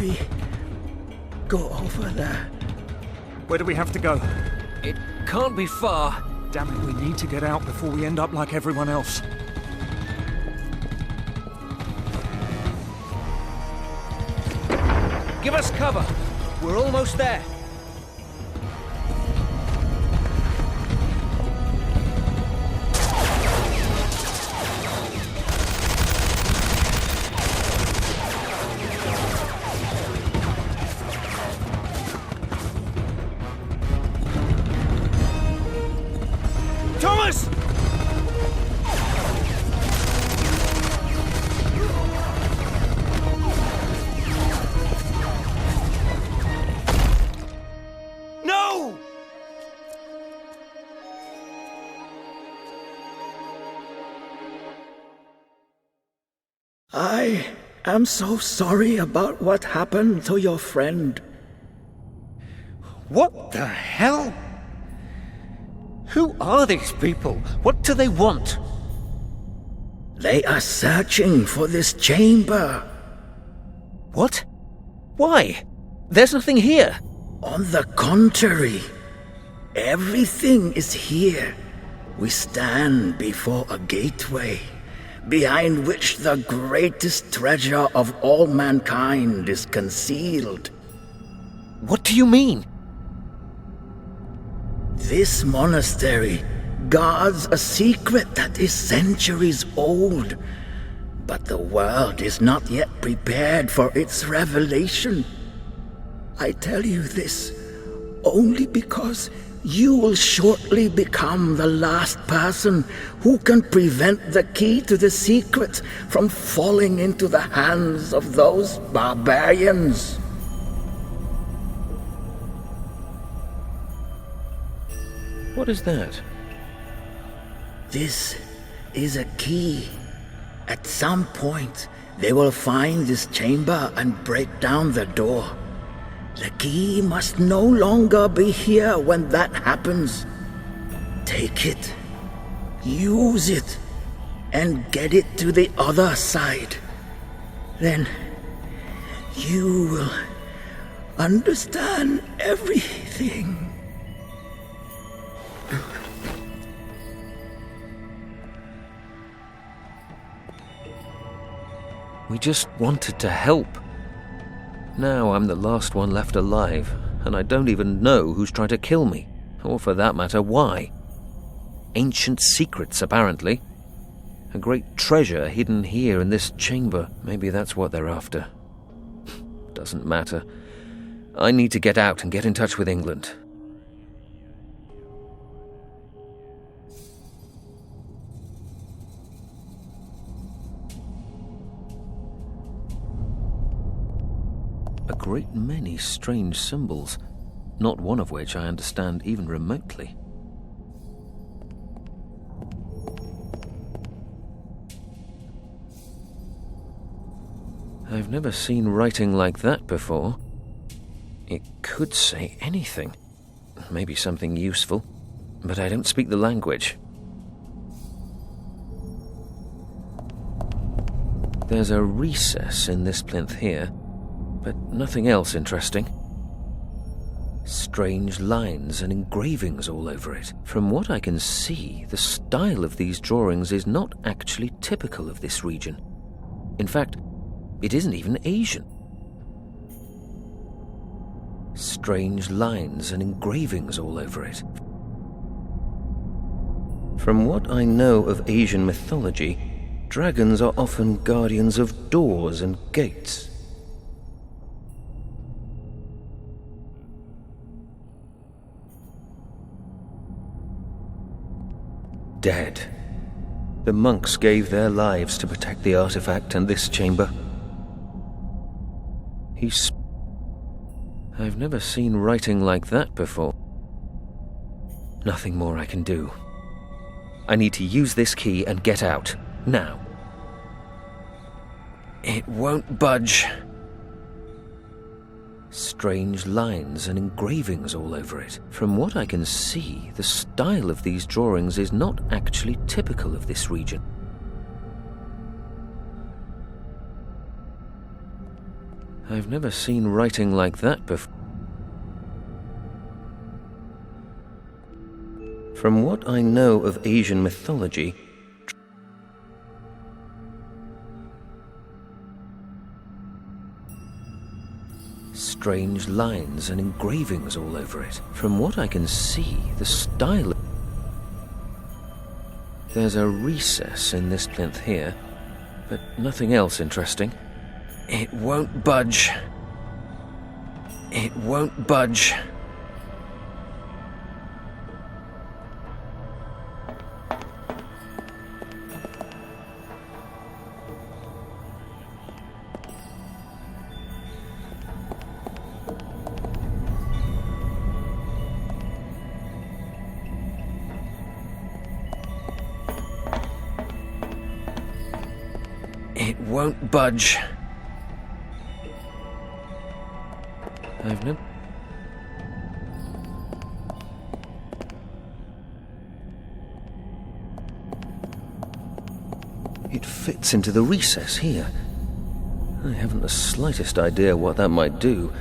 we go over there? Where do we have to go? It can't be far. Damn it, we need to get out before we end up like everyone else. Give us cover. We're almost there. Thomas! No! I am so sorry about what happened to your friend. What the hell? Who are these people? What do they want? They are searching for this chamber. What? Why? There's nothing here. On the contrary, everything is here. We stand before a gateway, behind which the greatest treasure of all mankind is concealed. What do you mean? This monastery guards a secret that is centuries old, but the world is not yet prepared for its revelation. I tell you this only because you will shortly become the last person who can prevent the key to the secret from falling into the hands of those barbarians. What is that? This is a key. At some point, they will find this chamber and break down the door. The key must no longer be here when that happens. Take it, use it, and get it to the other side. Then you will understand everything. We just wanted to help. Now I'm the last one left alive, and I don't even know who's trying to kill me, or for that matter, why. Ancient secrets, apparently. A great treasure hidden here in this chamber. Maybe that's what they're after. Doesn't matter. I need to get out and get in touch with England. A great many strange symbols, not one of which I understand even remotely. I've never seen writing like that before. It could say anything, maybe something useful, but I don't speak the language. There's a recess in this plinth here, but nothing else interesting. Strange lines and engravings all over it. From what I can see, the style of these drawings is not actually typical of this region. In fact, it isn't even Asian. Strange lines and engravings all over it. From what I know of Asian mythology, dragons are often guardians of doors and gates. Dead. The monks gave their lives to protect the artifact and this chamber. I've never seen writing like that before. Nothing more I can do. I need to use this key and get out, now. It won't budge. Strange lines and engravings all over it. From what I can see, the style of these drawings is not actually typical of this region. I've never seen writing like that before. From what I know of Asian mythology, strange lines and engravings all over it. From what I can see, the style... There's a recess in this plinth here, but nothing else interesting. It won't budge. It won't budge. It won't budge. I've never... It fits into the recess here. I haven't the slightest idea what that might do,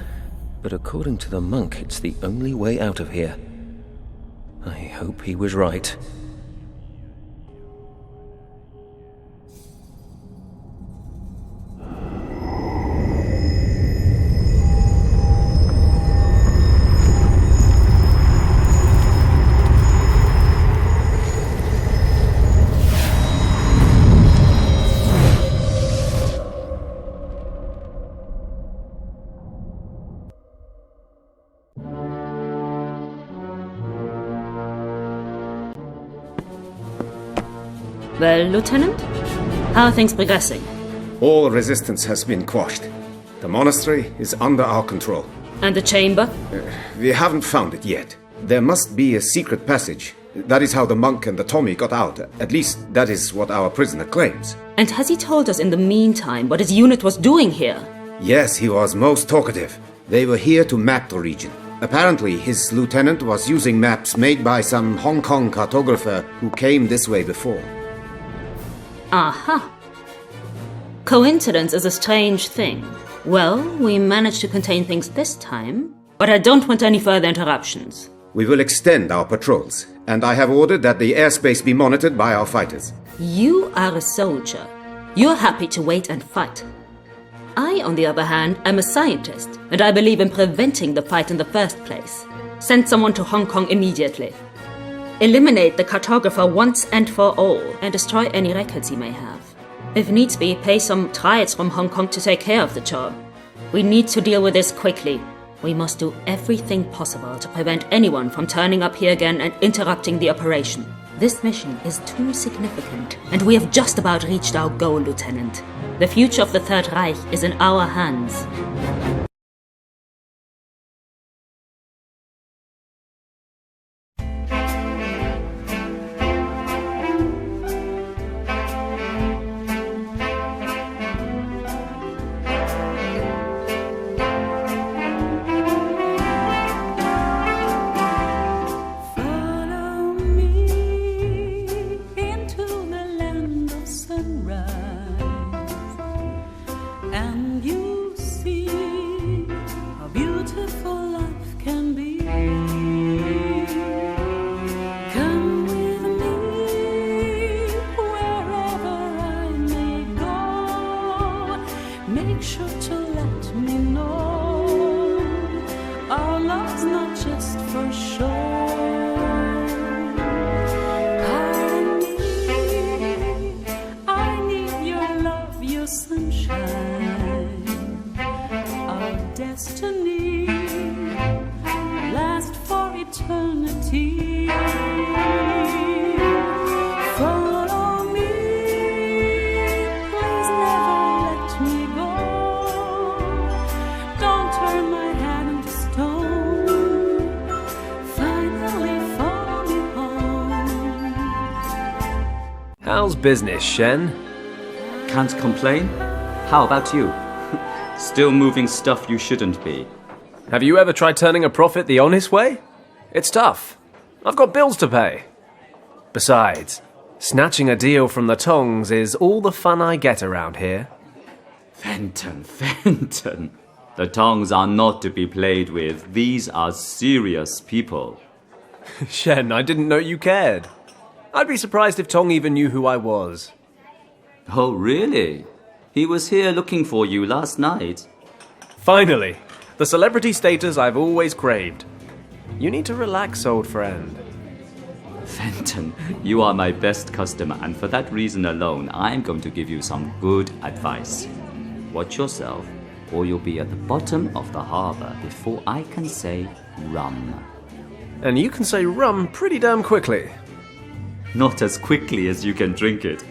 but according to the monk, it's the only way out of here. I hope he was right. Well, Lieutenant? How are things progressing? All resistance has been quashed. The monastery is under our control. And the chamber? We haven't found it yet. There must be a secret passage. That is how the monk and the Tommy got out. At least, that is what our prisoner claims. And has he told us in the meantime what his unit was doing here? Yes, he was most talkative. They were here to map the region. Apparently, his lieutenant was using maps made by some Hong Kong cartographer who came this way before. Aha. Coincidence is a strange thing. Well, we managed to contain things this time, but I don't want any further interruptions. We will extend our patrols, and I have ordered that the airspace be monitored by our fighters. You are a soldier. You're happy to wait and fight. I, on the other hand, am a scientist, and I believe in preventing the fight in the first place. Send someone to Hong Kong immediately. Eliminate the cartographer once and for all, and destroy any records he may have. If needs be, pay some triads from Hong Kong to take care of the job. We need to deal with this quickly. We must do everything possible to prevent anyone from turning up here again and interrupting the operation. This mission is too significant, and we have just about reached our goal, Lieutenant. The future of the Third Reich is in our hands. Make sure to let me know our love's not just for show. I need your love, your sunshine. Our destiny last for eternity. Follow me, please never let me go. Don't turn my hand into stone. Finally follow me home. How's business, Shen? Can't complain. How about you? Still moving stuff you shouldn't be. Have you ever tried turning a profit the honest way? It's tough. I've got bills to pay. Besides, snatching a deal from the tongs is all the fun I get around here. Fenton. The tongues are not to be played with. These are serious people. Shen, I didn't know you cared. I'd be surprised if Tong even knew who I was. Oh, really? He was here looking for you last night. Finally, the celebrity status I've always craved. You need to relax, old friend. Fenton, you are my best customer, and for that reason alone, I'm going to give you some good advice. Watch yourself, or you'll be at the bottom of the harbor before I can say rum. And you can say rum pretty damn quickly. Not as quickly as you can drink it.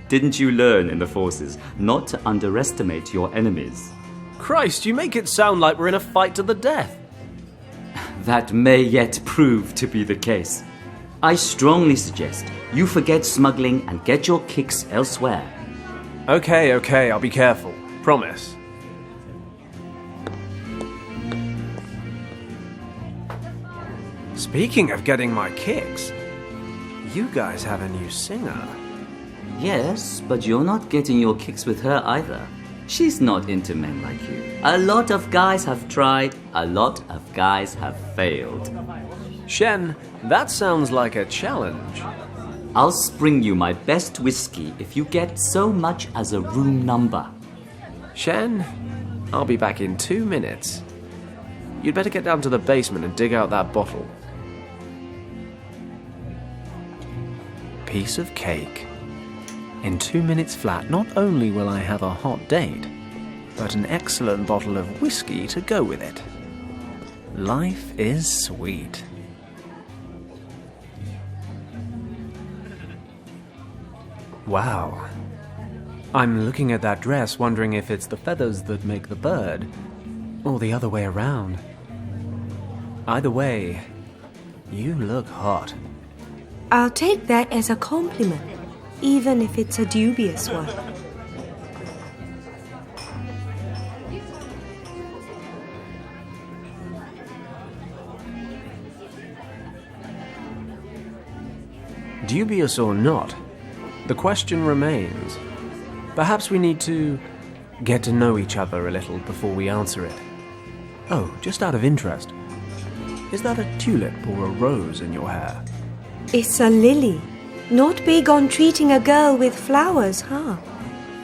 Didn't you learn in the forces not to underestimate your enemies? Christ, you make it sound like we're in a fight to the death. That may yet prove to be the case. I strongly suggest you forget smuggling and get your kicks elsewhere. Okay, I'll be careful. Promise. Speaking of getting my kicks, you guys have a new singer. Yes, but you're not getting your kicks with her either. She's not into men like you. A lot of guys have tried, a lot of guys have failed. Shen, that sounds like a challenge. I'll spring you my best whiskey if you get so much as a room number. Shen, I'll be back in 2 minutes. You'd better get down to the basement and dig out that bottle. Piece of cake. In 2 minutes flat, not only will I have a hot date, but an excellent bottle of whiskey to go with it. Life is sweet. Wow. I'm looking at that dress, wondering if it's the feathers that make the bird, or the other way around. Either way, you look hot. I'll take that as a compliment, even if it's a dubious one. Dubious or not, the question remains. Perhaps we need to get to know each other a little before we answer it. Oh, just out of interest, is that a tulip or a rose in your hair? It's a lily. Not big on treating a girl with flowers, huh?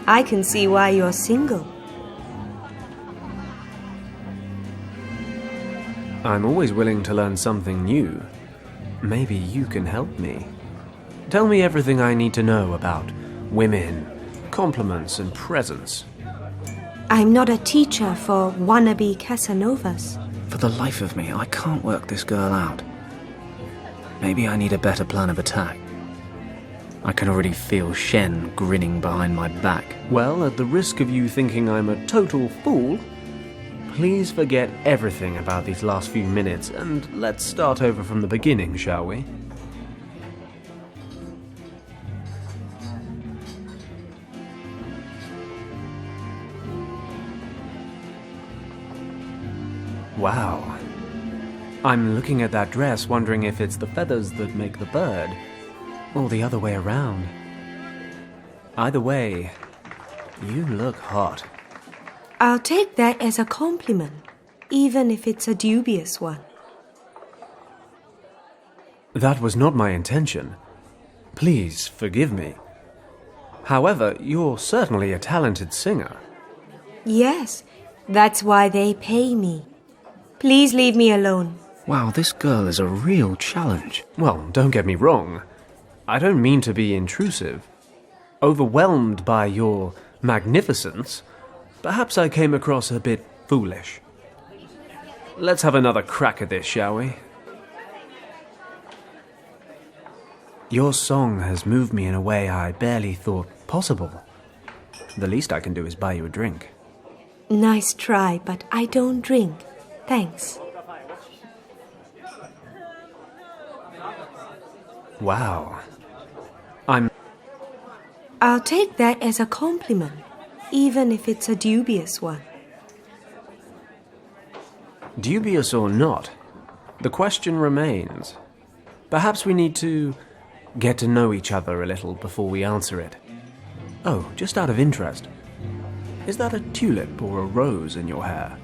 I can see why you're single. I'm always willing to learn something new. Maybe you can help me. Tell me everything I need to know about women, compliments, and presents. I'm not a teacher for wannabe Casanovas. For the life of me, I can't work this girl out. Maybe I need a better plan of attack. I can already feel Shen grinning behind my back. Well, at the risk of you thinking I'm a total fool, please forget everything about these last few minutes and let's start over from the beginning, shall we? Wow. I'm looking at that dress, wondering if it's the feathers that make the bird, or the other way around. Either way, you look hot. I'll take that as a compliment, even if it's a dubious one. That was not my intention. Please forgive me. However, you're certainly a talented singer. Yes, that's why they pay me. Please leave me alone. Wow, this girl is a real challenge. Well, don't get me wrong. I don't mean to be intrusive. Overwhelmed by your magnificence, perhaps I came across a bit foolish. Let's have another crack at this, shall we? Your song has moved me in a way I barely thought possible. The least I can do is buy you a drink. Nice try, but I don't drink. Thanks. Wow. I'll take that as a compliment, even if it's a dubious one. Dubious or not, the question remains. Perhaps we need to get to know each other a little before we answer it. Oh, just out of interest, is that a tulip or a rose in your hair?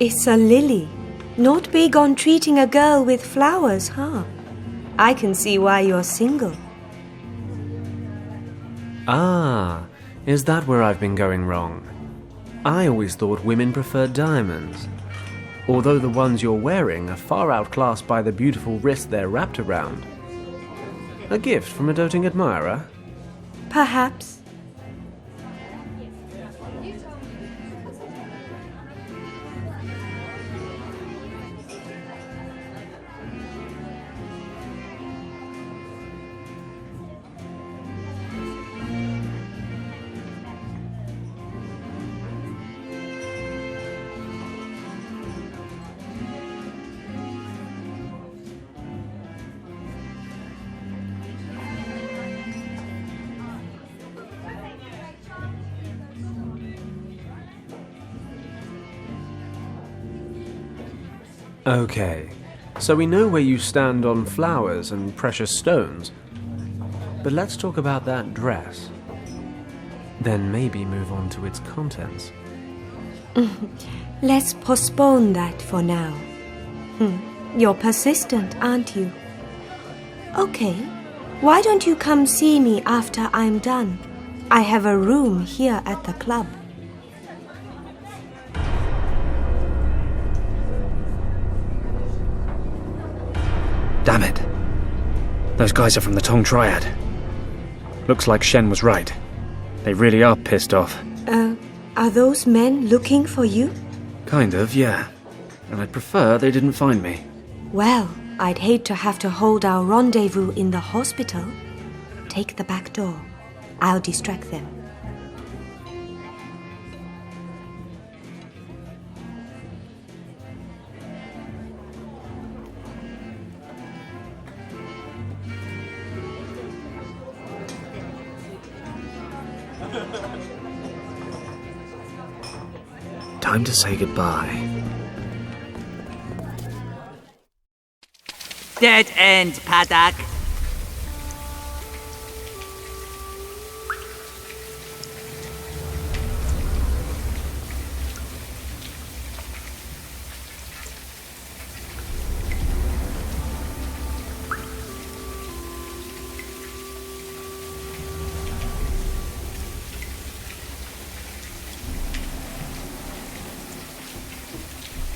It's a lily. Not big on treating a girl with flowers, huh? I can see why you're single. Ah, is that where I've been going wrong? I always thought women preferred diamonds. Although the ones you're wearing are far outclassed by the beautiful wrist they're wrapped around. A gift from a doting admirer? Perhaps. Okay, so we know where you stand on flowers and precious stones. But let's talk about that dress. Then maybe move on to its contents. Let's postpone that for now. You're persistent, aren't you? Okay, why don't you come see me after I'm done? I have a room here at the club. Damn it. Those guys are from the Tong Triad. Looks like Shen was right. They really are pissed off. Are those men looking for you? Kind of, yeah. And I'd prefer they didn't find me. Well, I'd hate to have to hold our rendezvous in the hospital. Take the back door. I'll distract them. Time to say goodbye. Dead end, Paddock.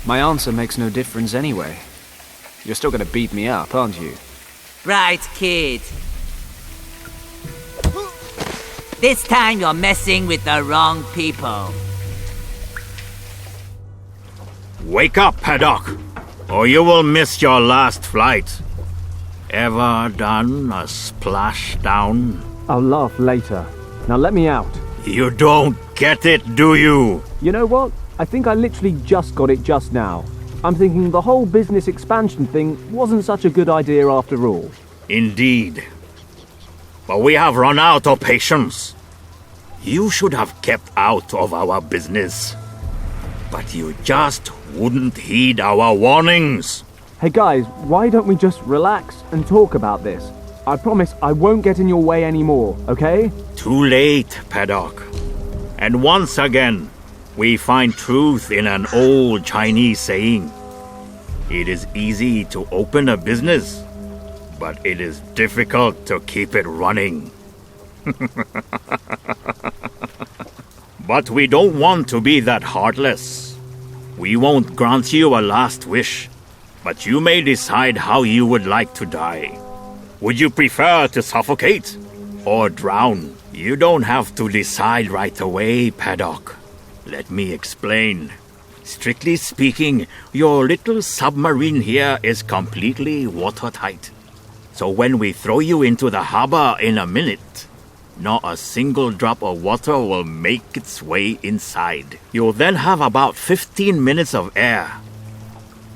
My answer makes no difference anyway. You're still gonna beat me up, aren't you? Right, kid. This time you're messing with the wrong people. Wake up, Paddock, or you will miss your last flight. Ever done a splashdown? I'll laugh later. Now let me out. You don't get it, do you? You know what? I think I literally just got it just now. I'm thinking the whole business expansion thing wasn't such a good idea after all. Indeed. But we have run out of patience. You should have kept out of our business. But you just wouldn't heed our warnings. Hey guys, why don't we just relax and talk about this? I promise I won't get in your way anymore, okay? Too late, Paddock. And once again, we find truth in an old Chinese saying. It is easy to open a business, but it is difficult to keep it running. But we don't want to be that heartless. We won't grant you a last wish, but you may decide how you would like to die. Would you prefer to suffocate or drown? You don't have to decide right away, Paddock. Let me explain. Strictly speaking, your little submarine here is completely watertight. So when we throw you into the harbor in a minute, not a single drop of water will make its way inside. You'll then have about 15 minutes of air.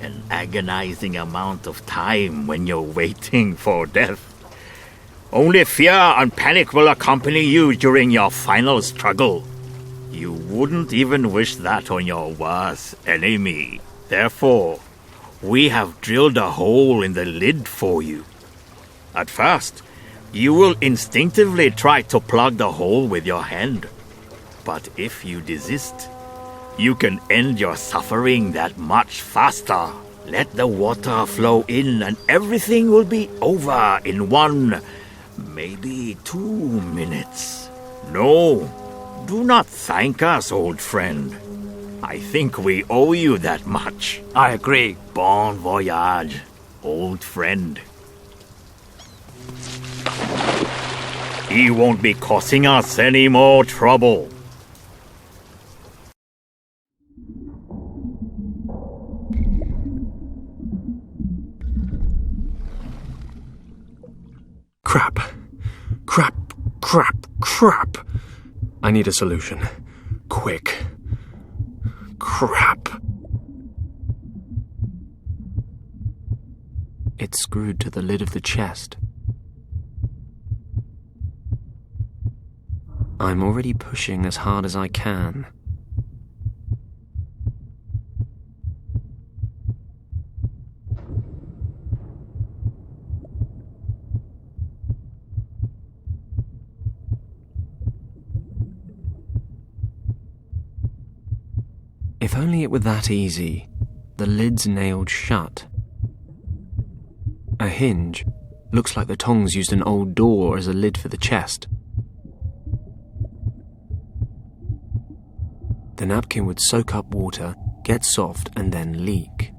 An agonizing amount of time when you're waiting for death. Only fear and panic will accompany you during your final struggle. You wouldn't even wish that on your worst enemy. Therefore, we have drilled a hole in the lid for you. At first, you will instinctively try to plug the hole with your hand. But if you desist, You can end your suffering that much faster. Let the water flow in and everything will be over in 1, maybe 2 minutes. No, do not thank us, old friend. I think we owe you that much. I agree. Bon voyage, old friend. He won't be causing us any more trouble. Crap. Crap. Crap. Crap. I need a solution. Quick. Crap. It's screwed to the lid of the chest. I'm already pushing as hard as I can. If only it were that easy. The lid's nailed shut. A hinge. Looks like the tongs used an old door as a lid for the chest. The napkin would soak up water, get soft, and then leak.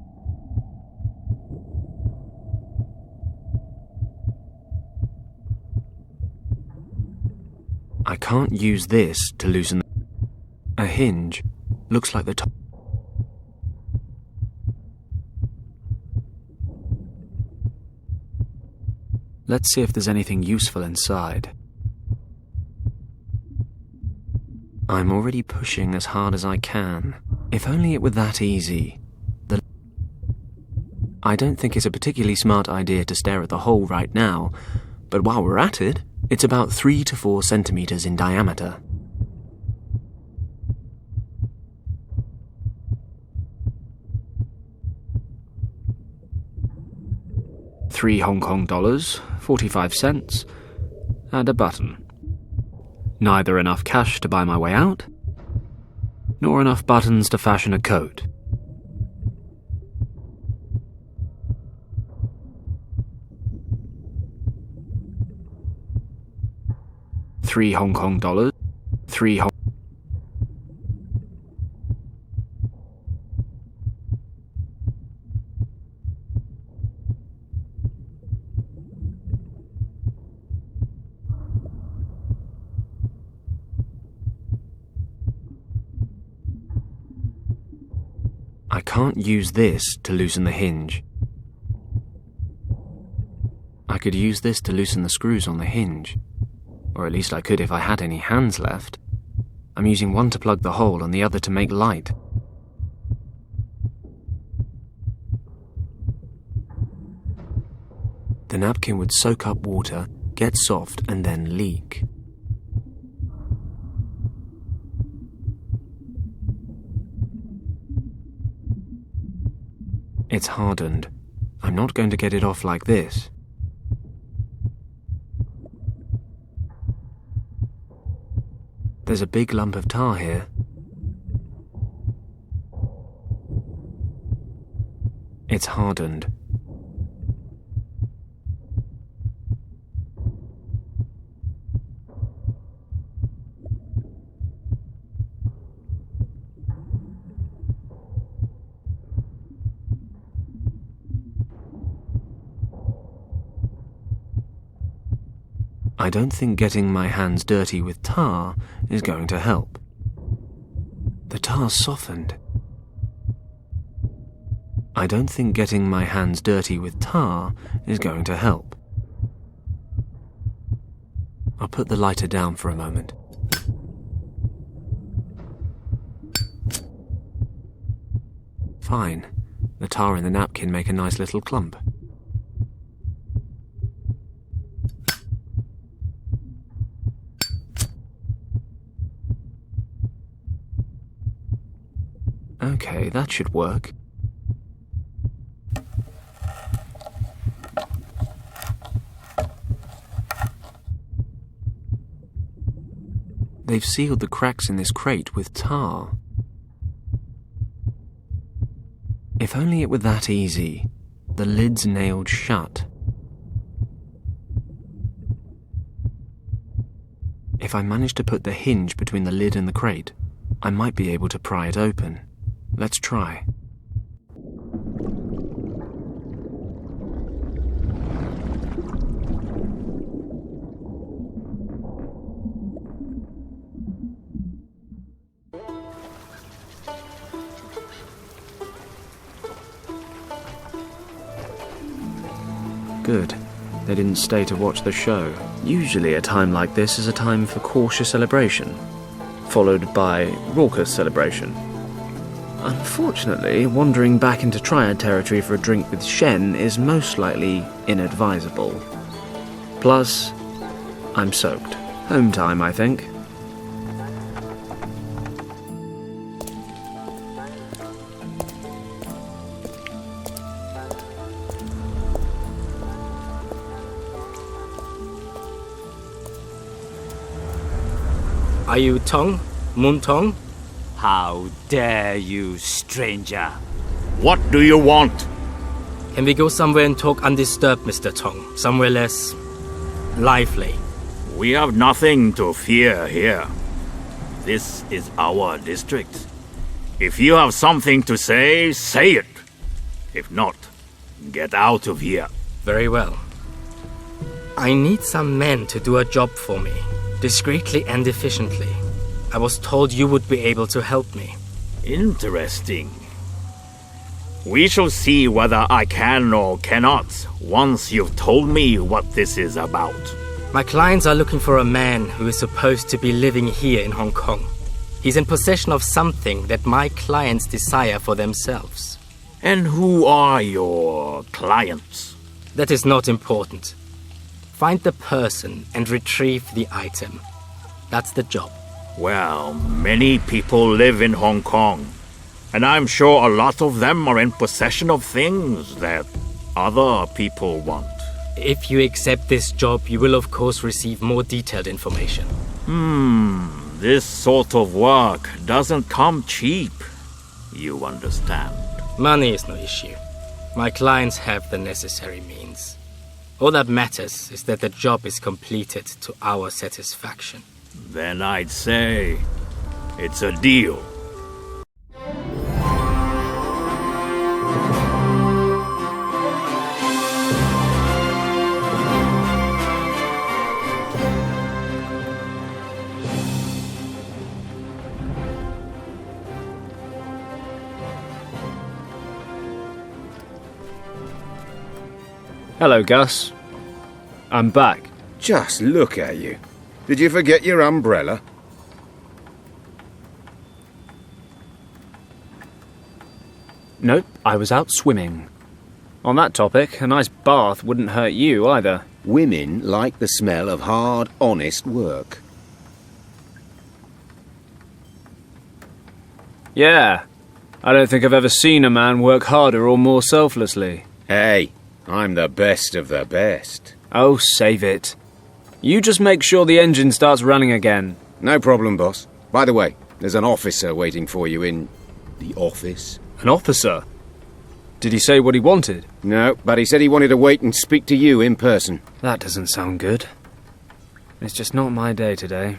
I can't use this to loosen a hinge. Looks like the top. Let's see if there's anything useful inside. I'm already pushing as hard as I can. If only it were that easy. I don't think it's a particularly smart idea to stare at the hole right now, but while we're at it, it's about 3 to 4 centimeters in diameter. $3 Hong Kong, 45 cents, and a button. Neither enough cash to buy my way out, nor enough buttons to fashion a coat. $3 Hong Kong, 3 Hong. I can't use this to loosen the hinge. I could use this to loosen the screws on the hinge. Or at least I could if I had any hands left. I'm using one to plug the hole and the other to make light. The napkin would soak up water, get soft, and then leak. It's hardened. I'm not going to get it off like this. There's a big lump of tar here. It's hardened. I don't think getting my hands dirty with tar is going to help. The tar's softened. I don't think getting my hands dirty with tar is going to help. I'll put the lighter down for a moment. Fine. The tar and the napkin make a nice little clump. Okay, that should work. They've sealed the cracks in this crate with tar. If only it were that easy. The lid's nailed shut. If I manage to put the hinge between the lid and the crate, I might be able to pry it open. Let's try. Good. They didn't stay to watch the show. Usually a time like this is a time for cautious celebration, followed by raucous celebration. Unfortunately, wandering back into Triad territory for a drink with Shen is most likely inadvisable. Plus, I'm soaked. Home time, I think. Are you Tong? Moon Tong? How dare you, stranger? What do you want? Can we go somewhere and talk undisturbed, Mr. Tong? Somewhere less lively. We have nothing to fear here. This is our district. If you have something to say, say it. If not, get out of here. Very well. I need some men to do a job for me, discreetly and efficiently. I was told you would be able to help me. Interesting. We shall see whether I can or cannot once you've told me what this is about. My clients are looking for a man who is supposed to be living here in Hong Kong. He's in possession of something that my clients desire for themselves. And who are your clients? That is not important. Find the person and retrieve the item. That's the job. Well, many people live in Hong Kong, and I'm sure a lot of them are in possession of things that other people want. If you accept this job, you will of course receive more detailed information. This sort of work doesn't come cheap. You understand? Money is no issue. My clients have the necessary means. All that matters is that the job is completed to our satisfaction. Then I'd say it's a deal. Hello, Gus. I'm back. Just look at you. Did you forget your umbrella? Nope, I was out swimming. On that topic, a nice bath wouldn't hurt you either. Women like the smell of hard, honest work. Yeah. I don't think I've ever seen a man work harder or more selflessly. Hey, I'm the best of the best. Oh, save it. You just make sure the engine starts running again. No problem, boss. By the way, there's an officer waiting for you in the office. An officer? Did he say what he wanted? No, but he said he wanted to wait and speak to you in person. That doesn't sound good. It's just not my day today.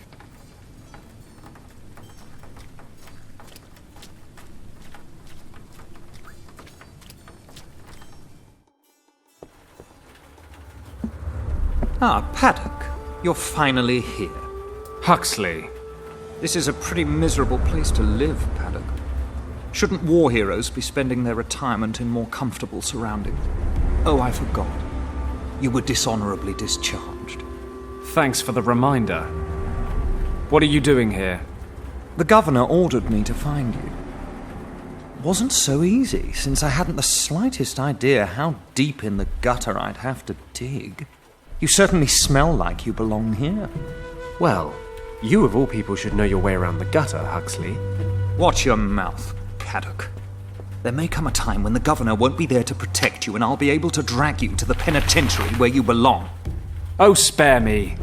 Ah, Paddock. You're finally here. Huxley. This is a pretty miserable place to live, Paddock. Shouldn't war heroes be spending their retirement in more comfortable surroundings? Oh, I forgot. You were dishonorably discharged. Thanks for the reminder. What are you doing here? The governor ordered me to find you. Wasn't so easy, since I hadn't the slightest idea how deep in the gutter I'd have to dig. You certainly smell like you belong here. Well, you of all people should know your way around the gutter, Huxley. Watch your mouth, Paddock. There may come a time when the governor won't be there to protect you, and I'll be able to drag you to the penitentiary where you belong. Oh, spare me.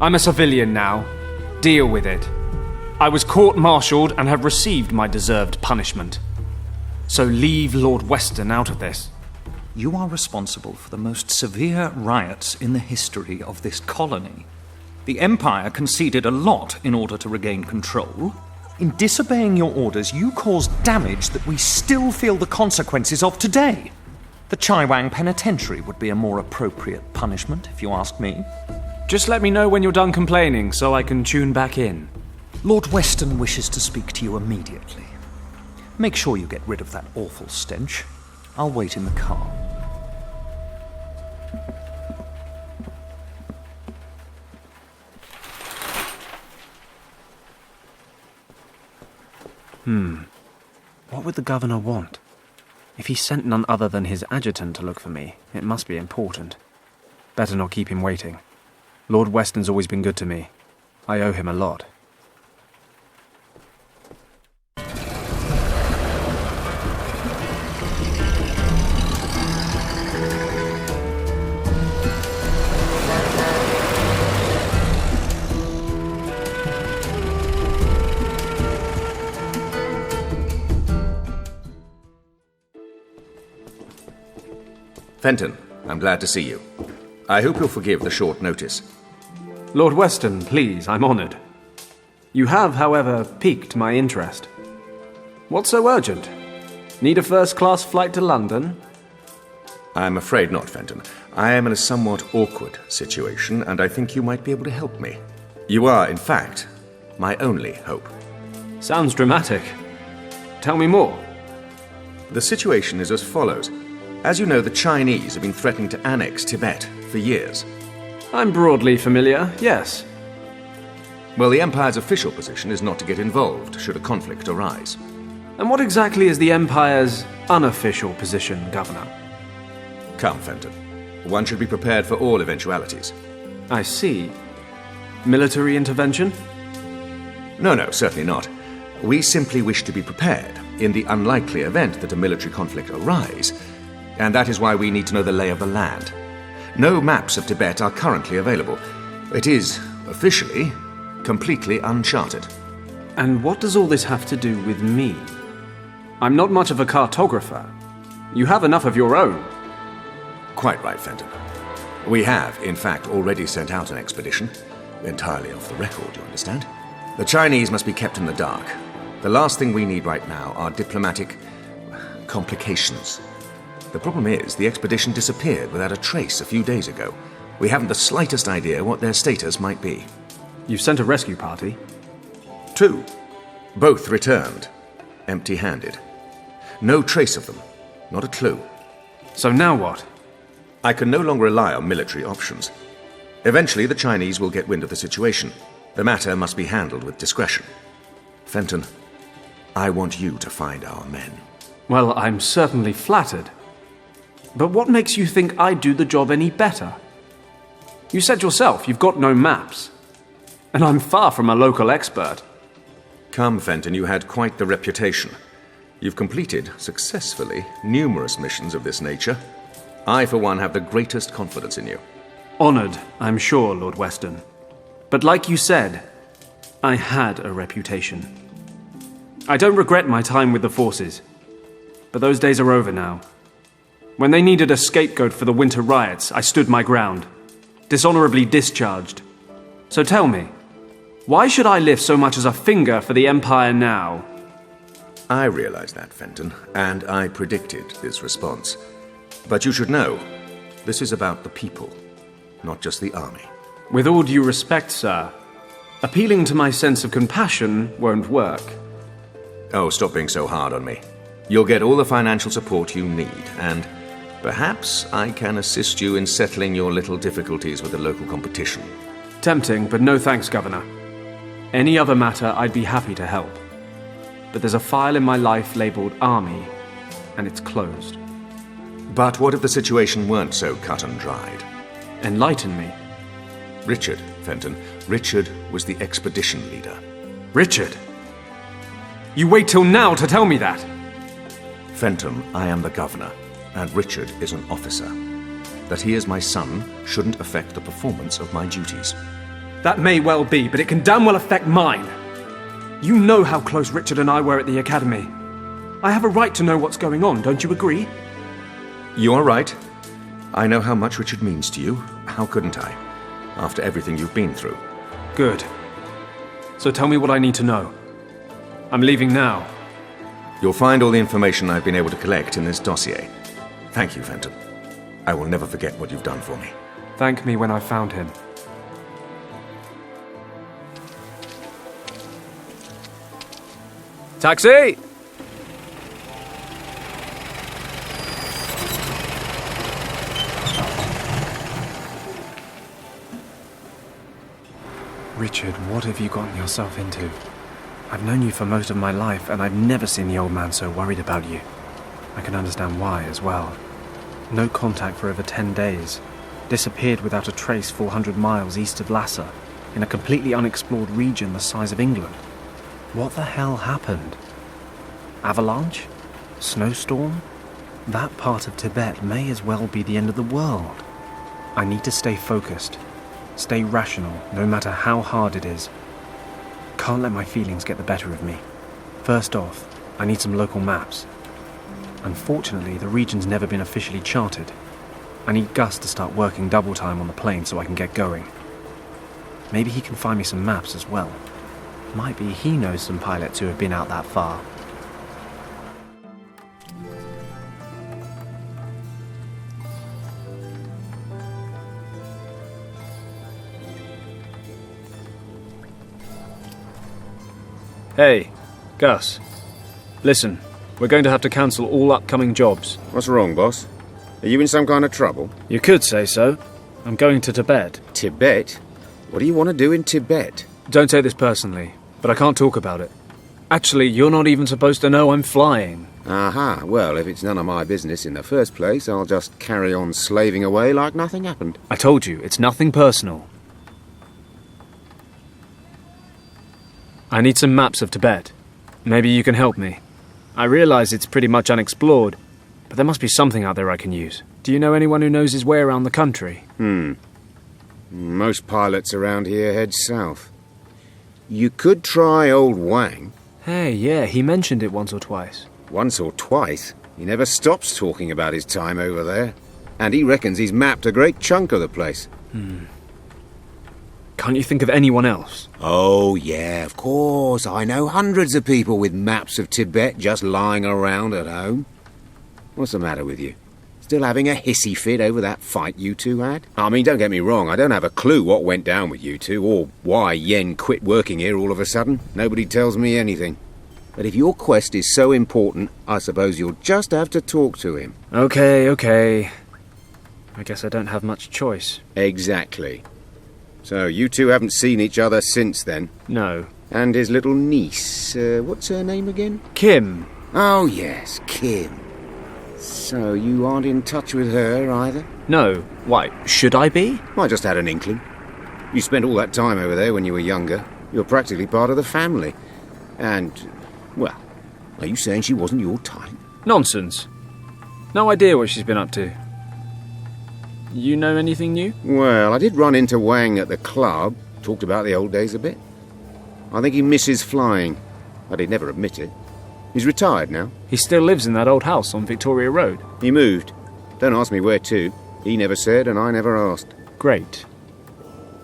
I'm a civilian now. Deal with it. I was court-martialed and have received my deserved punishment. So leave Lord Weston out of this. You are responsible for the most severe riots in the history of this colony. The Empire conceded a lot in order to regain control. In disobeying your orders, you caused damage that we still feel the consequences of today. The Chaiwang Penitentiary would be a more appropriate punishment, if you ask me. Just let me know when you're done complaining so I can tune back in. Lord Weston wishes to speak to you immediately. Make sure you get rid of that awful stench. I'll wait in the car. What would the governor want? If he sent none other than his adjutant to look for me, it must be important. Better not keep him waiting. Lord Weston's always been good to me. I owe him a lot. Fenton, I'm glad to see you. I hope you'll forgive the short notice. Lord Weston, please, I'm honoured. You have, however, piqued my interest. What's so urgent? Need a first-class flight to London? I'm afraid not, Fenton. I am in a somewhat awkward situation, and I think you might be able to help me. You are, in fact, my only hope. Sounds dramatic. Tell me more. The situation is as follows. As you know, the Chinese have been threatening to annex Tibet for years. I'm broadly familiar, yes. Well, the Empire's official position is not to get involved should a conflict arise. And what exactly is the Empire's unofficial position, Governor? Come, Fenton. One should be prepared for all eventualities. I see. Military intervention? No, certainly not. We simply wish to be prepared in the unlikely event that a military conflict arise, and that is why we need to know the lay of the land. No maps of Tibet are currently available. It is, officially, completely uncharted. And what does all this have to do with me? I'm not much of a cartographer. You have enough of your own. Quite right, Fenton. We have, in fact, already sent out an expedition. Entirely off the record, you understand. The Chinese must be kept in the dark. The last thing we need right now are diplomatic complications. The problem is, the expedition disappeared without a trace a few days ago. We haven't the slightest idea what their status might be. You've sent a rescue party? 2. Both returned, empty-handed. No trace of them, not a clue. So now what? I can no longer rely on military options. Eventually, the Chinese will get wind of the situation. The matter must be handled with discretion. Fenton, I want you to find our men. Well, I'm certainly flattered. But what makes you think I'd do the job any better? You said yourself you've got no maps. And I'm far from a local expert. Come, Fenton, you had quite the reputation. You've completed, successfully, numerous missions of this nature. I, for one, have the greatest confidence in you. Honoured, I'm sure, Lord Weston. But like you said, I had a reputation. I don't regret my time with the forces. But those days are over now. When they needed a scapegoat for the winter riots, I stood my ground, dishonorably discharged. So tell me, why should I lift so much as a finger for the Empire now? I realize that, Fenton, and I predicted this response. But you should know, this is about the people, not just the army. With all due respect, sir, appealing to my sense of compassion won't work. Oh, stop being so hard on me. You'll get all the financial support you need, and perhaps I can assist you in settling your little difficulties with the local competition. Tempting, but no thanks, Governor. Any other matter, I'd be happy to help. But there's a file in my life labelled Army, and it's closed. But what if the situation weren't so cut and dried? Enlighten me. Richard, Fenton. Richard was the expedition leader. Richard? You wait till now to tell me that? Fenton, I am the governor, and Richard is an officer. That he is my son shouldn't affect the performance of my duties. That may well be, but it can damn well affect mine. You know how close Richard and I were at the academy. I have a right to know what's going on, don't you agree? You are right. I know how much Richard means to you. How couldn't I? After everything you've been through. Good. So tell me what I need to know. I'm leaving now. You'll find all the information I've been able to collect in this dossier. Thank you, Fenton. I will never forget what you've done for me. Thank me when I've found him. Taxi! Richard, what have you gotten yourself into? I've known you for most of my life, and I've never seen the old man so worried about you. I can understand why as well. No contact for over 10 days. Disappeared without a trace 400 miles east of Lhasa, in a completely unexplored region the size of England. What the hell happened? Avalanche? Snowstorm? That part of Tibet may as well be the end of the world. I need to stay focused. Stay rational, no matter how hard it is. Can't let my feelings get the better of me. First off, I need some local maps. Unfortunately, the region's never been officially charted. I need Gus to start working double time on the plane so I can get going. Maybe he can find me some maps as well. Might be he knows some pilots who have been out that far. Hey, Gus. Listen, we're going to have to cancel all upcoming jobs. What's wrong, boss? Are you in some kind of trouble? You could say so. I'm going to Tibet. Tibet? What do you want to do in Tibet? Don't take this personally, but I can't talk about it. Actually, you're not even supposed to know I'm flying. Aha, well, if it's none of my business in the first place, I'll just carry on slaving away like nothing happened. I told you, it's nothing personal. I need some maps of Tibet. Maybe you can help me. I realize it's pretty much unexplored, but there must be something out there I can use. Do you know anyone who knows his way around the country? Most pilots around here head south. You could try old Wang. Hey, yeah, he mentioned it once or twice. Once or twice? He never stops talking about his time over there. And he reckons he's mapped a great chunk of the place. Can't you think of anyone else? Oh, yeah, of course. I know hundreds of people with maps of Tibet just lying around at home. What's the matter with you? Still having a hissy fit over that fight you two had? I mean, don't get me wrong, I don't have a clue what went down with you two, or why Yen quit working here all of a sudden. Nobody tells me anything. But if your quest is so important, I suppose you'll just have to talk to him. Okay. I guess I don't have much choice. Exactly. So, you two haven't seen each other since then? No. And his little niece, what's her name again? Kim. Oh, yes, Kim. So, you aren't in touch with her either? No. Why, should I be? I just had an inkling. You spent all that time over there when you were younger. You're practically part of the family. And, well, are you saying she wasn't your type? Nonsense. No idea what she's been up to. You know anything new? Well, I did run into Wang at the club. Talked about the old days a bit. I think he misses flying, but he'd never admit it. He's retired now. He still lives in that old house on Victoria Road. He moved. Don't ask me where to. He never said, and I never asked. Great.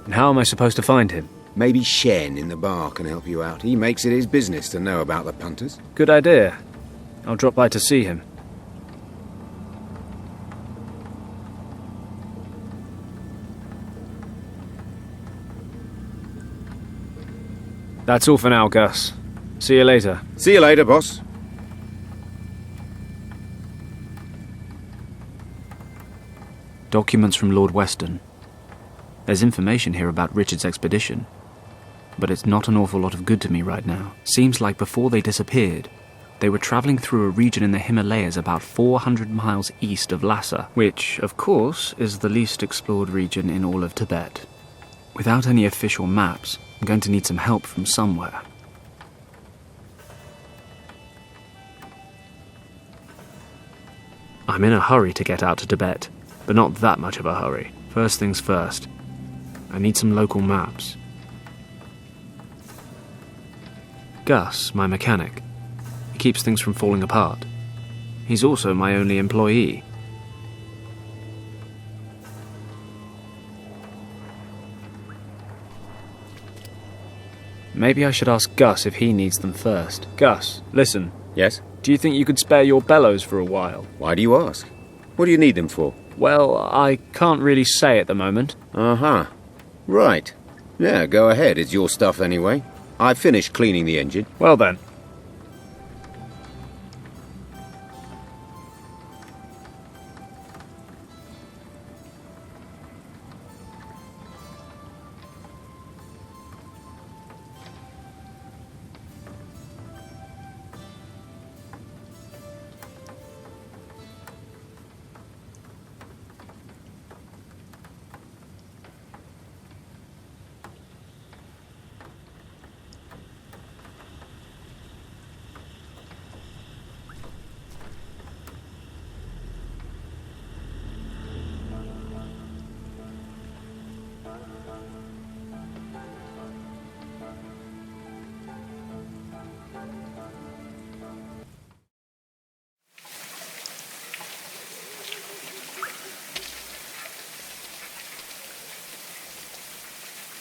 And how am I supposed to find him? Maybe Shen in the bar can help you out. He makes it his business to know about the punters. Good idea. I'll drop by to see him. That's all for now, Gus. See you later. See you later, boss. Documents from Lord Weston. There's information here about Richard's expedition, but it's not an awful lot of good to me right now. Seems like before they disappeared, they were travelling through a region in the Himalayas about 400 miles east of Lhasa, which, of course, is the least explored region in all of Tibet. Without any official maps, I'm going to need some help from somewhere. I'm in a hurry to get out to Tibet, but not that much of a hurry. First things first, I need some local maps. Gus, my mechanic, he keeps things from falling apart. He's also my only employee. Maybe I should ask Gus if he needs them first. Gus, listen. Yes? Do you think you could spare your bellows for a while? Why do you ask? What do you need them for? Well, I can't really say at the moment. Uh-huh. Right. Yeah, go ahead. It's your stuff anyway. I finished cleaning the engine. Well then.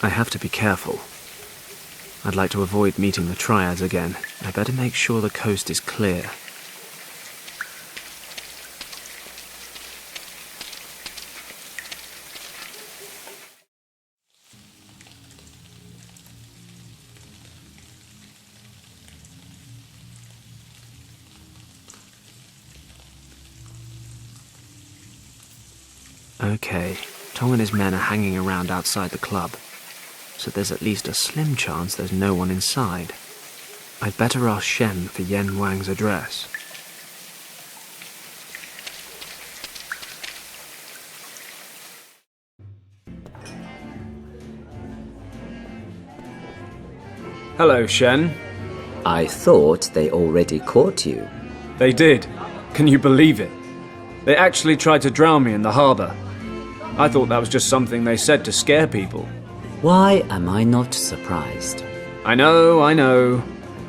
I have to be careful. I'd like to avoid meeting the triads again. I better make sure the coast is clear. Okay, Tong and his men are hanging around outside the club, so there's at least a slim chance there's no one inside. I'd better ask Shen for Yen Wang's address. Hello, Shen. I thought they already caught you. They did. Can you believe it? They actually tried to drown me in the harbour. I thought that was just something they said to scare people. Why am I not surprised? I know.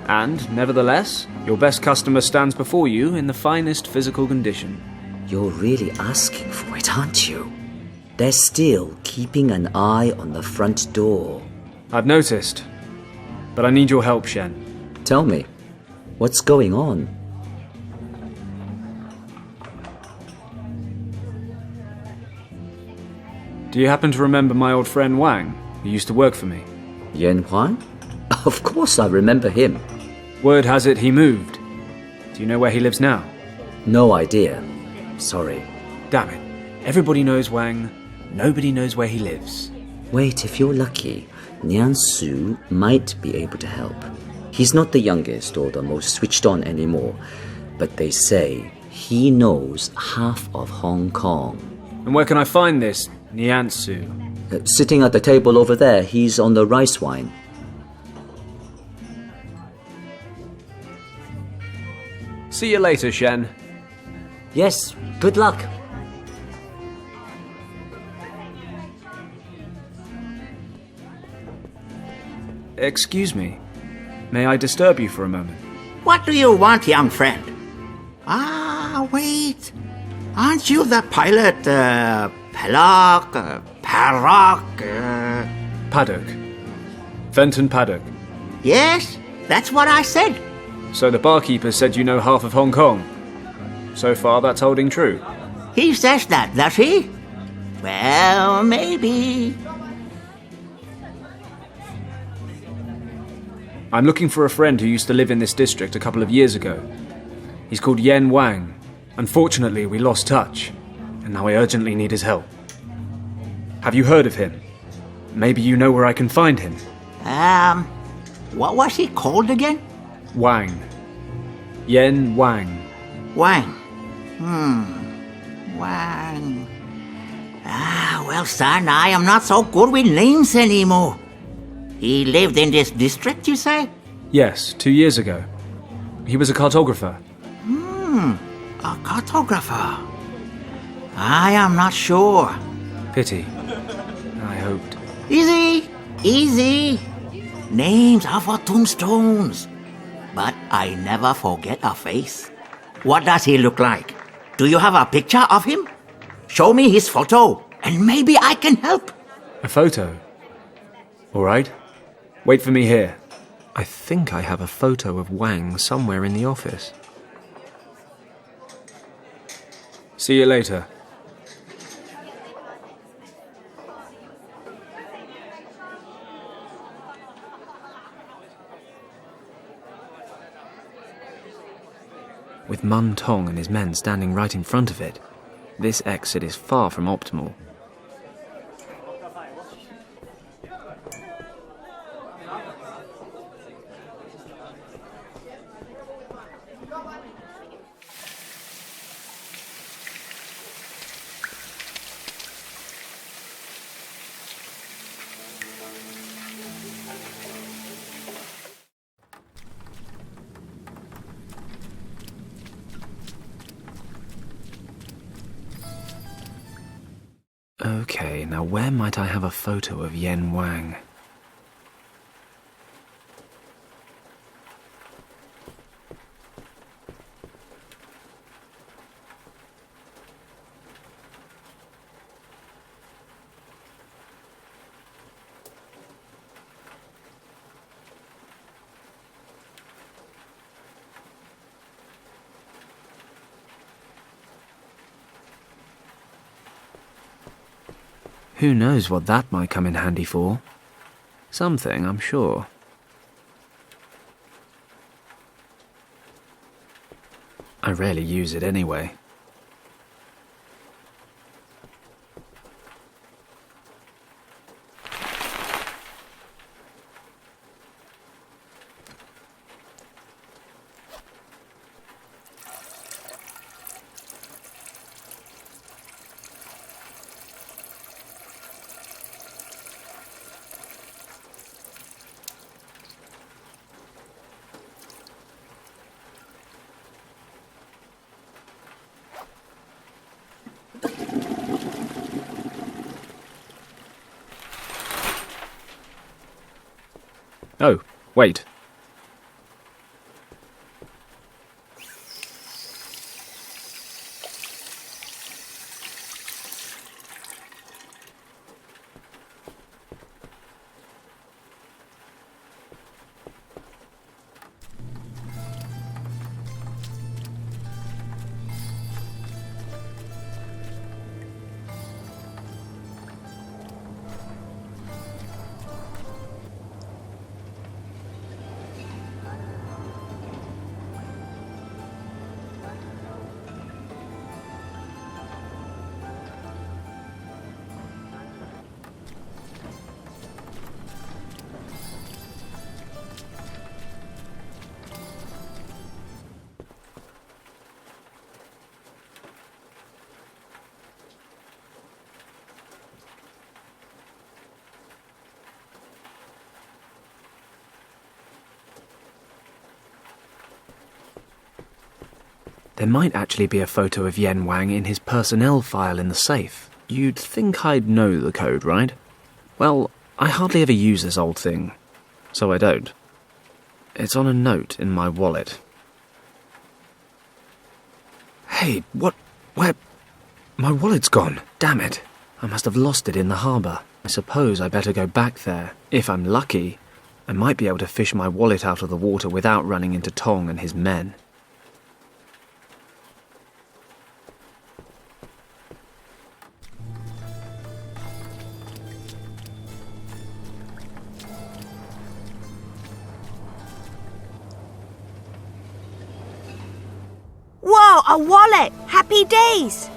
And, nevertheless, your best customer stands before you in the finest physical condition. You're really asking for it, aren't you? They're still keeping an eye on the front door. I've noticed. But I need your help, Shen. Tell me, what's going on? Do you happen to remember my old friend Wang, who used to work for me? Yen Wang? Of course I remember him. Word has it he moved. Do you know where he lives now? No idea. Sorry. Damn it. Everybody knows Wang. Nobody knows where he lives. Wait, if you're lucky, Nian Su might be able to help. He's not the youngest or the most switched on anymore, but they say he knows half of Hong Kong. And where can I find this Nian Su? Sitting at the table over there, he's on the rice wine. See you later, Shen. Yes, good luck. Excuse me. May I disturb you for a moment? What do you want, young friend? Ah, wait. Aren't you the pilot, Paddock? Paddock. Fenton Paddock. Yes, that's what I said. So the barkeeper said you know half of Hong Kong. So far, that's holding true. He says that, does he? Well, maybe. I'm looking for a friend who used to live in this district a couple of years ago. He's called Yen Wang. Unfortunately, we lost touch, and now I urgently need his help. Have you heard of him? Maybe you know where I can find him. What was he called again? Wang. Yen Wang. Wang. Wang. Well, son, I am not so good with names anymore. He lived in this district, you say? Yes, 2 years ago. He was a cartographer. A cartographer. I am not sure. Pity. I hoped. Easy. Names are for tombstones. but I never forget a face. What does he look like? Do you have a picture of him? Show me his photo, and maybe I can help. A photo? All right. Wait for me here. I think I have a photo of Wang somewhere in the office. See you later. With Mun Tong and his men standing right in front of it, this exit is far from optimal. Okay, now where might I have a photo of Yen Wang? Who knows what that might come in handy for? Something, I'm sure. I rarely use it anyway. Oh, wait. There might actually be a photo of Yen Wang in his personnel file in the safe. You'd think I'd know the code, right? Well, I hardly ever use this old thing, so I don't. It's on a note in my wallet. Hey, where... My wallet's gone. Damn it. I must have lost it in the harbour. I suppose I better go back there. If I'm lucky, I might be able to fish my wallet out of the water without running into Tong and his men. Whoa, a wallet! Happy days!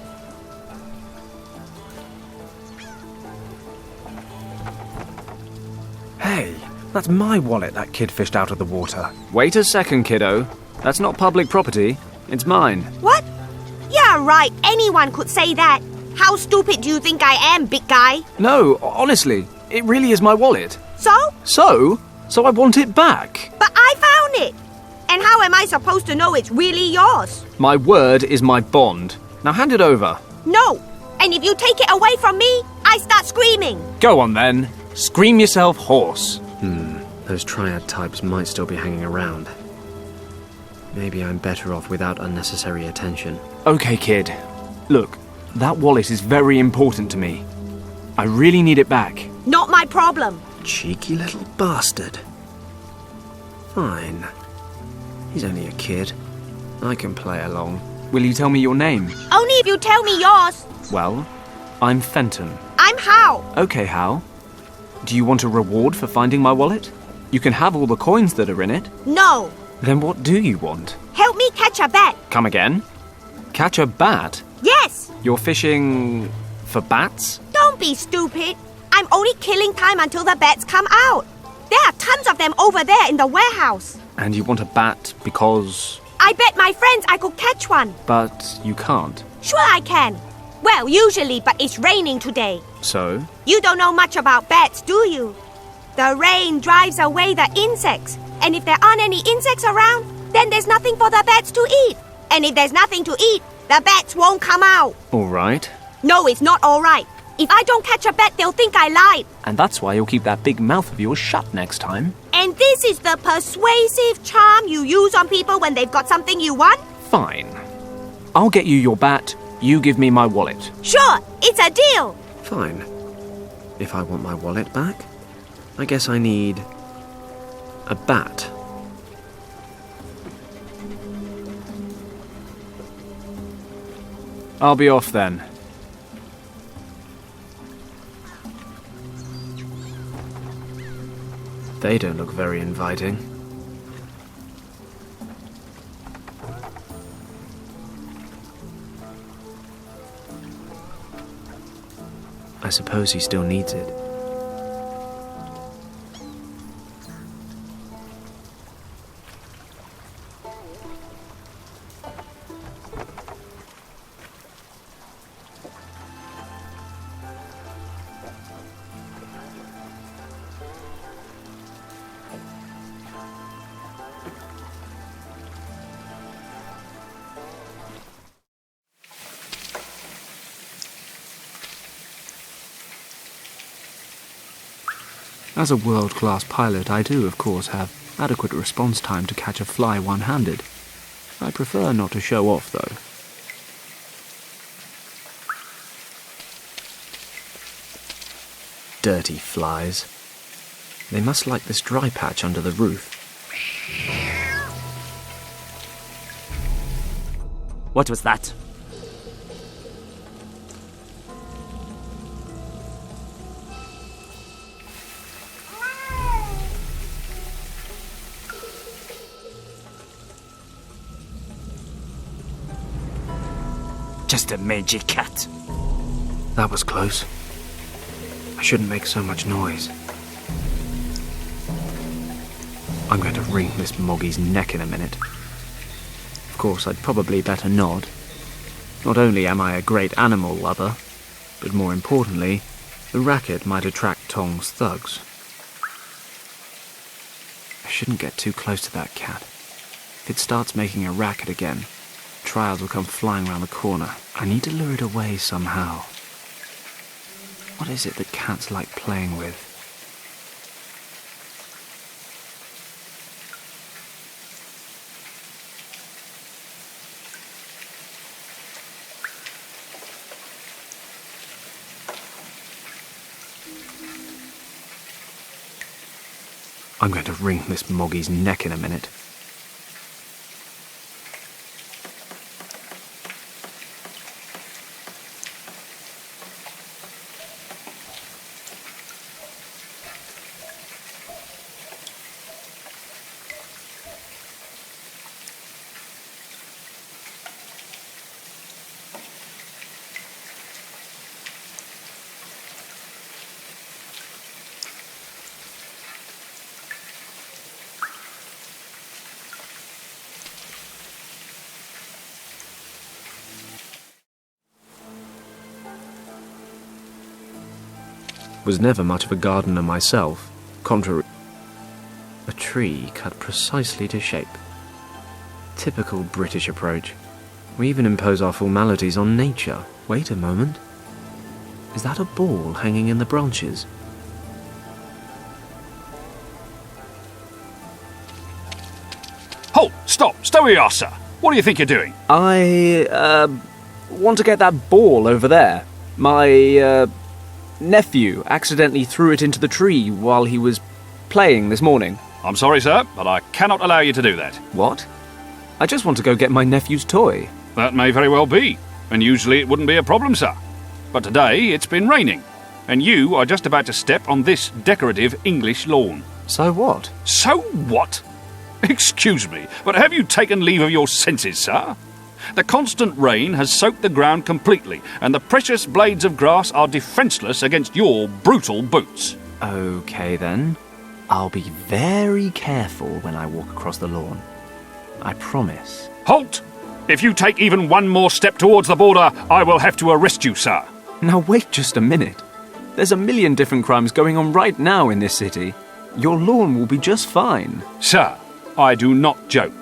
Hey, that's my wallet that kid fished out of the water. Wait a second, kiddo. That's not public property. It's mine. What? Yeah, right. Anyone could say that. How stupid do you think I am, big guy? No, honestly, it really is my wallet. So? So I want it back. But I found it! And how am I supposed to know it's really yours? My word is my bond. Now hand it over. No! And if you take it away from me, I start screaming. Go on then. Scream yourself hoarse. Those triad types might still be hanging around. Maybe I'm better off without unnecessary attention. Okay, kid. Look, that wallet is very important to me. I really need it back. Not my problem. Cheeky little bastard. Fine. He's only a kid. I can play along. Will you tell me your name? Only if you tell me yours. Well, I'm Fenton. I'm Hal. Okay, Hal. Do you want a reward for finding my wallet? You can have all the coins that are in it. No. Then what do you want? Help me catch a bat. Come again? Catch a bat? Yes. You're fishing for bats? Don't be stupid. I'm only killing time until the bats come out. There are tons of them over there in the warehouse. And you want a bat because... I bet my friends I could catch one. But you can't. Sure I can. Well, usually, but it's raining today. So? You don't know much about bats, do you? The rain drives away the insects. And if there aren't any insects around, then there's nothing for the bats to eat. And if there's nothing to eat, the bats won't come out. All right. No, it's not all right. If I don't catch a bat, they'll think I lied. And that's why you'll keep that big mouth of yours shut next time. And this is the persuasive charm you use on people when they've got something you want? Fine. I'll get you your bat, you give me my wallet. Sure, it's a deal. Fine. If I want my wallet back, I guess I need a bat. I'll be off then. They don't look very inviting. I suppose he still needs it. As a world-class pilot, I do, of course, have adequate response time to catch a fly one-handed. I prefer not to show off, though. Dirty flies. They must like this dry patch under the roof. What was that? Just a magic cat. That was close. I shouldn't make so much noise. I'm going to wring this Moggy's neck in a minute. Of course, I'd probably better not. Not only am I a great animal lover, but more importantly, the racket might attract Tong's thugs. I shouldn't get too close to that cat. If it starts making a racket again, trials will come flying round the corner. I need to lure it away somehow. What is it that cats like playing with? I'm going to wring this Moggy's neck in a minute. Was never much of a gardener myself, contrary. A tree cut precisely to shape. Typical British approach. We even impose our formalities on nature. Wait a moment. Is that a ball hanging in the branches? Halt! Stop! Stay where you are, sir! What do you think you're doing? I, want to get that ball over there. My, nephew accidentally threw it into the tree while he was playing this morning. I'm sorry, sir, but I cannot allow you to do that. What? I just want to go get my nephew's toy. That may very well be, and usually it wouldn't be a problem, sir. But today it's been raining, and you are just about to step on this decorative English lawn. So what? So what? Excuse me, but have you taken leave of your senses, sir? The constant rain has soaked the ground completely, and the precious blades of grass are defenceless against your brutal boots. Okay then. I'll be very careful when I walk across the lawn. I promise. Halt! If you take even one more step towards the border, I will have to arrest you, sir. Now wait just a minute. There's a million different crimes going on right now in this city. Your lawn will be just fine. Sir, I do not joke.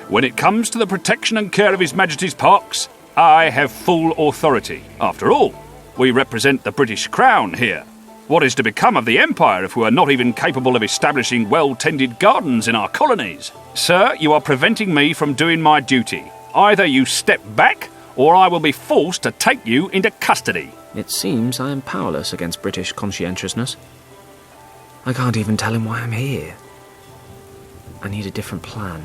When it comes to the protection and care of His Majesty's parks, I have full authority. After all, we represent the British Crown here. What is to become of the Empire if we are not even capable of establishing well-tended gardens in our colonies? Sir, you are preventing me from doing my duty. Either you step back, or I will be forced to take you into custody. It seems I am powerless against British conscientiousness. I can't even tell him why I'm here. I need a different plan.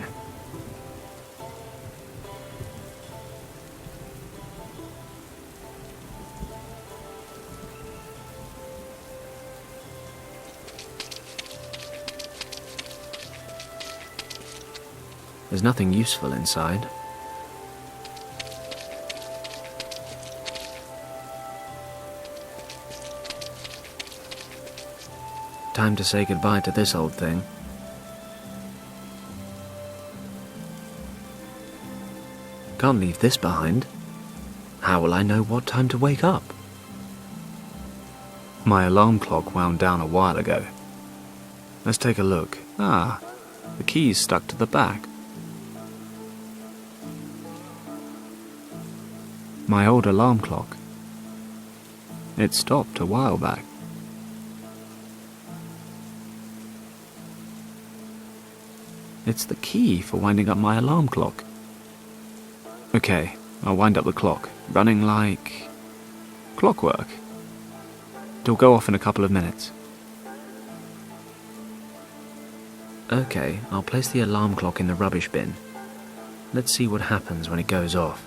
There's nothing useful inside. Time to say goodbye to this old thing. Can't leave this behind. How will I know what time to wake up? My alarm clock wound down a while ago. Let's take a look. Ah, the key's stuck to the back. My old alarm clock. It stopped a while back. It's the key for winding up my alarm clock. Okay, I'll wind up the clock, running like clockwork. It'll go off in a couple of minutes. Okay, I'll place the alarm clock in the rubbish bin. Let's see what happens when it goes off.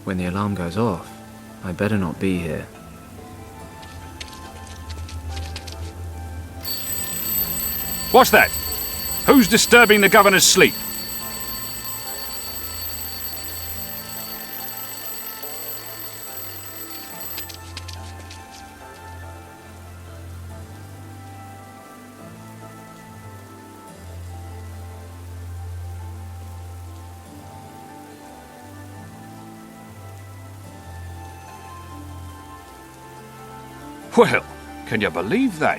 When the alarm goes off, I better not be here. What's that? Who's disturbing the governor's sleep? Well, can you believe that?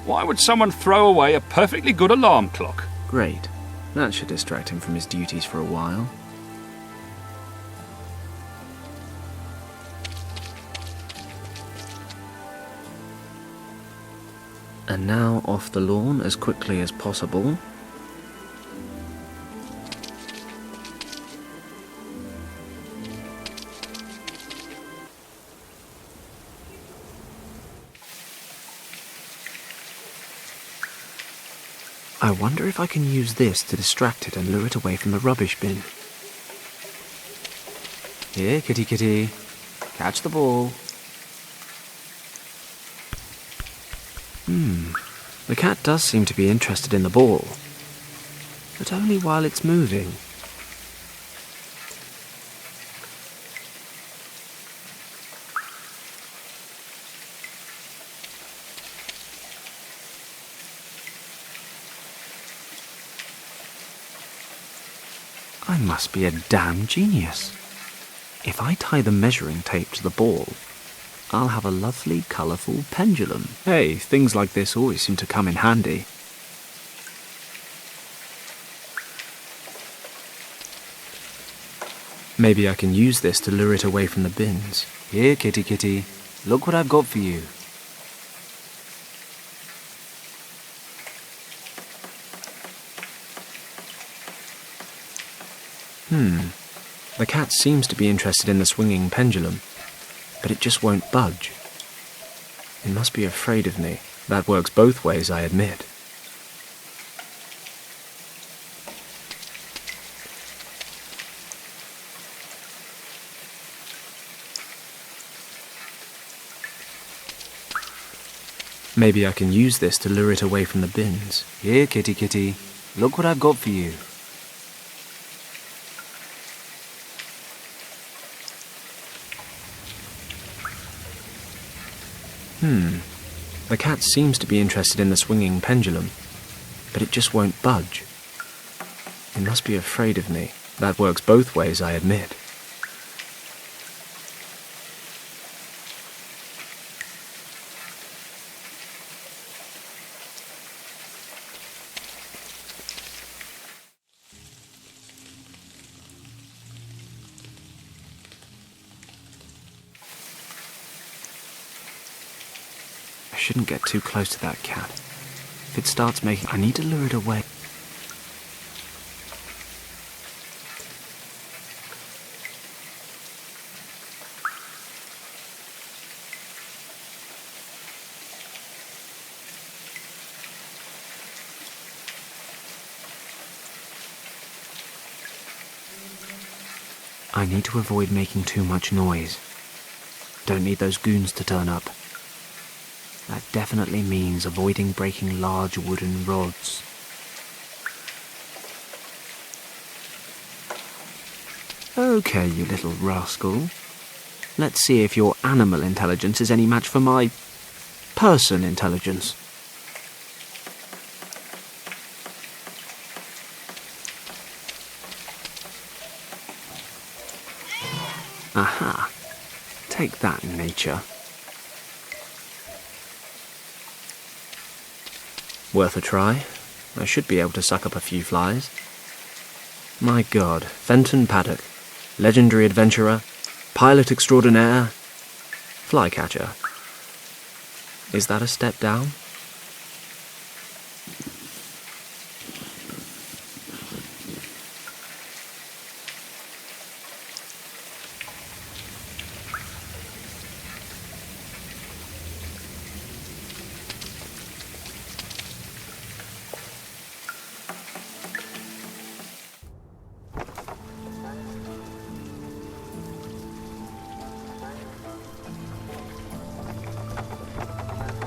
Why would someone throw away a perfectly good alarm clock? Great. That should distract him from his duties for a while. And now off the lawn as quickly as possible. I wonder if I can use this to distract it and lure it away from the rubbish bin. Here, kitty kitty. Catch the ball. The cat does seem to be interested in the ball. But only while it's moving. I must be a damn genius. If I tie the measuring tape to the ball, I'll have a lovely, colourful pendulum. Hey, things like this always seem to come in handy. Maybe I can use this to lure it away from the bins. Here, kitty kitty, look what I've got for you. The cat seems to be interested in the swinging pendulum, but it just won't budge. It must be afraid of me. That works both ways, I admit. Maybe I can use this to lure it away from the bins. Here, kitty kitty. Look what I've got for you. The cat seems to be interested in the swinging pendulum, but it just won't budge. It must be afraid of me. That works both ways, I admit. I shouldn't get too close to that cat. If it starts making... I need to lure it away. I need to avoid making too much noise. Don't need those goons to turn up. That definitely means avoiding breaking large wooden rods. Okay, you little rascal. Let's see if your animal intelligence is any match for my person intelligence. Aha. Take that, nature. Worth a try. I should be able to suck up a few flies. My God, Fenton Paddock, legendary adventurer, pilot extraordinaire, flycatcher. Is that a step down?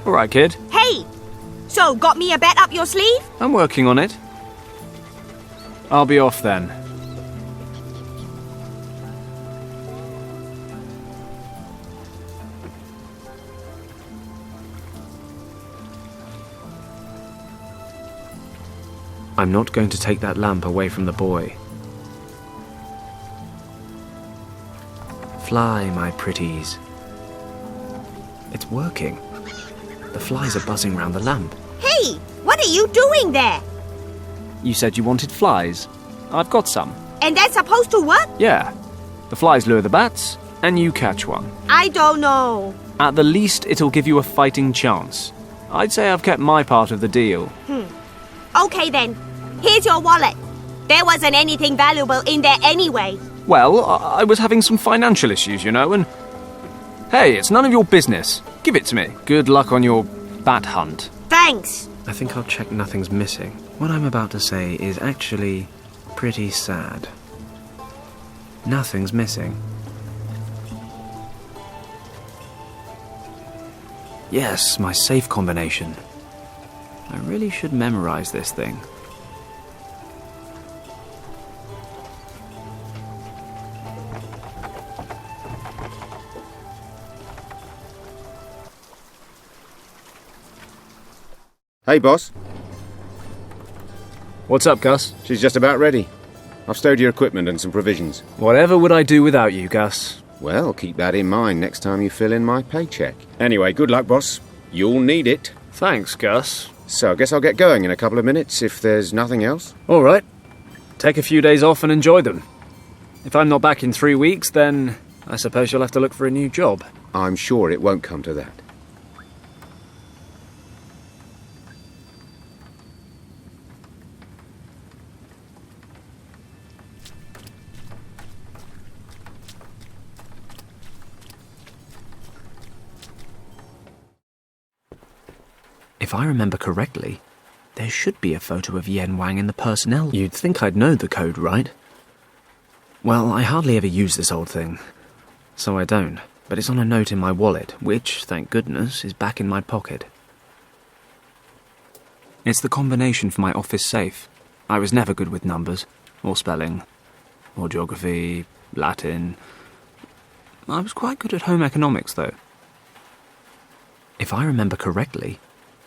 All right, kid. Hey! So, got me a bet up your sleeve? I'm working on it. I'll be off then. I'm not going to take that lamp away from the boy. Fly, my pretties. It's working. The flies are buzzing round the lamp. Hey! What are you doing there? You said you wanted flies. I've got some. And that's supposed to work? Yeah. The flies lure the bats, and you catch one. I don't know. At the least, it'll give you a fighting chance. I'd say I've kept my part of the deal. Okay then. Here's your wallet. There wasn't anything valuable in there anyway. Well, I was having some financial issues, you know, and... Hey, it's none of your business. Give it to me. Good luck on your bat hunt. Thanks. I think I'll check nothing's missing. What I'm about to say is actually pretty sad. Nothing's missing. Yes, my safe combination. I really should memorize this thing. Hey, boss. What's up, Gus? She's just about ready. I've stowed your equipment and some provisions. Whatever would I do without you, Gus? Well, keep that in mind next time you fill in my paycheck. Anyway, good luck, boss. You'll need it. Thanks, Gus. So, I guess I'll get going in a couple of minutes if there's nothing else. All right. Take a few days off and enjoy them. If I'm not back in 3 weeks, then I suppose you'll have to look for a new job. I'm sure it won't come to that. If I remember correctly, there should be a photo of Yen Wang in the personnel. You'd think I'd know the code, right? Well, I hardly ever use this old thing, so I don't. But it's on a note in my wallet, which, thank goodness, is back in my pocket. It's the combination for my office safe. I was never good with numbers, or spelling, or geography, Latin. I was quite good at home economics, though. If I remember correctly,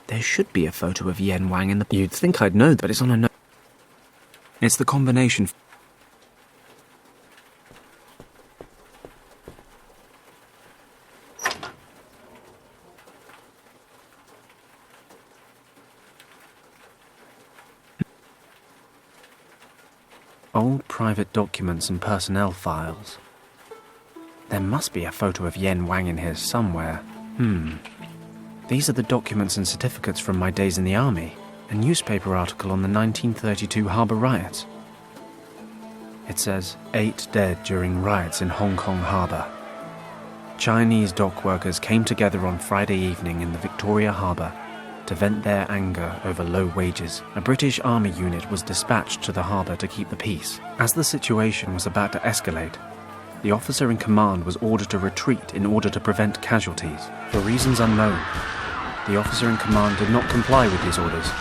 there should be a photo of Yen Wang in the... You'd think I'd know, but it's on a note. It's the combination... Old private documents and personnel files. There must be a photo of Yen Wang in here somewhere. These are the documents and certificates from my days in the army. A newspaper article on the 1932 harbour riots. It says, 8 dead during riots in Hong Kong harbour. Chinese dock workers came together on Friday evening in the Victoria Harbour to vent their anger over low wages. A British army unit was dispatched to the harbour to keep the peace. As the situation was about to escalate, the officer in command was ordered to retreat in order to prevent casualties. For reasons unknown, the officer in command did not comply with these orders.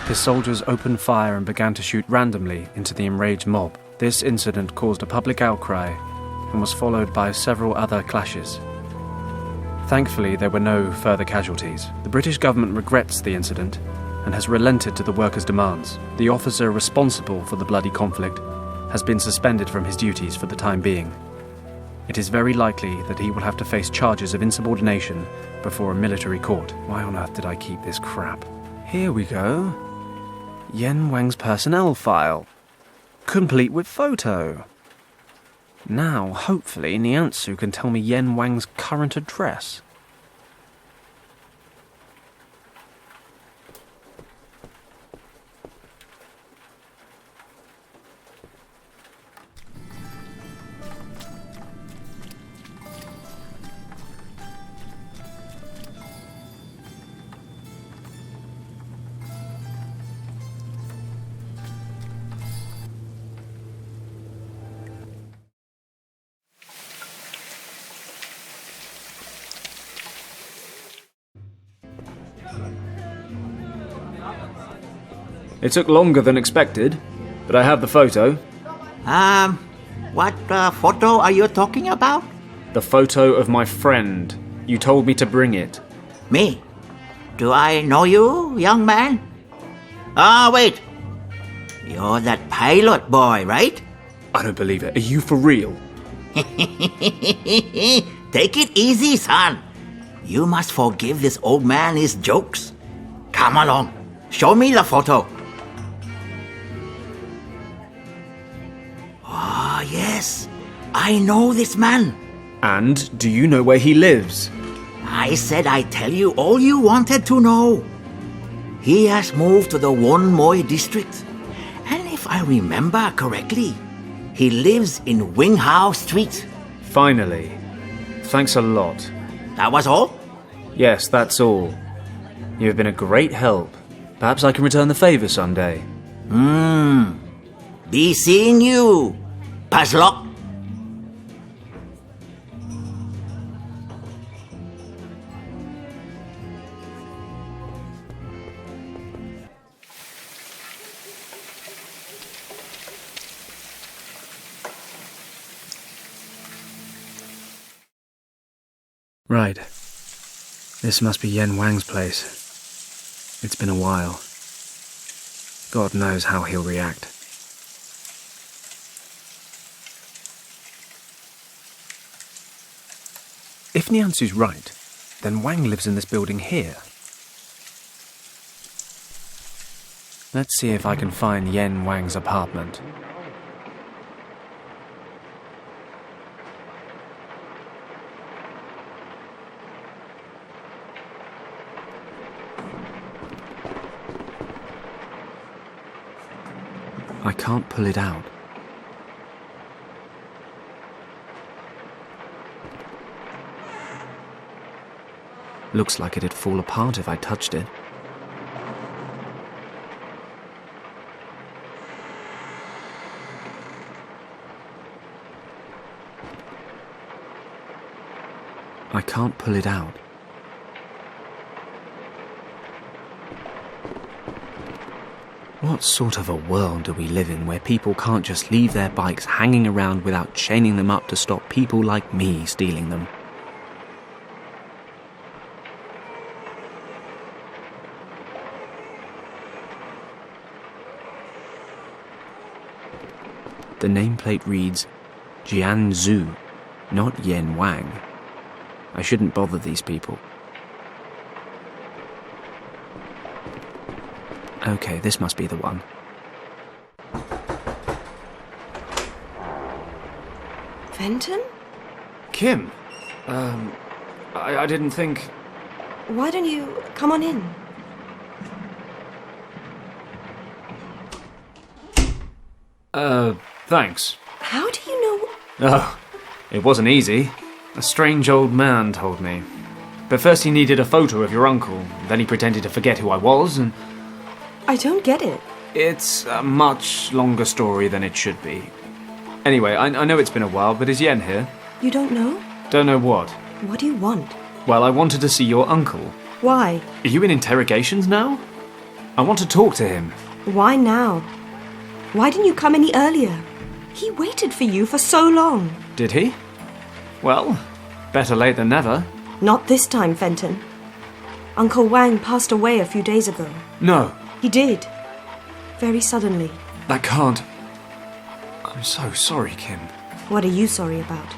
His soldiers opened fire and began to shoot randomly into the enraged mob. This incident caused a public outcry and was followed by several other clashes. Thankfully, there were no further casualties. The British government regrets the incident and has relented to the workers' demands. The officer responsible for the bloody conflict has been suspended from his duties for the time being. It is very likely that he will have to face charges of insubordination before a military court. Why on earth did I keep this crap? Here we go. Yen Wang's personnel file. Complete with photo. Now, hopefully, Niansu can tell me Yen Wang's current address. It took longer than expected, but I have the photo. What photo are you talking about? The photo of my friend. You told me to bring it. Me? Do I know you, young man? Wait. You're that pilot boy, right? I don't believe it. Are you for real? Take it easy, son. You must forgive this old man his jokes. Come along. Show me the photo. Yes, I know this man. And do you know where he lives? I said I'd tell you all you wanted to know. He has moved to the Won Moi district. And if I remember correctly, he lives in Wing Hao Street. Finally. Thanks a lot. That was all? Yes, that's all. You have been a great help. Perhaps I can return the favour someday. Be seeing you. Paslock. Right. This must be Yen Wang's place. It's been a while. God knows how he'll react. If Niansu's right, then Wang lives in this building here. Let's see if I can find Yen Wang's apartment. I can't pull it out. Looks like it'd fall apart if I touched it. I can't pull it out. What sort of a world do we live in where people can't just leave their bikes hanging around without chaining them up to stop people like me stealing them? The nameplate reads Jianzhu, not Yen Wang. I shouldn't bother these people. Okay, this must be the one. Fenton? Kim, I didn't think... Why don't you come on in? Thanks. How do you know... Oh, it wasn't easy. A strange old man told me. But first he needed a photo of your uncle, then he pretended to forget who I was, and... I don't get it. It's a much longer story than it should be. Anyway, I know it's been a while, but is Yen here? You don't know? Don't know what? What do you want? Well, I wanted to see your uncle. Why? Are you in interrogations now? I want to talk to him. Why now? Why didn't you come any earlier? He waited for you for so long. Did he? Well, better late than never. Not this time, Fenton. Uncle Wang passed away a few days ago. No. He did. Very suddenly. That can't... I'm so sorry, Kim. What are you sorry about?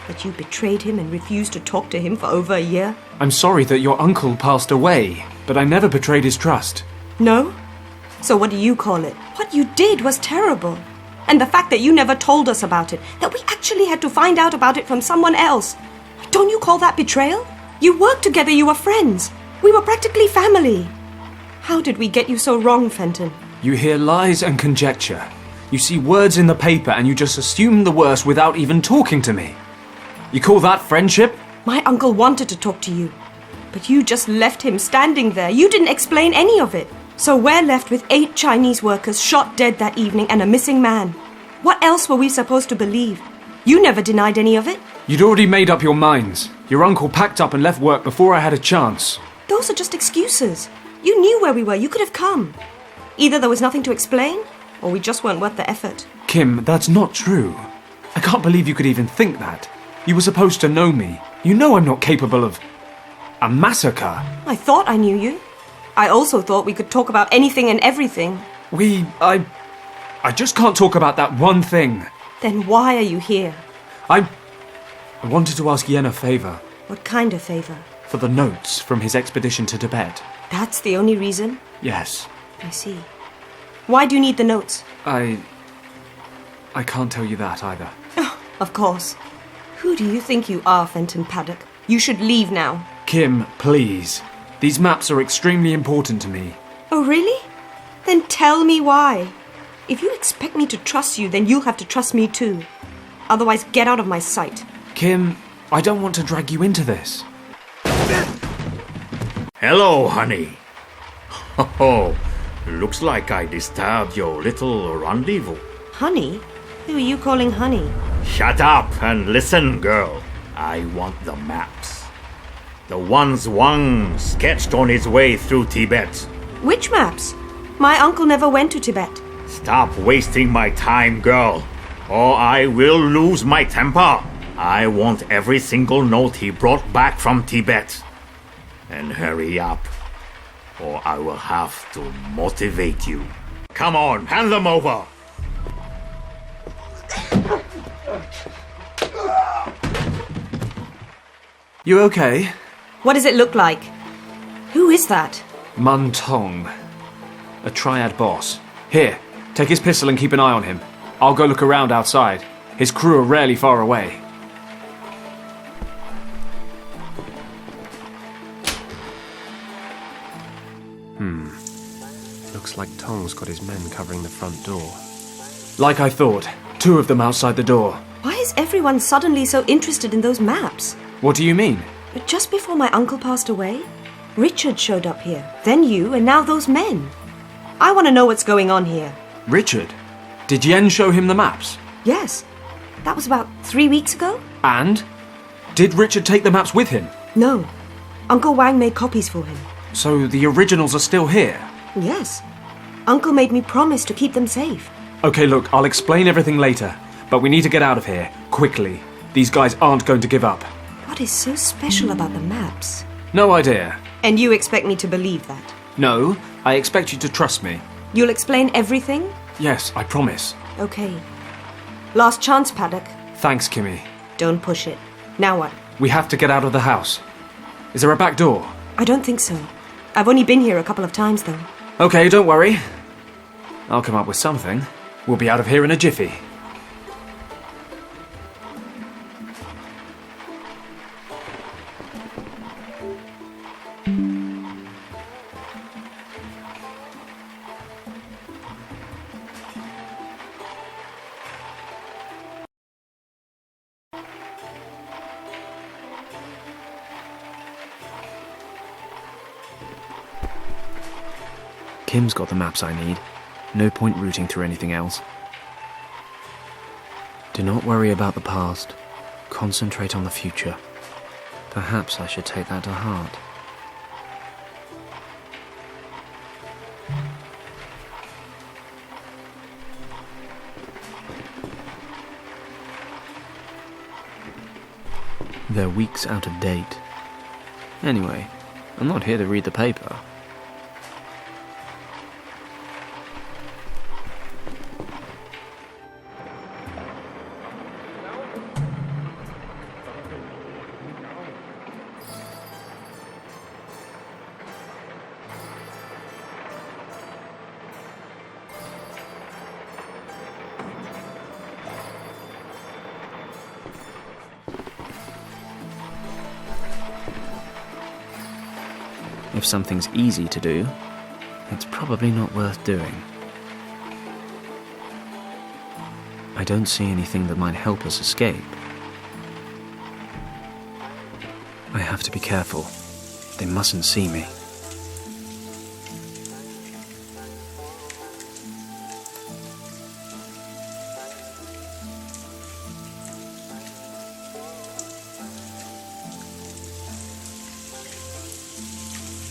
That you betrayed him and refused to talk to him for over a year? I'm sorry that your uncle passed away, but I never betrayed his trust. No? So what do you call it? What you did was terrible. And the fact that you never told us about it, that we actually had to find out about it from someone else. Don't you call that betrayal? You worked together, you were friends. We were practically family. How did we get you so wrong, Fenton? You hear lies and conjecture. You see words in the paper and you just assume the worst without even talking to me. You call that friendship? My uncle wanted to talk to you, but you just left him standing there. You didn't explain any of it. So we're left with 8 Chinese workers shot dead that evening and a missing man. What else were we supposed to believe? You never denied any of it. You'd already made up your minds. Your uncle packed up and left work before I had a chance. Those are just excuses. You knew where we were. You could have come. Either there was nothing to explain, or we just weren't worth the effort. Kim, that's not true. I can't believe you could even think that. You were supposed to know me. You know I'm not capable of... a massacre. I thought I knew you. I also thought we could talk about anything and everything. I just can't talk about that one thing. Then why are you here? I wanted to ask Yen a favour. What kind of favour? For the notes from his expedition to Tibet. That's the only reason? Yes. I see. Why do you need the notes? I can't tell you that either. Oh, of course. Who do you think you are, Fenton Paddock? You should leave now. Kim, please. These maps are extremely important to me. Oh, really? Then tell me why. If you expect me to trust you, then you'll have to trust me too. Otherwise, get out of my sight. Kim, I don't want to drag you into this. Hello, honey. Oh, looks like I disturbed your little rendezvous. Honey? Who are you calling honey? Shut up and listen, girl. I want the maps. The ones Wang sketched on his way through Tibet. Which maps? My uncle never went to Tibet. Stop wasting my time, girl, or I will lose my temper. I want every single note he brought back from Tibet. And hurry up, or I will have to motivate you. Come on, hand them over. You okay? What does it look like? Who is that? Mun Tong. A triad boss. Here, take his pistol and keep an eye on him. I'll go look around outside. His crew are rarely far away. Looks like Tong's got his men covering the front door. Like I thought. 2 of them outside the door. Why is everyone suddenly so interested in those maps? What do you mean? Just before my uncle passed away, Richard showed up here. Then you, and now those men. I want to know what's going on here. Richard? Did Yen show him the maps? Yes. That was about 3 weeks ago. And? Did Richard take the maps with him? No. Uncle Wang made copies for him. So the originals are still here? Yes. Uncle made me promise to keep them safe. Okay, look, I'll explain everything later. But we need to get out of here, quickly. These guys aren't going to give up. What is so special about the maps? No idea. And you expect me to believe that? No, I expect you to trust me. You'll explain everything? Yes, I promise. Okay. Last chance, Paddock. Thanks, Kimmy. Don't push it. Now what? We have to get out of the house. Is there a back door? I don't think so. I've only been here a couple of times, though. Okay, don't worry. I'll come up with something. We'll be out of here in a jiffy. Kim's got the maps I need. No point rooting through anything else. Do not worry about the past. Concentrate on the future. Perhaps I should take that to heart. They're weeks out of date. Anyway, I'm not here to read the paper. If something's easy to do, it's probably not worth doing. I don't see anything that might help us escape. I have to be careful. They mustn't see me.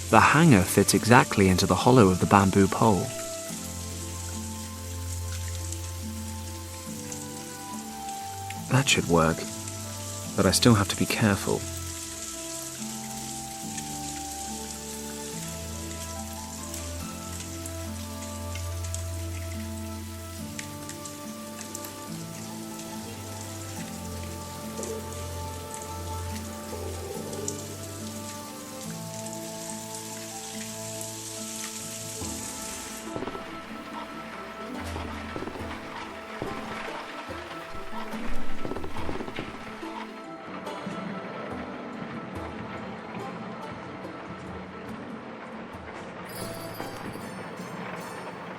The hanger fits exactly into the hollow of the bamboo pole. That should work, but I still have to be careful.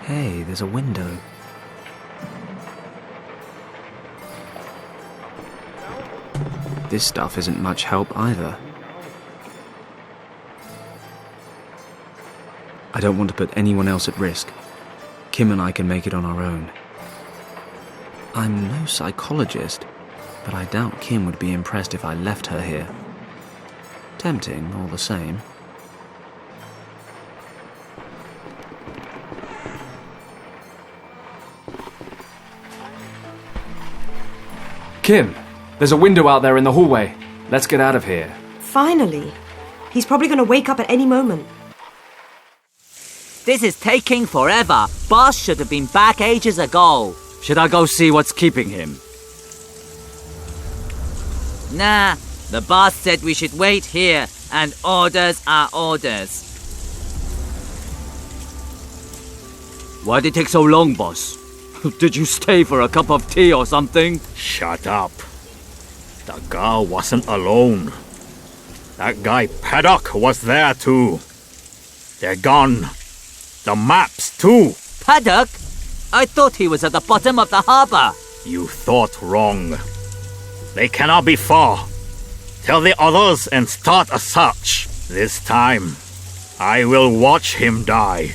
Hey, there's a window. This stuff isn't much help either. I don't want to put anyone else at risk. Kim and I can make it on our own. I'm no psychologist, but I doubt Kim would be impressed if I left her here. Tempting, all the same. Kim, there's a window out there in the hallway. Let's get out of here. Finally. He's probably going to wake up at any moment. This is taking forever. Boss should have been back ages ago. Should I go see what's keeping him? Nah, the boss said we should wait here, and orders are orders. Why did it take so long, boss? Did you stay for a cup of tea or something? Shut up. The girl wasn't alone. That guy Paddock was there too. They're gone. The maps too. Paddock? I thought he was at the bottom of the harbor. You thought wrong. They cannot be far. Tell the others and start a search. This time, I will watch him die.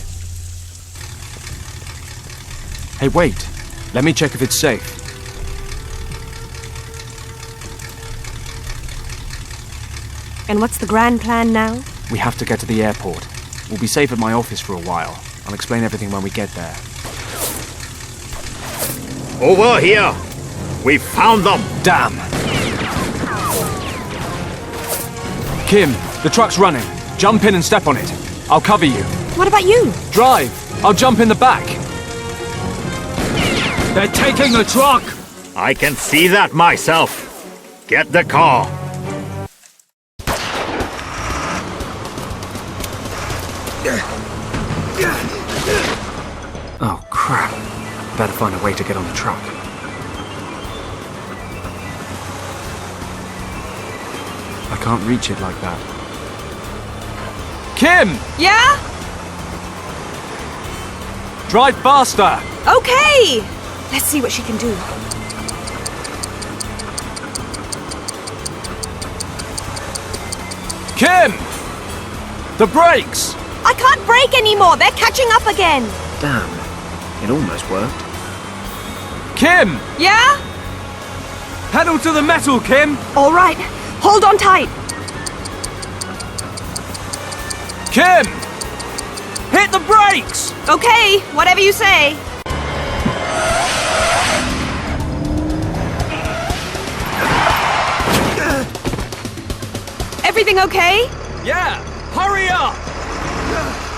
Hey, wait. Let me check if it's safe. And what's the grand plan now? We have to get to the airport. We'll be safe at my office for a while. I'll explain everything when we get there. Over here! We found them! Damn! Kim, the truck's running. Jump in and step on it. I'll cover you. What about you? Drive! I'll jump in the back. They're taking the truck! I can see that myself. Get the car. Oh, crap. Better find a way to get on the truck. I can't reach it like that. Kim! Yeah? Drive faster! Okay! Let's see what she can do. Kim! The brakes! I can't brake anymore. They're catching up again. Damn. It almost worked. Kim! Yeah? Pedal to the metal, Kim! All right. Hold on tight. Kim! Hit the brakes! Okay, whatever you say. Everything okay? Yeah! Hurry up!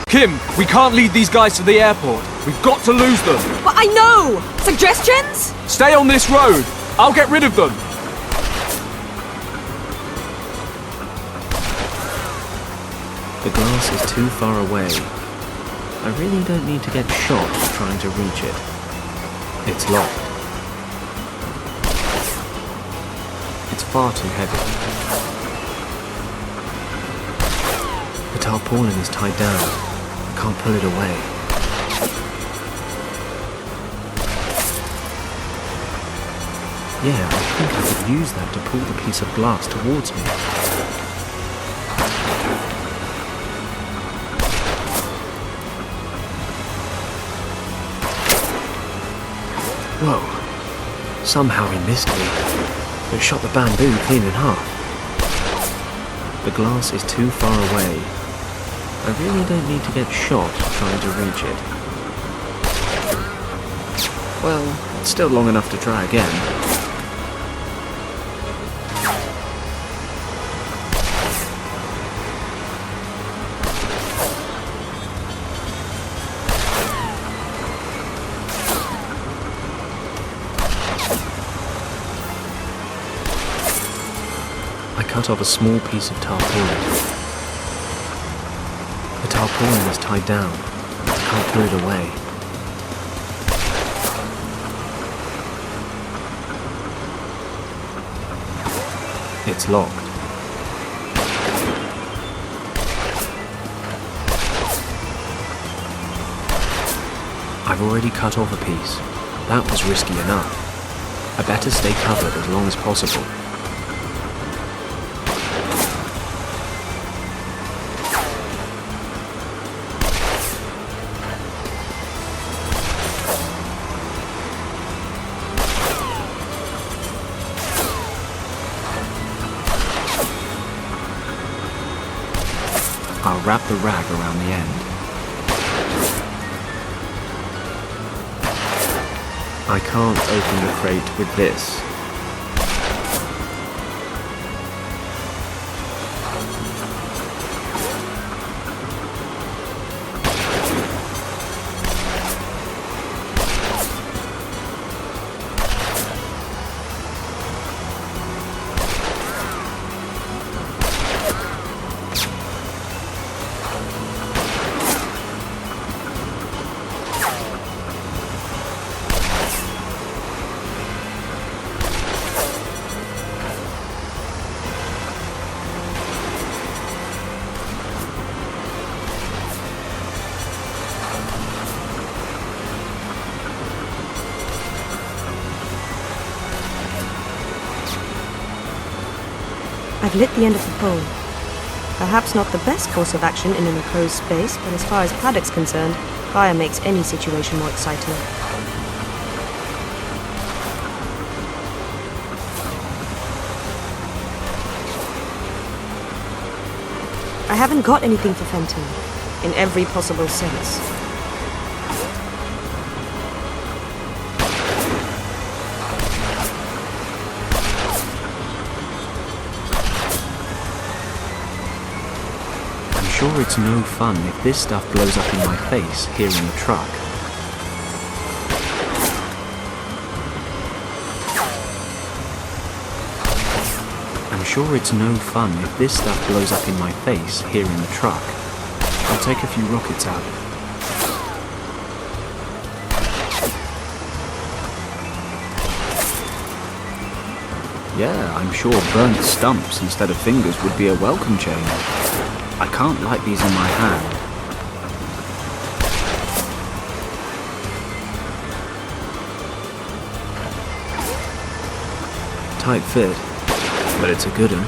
Kim, we can't lead these guys to the airport. We've got to lose them. But I know! Suggestions? Stay on this road. I'll get rid of them. The glass is too far away. I really don't need to get shot trying to reach it. It's locked. It's far too heavy. The tarpaulin is tied down. I can't pull it away. Yeah, I think I could use that to pull the piece of glass towards me. Whoa. Somehow he missed me. It shot the bamboo clean in half. The glass is too far away. I really don't need to get shot trying to reach it. Well, it's still long enough to try again. I cut off a small piece of tarpaulin. The tarpaulin is tied down. I can't pull it away. It's locked. I've already cut off a piece. That was risky enough. I better stay covered as long as possible. I'll wrap the rag around the end. I can't open the crate with this. I've lit the end of the pole. Perhaps not the best course of action in an enclosed space, but as far as Paddock's concerned, fire makes any situation more exciting. haven't got anything for Fenton, in every possible sense. I'm sure it's no fun if this stuff blows up in my face here in the truck. I'm sure it's no fun if this stuff blows up in my face here in the truck. I'll take a few rockets out. Yeah, I'm sure burnt stumps instead of fingers would be a welcome change. I can't light these in my hand. Tight fit, but it's a good one.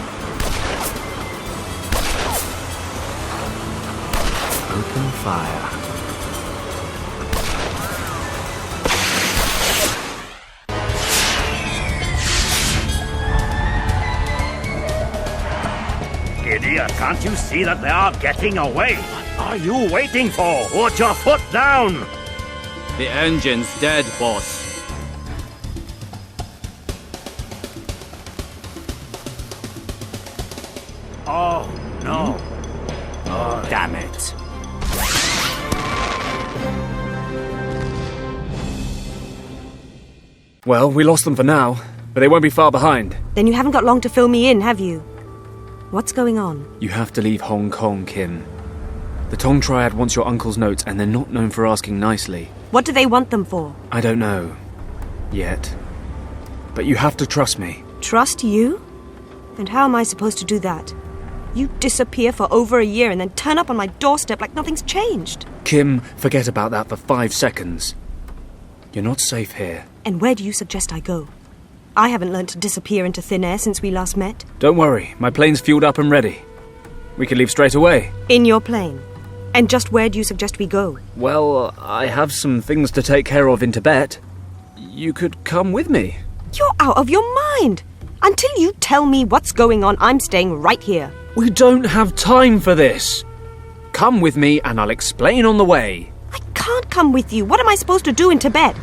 Open fire. Idiot, can't you see that they are getting away? What are you waiting for? Put your foot down! The engine's dead, boss. Oh, no. Oh, damn it. Well, we lost them for now, but they won't be far behind. Then you haven't got long to fill me in, have you? What's going on? You have to leave Hong Kong, Kim. The Tong Triad wants your uncle's notes, and they're not known for asking nicely. What do they want them for? I don't know. Yet. But you have to trust me. Trust you? And how am I supposed to do that? You disappear for over a year and then turn up on my doorstep like nothing's changed. Kim, forget about that for 5 seconds. You're not safe here. And where do you suggest I go? I haven't learned to disappear into thin air since we last met. Don't worry, my plane's fueled up and ready. We can leave straight away. In your plane? And just where do you suggest we go? Well, I have some things to take care of in Tibet. You could come with me. You're out of your mind! Until you tell me what's going on, I'm staying right here. We don't have time for this. Come with me and I'll explain on the way. I can't come with you. What am I supposed to do in Tibet?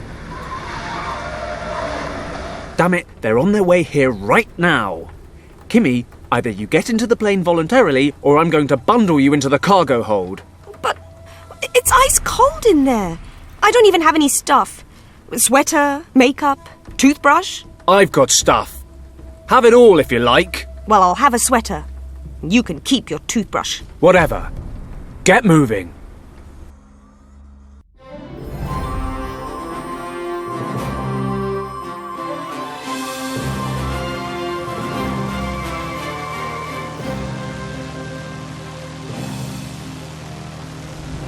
Damn it, they're on their way here right now. Kimmy, either you get into the plane voluntarily or I'm going to bundle you into the cargo hold. But it's ice cold in there. I don't even have any stuff. Sweater, makeup, toothbrush. I've got stuff. Have it all if you like. Well, I'll have a sweater. You can keep your toothbrush. Whatever. Get moving.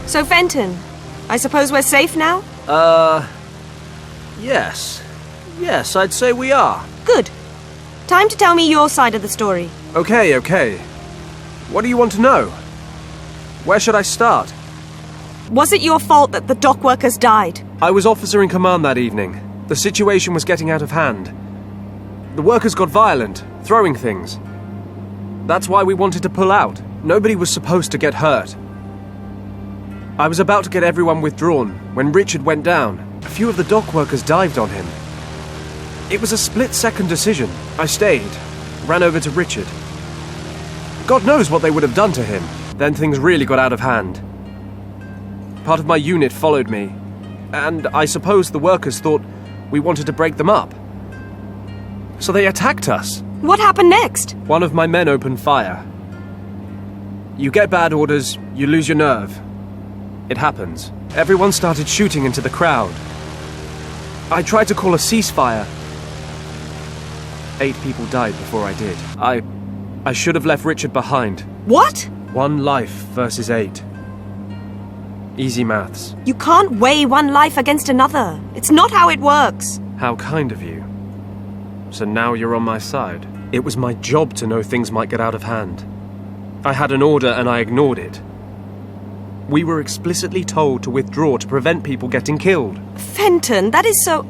So, Fenton, I suppose we're safe now? Yes. Yes, I'd say we are. Good. Time to tell me your side of the story. Okay. What do you want to know? Where should I start? Was it your fault that the dock workers died? I was officer in command that evening. The situation was getting out of hand. The workers got violent, throwing things. That's why we wanted to pull out. Nobody was supposed to get hurt. I was about to get everyone withdrawn when Richard went down. A few of the dock workers dived on him. It was a split-second decision. I stayed, ran over to Richard. God knows what they would have done to him. Then things really got out of hand. Part of my unit followed me, and I suppose the workers thought we wanted to break them up. So they attacked us. What happened next? One of my men opened fire. You get bad orders, you lose your nerve. It happens. Everyone started shooting into the crowd. I tried to call a ceasefire. 8 people died before I did. I should have left Richard behind. What? 1 life versus 8. Easy maths. You can't weigh one life against another. It's not how it works. How kind of you. So now you're on my side. It was my job to know things might get out of hand. I had an order and I ignored it. We were explicitly told to withdraw to prevent people getting killed. Fenton, that is so...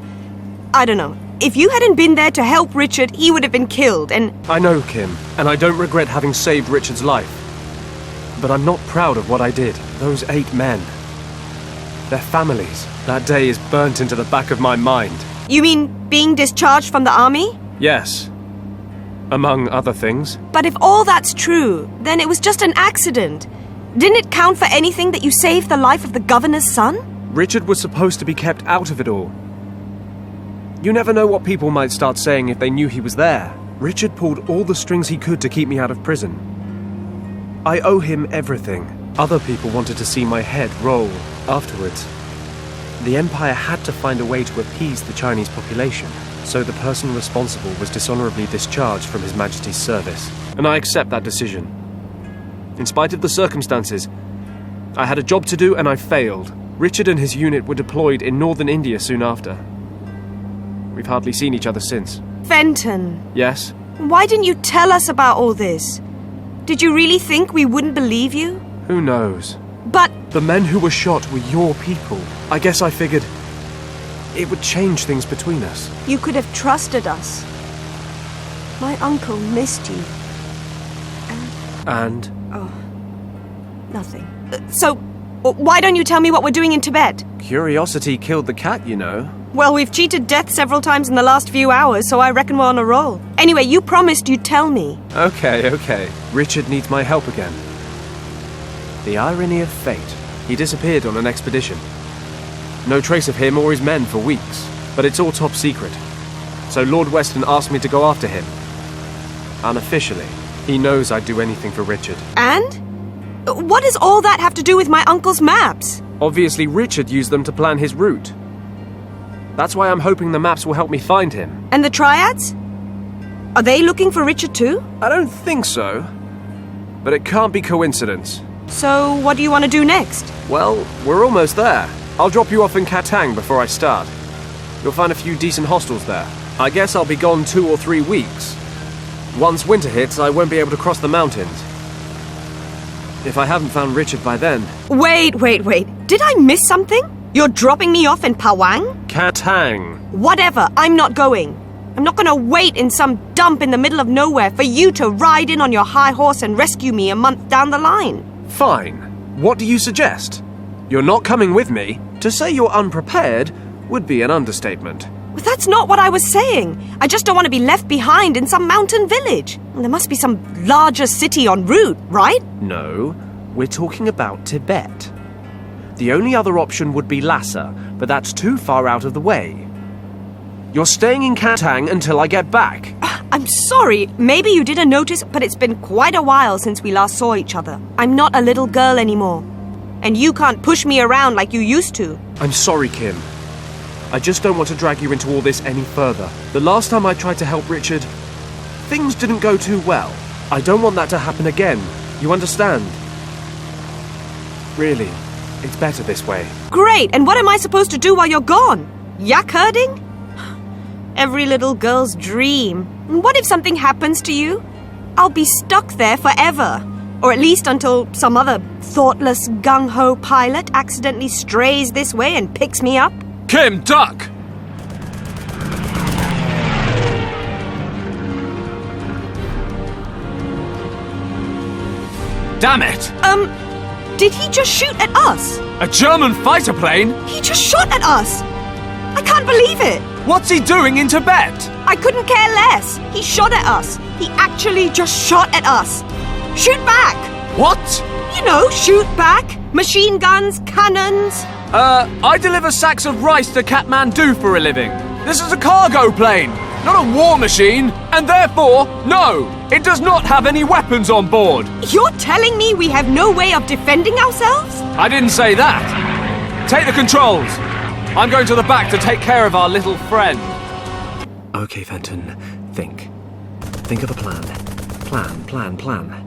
I don't know. If you hadn't been there to help Richard, he would have been killed, and... I know, Kim, and I don't regret having saved Richard's life. but I'm not proud of what I did. Those 8 men. Their families. That day is burnt into the back of my mind. You mean being discharged from the army? Yes. Among other things. But if all that's true, then it was just an accident. Didn't it count for anything that you saved the life of the governor's son? Richard was supposed to be kept out of it all. You never know what people might start saying if they knew he was there. Richard pulled all the strings he could to keep me out of prison. I owe him everything. Other people wanted to see my head roll afterwards. The Empire had to find a way to appease the Chinese population, so the person responsible was dishonorably discharged from His Majesty's service. And I accept that decision. In spite of the circumstances, I had a job to do and I failed. Richard and his unit were deployed in northern India soon after. We've hardly seen each other since. Fenton. Yes? Why didn't you tell us about all this? Did you really think we wouldn't believe you? Who knows? But... The men who were shot were your people. I guess I figured it would change things between us. You could have trusted us. My uncle missed you. And? Oh, nothing. So, why don't you tell me what we're doing in Tibet? Curiosity killed the cat, you know. Well, we've cheated death several times in the last few hours, so I reckon we're on a roll. Anyway, you promised you'd tell me. Okay. Richard needs my help again. The irony of fate. He disappeared on an expedition. No trace of him or his men for weeks, but it's all top secret. So Lord Weston asked me to go after him. Unofficially, he knows I'd do anything for Richard. And? What does all that have to do with my uncle's maps? Obviously, Richard used them to plan his route. That's why I'm hoping the maps will help me find him. And the Triads? Are they looking for Richard too? I don't think so. But it can't be coincidence. So, what do you want to do next? Well, we're almost there. I'll drop you off in Katang before I start. You'll find a few decent hostels there. I guess I'll be gone 2 or 3 weeks. Once winter hits, I won't be able to cross the mountains. If I haven't found Richard by then... Wait. Did I miss something? You're dropping me off in Pawang? Katang. Whatever, I'm not going. I'm not gonna wait in some dump in the middle of nowhere for you to ride in on your high horse and rescue me a month down the line. Fine. What do you suggest? You're not coming with me? To say you're unprepared would be an understatement. Well, that's not what I was saying. I just don't want to be left behind in some mountain village. There must be some larger city en route, right? No, we're talking about Tibet. The only other option would be Lhasa, but that's too far out of the way. You're staying in Katang until I get back. I'm sorry. Maybe you didn't notice, but it's been quite a while since we last saw each other. I'm not a little girl anymore. And you can't push me around like you used to. I'm sorry, Kim. I just don't want to drag you into all this any further. The last time I tried to help Richard, things didn't go too well. I don't want that to happen again. You understand? Really, it's better this way. Great, and what am I supposed to do while you're gone? Yak herding? Every little girl's dream. What if something happens to you? I'll be stuck there forever. Or at least until some other thoughtless gung-ho pilot accidentally strays this way and picks me up. Kim, duck! Damn it! Did he just shoot at us? A German fighter plane? He just shot at us! I can't believe it! What's he doing in Tibet? I couldn't care less. He shot at us. He actually just shot at us. Shoot back! What? You know, shoot back. Machine guns, cannons. I deliver sacks of rice to Kathmandu for a living. This is a cargo plane, not a war machine, and therefore, no, it does not have any weapons on board. You're telling me we have no way of defending ourselves? I didn't say that. Take the controls. I'm going to the back to take care of our little friend. Okay, Fenton, think. Think of a plan. Plan.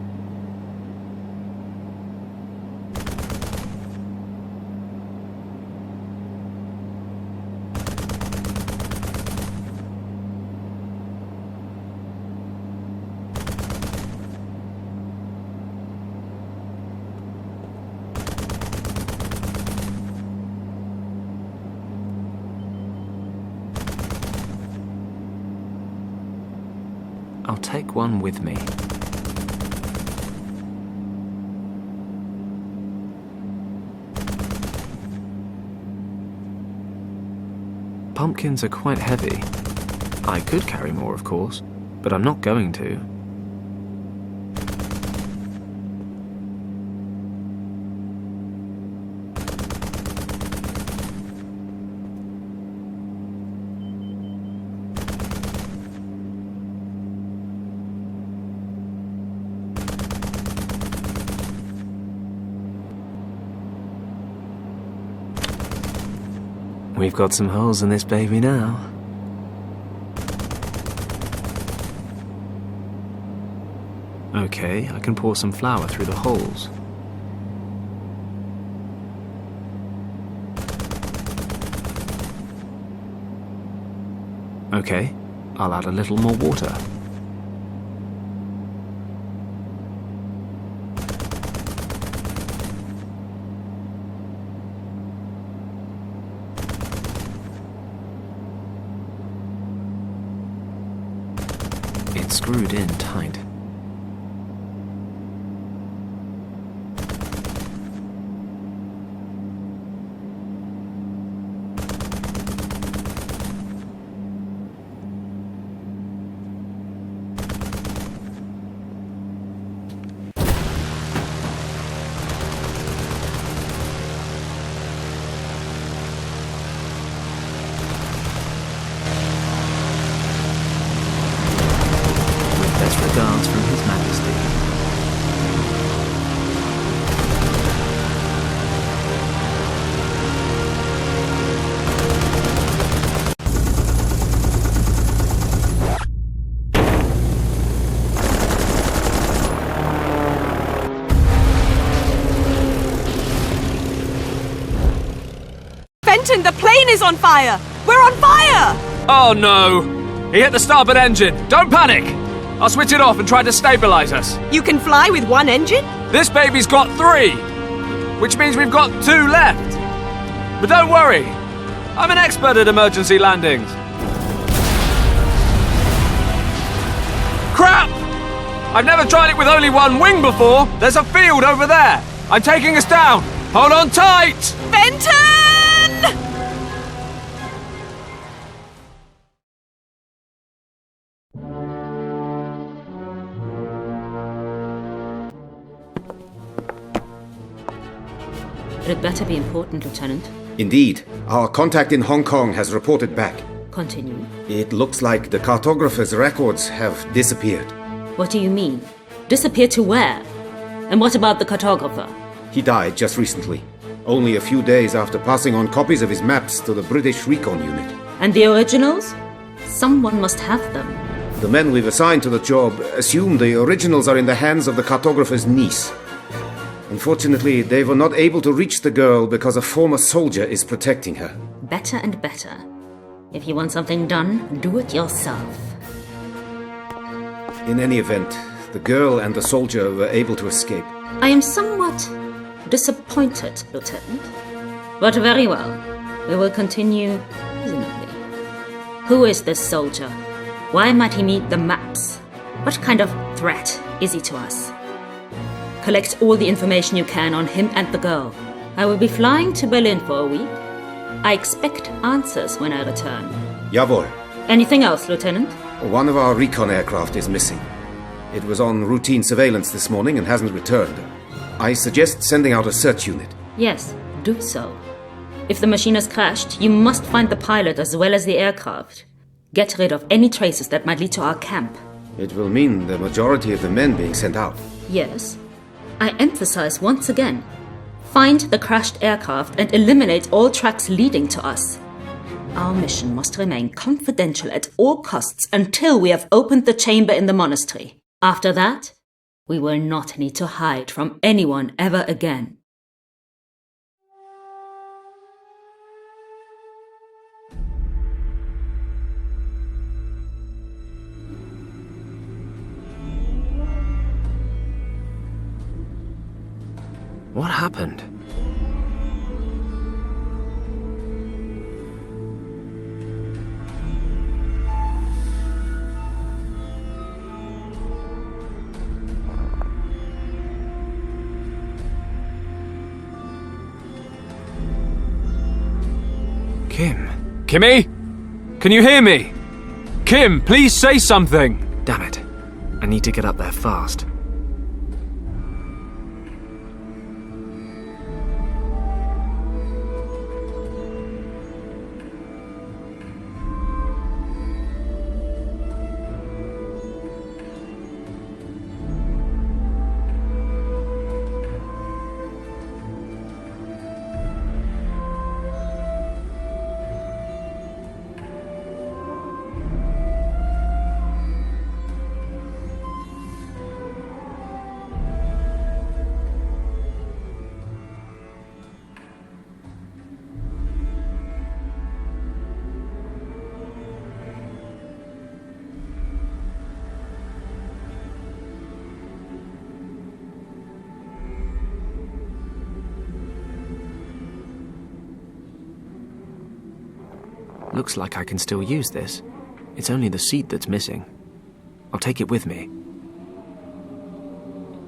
I'll take one with me. pumpkins are quite heavy. I could carry more, of course, but I'm not going to. We've got some holes in this baby now. Okay, I can pour some flour through the holes. Okay, I'll add a little more water. It's screwed in tight. Regards from His Majesty. Fenton, the plane is on fire! We're on fire! Oh no! He hit the starboard engine! Don't panic! I'll switch it off and try to stabilize us. You can fly with one engine? This baby's got 3, which means we've got 2 left. But don't worry, I'm an expert at emergency landings. Crap! I've never tried it with only one wing before. There's a field over there. I'm taking us down. Hold on tight! Fenton! It had better be important, Lieutenant. Indeed. Our contact in Hong Kong has reported back. Continue. It looks like the cartographer's records have disappeared. What do you mean? Disappear to where? And what about the cartographer? He died just recently, only a few days after passing on copies of his maps to the British Recon Unit. And the originals? Someone must have them. The men we've assigned to the job assume the originals are in the hands of the cartographer's niece. Unfortunately, they were not able to reach the girl because a former soldier is protecting her. Better and better. If you want something done, do it yourself. In any event, the girl and the soldier were able to escape. I am somewhat disappointed, Lieutenant. But very well. We will continue reasonably. Who is this soldier? Why might he need the maps? What kind of threat is he to us? Collect all the information you can on him and the girl. I will be flying to Berlin for a week. I expect answers when I return. Jawohl. Anything else, Lieutenant? One of our recon aircraft is missing. It was on routine surveillance this morning and hasn't returned. I suggest sending out a search unit. Yes, do so. If the machine has crashed, you must find the pilot as well as the aircraft. Get rid of any traces that might lead to our camp. It will mean the majority of the men being sent out. Yes. I emphasize once again. Find the crashed aircraft and eliminate all tracks leading to us. Our mission must remain confidential at all costs until we have opened the chamber in the monastery. After that, we will not need to hide from anyone ever again. What happened? Kim. Kimmy? Can you hear me? Kim, please say something! Damn it. I need to get up there fast. Looks like I can still use this. It's only the seat that's missing. I'll take it with me.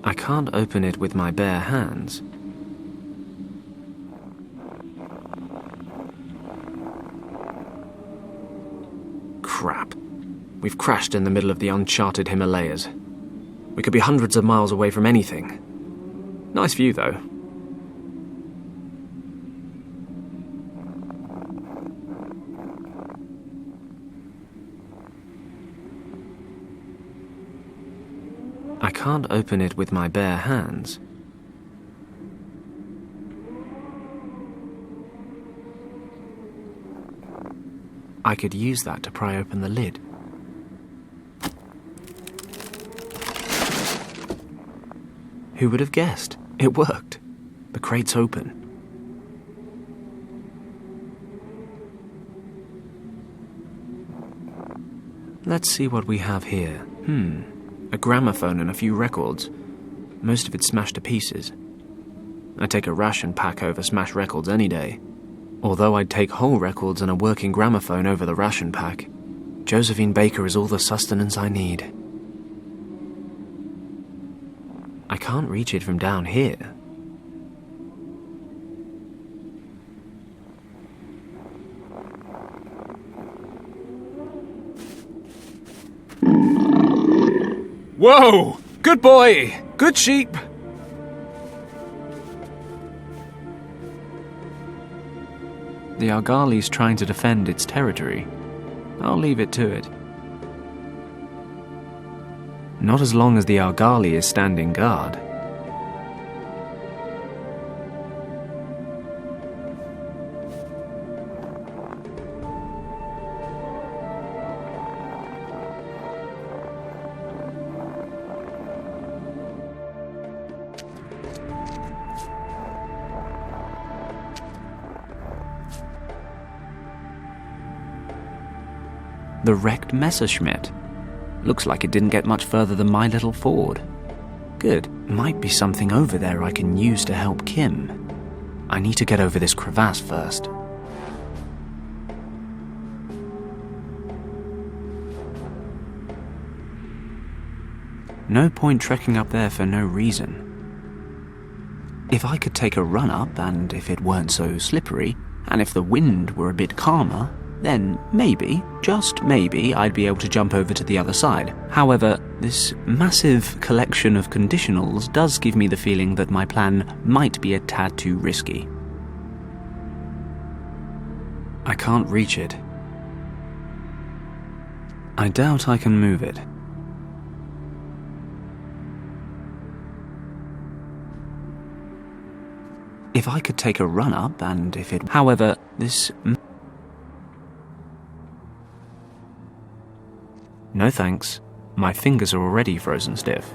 I can't open it with my bare hands. Crap. We've crashed in the middle of the uncharted Himalayas. We could be hundreds of miles away from anything. Nice view, though. I can't open it with my bare hands. I could use that to pry open the lid. Who would have guessed? It worked. The crate's open. Let's see what we have here. A gramophone and a few records. Most of it smashed to pieces. I'd take a ration pack over smashed records any day. Although I'd take whole records and a working gramophone over the ration pack. Josephine Baker is all the sustenance I need. I can't reach it from down here. Whoa! Good boy! Good sheep! The Argali's trying to defend its territory. I'll leave it to it. Not as long as the Argali is standing guard. The wrecked Messerschmitt. Looks like it didn't get much further than my little Ford. Good. Might be something over there I can use to help Kim. I need to get over this crevasse first. No point trekking up there for no reason. If I could take a run up, and if it weren't so slippery, and if the wind were a bit calmer, then maybe, just maybe, I'd be able to jump over to the other side. However, this massive collection of conditionals does give me the feeling that my plan might be a tad too risky. I can't reach it. I doubt I can move it. If I could take a run up, and if it... However, this... No thanks. My fingers are already frozen stiff.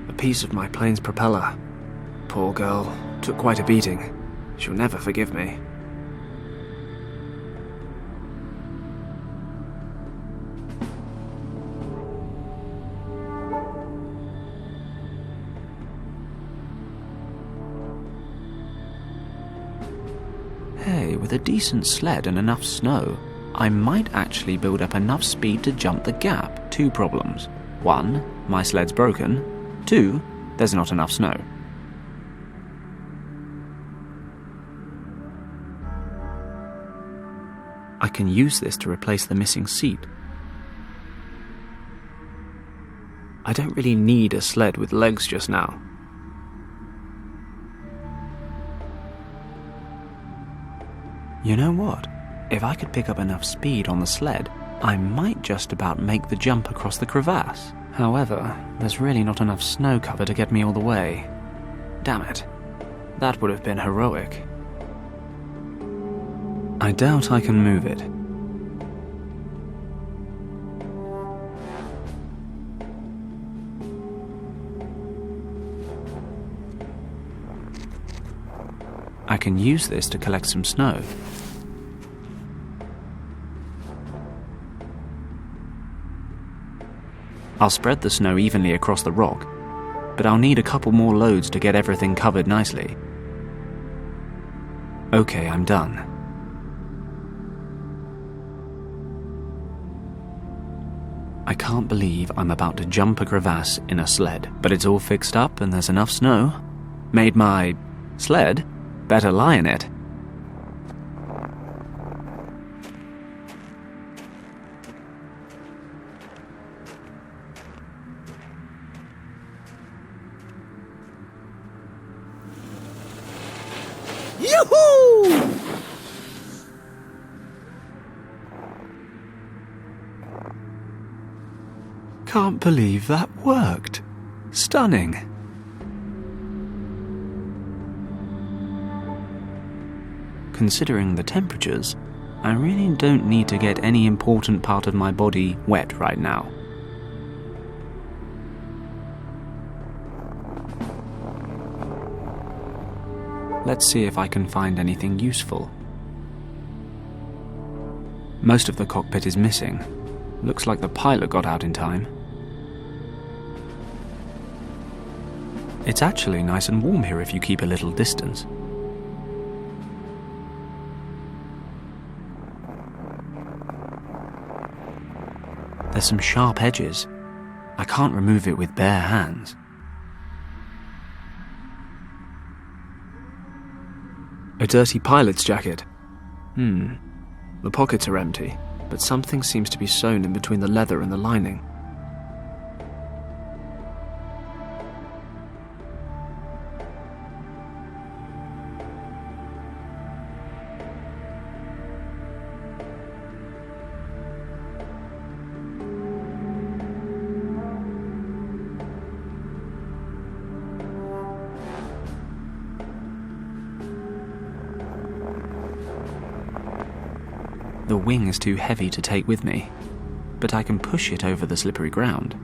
A piece of my plane's propeller. Poor girl. Took quite a beating. She'll never forgive me. Hey, with a decent sled and enough snow, I might actually build up enough speed to jump the gap. 2 problems. 1, my sled's broken. 2, there's not enough snow. I can use this to replace the missing seat. I don't really need a sled with legs just now. You know what? If I could pick up enough speed on the sled, I might just about make the jump across the crevasse. However, there's really not enough snow cover to get me all the way. Damn it. That would have been heroic. I doubt I can move it. I can use this to collect some snow. I'll spread the snow evenly across the rock, but I'll need a couple more loads to get everything covered nicely. Okay, I'm done. I can't believe I'm about to jump a crevasse in a sled, but it's all fixed up and there's enough snow. Made my sled better lie in it. Yoo-hoo! Can't believe that worked. Stunning. Considering the temperatures, I really don't need to get any important part of my body wet right now. Let's see if I can find anything useful. Most of the cockpit is missing. Looks like the pilot got out in time. It's actually nice and warm here if you keep a little distance. There's some sharp edges. I can't remove it with bare hands. A dirty pilot's jacket. The pockets are empty, but something seems to be sewn in between the leather and the lining. The wing is too heavy to take with me, but I can push it over the slippery ground.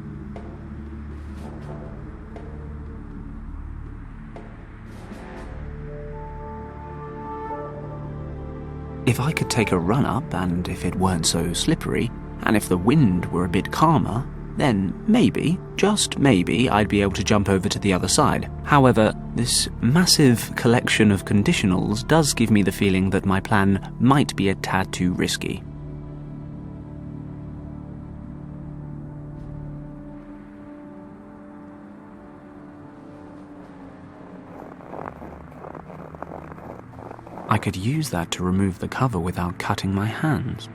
If I could take a run up, and if it weren't so slippery, and if the wind were a bit calmer, then maybe, just maybe, I'd be able to jump over to the other side. However, this massive collection of conditionals does give me the feeling that my plan might be a tad too risky. I could use that to remove the cover without cutting my hands.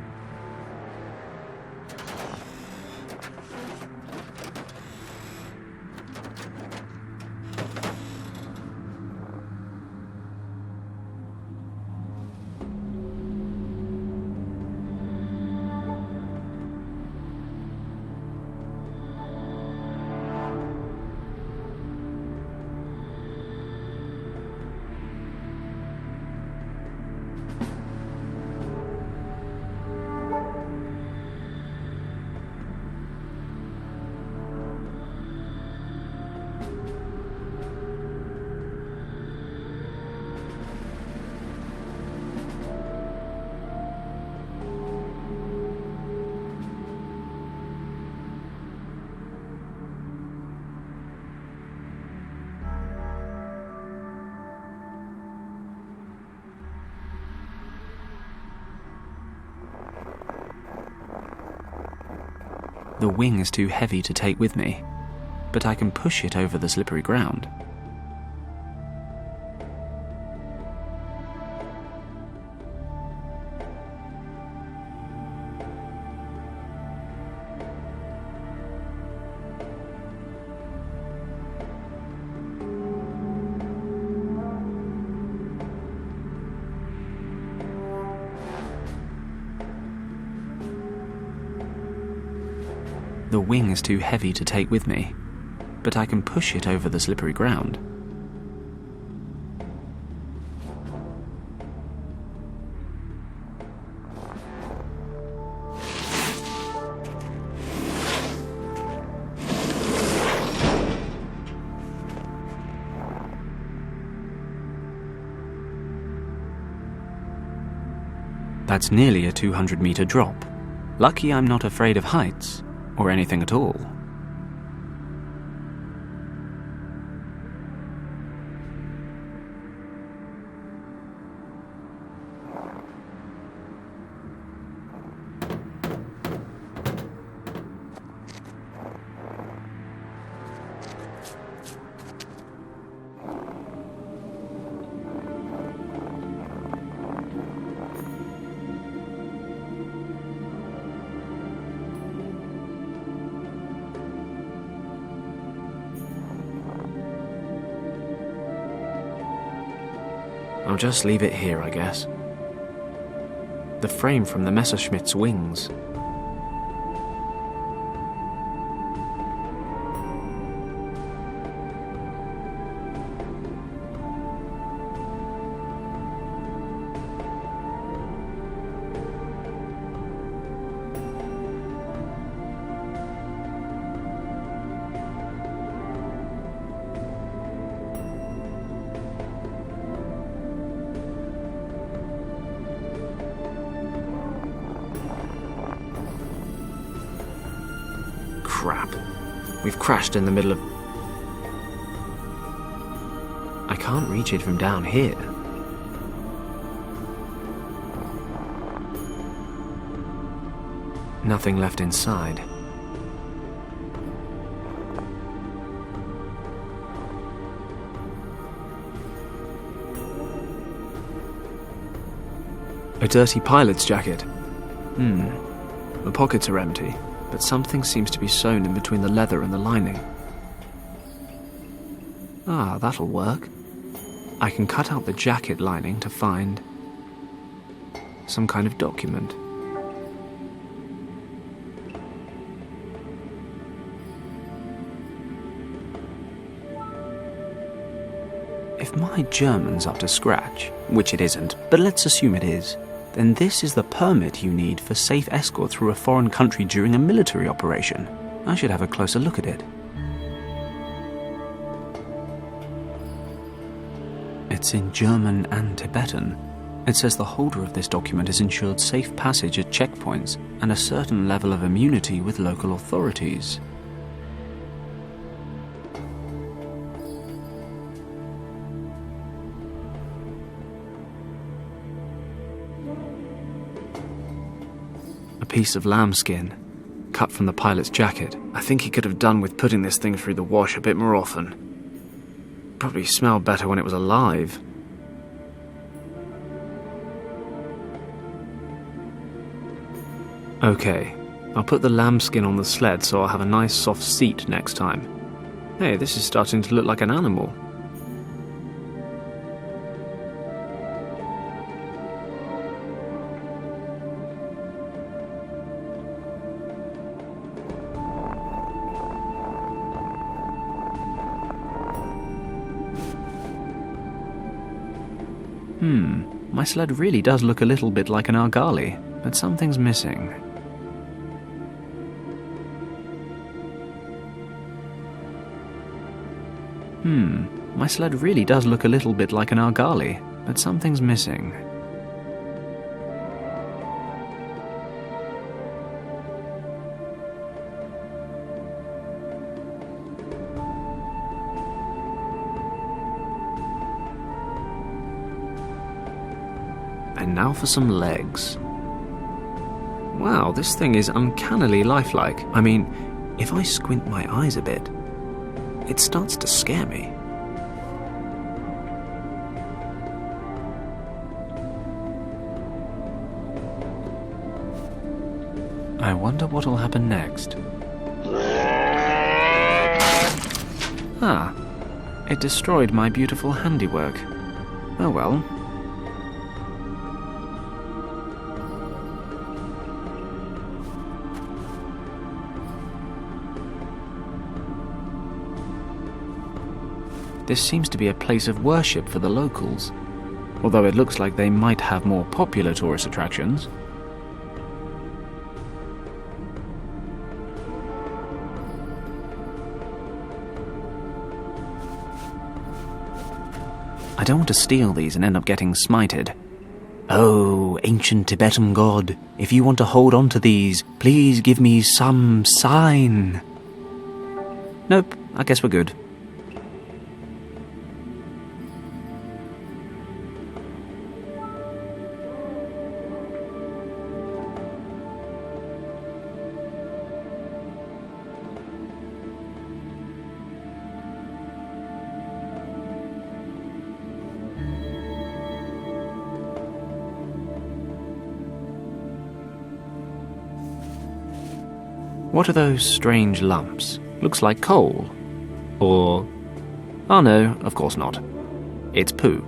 The wing is too heavy to take with me, but I can push it over the slippery ground. The wing is too heavy to take with me, but I can push it over the slippery ground. That's nearly a 200-meter drop. Lucky I'm not afraid of heights. Or anything at all. I'll just leave it here, I guess. The frame from the Messerschmitt's wings. Crap. We've crashed in the middle of... I can't reach it from down here. Nothing left inside. A dirty pilot's jacket. The pockets are empty, but something seems to be sewn in between the leather and the lining. Ah, that'll work. I can cut out the jacket lining to find some kind of document. If my German's up to scratch, which it isn't, but let's assume it is, then this is the permit you need for safe escort through a foreign country during a military operation. I should have a closer look at it. It's in German and Tibetan. It says the holder of this document is ensured safe passage at checkpoints and a certain level of immunity with local authorities. A piece of lambskin, cut from the pilot's jacket. I think he could have done with putting this thing through the wash a bit more often. Probably smelled better when it was alive. Okay, I'll put the lambskin on the sled so I'll have a nice soft seat next time. Hey, this is starting to look like an animal. My sled really does look a little bit like an argali, but something's missing. My sled really does look a little bit like an argali, but something's missing. And now for some legs. Wow, this thing is uncannily lifelike. I mean, if I squint my eyes a bit, it starts to scare me. I wonder what'll happen next. Ah, it destroyed my beautiful handiwork. Oh well. This seems to be a place of worship for the locals, although it looks like they might have more popular tourist attractions. I don't want to steal these and end up getting smited. Oh, ancient Tibetan god, if you want to hold on to these, please give me some sign. Nope, I guess we're good. What are those strange lumps? Looks like coal. Or... oh no, of course not. It's poo.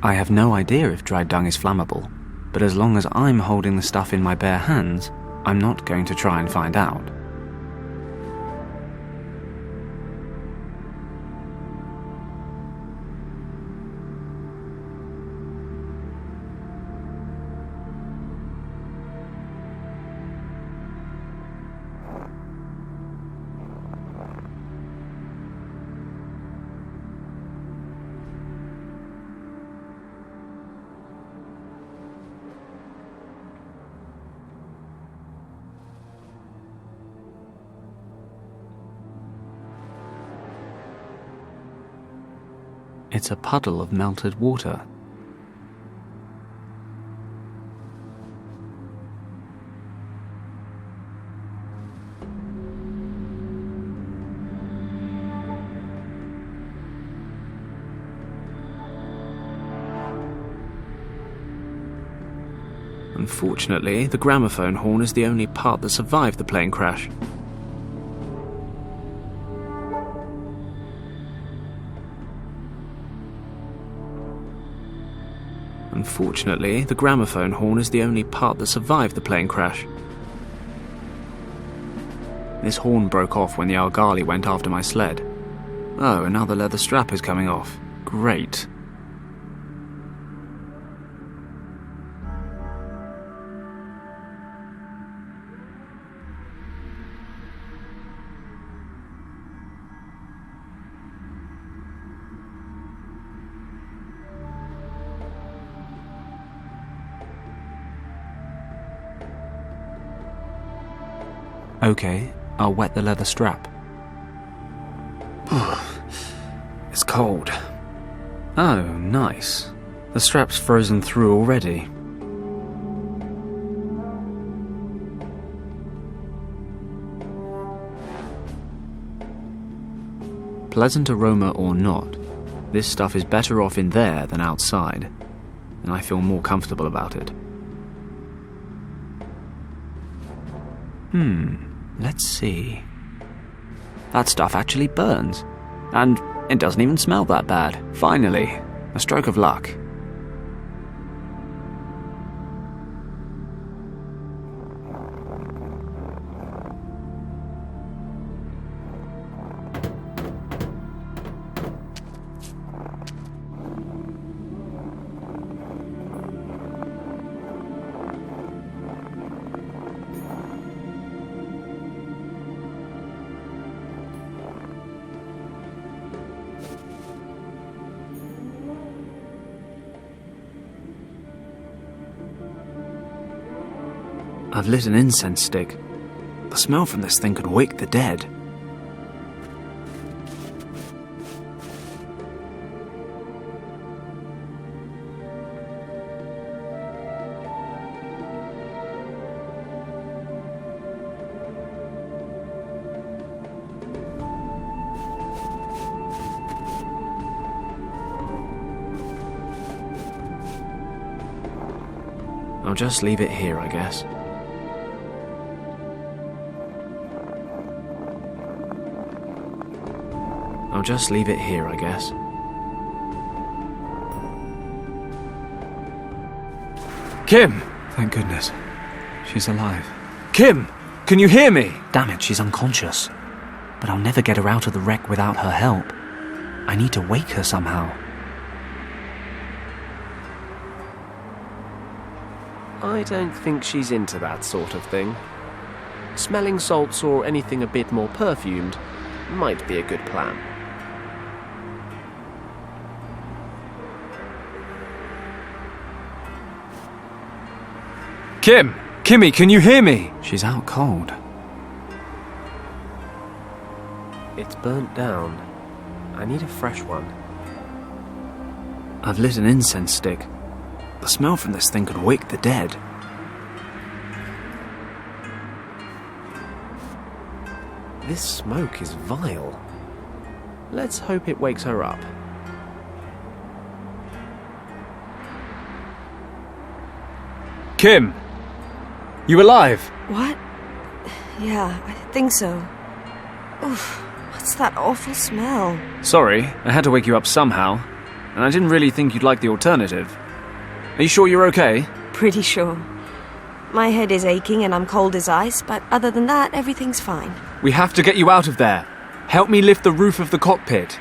I have no idea if dried dung is flammable, but as long as I'm holding the stuff in my bare hands, I'm not going to try and find out. It's a puddle of melted water. Unfortunately, the gramophone horn is the only part that survived the plane crash. Unfortunately, the gramophone horn is the only part that survived the plane crash. This horn broke off when the Argali went after my sled. Oh, another leather strap is coming off. Great. Okay, I'll wet the leather strap. It's cold. Oh, nice. The strap's frozen through already. Pleasant aroma or not, this stuff is better off in there than outside, and I feel more comfortable about it. Let's see. That stuff actually burns. And it doesn't even smell that bad. Finally, a stroke of luck. I've lit an incense stick. The smell from this thing could wake the dead. I'll just leave it here, I guess. I'll just leave it here, I guess. Kim! Thank goodness. She's alive. Kim! Can you hear me? Damn it, she's unconscious. But I'll never get her out of the wreck without her help. I need to wake her somehow. I don't think she's into that sort of thing. Smelling salts or anything a bit more perfumed might be a good plan. Kim! Kimmy, can you hear me? She's out cold. It's burnt down. I need a fresh one. I've lit an incense stick. The smell from this thing could wake the dead. This smoke is vile. Let's hope it wakes her up. Kim! You alive? What? Yeah, I think so. Oof, what's that awful smell? Sorry, I had to wake you up somehow. And I didn't really think you'd like the alternative. Are you sure you're okay? Pretty sure. My head is aching and I'm cold as ice, but other than that, everything's fine. We have to get you out of there. Help me lift the roof of the cockpit.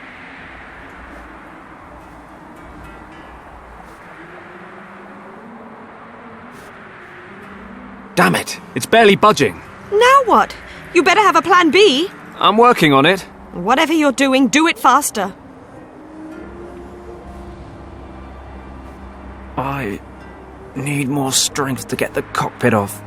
Damn it! It's barely budging. Now what? You better have a plan B. I'm working on it. Whatever you're doing, do it faster. I need more strength to get the cockpit off.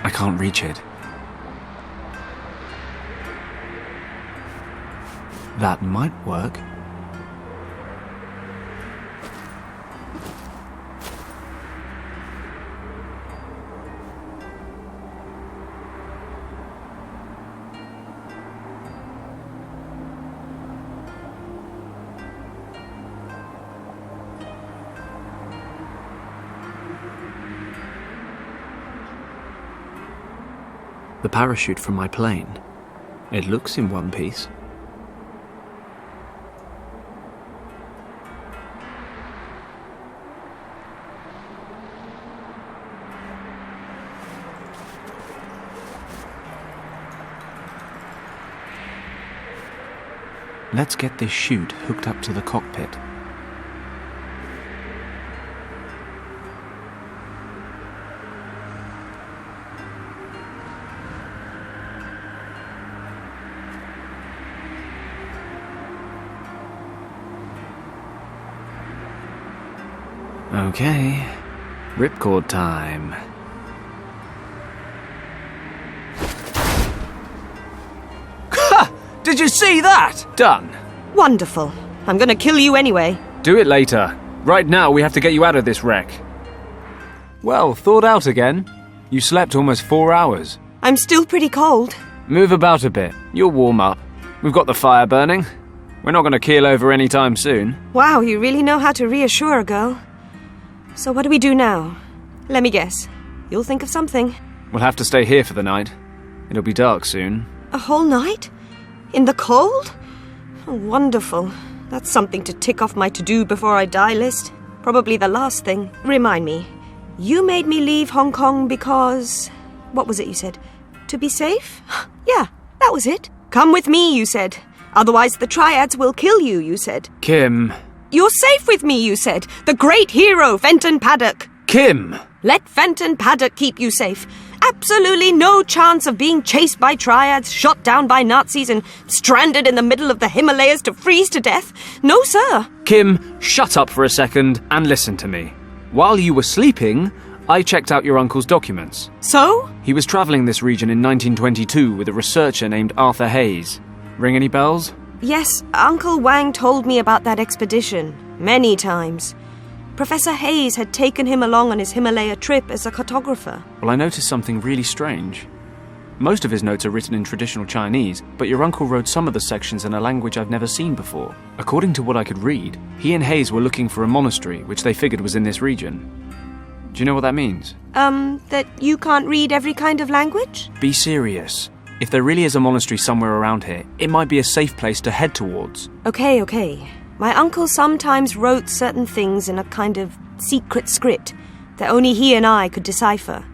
I can't reach it. That might work. The parachute from my plane. It looks in one piece. Let's get this chute hooked up to the cockpit. Okay, ripcord time. Ha! Did you see that? Done. Wonderful. I'm gonna kill you anyway. Do it later. Right now, we have to get you out of this wreck. Well, thawed out again. You slept almost 4 hours. I'm still pretty cold. Move about a bit. You'll warm up. We've got the fire burning. We're not going to keel over anytime soon. Wow, you really know how to reassure a girl. So what do we do now? Let me guess. You'll think of something. We'll have to stay here for the night. It'll be dark soon. A whole night? In the cold? Oh, wonderful. That's something to tick off my to-do before I die list. Probably the last thing. Remind me. You made me leave Hong Kong because... What was it you said? To be safe? Yeah, that was it. Come with me, you said. Otherwise the Triads will kill you, you said. Kim. You're safe with me, you said. The great hero, Fenton Paddock. Kim! Let Fenton Paddock keep you safe. Absolutely no chance of being chased by Triads, shot down by Nazis, and stranded in the middle of the Himalayas to freeze to death. No, sir. Kim, shut up for a second and listen to me. While you were sleeping, I checked out your uncle's documents. So? He was travelling this region in 1922 with a researcher named Arthur Hayes. Ring any bells? Yes, Uncle Wang told me about that expedition. Many times. Professor Hayes had taken him along on his Himalaya trip as a cartographer. Well, I noticed something really strange. Most of his notes are written in traditional Chinese, but your uncle wrote some of the sections in a language I've never seen before. According to what I could read, he and Hayes were looking for a monastery, which they figured was in this region. Do you know what that means? That you can't read every kind of language? Be serious. If there really is a monastery somewhere around here, it might be a safe place to head towards. Okay. My uncle sometimes wrote certain things in a kind of secret script that only he and I could decipher.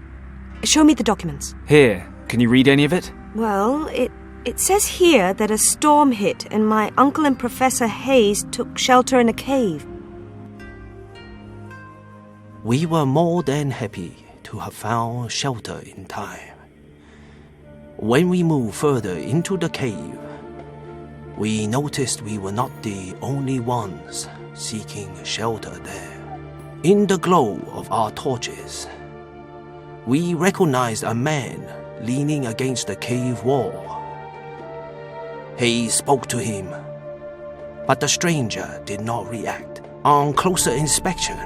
Show me the documents. Here, can you read any of it? Well, it says here that a storm hit and my uncle and Professor Hayes took shelter in a cave. We were more than happy to have found shelter in time. When we moved further into the cave, we noticed we were not the only ones seeking shelter there. In the glow of our torches, we recognized a man leaning against the cave wall. Hayes spoke to him, but the stranger did not react. On closer inspection,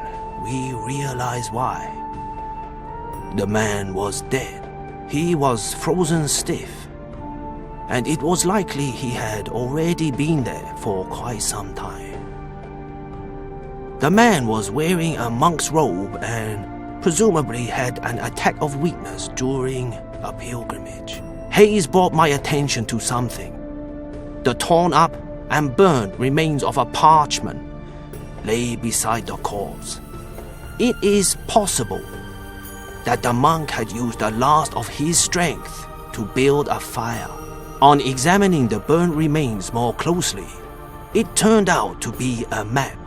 we realized why. The man was dead. He was frozen stiff, and it was likely he had already been there for quite some time. The man was wearing a monk's robe and presumably had an attack of weakness during a pilgrimage. Hayes brought my attention to something. The torn up and burned remains of a parchment lay beside the corpse. It is possible that the monk had used the last of his strength to build a fire. On examining the burnt remains more closely, it turned out to be a map.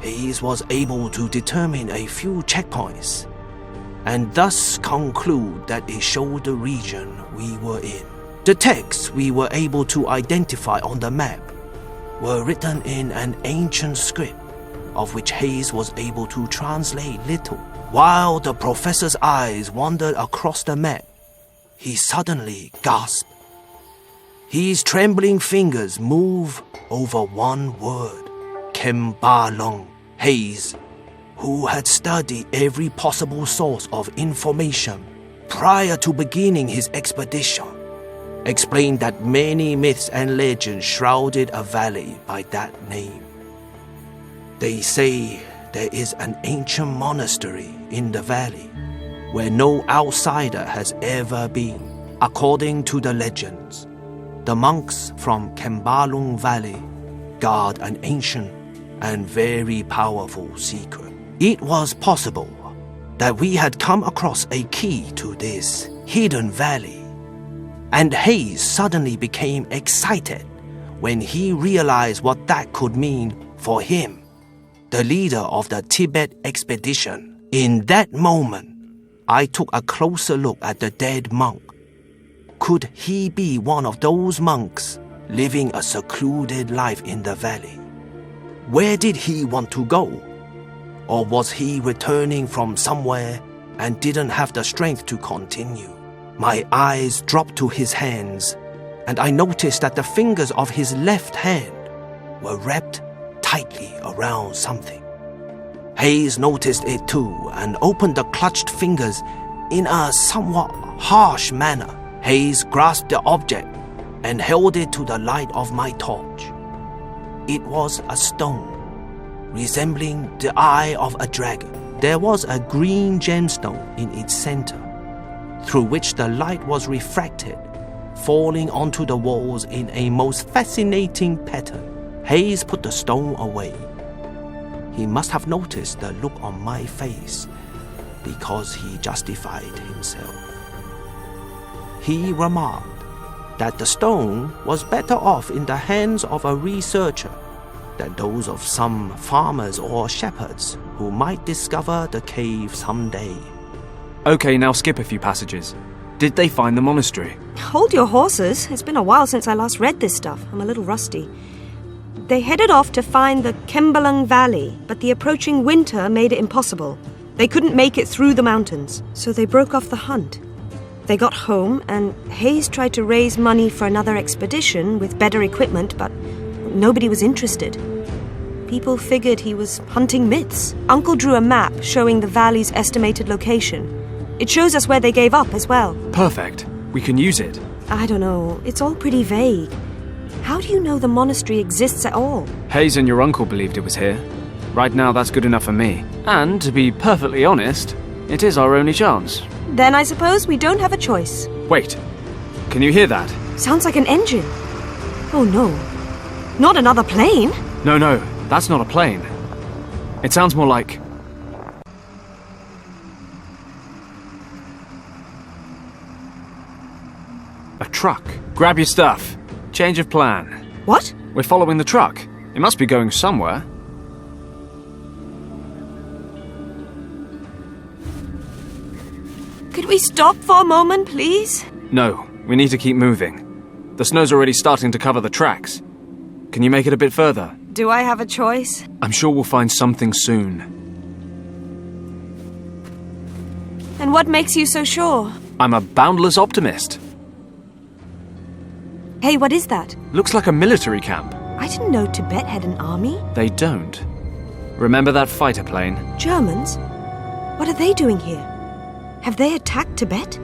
Hayes was able to determine a few checkpoints, and thus conclude that it showed the region we were in. The texts we were able to identify on the map were written in an ancient script, of which Hayes was able to translate little. While the professor's eyes wandered across the map, he suddenly gasped. His trembling fingers moved over one word, Kembalong. Hayes, who had studied every possible source of information prior to beginning his expedition, explained that many myths and legends shrouded a valley by that name. They say there is an ancient monastery in the valley where no outsider has ever been. According to the legends, the monks from Kembalong Valley guard an ancient and very powerful secret. It was possible that we had come across a key to this hidden valley, and Hayes suddenly became excited when he realized what that could mean for him, the leader of the Tibet expedition. In that moment, I took a closer look at the dead monk. Could he be one of those monks living a secluded life in the valley? Where did he want to go? Or was he returning from somewhere and didn't have the strength to continue? My eyes dropped to his hands, and I noticed that the fingers of his left hand were wrapped tightly around something. Hayes noticed it too and opened the clutched fingers in a somewhat harsh manner. Hayes grasped the object and held it to the light of my torch. It was a stone, resembling the eye of a dragon. There was a green gemstone in its center, through which the light was refracted, falling onto the walls in a most fascinating pattern. Hayes put the stone away. He must have noticed the look on my face because he justified himself. He remarked that the stone was better off in the hands of a researcher than those of some farmers or shepherds who might discover the cave someday. Okay, now skip a few passages. Did they find the monastery? Hold your horses. It's been a while since I last read this stuff. I'm a little rusty. They headed off to find the Kembalung Valley, but the approaching winter made it impossible. They couldn't make it through the mountains, so they broke off the hunt. They got home, and Hayes tried to raise money for another expedition with better equipment, but nobody was interested. People figured he was hunting myths. Uncle drew a map showing the valley's estimated location. It shows us where they gave up as well. Perfect. We can use it. I don't know. It's all pretty vague. How do you know the monastery exists at all? Hayes and your uncle believed it was here. Right now, that's good enough for me. And, to be perfectly honest, it is our only chance. Then I suppose we don't have a choice. Wait. Can you hear that? Sounds like an engine. Oh no. Not another plane? No, that's not a plane. It sounds more like... a truck. Grab your stuff. Change of plan. What? We're following the truck. It must be going somewhere. Could we stop for a moment, please? No, we need to keep moving. The snow's already starting to cover the tracks. Can you make it a bit further? Do I have a choice? I'm sure we'll find something soon. And what makes you so sure? I'm a boundless optimist. Hey, what is that? Looks like a military camp. I didn't know Tibet had an army. They don't. Remember that fighter plane? Germans? What are they doing here? Have they attacked Tibet?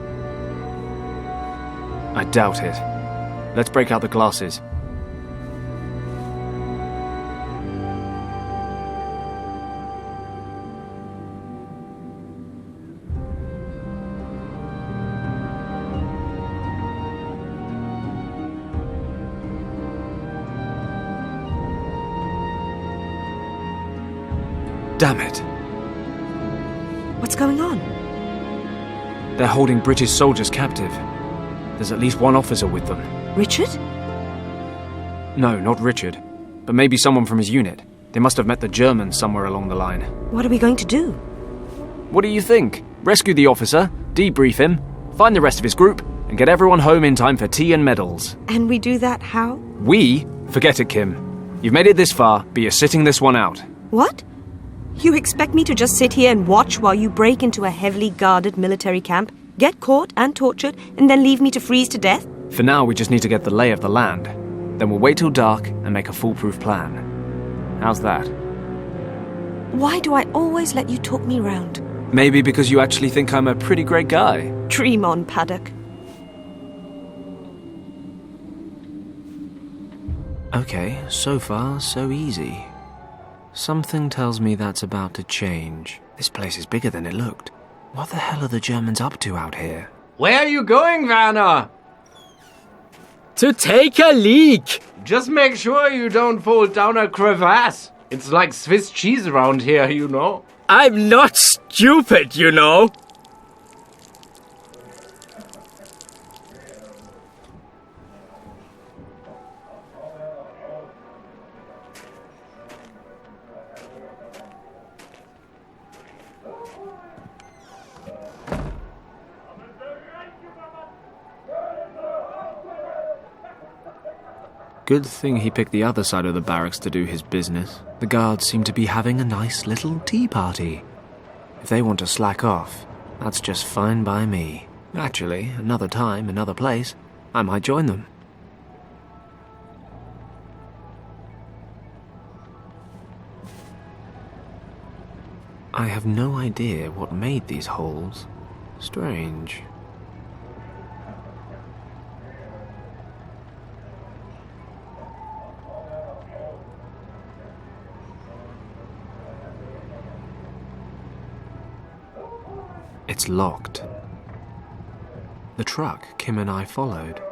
I doubt it. Let's break out the glasses. Damn it. What's going on? They're holding British soldiers captive. There's at least one officer with them. Richard? No, not Richard. But maybe someone from his unit. They must have met the Germans somewhere along the line. What are we going to do? What do you think? Rescue the officer, debrief him, find the rest of his group, and get everyone home in time for tea and medals. And we do that how? We? Forget it, Kim. You've made it this far, but you're sitting this one out. What? You expect me to just sit here and watch while you break into a heavily guarded military camp, get caught and tortured, and then leave me to freeze to death? For now, we just need to get the lay of the land. Then we'll wait till dark and make a foolproof plan. How's that? Why do I always let you talk me round? Maybe because you actually think I'm a pretty great guy. Dream on, Paddock. Okay, so far, so easy. Something tells me that's about to change. This place is bigger than it looked. What the hell are the Germans up to out here? Where are you going, Werner? To take a leak! Just make sure you don't fall down a crevasse. It's like Swiss cheese around here, you know. I'm not stupid, you know. Good thing he picked the other side of the barracks to do his business. The guards seem to be having a nice little tea party. If they want to slack off, that's just fine by me. Actually, another time, another place, I might join them. I have no idea what made these holes. Strange. It's locked. The truck Kim and I followed.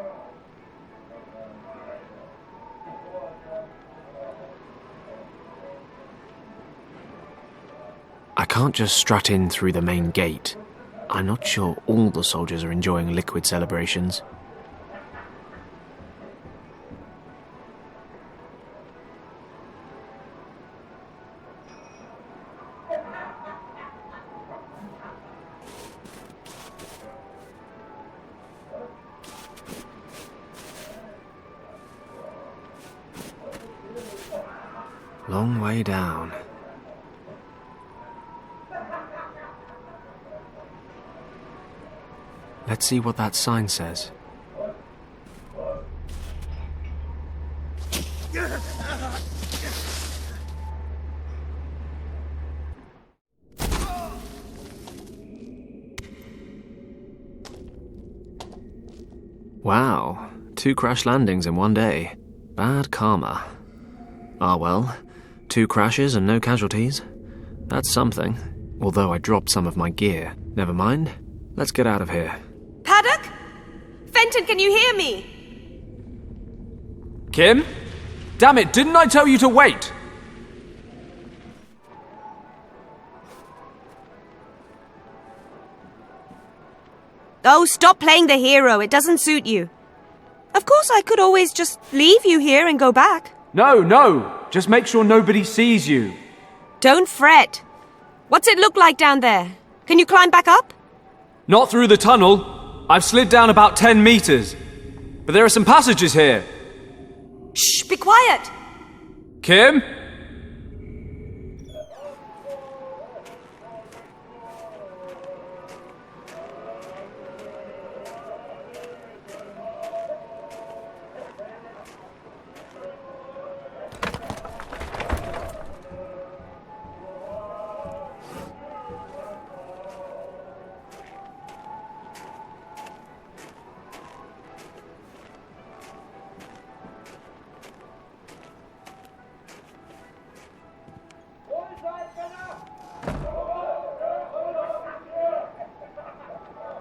I I can't just strut in through the main gate. I'm not sure all the soldiers are enjoying liquid celebrations. Long way down. Let's see what that sign says. Wow, 2 crash landings in one day. Bad karma. Ah well, 2 crashes and no casualties. That's something. Although I dropped some of my gear. Never mind. Let's get out of here. Paddock? Fenton, can you hear me? Kim? Damn it, didn't I tell you to wait? Oh, stop playing the hero. It doesn't suit you. Of course, I could always just leave you here and go back. No. Just make sure nobody sees you. Don't fret. What's it look like down there? Can you climb back up? Not through the tunnel. I've slid down about 10 meters. But there are some passages here. Shh, be quiet. Kim?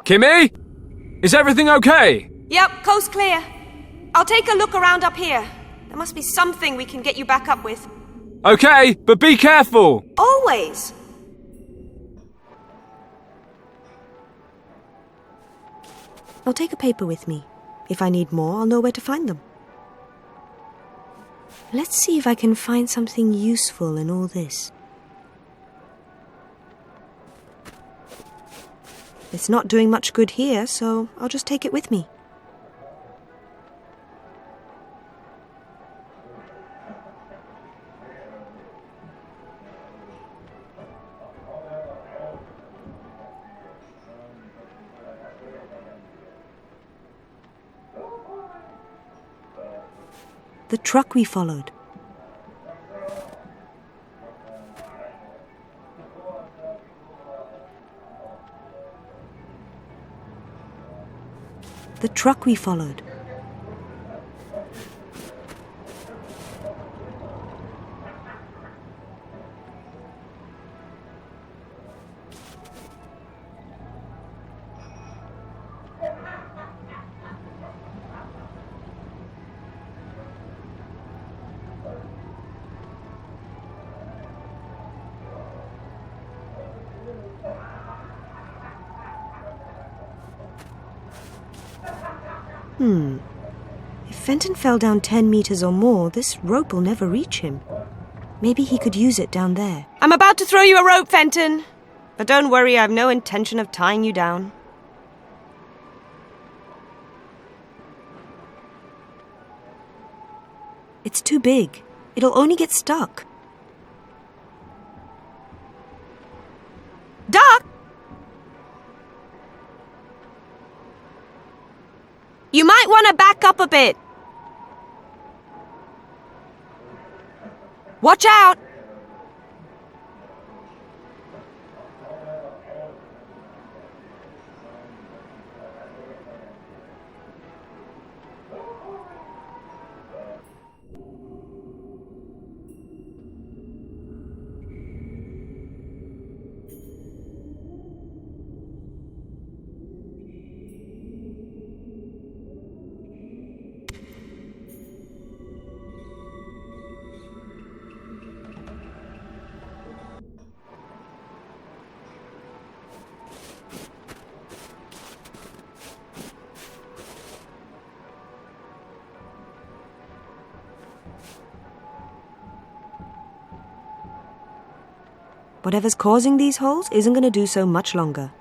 Kimmy? Is everything okay? Yep, coast clear. I'll take a look around up here. There must be something we can get you back up with. Okay, but be careful. Always. I'll take a paper with me. If I need more, I'll know where to find them. Let's see if I can find something useful in all this. It's not doing much good here, so I'll just take it with me. The truck we followed. The truck we followed. If Fenton fell down 10 meters or more, this rope will never reach him. Maybe he could use it down there. I'm about to throw you a rope, Fenton. But don't worry, I have no intention of tying you down. It's too big. It'll only get stuck. Duck! You might want to back up a bit. Watch out! Whatever's causing these holes isn't going to do so much longer.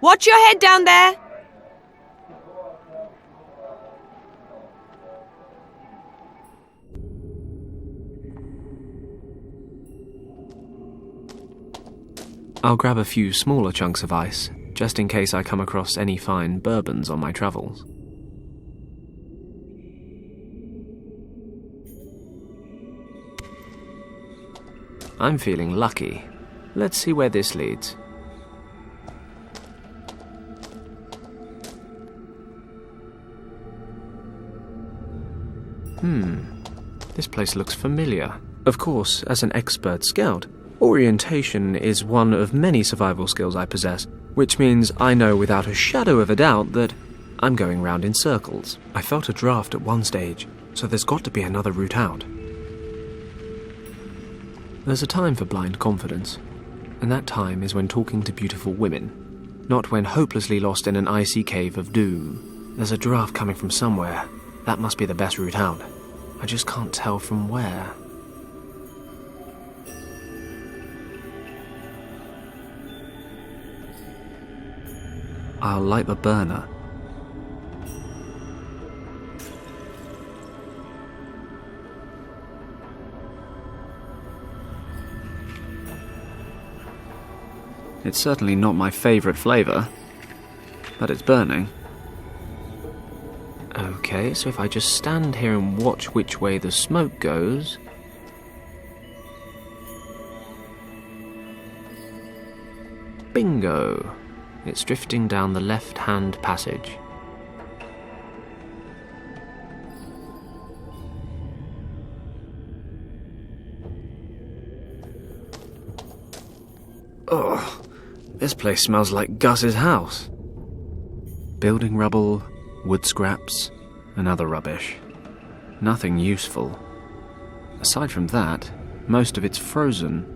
Watch your head down there! I'll grab a few smaller chunks of ice, just in case I come across any fine bourbons on my travels. I'm feeling lucky. Let's see where this leads. This place looks familiar. Of course, as an expert scout, orientation is one of many survival skills I possess, which means I know without a shadow of a doubt that I'm going round in circles. I felt a draft at one stage, so there's got to be another route out. There's a time for blind confidence, and that time is when talking to beautiful women, not when hopelessly lost in an icy cave of doom. There's a draft coming from somewhere. That must be the best route out. I just can't tell from where. I'll light the burner. It's certainly not my favourite flavour, but it's burning. Okay, so if I just stand here and watch which way the smoke goes... Bingo! It's drifting down the left-hand passage. Ugh, this place smells like Gus's house. Building rubble, wood scraps, and other rubbish. Nothing useful. Aside from that, most of it's frozen.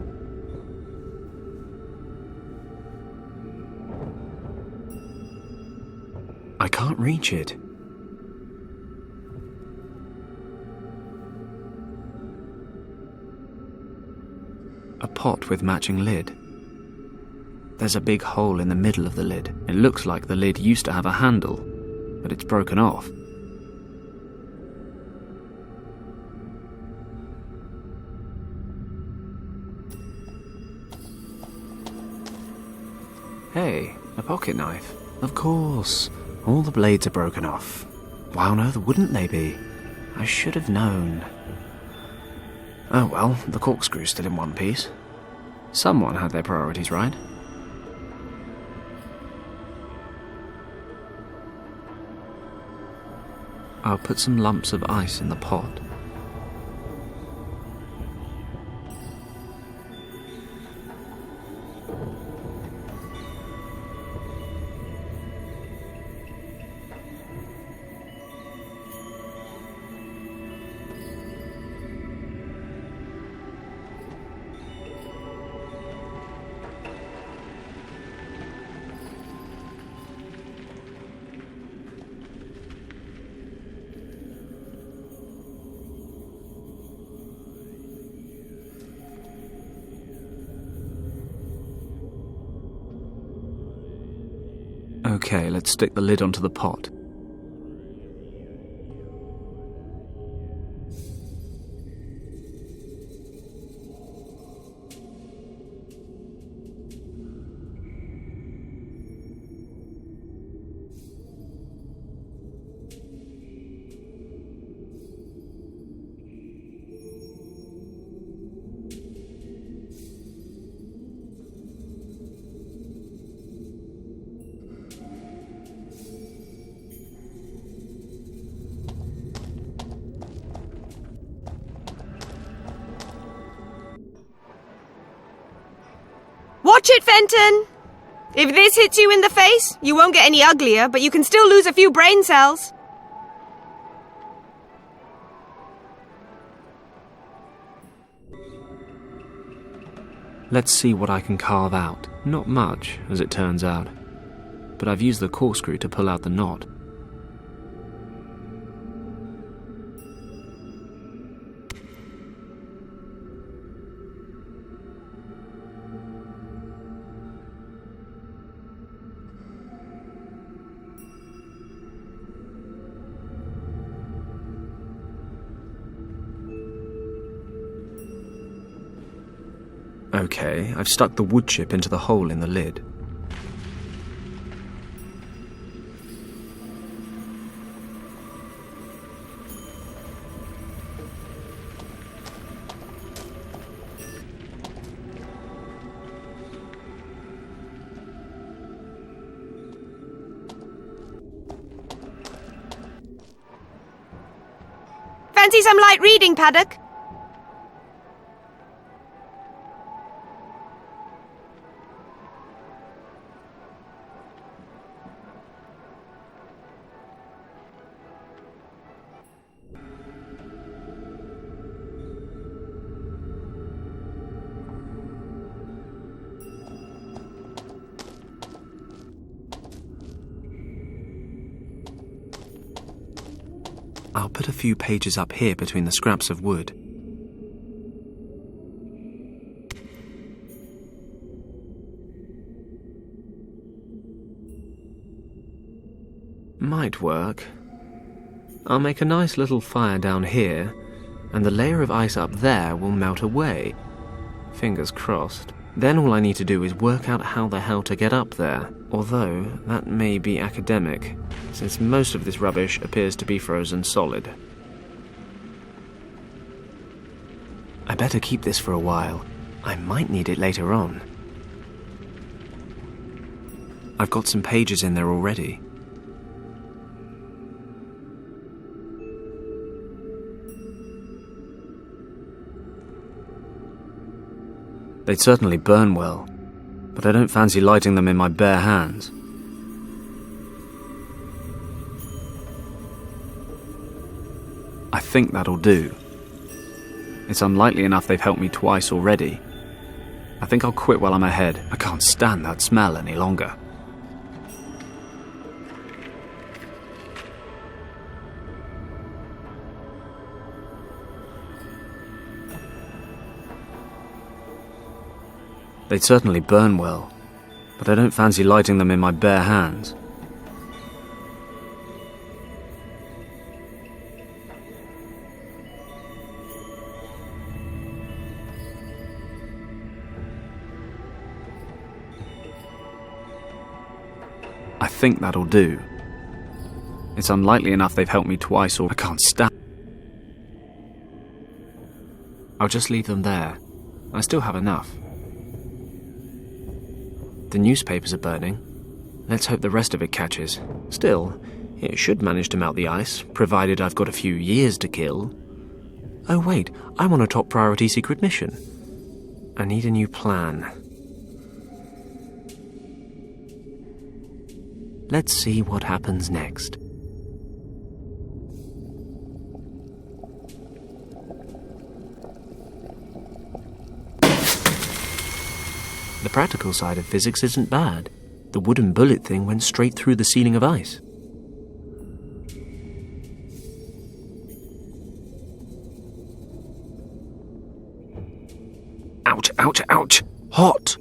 I can't reach it. A pot with matching lid. There's a big hole in the middle of the lid. It looks like the lid used to have a handle, but it's broken off. Hey, a pocket knife. Of course. All the blades are broken off. Why on earth wouldn't they be? I should have known. Oh well, the corkscrew's still in one piece. Someone had their priorities right. I'll put some lumps of ice in the pot. Okay, let's stick the lid onto the pot. Watch it, Fenton! If this hits you in the face, you won't get any uglier, but you can still lose a few brain cells. Let's see what I can carve out. Not much, as it turns out. But I've used the corkscrew to pull out the knot. Okay, I've stuck the wood chip into the hole in the lid. Fancy some light reading, Paddock? I'll put a few pages up here between the scraps of wood. Might work. I'll make a nice little fire down here, and the layer of ice up there will melt away. Fingers crossed. Then all I need to do is work out how the hell to get up there, although that may be academic, since most of this rubbish appears to be frozen solid. I better keep this for a while. I might need it later on. I've got some pages in there already. They'd certainly burn well, but I don't fancy lighting them in my bare hands. I think that'll do. It's unlikely enough they've helped me twice already. I think I'll quit while I'm ahead. I can't stand that smell any longer. They'd certainly burn well, but I don't fancy lighting them in my bare hands. I think that'll do. It's unlikely enough they've helped me twice or I can't stand. I'll just leave them there. I still have enough. The newspapers are burning. Let's hope the rest of it catches. Still, it should manage to melt the ice, provided I've got a few years to kill. Oh wait, I'm on a top priority secret mission. I need a new plan. Let's see what happens next. The practical side of physics isn't bad. The wooden bullet thing went straight through the ceiling of ice. Ouch, ouch, ouch! Hot!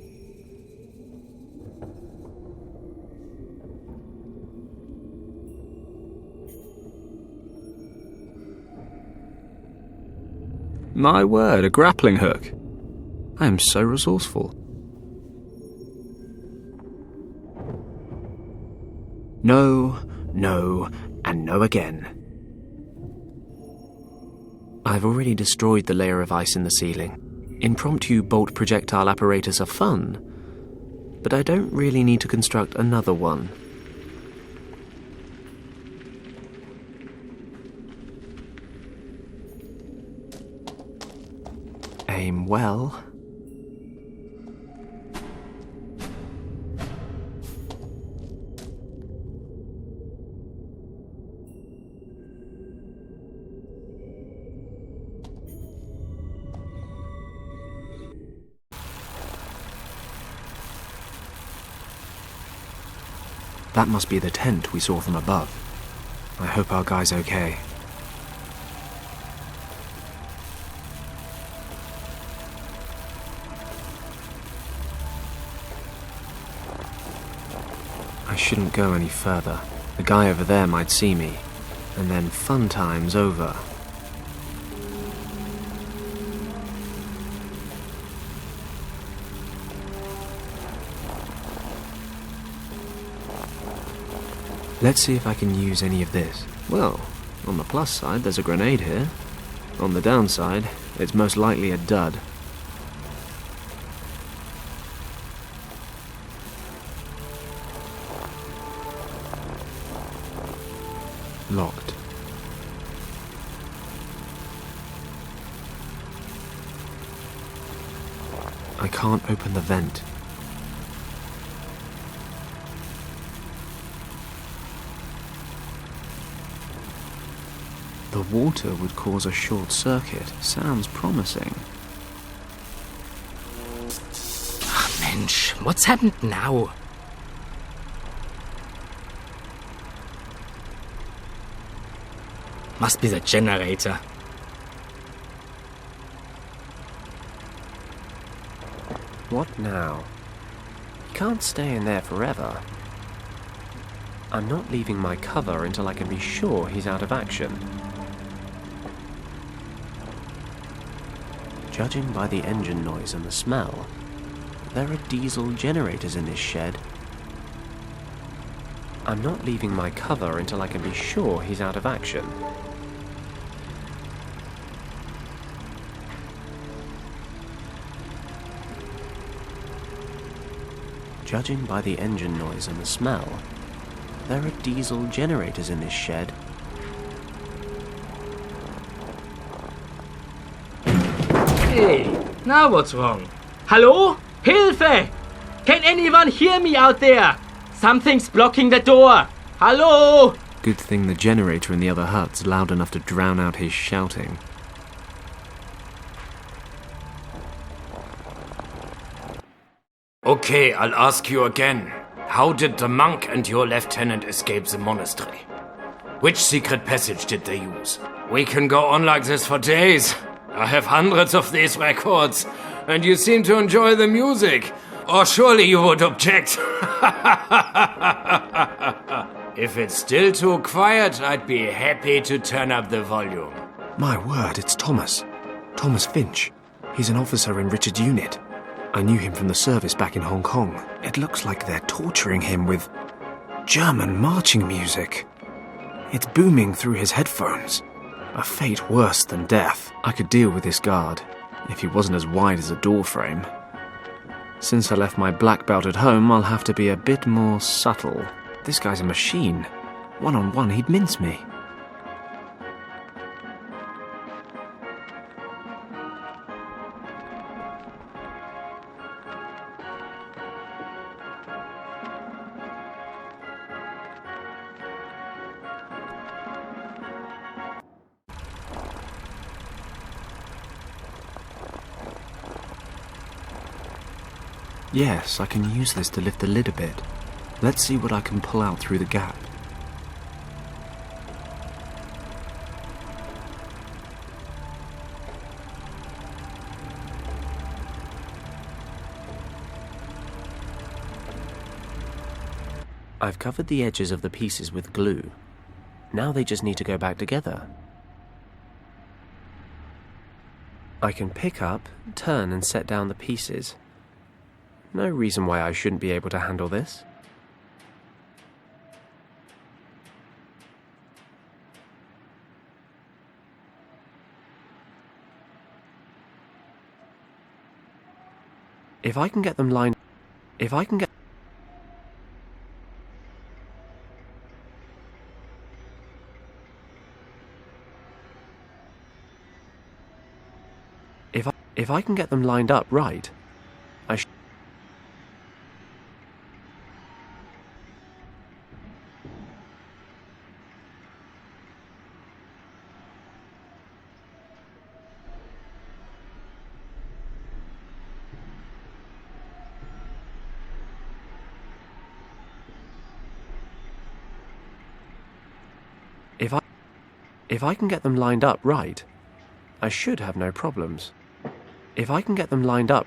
My word, a grappling hook. I am so resourceful. No, no, and no again. I've already destroyed the layer of ice in the ceiling. Impromptu bolt projectile apparatus are fun, but I don't really need to construct another one. Aim well. That must be the tent we saw from above. I hope our guy's okay. I shouldn't go any further. The guy over there might see me, and then fun time's over. Let's see if I can use any of this. Well, on the plus side, there's a grenade here. On the downside, it's most likely a dud. Locked. I can't open the vent. The water would cause a short circuit. Sounds promising. Mensch, what's happened now? Must be the generator. What now? He can't stay in there forever. I'm not leaving my cover until I can be sure he's out of action. Judging by the engine noise and the smell, there are diesel generators in this shed. I'm not leaving my cover until I can be sure he's out of action. Judging by the engine noise and the smell, there are diesel generators in this shed. Hey, now what's wrong? Hello? Hilfe! Can anyone hear me out there? Something's blocking the door. Hello? Good thing the generator in the other hut's loud enough to drown out his shouting. Okay, I'll ask you again. How did the monk and your lieutenant escape the monastery? Which secret passage did they use? We can go on like this for days. I have hundreds of these records, and you seem to enjoy the music. Or surely you would object. If it's still too quiet, I'd be happy to turn up the volume. My word, it's Thomas. Thomas Finch. He's an officer in Richard's unit. I knew him from the service back in Hong Kong. It looks like they're torturing him with German marching music. It's booming through his headphones. A fate worse than death. I could deal with this guard, if he wasn't as wide as a door frame. Since I left my black belt at home, I'll have to be a bit more subtle. This guy's a machine. One-on-one, he'd mince me. Yes, I can use this to lift the lid a bit. Let's see what I can pull out through the gap. I've covered the edges of the pieces with glue. Now they just need to go back together. I can pick up, turn and set down the pieces. No reason why I shouldn't be able to handle this. If I can get them lined... If I can get... If I can get them lined up right, I should... If I can get them lined up right, I should have no problems. If I can get them lined up...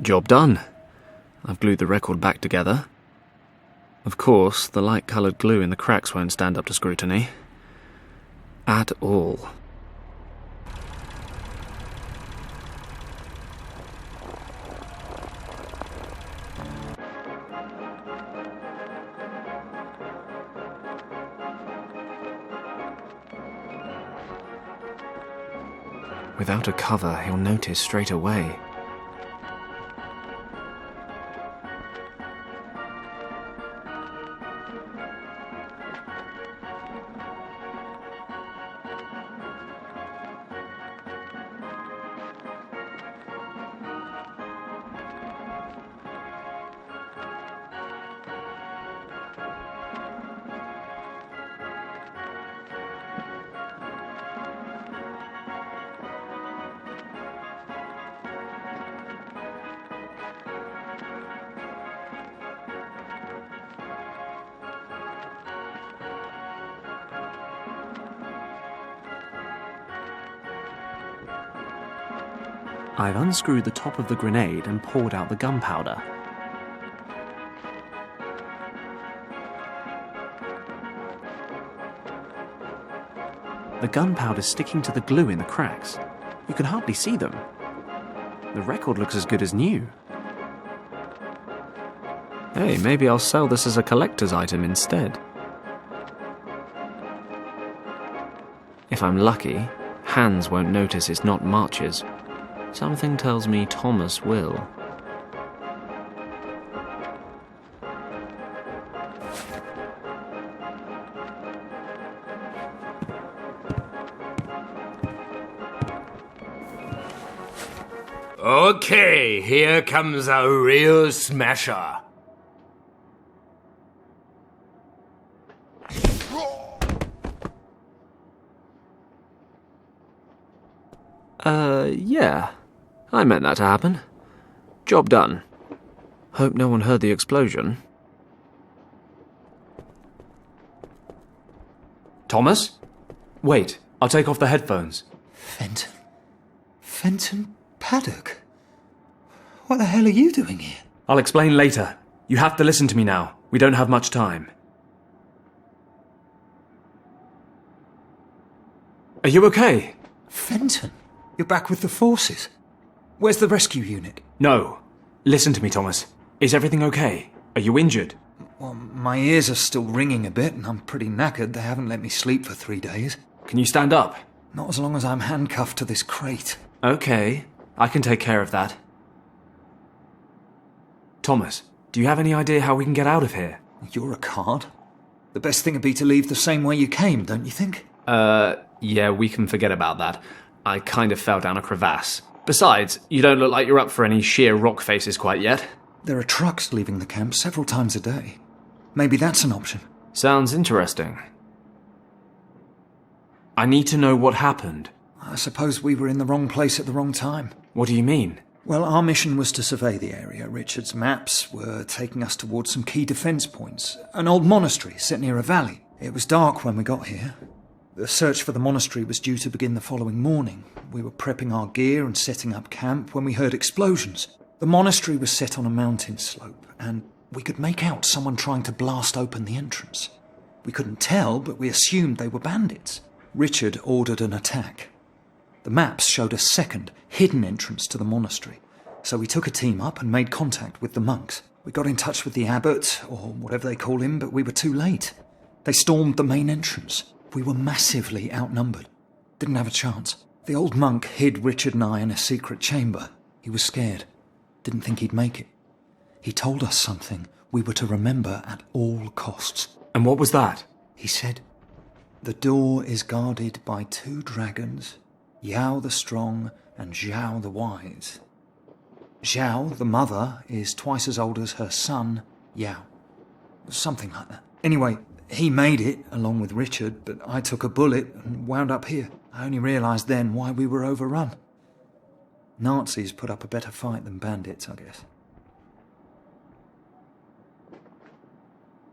Job done. I've glued the record back together. Of course, the light-coloured glue in the cracks won't stand up to scrutiny. At all. Without a cover, he'll notice straight away. I've unscrewed the top of the grenade and poured out the gunpowder. The gunpowder's sticking to the glue in the cracks. You can hardly see them. The record looks as good as new. Hey, maybe I'll sell this as a collector's item instead. If I'm lucky, Hans won't notice it's not March's. Something tells me Thomas will. Okay, here comes a real smasher. Yeah. I meant that to happen. Job done. Hope no one heard the explosion. Thomas? Wait, I'll take off the headphones. Fenton Paddock? What the hell are you doing here? I'll explain later. You have to listen to me now. We don't have much time. Are you okay? Fenton? You're back with the forces? Where's the rescue unit? No. Listen to me, Thomas. Is everything okay? Are you injured? Well, my ears are still ringing a bit and I'm pretty knackered. They haven't let me sleep for 3 days. Can you stand up? Not as long as I'm handcuffed to this crate. Okay. I can take care of that. Thomas, do you have any idea how we can get out of here? You're a card. The best thing would be to leave the same way you came, don't you think? Yeah, we can forget about that. I kind of fell down a crevasse. Besides, you don't look like you're up for any sheer rock faces quite yet. There are trucks leaving the camp several times a day. Maybe that's an option. Sounds interesting. I need to know what happened. I suppose we were in the wrong place at the wrong time. What do you mean? Well, our mission was to survey the area. Richard's maps were taking us towards some key defence points. An old monastery set near a valley. It was dark when we got here. The search for the monastery was due to begin the following morning. We were prepping our gear and setting up camp when we heard explosions. The monastery was set on a mountain slope, and we could make out someone trying to blast open the entrance. We couldn't tell, but we assumed they were bandits. Richard ordered an attack. The maps showed a second, hidden entrance to the monastery, so we took a team up and made contact with the monks. We got in touch with the abbot, or whatever they call him, but we were too late. They stormed the main entrance. We were massively outnumbered. Didn't have a chance. The old monk hid Richard and I in a secret chamber. He was scared. Didn't think he'd make it. He told us something we were to remember at all costs. And what was that? He said, "The door is guarded by 2 dragons, Yao the Strong and Zhao the Wise. Zhao, the mother, is twice as old as her son, Yao." Something like that. Anyway, he made it, along with Richard, but I took a bullet and wound up here. I only realised then why we were overrun. Nazis put up a better fight than bandits, I guess.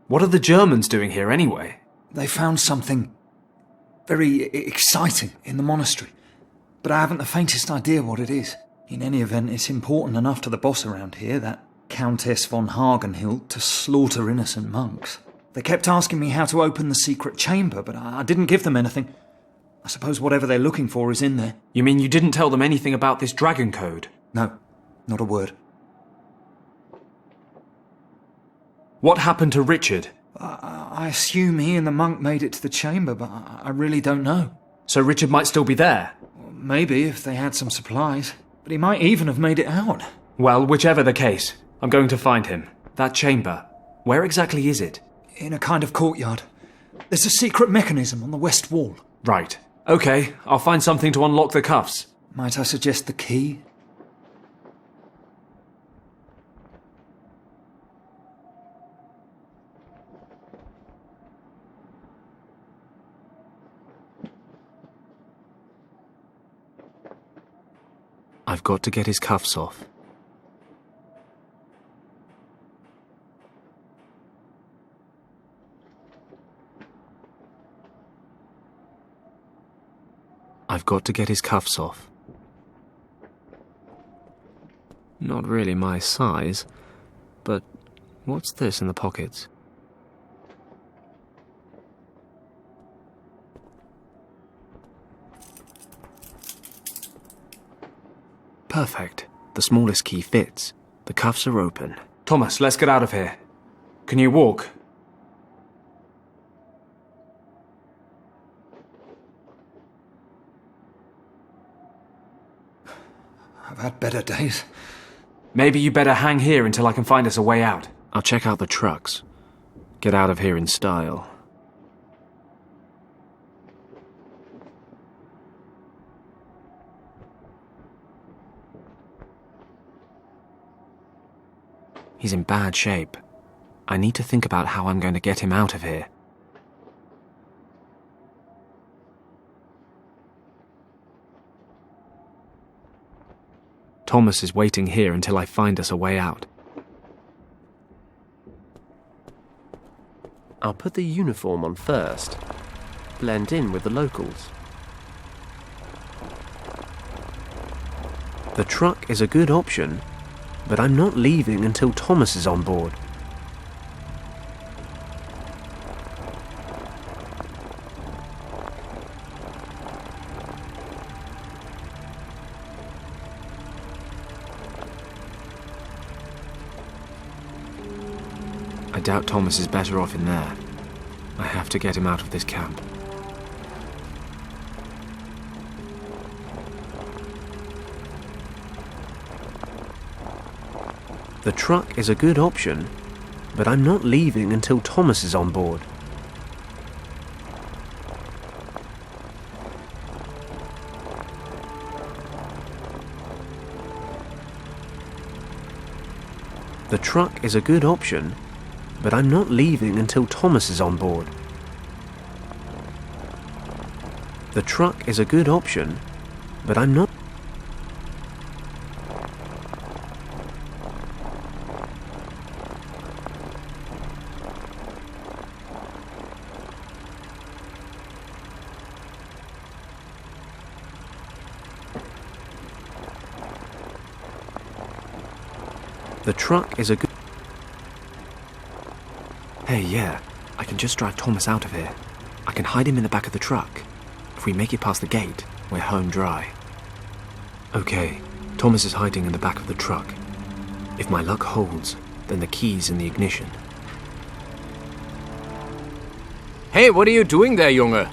What are the Germans doing here anyway? They found something very exciting in the monastery, but I haven't the faintest idea what it is. In any event, it's important enough to the boss around here, that Countess von Hagenhild, to slaughter innocent monks. They kept asking me how to open the secret chamber, but I didn't give them anything. I suppose whatever they're looking for is in there. You mean you didn't tell them anything about this dragon code? No, not a word. What happened to Richard? I assume he and the monk made it to the chamber, but I really don't know. So Richard might still be there? Maybe, if they had some supplies. But he might even have made it out. Well, whichever the case, I'm going to find him. That chamber. Where exactly is it? In a kind of courtyard. There's a secret mechanism on the west wall. Right. Okay, I'll find something to unlock the cuffs. Might I suggest the key? I've got to get his cuffs off. I've got to get his cuffs off. Not really my size, but what's this in the pockets? Perfect. The smallest key fits. The cuffs are open. Thomas, let's get out of here. Can you walk? I've had better days. Maybe you better hang here until I can find us a way out. I'll check out the trucks. Get out of here in style. He's in bad shape. I need to think about how I'm going to get him out of here. Thomas is waiting here until I find us a way out. I'll put the uniform on first. Blend in with the locals. The truck is a good option, but I'm not leaving until Thomas is on board. I doubt Thomas is better off in there. I have to get him out of this camp. The truck is a good option, but I'm not leaving until Thomas is on board. The truck is a good option, but I'm not leaving until Thomas is on board. The truck is a good option, but I'm not... The truck is a good... Hey, yeah, I can just drive Thomas out of here. I can hide him in the back of the truck. If we make it past the gate, we're home dry. Okay, Thomas is hiding in the back of the truck. If my luck holds, then the key's in the ignition. Hey, what are you doing there, Junge?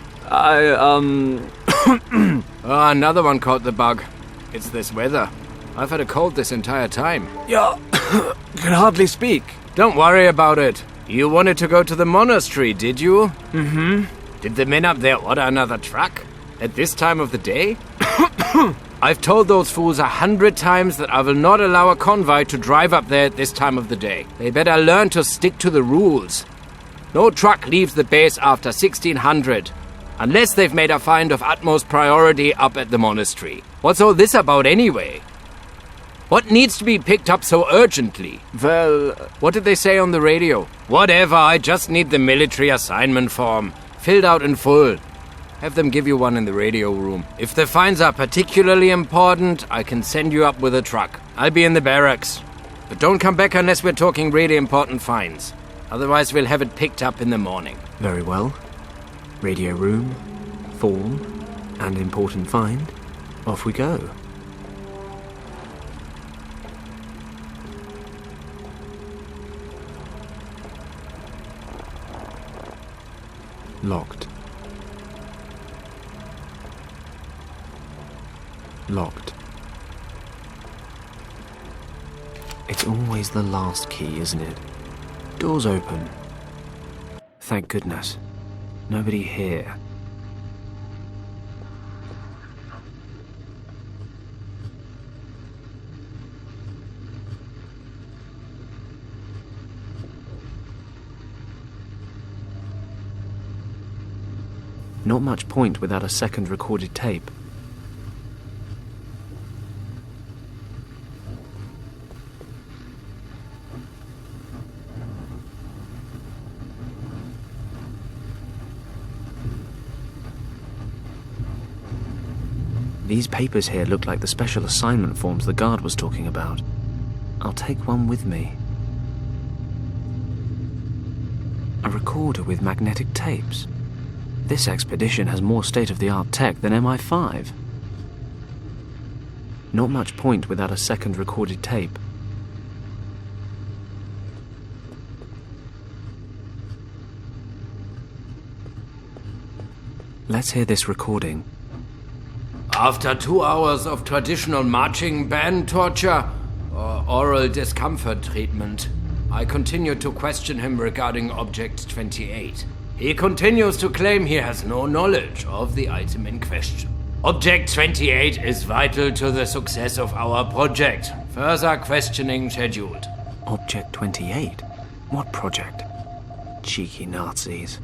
Oh, another one caught the bug. It's this weather. I've had a cold this entire time. Yeah, can hardly speak. Don't worry about it. You wanted to go to the monastery, did you? Mm-hmm. Did the men up there order another truck? At this time of the day? I've told those fools 100 times that I will not allow a convoy to drive up there at this time of the day. They better learn to stick to the rules. No truck leaves the base after 1600, unless they've made a find of utmost priority up at the monastery. What's all this about anyway? What needs to be picked up so urgently? Well, what did they say on the radio? Whatever, I just need the military assignment form, filled out in full. Have them give you one in the radio room. If the finds are particularly important, I can send you up with a truck. I'll be in the barracks. But don't come back unless we're talking really important finds. Otherwise, we'll have it picked up in the morning. Very well. Radio room, form, and important find. Off we go. Locked. Locked. It's always the last key, isn't it? Doors open. Thank goodness. Nobody here. Not much point without a second recorded tape. These papers here look like the special assignment forms the guard was talking about. I'll take one with me. A recorder with magnetic tapes. This expedition has more state-of-the-art tech than MI5. Not much point without a second recorded tape. Let's hear this recording. After 2 hours of traditional marching band torture or oral discomfort treatment, I continued to question him regarding Object 28. He continues to claim he has no knowledge of the item in question. Object 28 is vital to the success of our project. Further questioning scheduled. Object 28? What project? Cheeky Nazis.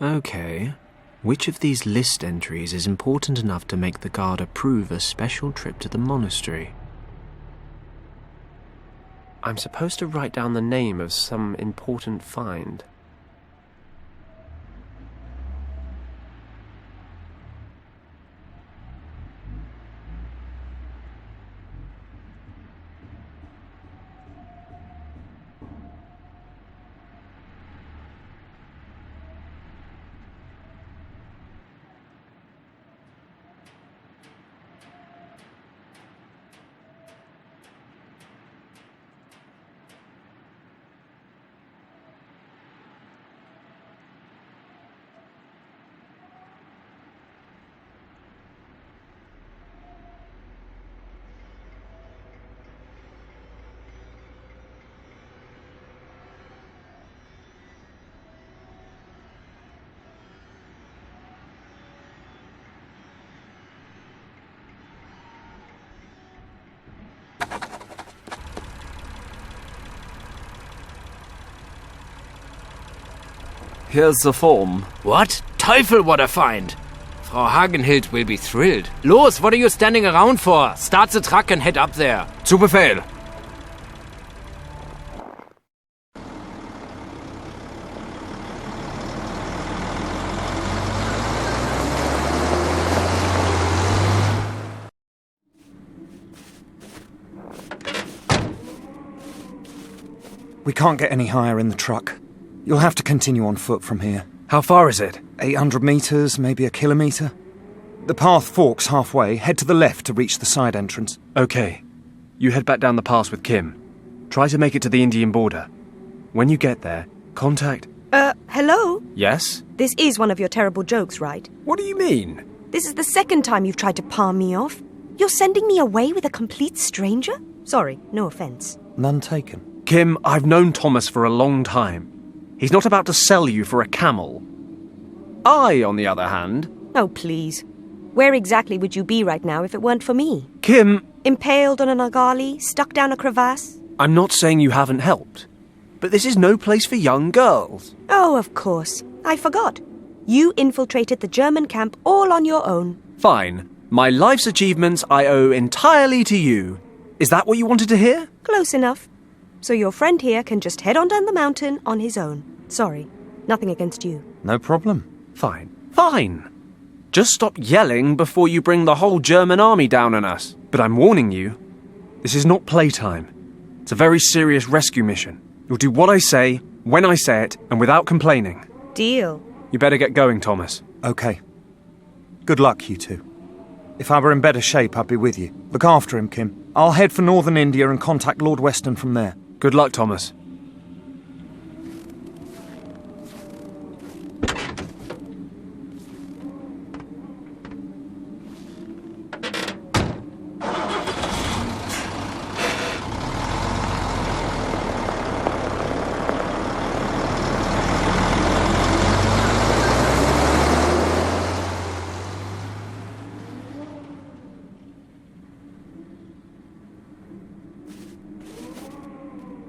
Okay. Which of these list entries is important enough to make the guard approve a special trip to the monastery? I'm supposed to write down the name of some important find. Here's the form. What? Teufel, what a find! Frau Hagenhild will be thrilled. Los, what are you standing around for? Start the truck and head up there. Zu Befehl. We can't get any higher in the truck. You'll have to continue on foot from here. How far is it? 800 meters, maybe a kilometer. The path forks halfway. Head to the left to reach the side entrance. Okay. You head back down the pass with Kim. Try to make it to the Indian border. When you get there, contact... Hello? Yes? This is one of your terrible jokes, right? What do you mean? This is the second time you've tried to palm me off. You're sending me away with a complete stranger? Sorry, no offense. None taken. Kim, I've known Thomas for a long time. He's not about to sell you for a camel. I, on the other hand... Oh, please. Where exactly would you be right now if it weren't for me? Kim... Impaled on an argali, stuck down a crevasse? I'm not saying you haven't helped, but this is no place for young girls. Oh, of course. I forgot. You infiltrated the German camp all on your own. Fine. My life's achievements I owe entirely to you. Is that what you wanted to hear? Close enough. So your friend here can just head on down the mountain on his own. Sorry, nothing against you. No problem. Fine. Fine. Just stop yelling before you bring the whole German army down on us. But I'm warning you, this is not playtime. It's a very serious rescue mission. You'll do what I say, when I say it, and without complaining. Deal. You better get going, Thomas. Okay. Good luck, you two. If I were in better shape, I'd be with you. Look after him, Kim. I'll head for northern India and contact Lord Weston from there. Good luck, Thomas.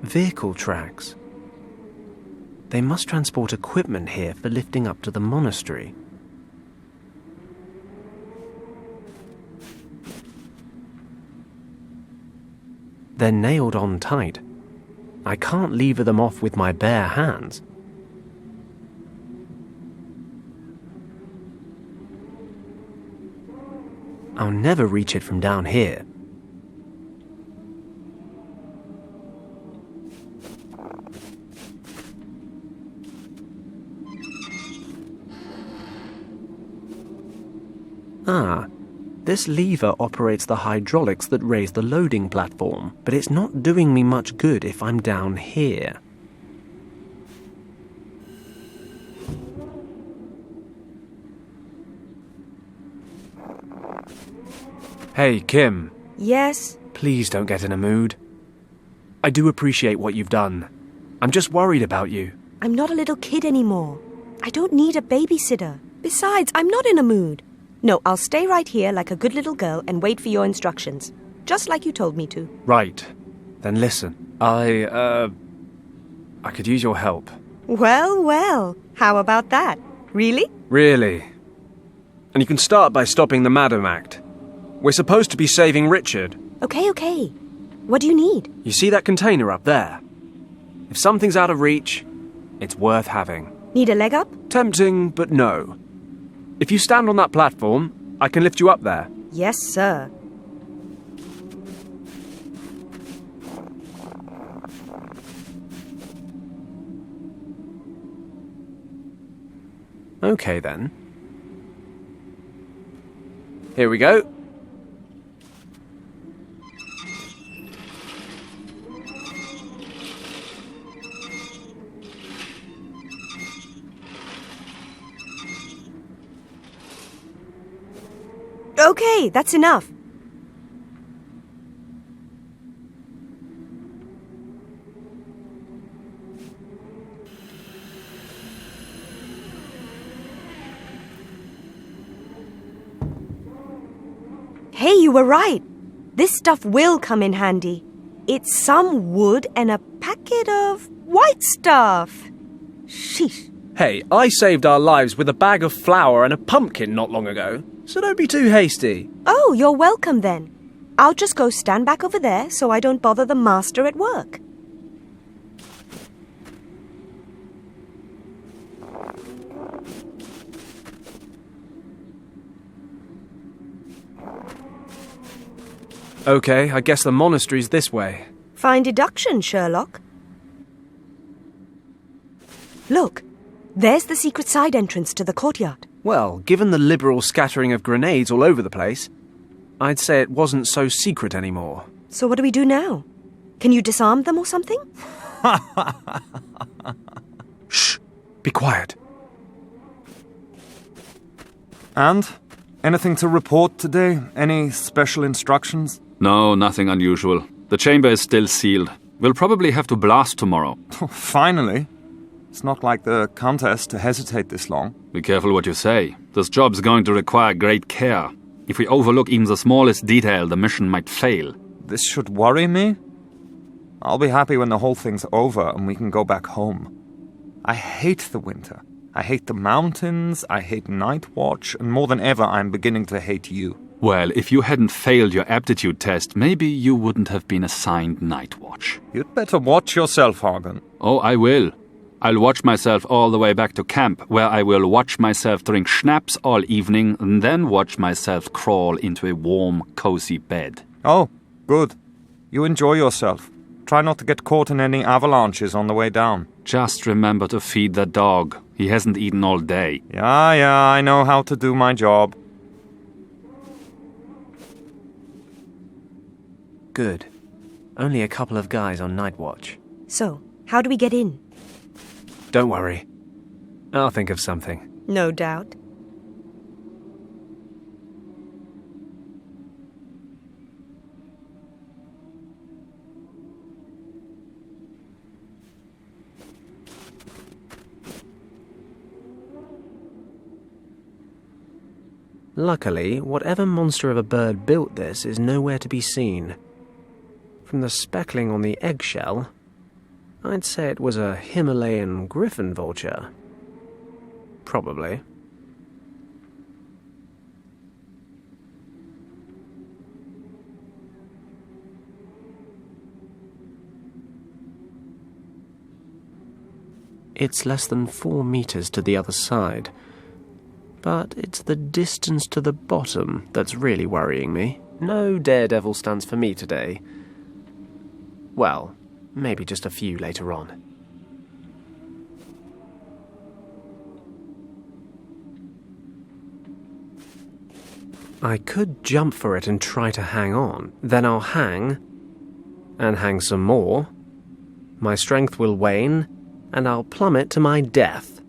Vehicle tracks. They must transport equipment here for lifting up to the monastery. They're nailed on tight. I can't lever them off with my bare hands. I'll never reach it from down here. Ah, this lever operates the hydraulics that raise the loading platform, but it's not doing me much good if I'm down here. Hey, Kim. Yes? Please don't get in a mood. I do appreciate what you've done. I'm just worried about you. I'm not a little kid anymore. I don't need a babysitter. Besides, I'm not in a mood. No, I'll stay right here like a good little girl and wait for your instructions. Just like you told me to. Right. Then listen. I could use your help. Well, well. How about that? Really? Really. And you can start by stopping the Madam Act. We're supposed to be saving Richard. Okay. What do you need? You see that container up there? If something's out of reach, it's worth having. Need a leg up? Tempting, but no. If you stand on that platform, I can lift you up there. Yes, sir. Okay, then. Here we go. Okay, that's enough. Hey, you were right. This stuff will come in handy. It's some wood and a packet of white stuff. Sheesh. Hey, I saved our lives with a bag of flour and a pumpkin not long ago, so don't be too hasty. Oh, you're welcome then. I'll just go stand back over there so I don't bother the master at work. Okay, I guess the monastery's this way. Fine deduction, Sherlock. Look, there's the secret side entrance to the courtyard. Well, given the liberal scattering of grenades all over the place, I'd say it wasn't so secret anymore. So what do we do now? Can you disarm them or something? Shh! Be quiet. And? Anything to report today? Any special instructions? No, nothing unusual. The chamber is still sealed. We'll probably have to blast tomorrow. Oh, finally. It's not like the Countess to hesitate this long. Be careful what you say. This job's going to require great care. If we overlook even the smallest detail, the mission might fail. This should worry me? I'll be happy when the whole thing's over and we can go back home. I hate the winter. I hate the mountains, I hate night watch, and more than ever I'm beginning to hate you. Well, if you hadn't failed your aptitude test, maybe you wouldn't have been assigned night watch. You'd better watch yourself, Hagen. Oh, I will. I'll watch myself all the way back to camp, where I will watch myself drink schnapps all evening and then watch myself crawl into a warm, cozy bed. Oh, good. You enjoy yourself. Try not to get caught in any avalanches on the way down. Just remember to feed the dog. He hasn't eaten all day. Yeah, I know how to do my job. Good. Only a couple of guys on night watch. So, how do we get in? Don't worry. I'll think of something. No doubt. Luckily, whatever monster of a bird built this is nowhere to be seen. From the speckling on the eggshell, I'd say it was a Himalayan griffin vulture. Probably. It's less than 4 meters to the other side. But it's the distance to the bottom that's really worrying me. No daredevil stunts for me today. Well, maybe just a few later on. I could jump for it and try to hang on. Then I'll hang, and hang some more. My strength will wane, and I'll plummet to my death.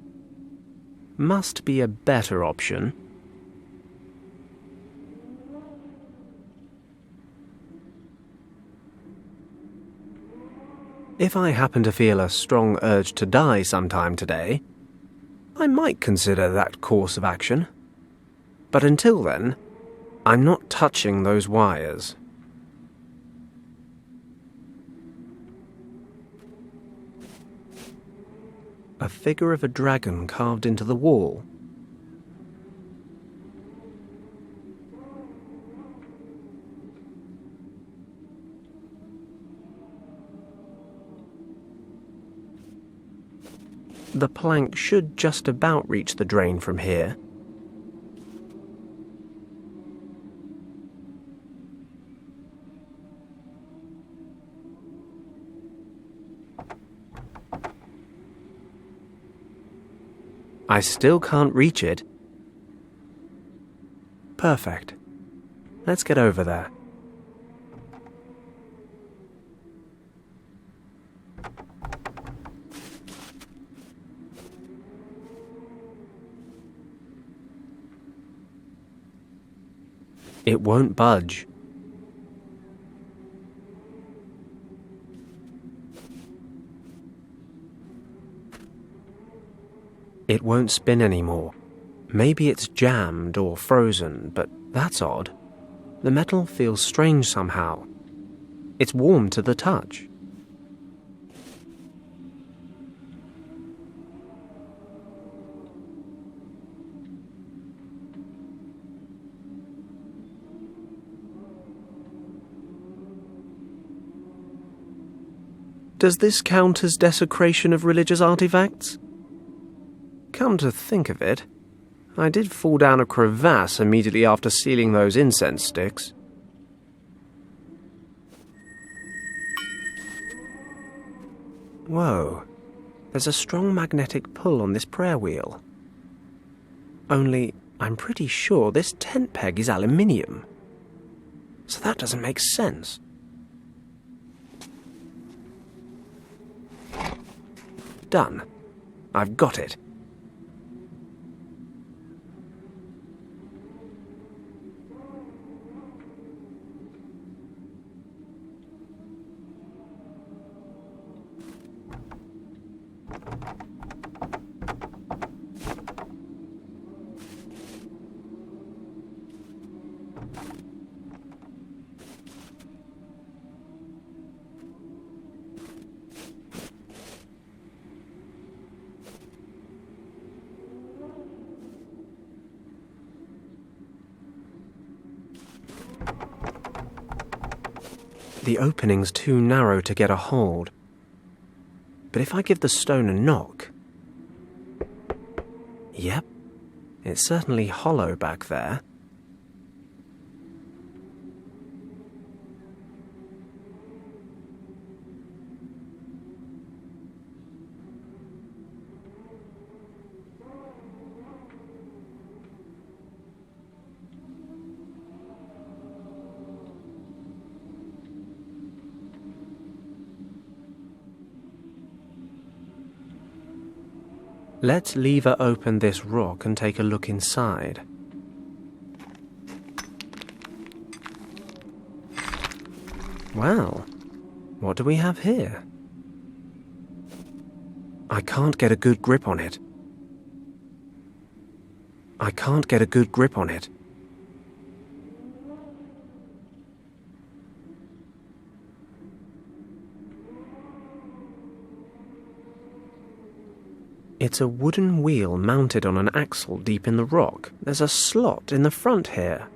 Must be a better option. If I happen to feel a strong urge to die sometime today, I might consider that course of action. But until then, I'm not touching those wires. A figure of a dragon carved into the wall. The plank should just about reach the drain from here. I still can't reach it. Perfect. Let's get over there. It won't budge. It won't spin anymore. Maybe it's jammed or frozen, but that's odd. The metal feels strange somehow. It's warm to the touch. Does this count as desecration of religious artifacts? Come to think of it, I did fall down a crevasse immediately after sealing those incense sticks. Whoa, there's a strong magnetic pull on this prayer wheel. Only, I'm pretty sure this tent peg is aluminium. So that doesn't make sense. Done. I've got it. The opening's too narrow to get a hold. But if I give the stone a knock... Yep, it's certainly hollow back there. Let's lever open this rock and take a look inside. Well, what do we have here? I can't get a good grip on it. I can't get a good grip on it. It's a wooden wheel mounted on an axle deep in the rock. There's a slot in the front here.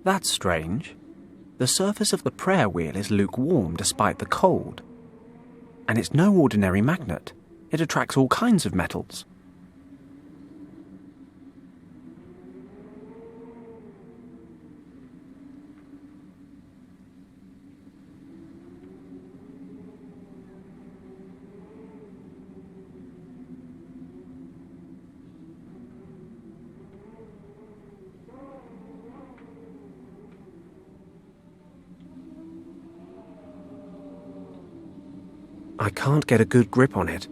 That's strange. The surface of the prayer wheel is lukewarm despite the cold. And it's no ordinary magnet. It attracts all kinds of metals. I can't get a good grip on it.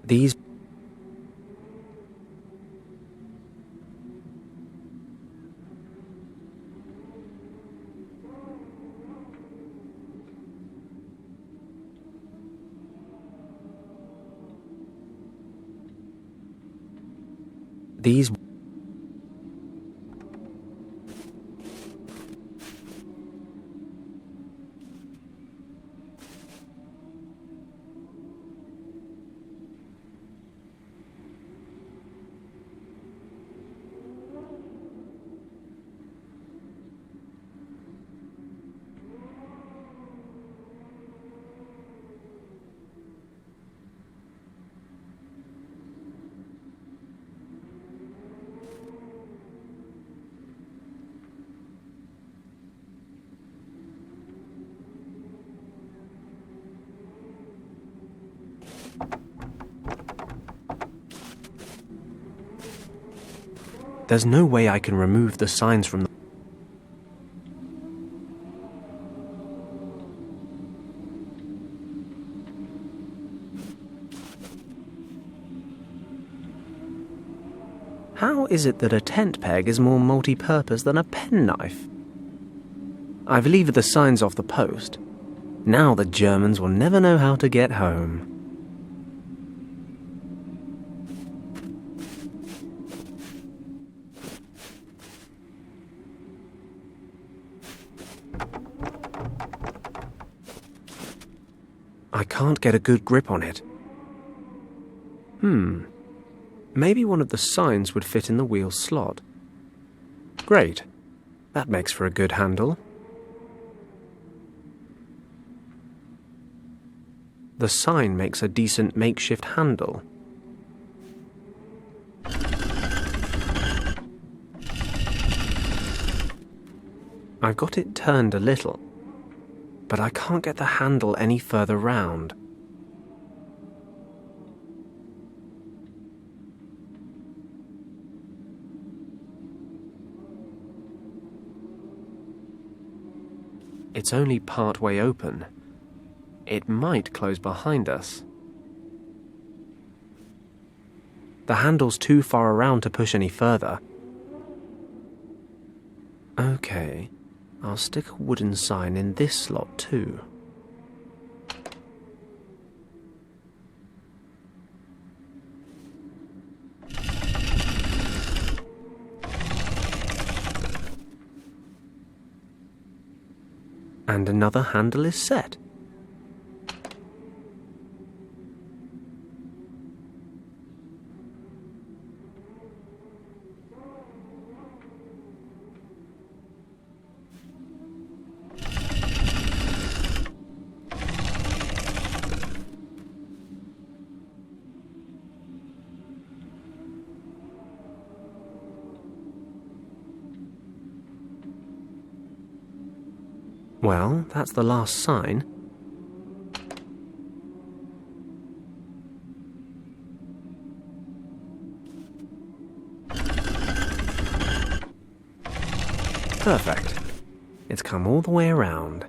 These There's no way I can remove the signs from the... How is it that a tent peg is more multi-purpose than a penknife? I've levered the signs off the post. Now the Germans will never know how to get home. I can't get a good grip on it. Maybe one of the signs would fit in the wheel slot. Great. That makes for a good handle. The sign makes a decent makeshift handle. I've got it turned a little, but I can't get the handle any further round. It's only part way open. It might close behind us. The handle's too far around to push any further. Okay, I'll stick a wooden sign in this slot too. And another handle is set. Well, that's the last sign. Perfect. It's come all the way around.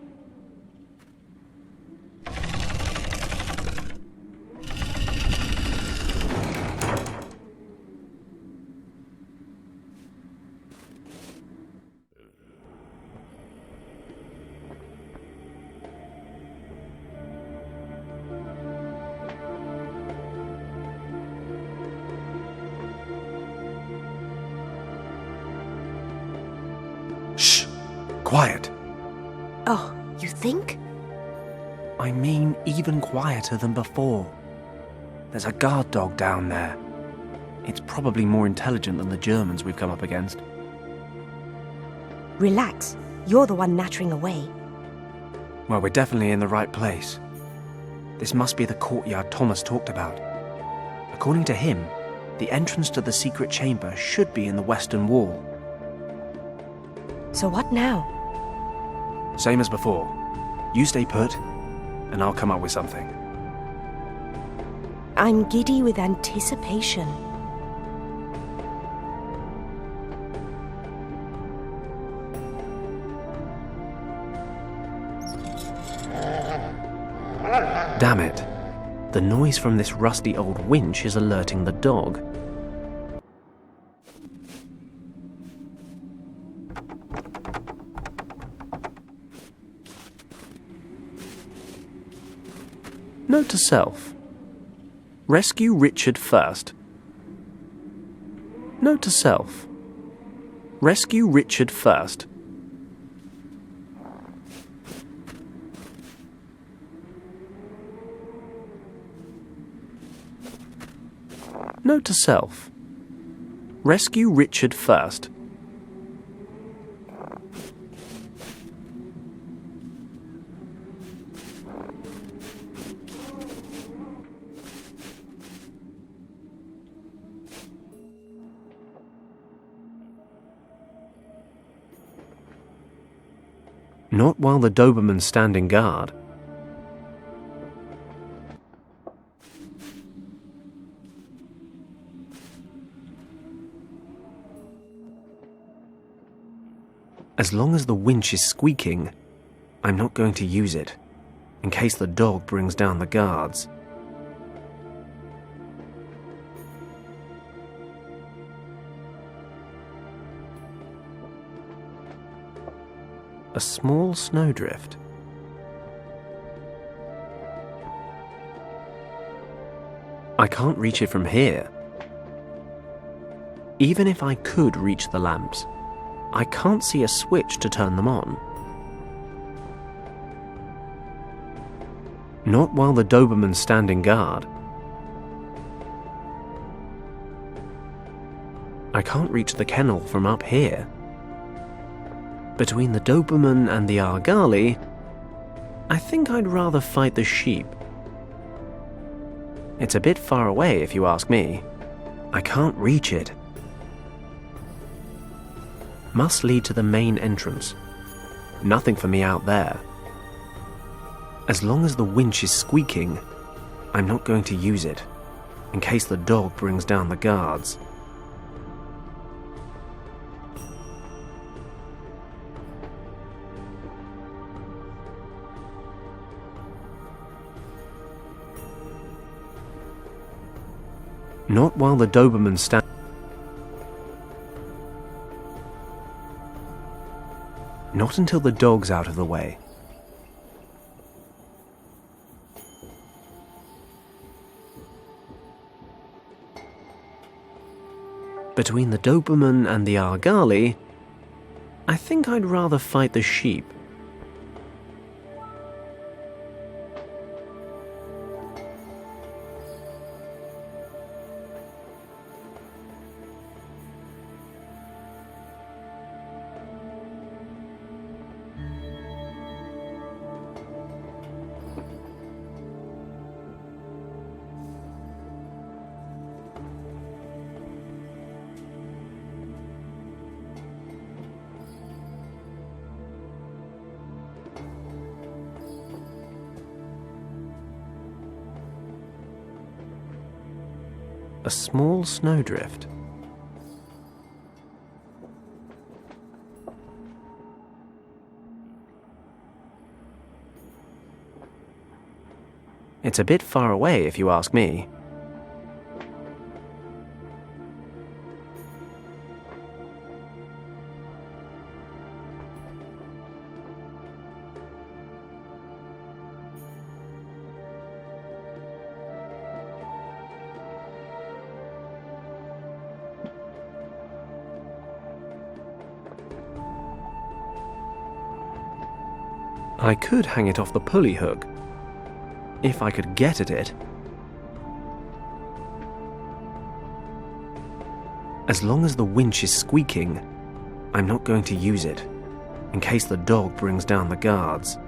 Quiet. Oh, you think? I mean even quieter than before. There's a guard dog down there. It's probably more intelligent than the Germans we've come up against. Relax. You're the one nattering away. Well, we're definitely in the right place. This must be the courtyard Thomas talked about. According to him, the entrance to the secret chamber should be in the western wall. So what now? Same as before. You stay put, and I'll come up with something. I'm giddy with anticipation. Damn it. The noise from this rusty old winch is alerting the dog. Note to self. Rescue Richard first. Note to self. Rescue Richard first. Note to self. Rescue Richard first. Not while the Doberman's standing guard. As long as the winch is squeaking, I'm not going to use it, in case the dog brings down the guards. A small snowdrift. I can't reach it from here. Even if I could reach the lamps, I can't see a switch to turn them on. Not while the Doberman's standing guard. I can't reach the kennel from up here. Between the Doberman and the Argali, I think I'd rather fight the sheep. It's a bit far away, if you ask me. I can't reach it. Must lead to the main entrance. Nothing for me out there. As long as the winch is squeaking, I'm not going to use it, in case the dog brings down the guards. Not while the Doberman stands. Not until the dog's out of the way. Between the Doberman and the Argali, I think I'd rather fight the sheep. A small snowdrift. It's a bit far away, if you ask me. I could hang it off the pulley hook, if I could get at it. As long as the winch is squeaking, I'm not going to use it, in case the dog brings down the guards.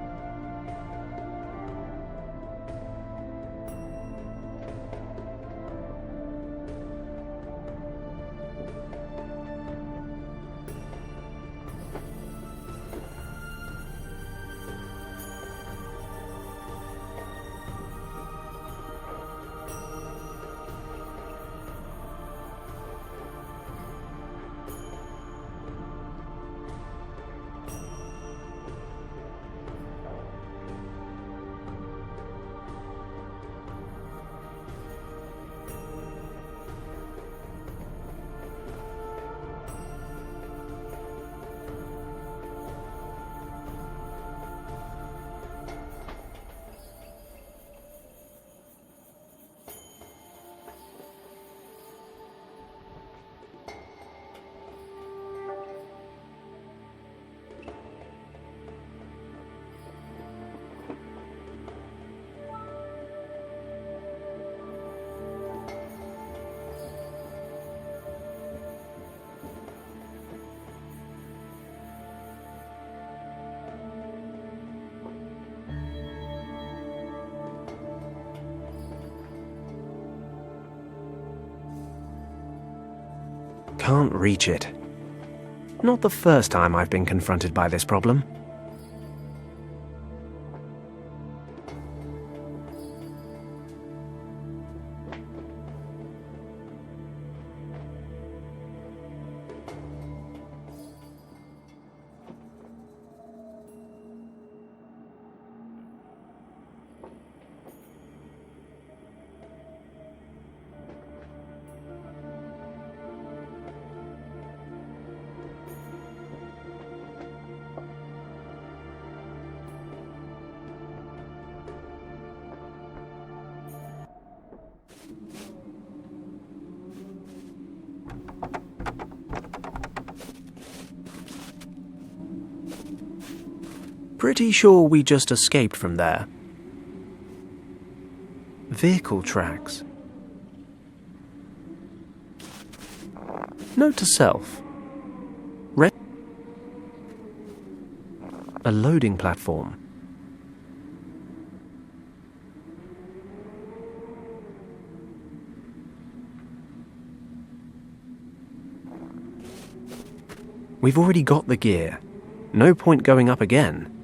Can't reach it. Not the first time I've been confronted by this problem. Pretty sure we just escaped from there. Vehicle tracks. Note to self. A loading platform. We've already got the gear. No point going up again.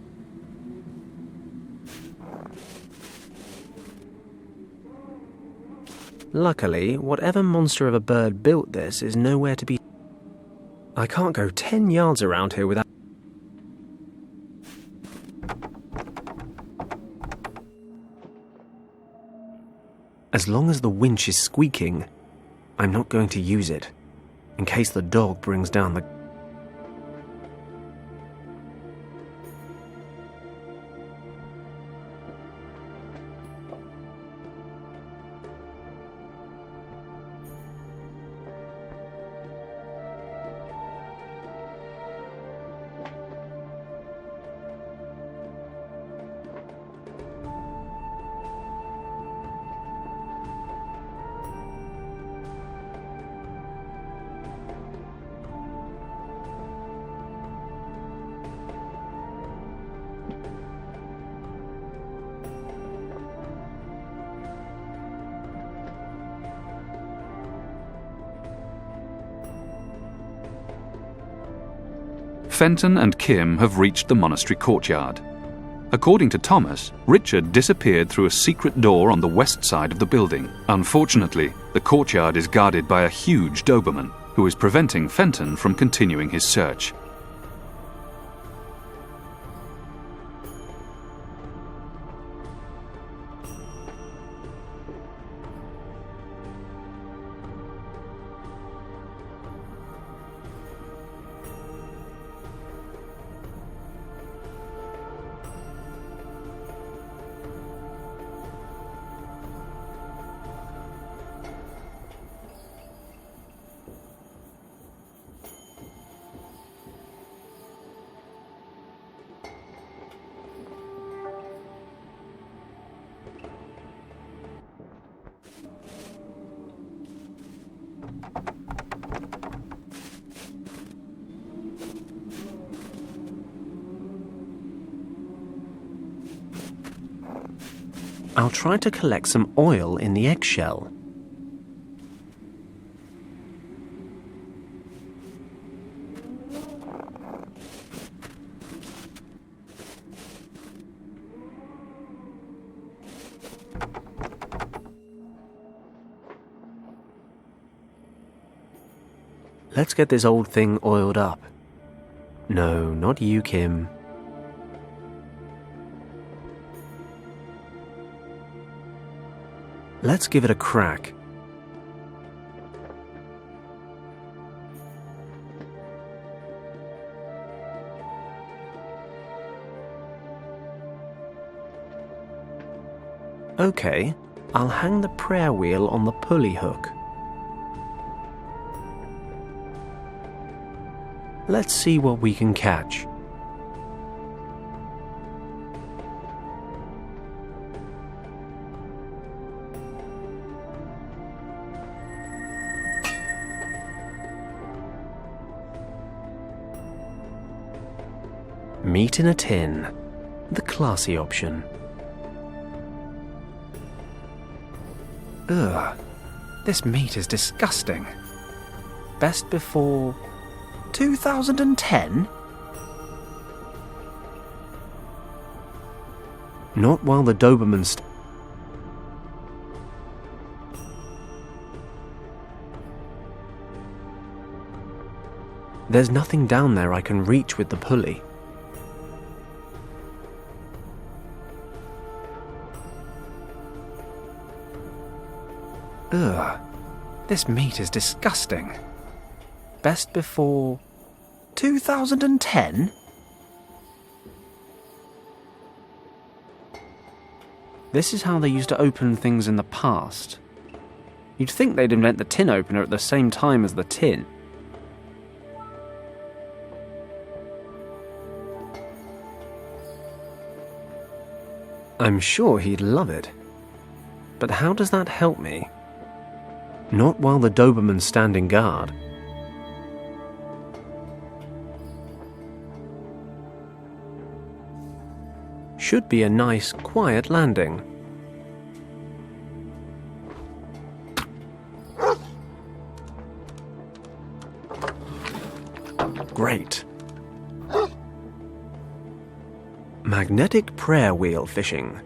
Luckily, whatever monster of a bird built this is nowhere to be. I can't go 10 yards around here without. As long as the winch is squeaking, I'm not going to use it, in case the dog brings down the. Fenton and Kim have reached the monastery courtyard. According to Thomas, Richard disappeared through a secret door on the west side of the building. Unfortunately, the courtyard is guarded by a huge Doberman, who is preventing Fenton from continuing his search. I'll try to collect some oil in the eggshell. Let's get this old thing oiled up. No, not you, Kim. Let's give it a crack. Okay, I'll hang the prayer wheel on the pulley hook. Let's see what we can catch. Meat in a tin, the classy option. Ugh, this meat is disgusting. Best before 2010? Not while the Doberman There's nothing down there I can reach with the pulley. Ugh, this meat is disgusting. Best before 2010? This is how they used to open things in the past. You'd think they'd invent the tin opener at the same time as the tin. I'm sure he'd love it. But how does that help me? Not while the Doberman's standing guard. Should be a nice, quiet landing. Great. Magnetic prayer wheel fishing.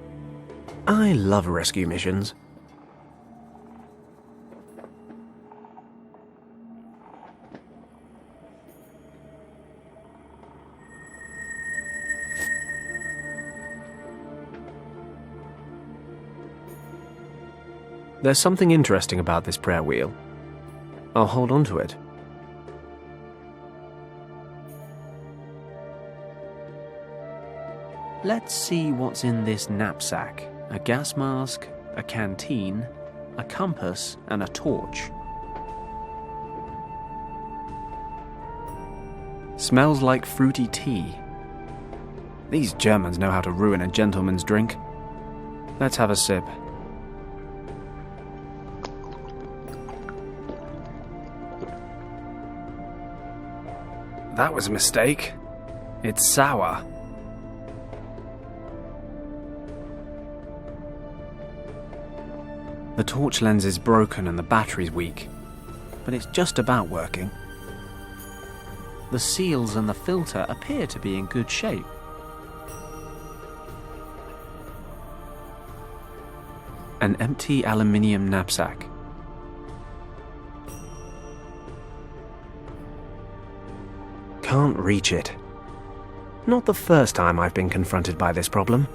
I love rescue missions. There's something interesting about this prayer wheel. I'll hold on to it. Let's see what's in this knapsack. A gas mask, a canteen, a compass, and a torch. Smells like fruity tea. These Germans know how to ruin a gentleman's drink. Let's have a sip. That was a mistake. It's sour. The torch lens is broken and the battery's weak, but it's just about working. The seals and the filter appear to be in good shape. An empty aluminium knapsack. Can't reach it. Not the first time I've been confronted by this problem.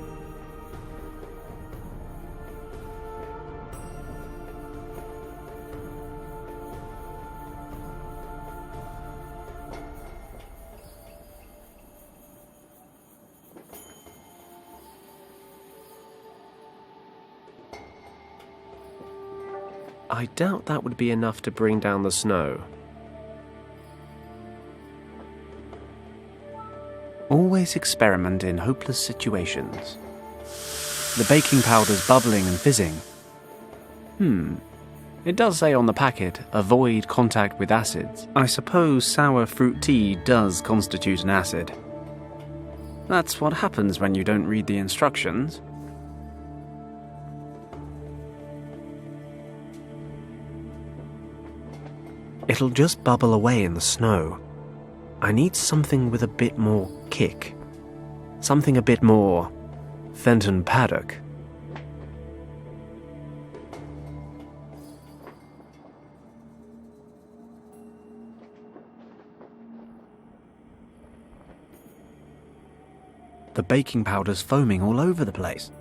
I doubt that would be enough to bring down the snow. Always experiment in hopeless situations. The baking powder's bubbling and fizzing. It does say on the packet, avoid contact with acids. I suppose sour fruit tea does constitute an acid. That's what happens when you don't read the instructions. It'll just bubble away in the snow. I need something with a bit more kick. Something a bit more Fenton Paddock. The baking powder's foaming all over the place.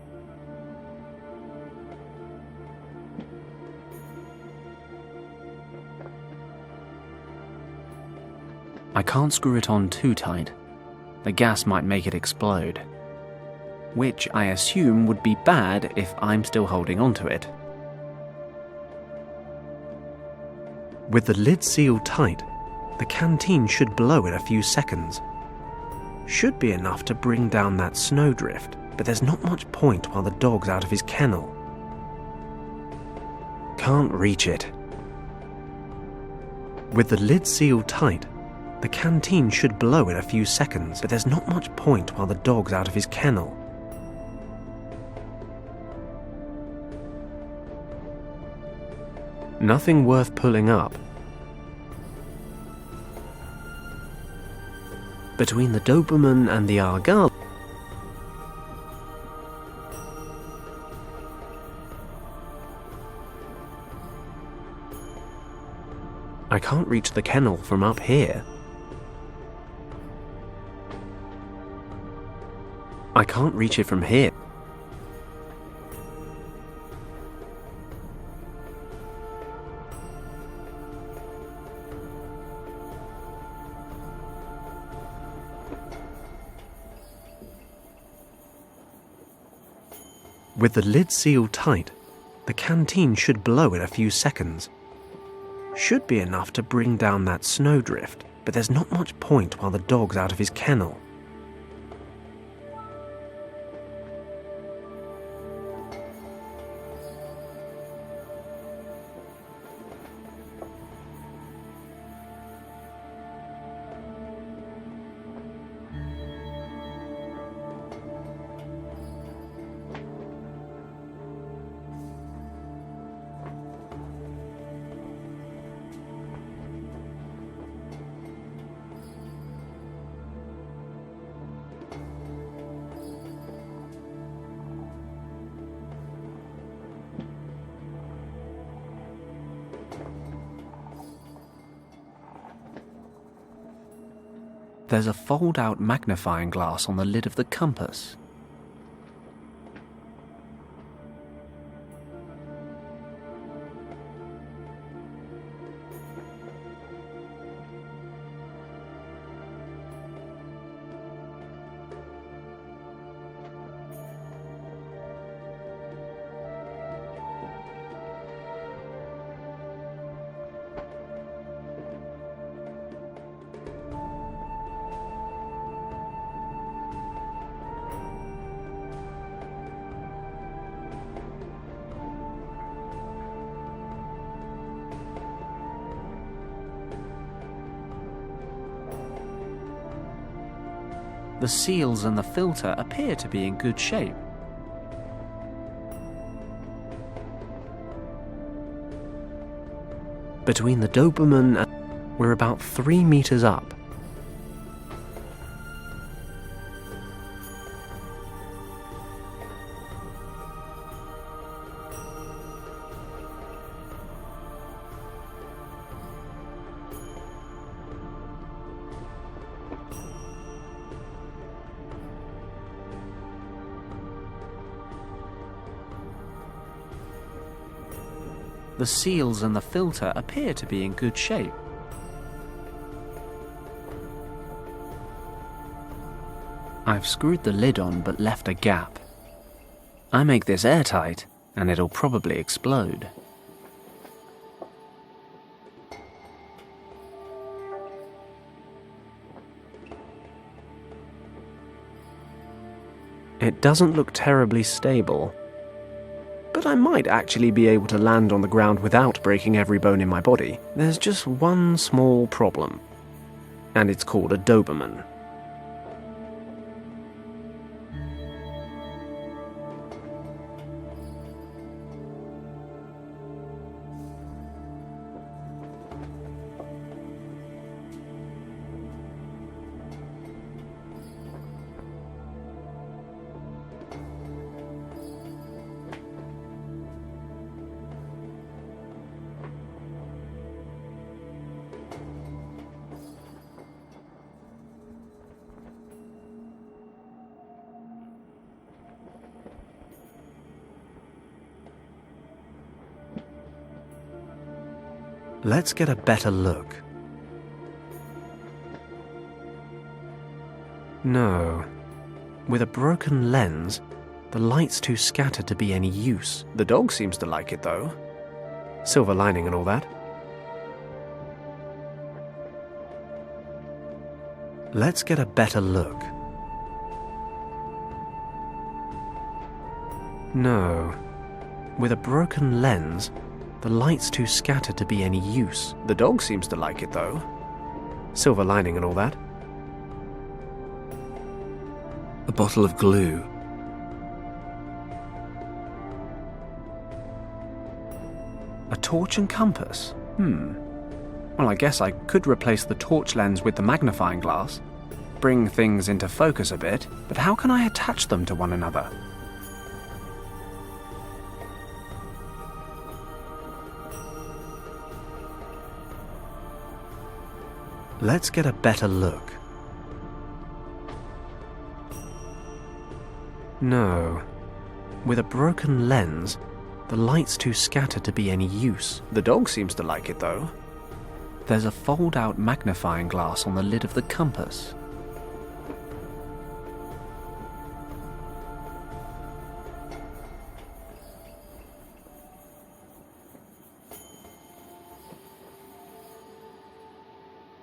I can't screw it on too tight. The gas might make it explode. Which I assume would be bad if I'm still holding onto it. With the lid sealed tight, the canteen should blow in a few seconds. Should be enough to bring down that snowdrift, but there's not much point while the dog's out of his kennel. Can't reach it. With the lid sealed tight, the canteen should blow in a few seconds, but there's not much point while the dog's out of his kennel. Nothing worth pulling up. Between the Doberman and the Argal, I can't reach the kennel from up here. I can't reach it from here. With the lid sealed tight, the canteen should blow in a few seconds. Should be enough to bring down that snowdrift, but there's not much point while the dog's out of his kennel. There's a fold-out magnifying glass on the lid of the compass. The seals and the filter appear to be in good shape. Between the Doberman and we're about 3 meters up. The seals and the filter appear to be in good shape. I've screwed the lid on but left a gap. I make this airtight and it'll probably explode. It doesn't look terribly stable, but I might actually be able to land on the ground without breaking every bone in my body. There's just one small problem, and it's called a Doberman. Let's get a better look. No. With a broken lens, the light's too scattered to be any use. The dog seems to like it, though. Silver lining and all that. Let's get a better look. No. With a broken lens, the light's too scattered to be any use. The dog seems to like it, though. Silver lining and all that. A bottle of glue. A torch and compass? Well, I guess I could replace the torch lens with the magnifying glass, bring things into focus a bit, but how can I attach them to one another? Let's get a better look. No. With a broken lens, the light's too scattered to be any use. The dog seems to like it, though. There's a fold-out magnifying glass on the lid of the compass.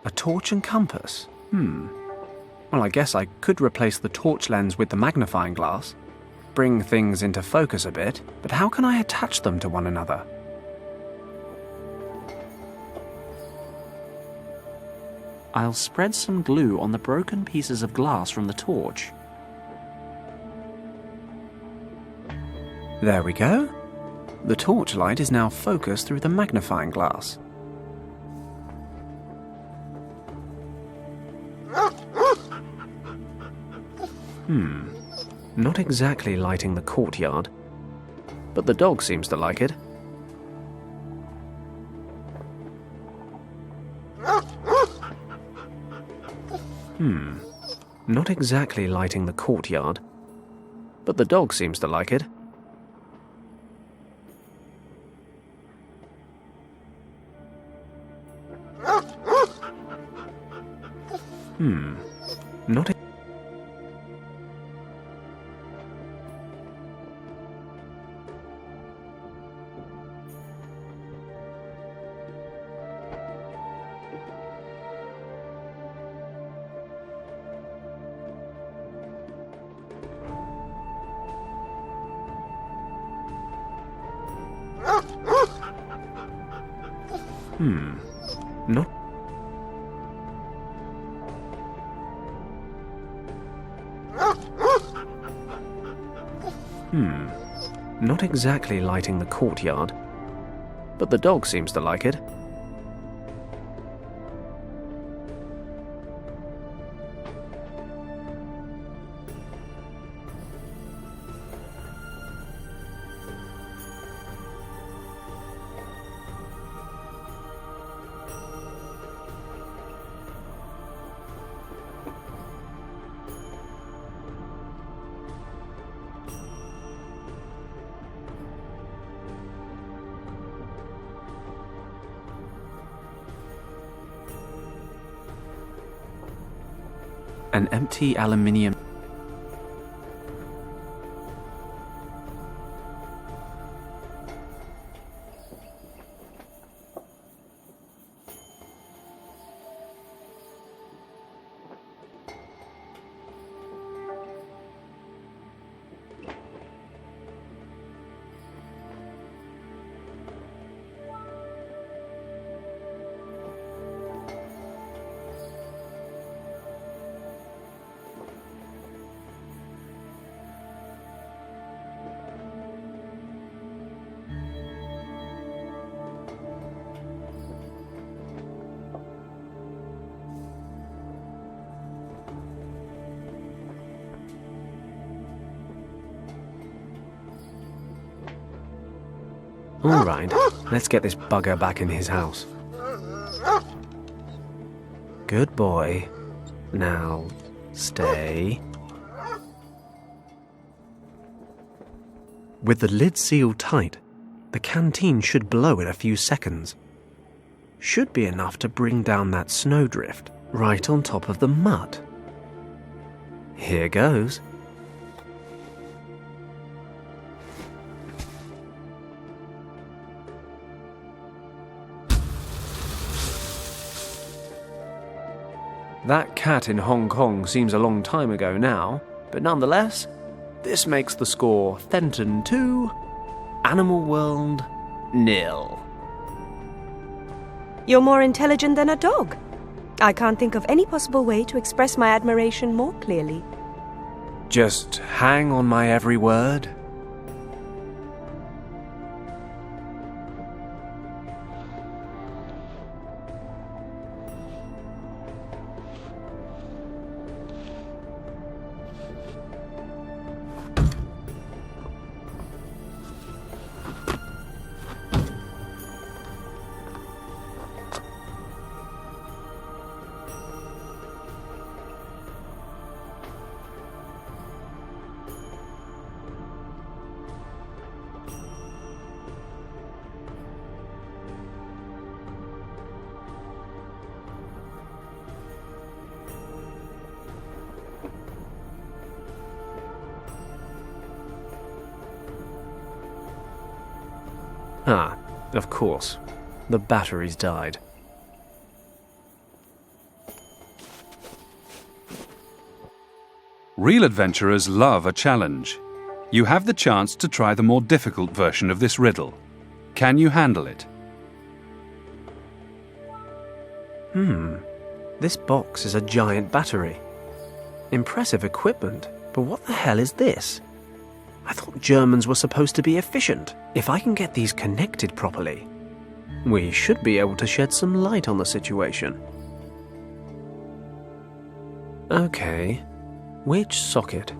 A torch and compass? Well, I guess I could replace the torch lens with the magnifying glass, bring things into focus a bit, but how can I attach them to one another? I'll spread some glue on the broken pieces of glass from the torch. There we go. The torchlight is now focused through the magnifying glass. Not exactly lighting the courtyard, but the dog seems to like it. Not exactly lighting the courtyard, but the dog seems to like it. Not Not... Not exactly lighting the courtyard, but the dog seems to like it. An empty aluminium. All right, let's get this bugger back in his house. Good boy. Now, stay. With the lid sealed tight, the canteen should blow in a few seconds. should be enough to bring down that snowdrift right on top of the mud. Here goes. That cat in Hong Kong seems a long time ago now, but nonetheless, this makes the score Fenton 2, Animal World 0. You're more intelligent than a dog. I can't think of any possible way to express my admiration more clearly. Just hang on my every word. Ah, of course. The batteries died. Real adventurers love a challenge. You have the chance to try the more difficult version of this riddle. Can you handle it? This box is a giant battery. Impressive equipment, but what the hell is this? I thought Germans were supposed to be efficient. If I can get these connected properly, we should be able to shed some light on the situation. Okay, which socket?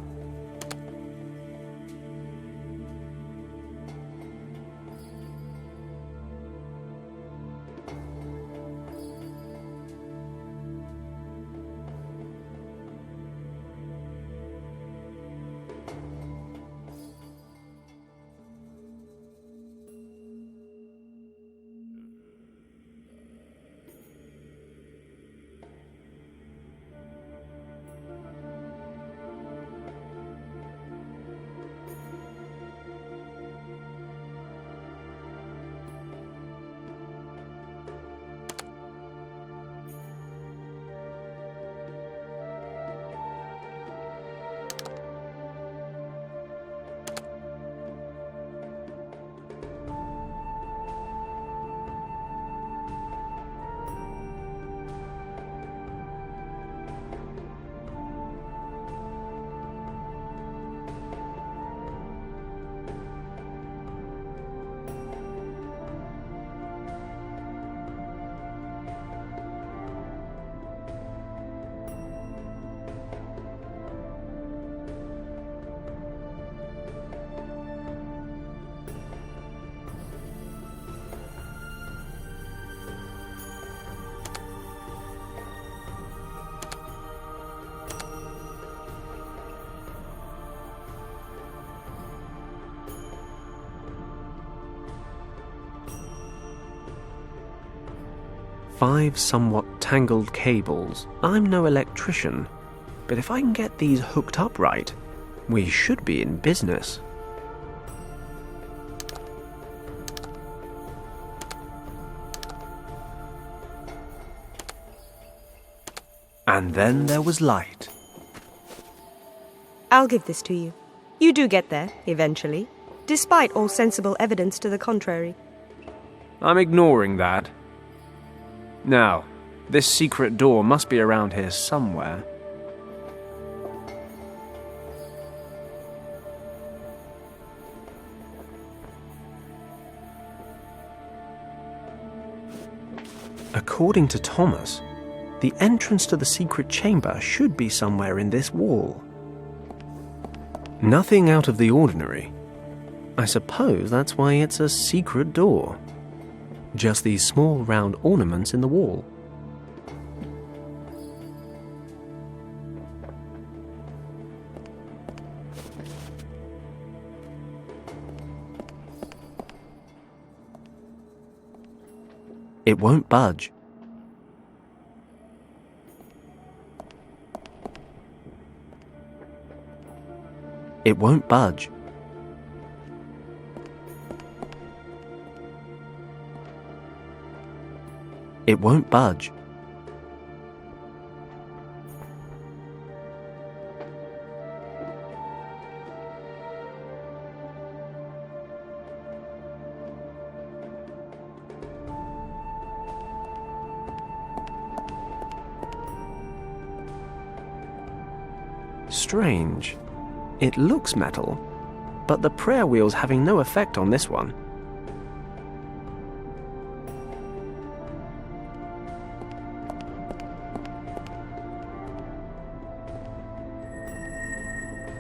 Five somewhat tangled cables. I'm no electrician, but if I can get these hooked up right, we should be in business. And then there was light. I'll give this to you. You do get there, eventually, despite all sensible evidence to the contrary. I'm ignoring that. Now, this secret door must be around here somewhere. According to Thomas, the entrance to the secret chamber should be somewhere in this wall. Nothing out of the ordinary. I suppose that's why it's a secret door. Just these small round ornaments in the wall. It won't budge. It won't budge. It won't budge. Strange. It looks metal, but the prayer wheel's having no effect on this one.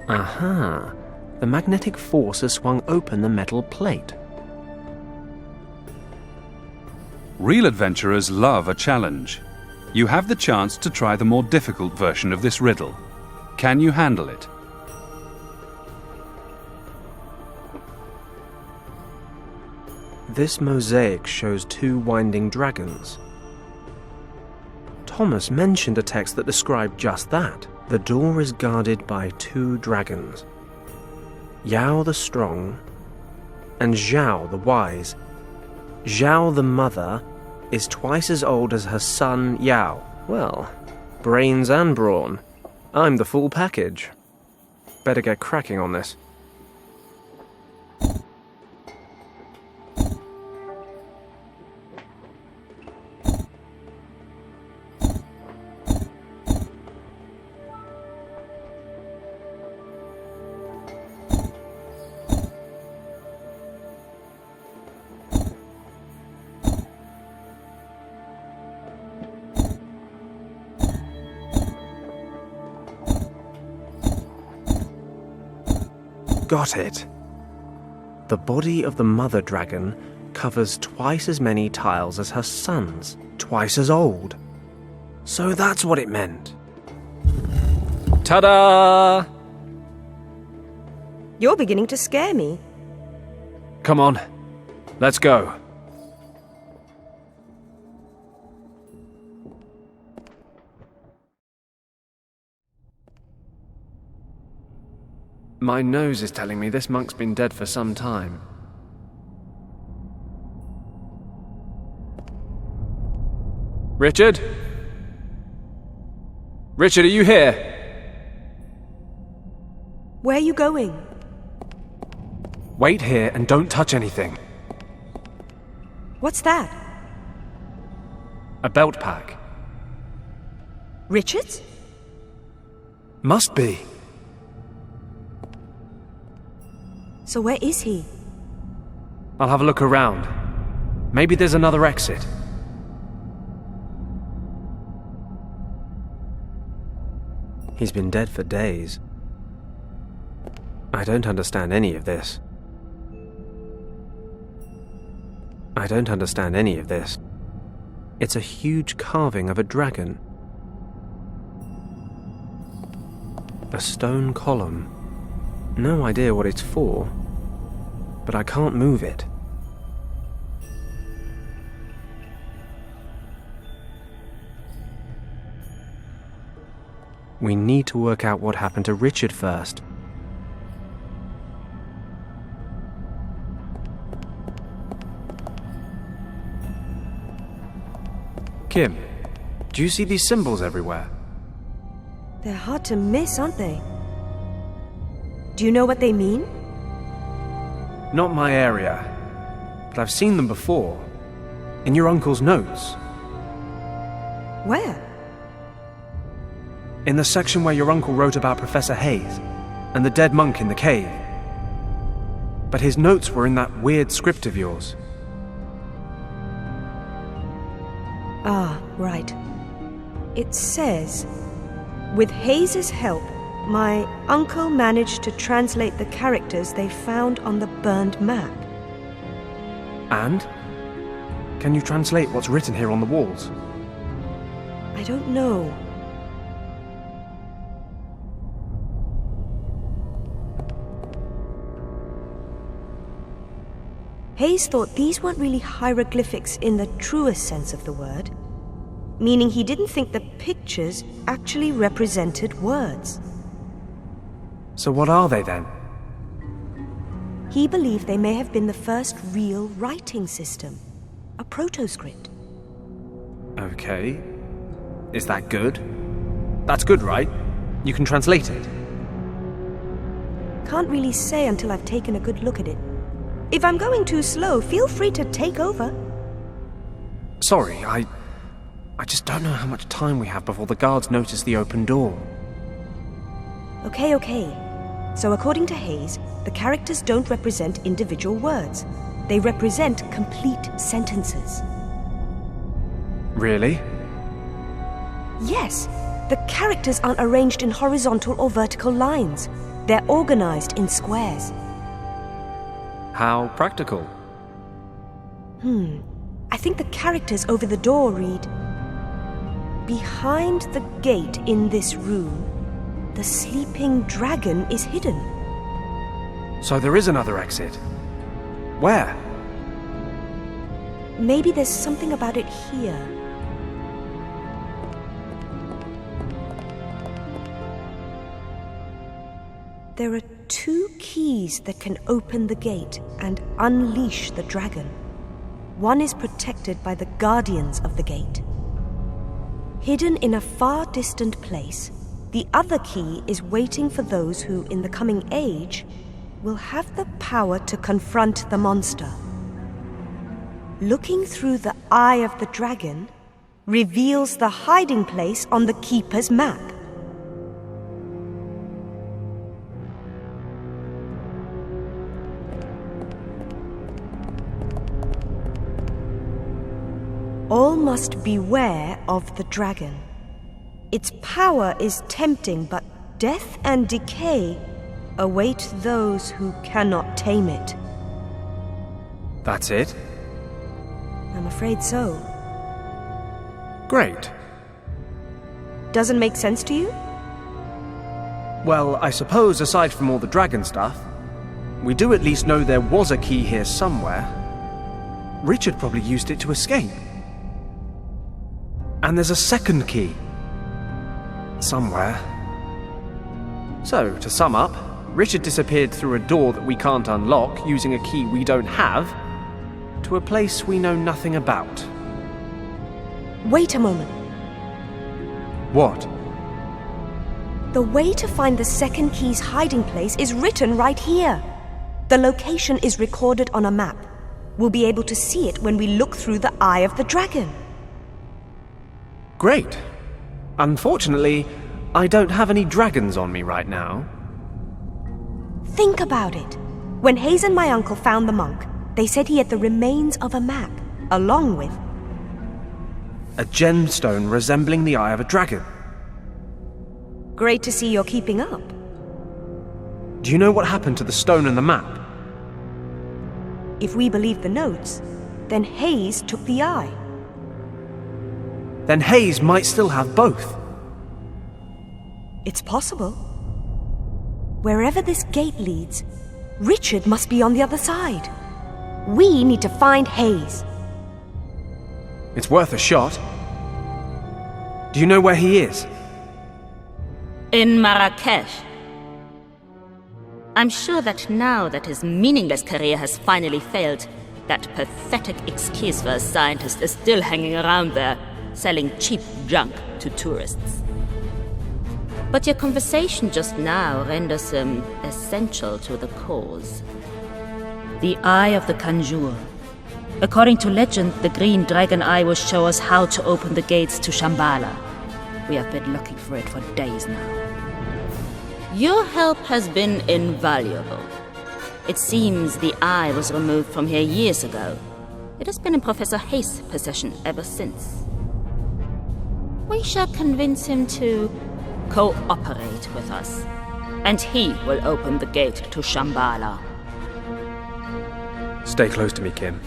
Aha! The magnetic force has swung open the metal plate. Real adventurers love a challenge. You have the chance to try the more difficult version of this riddle. Can you handle it? This mosaic shows 2 winding dragons. Thomas mentioned a text that described just that. The door is guarded by 2 dragons, Yao the Strong and Zhao the Wise. Zhao the mother is twice as old as her son Yao. Well, brains and brawn. I'm the full package. Better get cracking on this. Got it. The body of the mother dragon covers twice as many tiles as her sons, twice as old. So that's what it meant. Ta-da! You're beginning to scare me. Come on, let's go. My nose is telling me this monk's been dead for some time. Richard? Richard, are you here? Where are you going? Wait here and don't touch anything. What's that? A belt pack. Richard's? Must be. So where is he? I'll have a look around. Maybe there's another exit. He's been dead for days. I don't understand any of this. I don't understand any of this. It's a huge carving of a dragon. A stone column. No idea what it's for, but I can't move it. We need to work out what happened to Richard first. Kim, do you see these symbols everywhere? They're hard to miss, aren't they? Do you know what they mean? Not my area, but I've seen them before. In your uncle's notes. Where? In the section where your uncle wrote about Professor Hayes and the dead monk in the cave. But his notes were in that weird script of yours. Ah, right. It says, with Hayes's help, my uncle managed to translate the characters they found on the burned map. And? Can you translate what's written here on the walls? I don't know. Hayes thought these weren't really hieroglyphics in the truest sense of the word, meaning he didn't think the pictures actually represented words. So what are they then? He believed they may have been the first real writing system, a proto-script. Okay. Is that good? That's good, right? You can translate it. Can't really say until I've taken a good look at it. If I'm going too slow, feel free to take over. Sorry, I just don't know how much time we have before the guards notice the open door. Okay. So according to Hayes, the characters don't represent individual words. They represent complete sentences. Really? Yes. The characters aren't arranged in horizontal or vertical lines. They're organized in squares. How practical. I think the characters over the door read, "Behind the gate in this room, the sleeping dragon is hidden." So there is another exit. Where? Maybe there's something about it here. There are 2 keys that can open the gate and unleash the dragon. One is protected by the guardians of the gate. Hidden in a far distant place, the other key is waiting for those who, in the coming age, will have the power to confront the monster. Looking through the eye of the dragon reveals the hiding place on the keeper's map. All must beware of the dragon. Its power is tempting, but death and decay await those who cannot tame it. That's it? I'm afraid so. Great. Doesn't make sense to you? Well, I suppose aside from all the dragon stuff, we do at least know there was a key here somewhere. Richard probably used it to escape. And there's a second key. Somewhere. So, to sum up, Richard disappeared through a door that we can't unlock using a key we don't have to a place we know nothing about. Wait a moment. What? The way to find the second key's hiding place is written right here. The location is recorded on a map. We'll be able to see it when we look through the eye of the dragon. Great. Unfortunately, I don't have any dragons on me right now. Think about it. When Hayes and my uncle found the monk, they said he had the remains of a map, along with a gemstone resembling the eye of a dragon. Great to see you're keeping up. Do you know what happened to the stone and the map? If we believe the notes, then Hayes took the eye. Then Hayes might still have both. It's possible. Wherever this gate leads, Richard must be on the other side. We need to find Hayes. It's worth a shot. Do you know where he is? In Marrakesh. I'm sure that now that his meaningless career has finally failed, that pathetic excuse for a scientist is still hanging around there, selling cheap junk to tourists. But your conversation just now renders him essential to the cause. The Eye of the Kanjur. According to legend, the green dragon eye will show us how to open the gates to Shambhala. We have been looking for it for days now. Your help has been invaluable. It seems the eye was removed from here years ago. It has been in Professor Hayes' possession ever since. We shall convince him to cooperate with us, and he will open the gate to Shambhala. Stay close to me, Kim.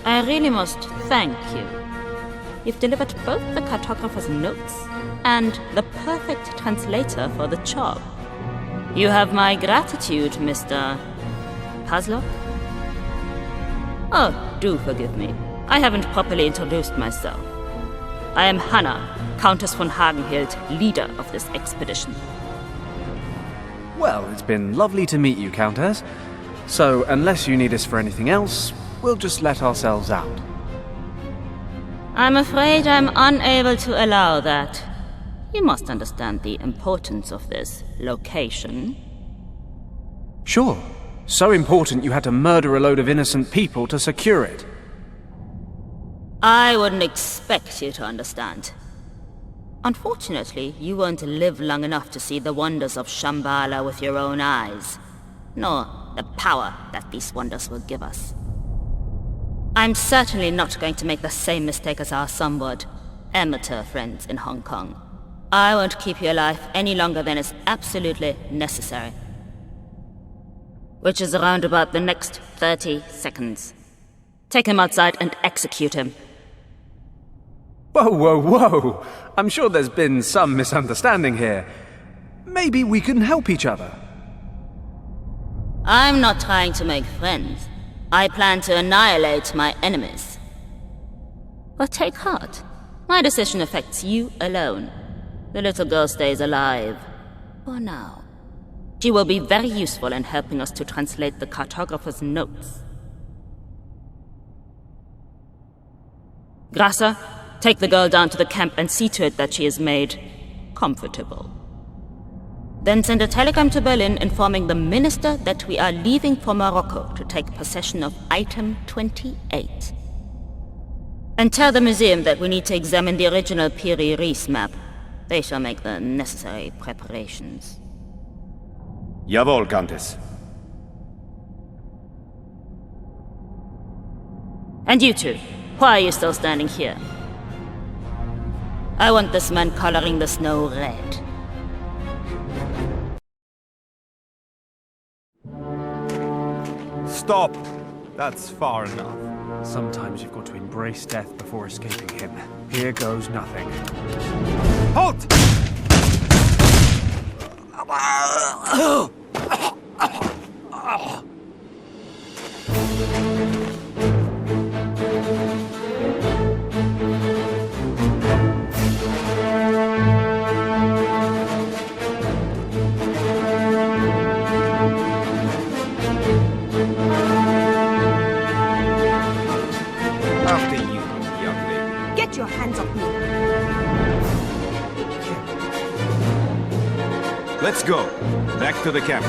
I really must thank you. You've delivered both the cartographer's notes and the perfect translator for the job. You have my gratitude, Mr. Puzzler. Oh, do forgive me. I haven't properly introduced myself. I am Hannah, Countess von Hagenhild, leader of this expedition. Well, it's been lovely to meet you, Countess. So, unless you need us for anything else, we'll just let ourselves out. I'm afraid I'm unable to allow that. You must understand the importance of this location. Sure. So important you had to murder a load of innocent people to secure it. I wouldn't expect you to understand. Unfortunately, you won't live long enough to see the wonders of Shambhala with your own eyes, nor the power that these wonders will give us. I'm certainly not going to make the same mistake as our somewhat amateur friends in Hong Kong. I won't keep you alive any longer than is absolutely necessary. Which is around about the next 30 seconds. Take him outside and execute him. Whoa, whoa, whoa! I'm sure there's been some misunderstanding here. Maybe we can help each other. I'm not trying to make friends. I plan to annihilate my enemies. But take heart. My decision affects you alone. The little girl stays alive. For now. She will be very useful in helping us to translate the cartographer's notes. Grasser, take the girl down to the camp and see to it that she is made comfortable. Then send a telegram to Berlin informing the minister that we are leaving for Morocco to take possession of item 28. And tell the museum that we need to examine the original Piri Reis map. They shall make the necessary preparations. Jawohl, Countess. And you two, why are you still standing here? I want this man coloring the snow red. Stop! That's far enough. Sometimes you've got to embrace death before escaping him. Here goes nothing. Halt! After you, young lady. Get your hands off me. Let's go. Back to the camp.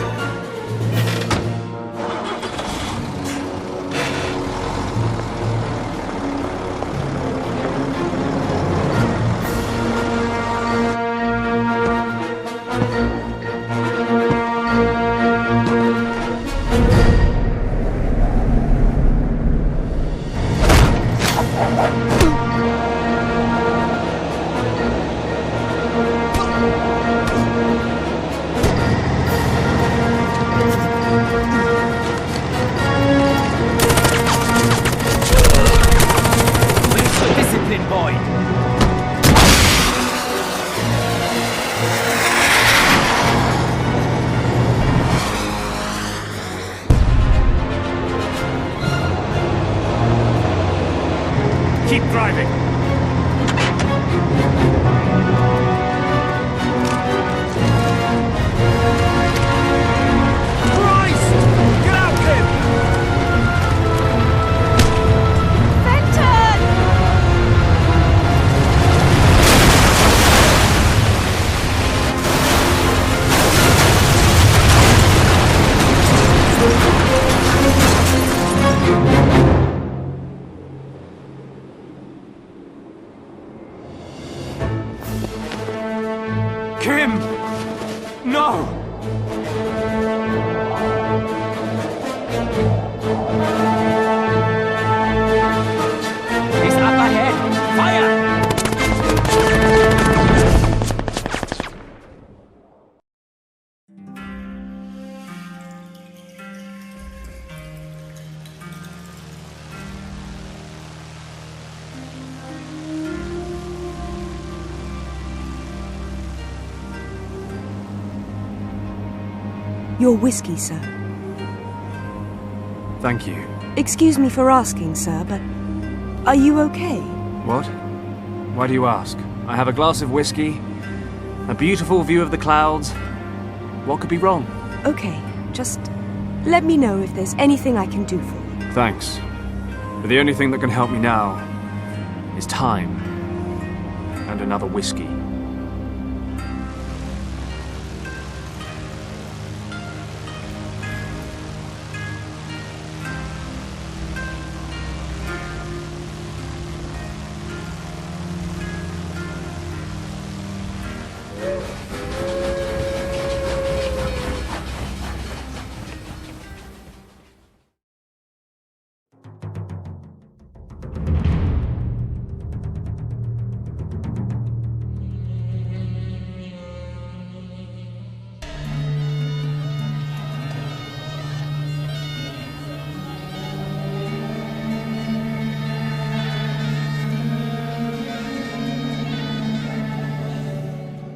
Keep driving. Christ! Get out, kid! Fenton! Kim! No! He's up ahead! Fire! Your whiskey, sir. Thank you. Excuse me for asking, sir, but are you okay? What? Why do you ask? I have a glass of whiskey, a beautiful view of the clouds. What could be wrong? Okay, just let me know if there's anything I can do for you. Thanks. But the only thing that can help me now is time and another whiskey.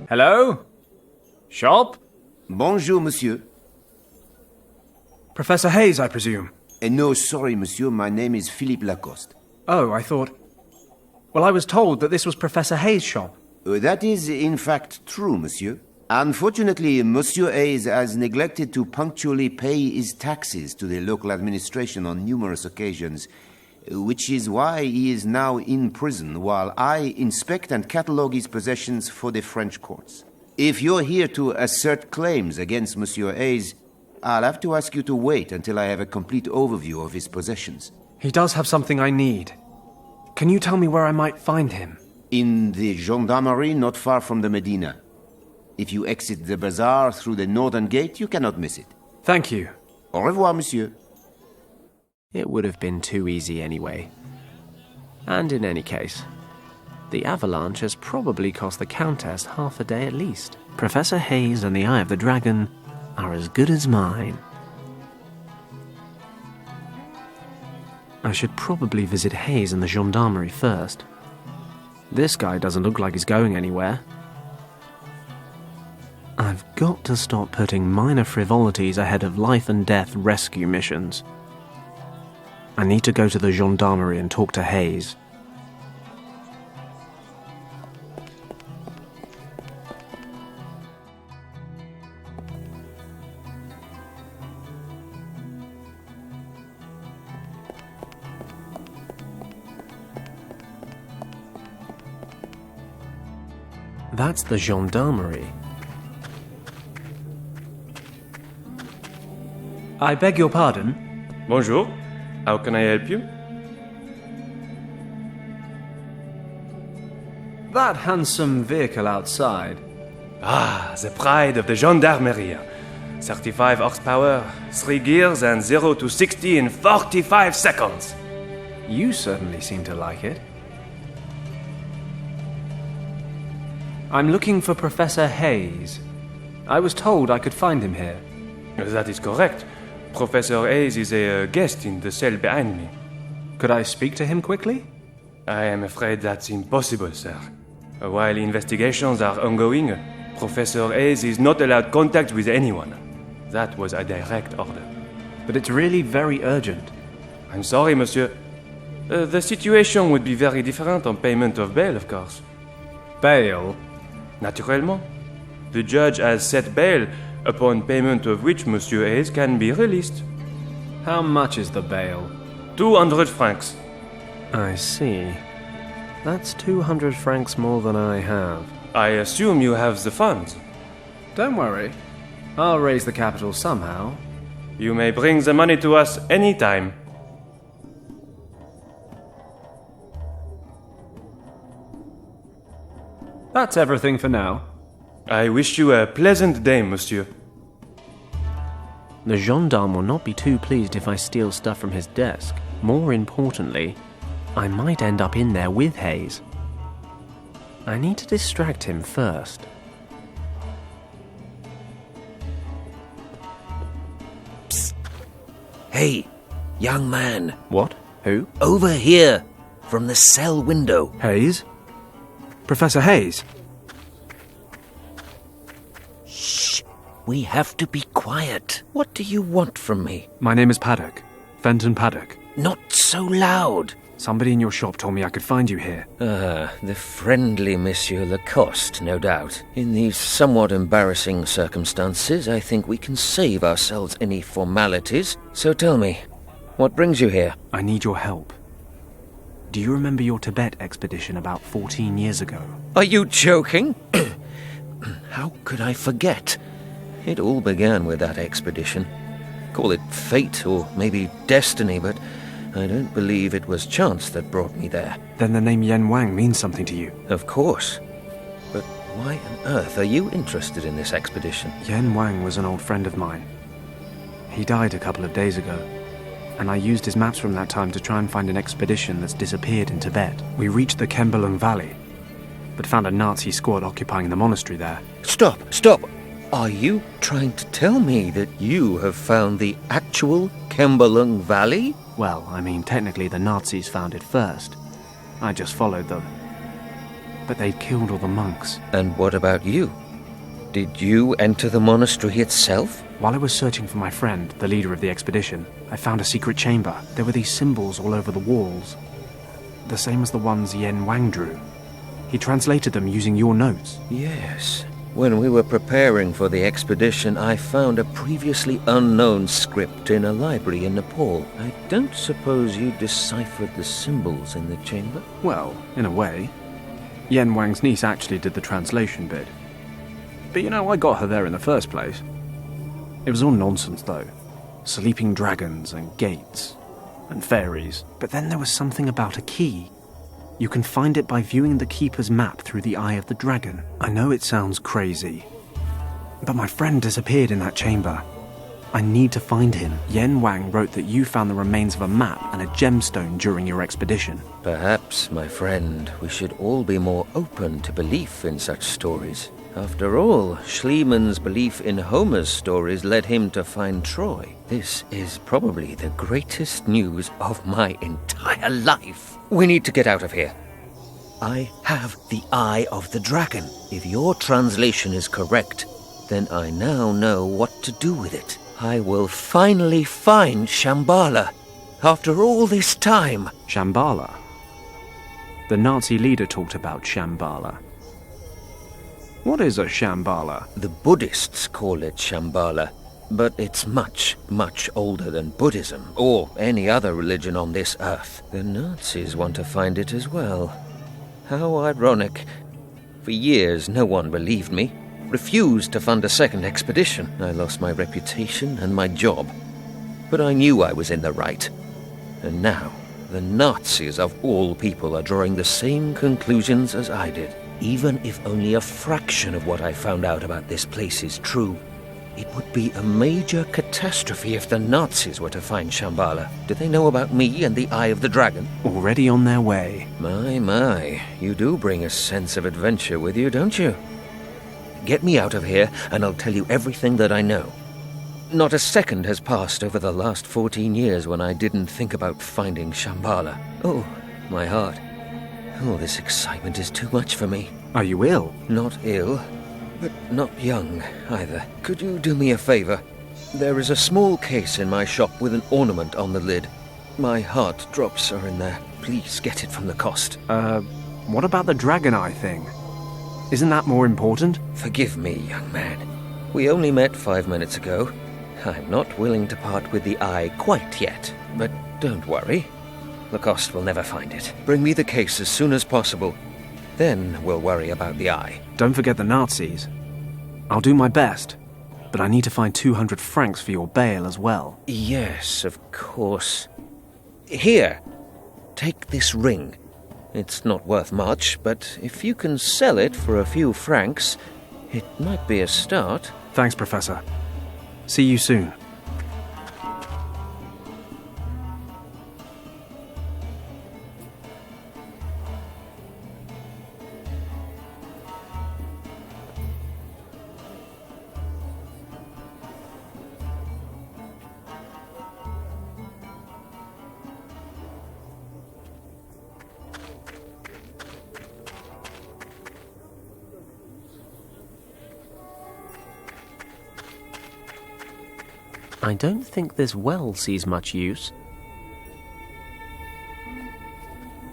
Hello? Shop? Bonjour, monsieur. Professor Hayes, I presume? No, sorry, monsieur. My name is Philippe Lacoste. Oh, I thought... Well, I was told that this was Professor Hayes' shop. That is, in fact, true, monsieur. Unfortunately, Monsieur Hayes has neglected to punctually pay his taxes to the local administration on numerous occasions, which is why he is now in prison while I inspect and catalogue his possessions for the French courts. If you're here to assert claims against Monsieur Hayes, I'll have to ask you to wait until I have a complete overview of his possessions. He does have something I need. Can you tell me where I might find him? In the gendarmerie not far from the Medina. If you exit the bazaar through the northern gate, you cannot miss it. Thank you. Au revoir, monsieur. It would have been too easy anyway. And in any case, the avalanche has probably cost the Countess half a day at least. Professor Hayes and the Eye of the Dragon are as good as mine. I should probably visit Hayes and the gendarmerie first. This guy doesn't look like he's going anywhere. I've got to stop putting minor frivolities ahead of life and death rescue missions. I need to go to the gendarmerie and talk to Hayes. That's the gendarmerie. I beg your pardon? Bonjour. How can I help you? That handsome vehicle outside. Ah, the pride of the gendarmerie. 35 horsepower, 3 gears, and 0 to 60 in 45 seconds. You certainly seem to like it. I'm looking for Professor Hayes. I was told I could find him here. That is correct. Professor Hayes is a guest in the cell behind me. Could I speak to him quickly? I am afraid that's impossible, sir. While investigations are ongoing, Professor Hayes is not allowed contact with anyone. That was a direct order. But it's really very urgent. I'm sorry, monsieur. The situation would be very different on payment of bail, of course. Bail? Naturellement. The judge has set bail, upon payment of which Monsieur Hayes can be released. How much is the bail? 200 francs. I see. That's 200 francs more than I have. I assume you have the funds. Don't worry. I'll raise the capital somehow. You may bring the money to us any time. That's everything for now. I wish you a pleasant day, monsieur. The gendarme will not be too pleased if I steal stuff from his desk. More importantly, I might end up in there with Hayes. I need to distract him first. Psst. Hey, young man. What? Who? Over here, from the cell window. Hayes? Professor Hayes? Shh. We have to be quiet. What do you want from me? My name is Paddock. Fenton Paddock. not so loud. Somebody in your shop told me I could find you here. The friendly Monsieur Lacoste, no doubt. In these somewhat embarrassing circumstances, I think we can save ourselves any formalities. So tell me, what brings you here? I need your help. Do you remember your Tibet expedition about 14 years ago? Are you joking? How could I forget? It all began with that expedition. Call it fate or maybe destiny, but I don't believe it was chance that brought me there. Then the name Yen Wang means something to you? Of course. But why on earth are you interested in this expedition? Yen Wang was an old friend of mine. He died a couple of days ago, and I used his maps from that time to try and find an expedition that's disappeared in Tibet. We reached the Kembalung Valley, but found a Nazi squad occupying the monastery there. Stop! Are you trying to tell me that you have found the actual Kembalung Valley? Well, I mean, technically the Nazis found it first. I just followed them. But they'd killed all the monks. And what about you? Did you enter the monastery itself? While I was searching for my friend, the leader of the expedition, I found a secret chamber. There were these symbols all over the walls. The same as the ones Yen Wang drew. He translated them using your notes. Yes. When we were preparing for the expedition, I found a previously unknown script in a library in Nepal. I don't suppose you deciphered the symbols in the chamber? Well, in a way. Yen Wang's niece actually did the translation bit. But you know, I got her there in the first place. It was all nonsense, though. Sleeping dragons and gates and fairies. But then there was something about a key. You can find it by viewing the keeper's map through the eye of the dragon. I know it sounds crazy, but my friend disappeared in that chamber. I need to find him. Yen Wang wrote that you found the remains of a map and a gemstone during your expedition. Perhaps, my friend, we should all be more open to belief in such stories. After all, Schliemann's belief in Homer's stories led him to find Troy. This is probably the greatest news of my entire life. We need to get out of here. I have the Eye of the Dragon. If your translation is correct, then I now know what to do with it. I will finally find Shambhala. After all this time. Shambhala? The Nazi leader talked about Shambhala. What is a Shambhala? The Buddhists call it Shambhala, but it's much, much older than Buddhism, or any other religion on this earth. The Nazis want to find it as well. How ironic. For years, no one believed me, refused to fund a second expedition. I lost my reputation and my job, but I knew I was in the right. And now, the Nazis of all people are drawing the same conclusions as I did. Even if only a fraction of what I found out about this place is true, it would be a major catastrophe if the Nazis were to find Shambhala. Do they know about me and the Eye of the Dragon? Already on their way. My, you do bring a sense of adventure with you, don't you? Get me out of here, and I'll tell you everything that I know. Not a second has passed over the last 14 years when I didn't think about finding Shambhala. Oh, my heart. Oh, this excitement is too much for me. Are you ill? Not ill, but not young either. Could you do me a favor? There is a small case in my shop with an ornament on the lid. My heart drops are in there. Please get it from the cost. What about the dragon eye thing? Isn't that more important? Forgive me, young man. We only met 5 minutes ago. I'm not willing to part with the eye quite yet, but don't worry. Lacoste will never find it. Bring me the case as soon as possible. Then we'll worry about the eye. Don't forget the Nazis. I'll do my best, but I need to find 200 francs for your bail as well. Yes, of course. Here, take this ring. It's not worth much, but if you can sell it for a few francs, it might be a start. Thanks, Professor. See you soon. I don't think this well sees much use.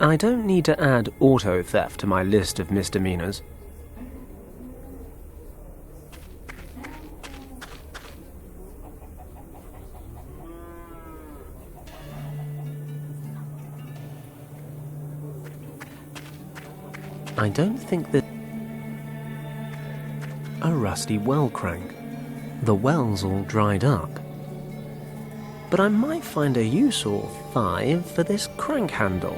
I don't need to add auto theft to my list of misdemeanors. I don't think that... A rusty well crank. The well's all dried up. But I might find a use or 5 for this crank handle.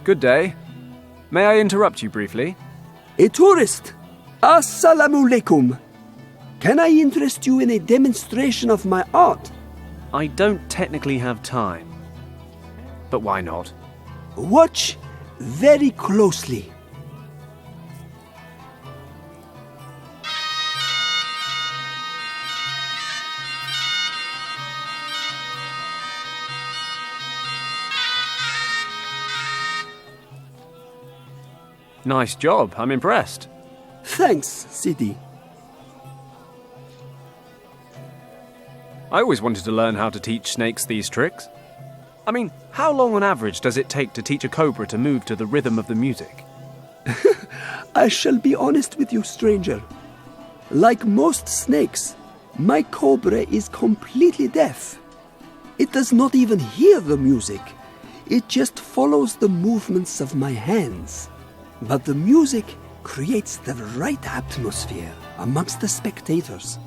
Good day. May I interrupt you briefly? A tourist. Assalamu alaikum. Can I interest you in a demonstration of my art? I don't technically have time. But why not? Watch very closely. Nice job. I'm impressed. Thanks, Sidi. I always wanted to learn how to teach snakes these tricks. I mean, how long on average does it take to teach a cobra to move to the rhythm of the music? I shall be honest with you, stranger. Like most snakes, my cobra is completely deaf. It does not even hear the music. It just follows the movements of my hands. But the music creates the right atmosphere amongst the spectators.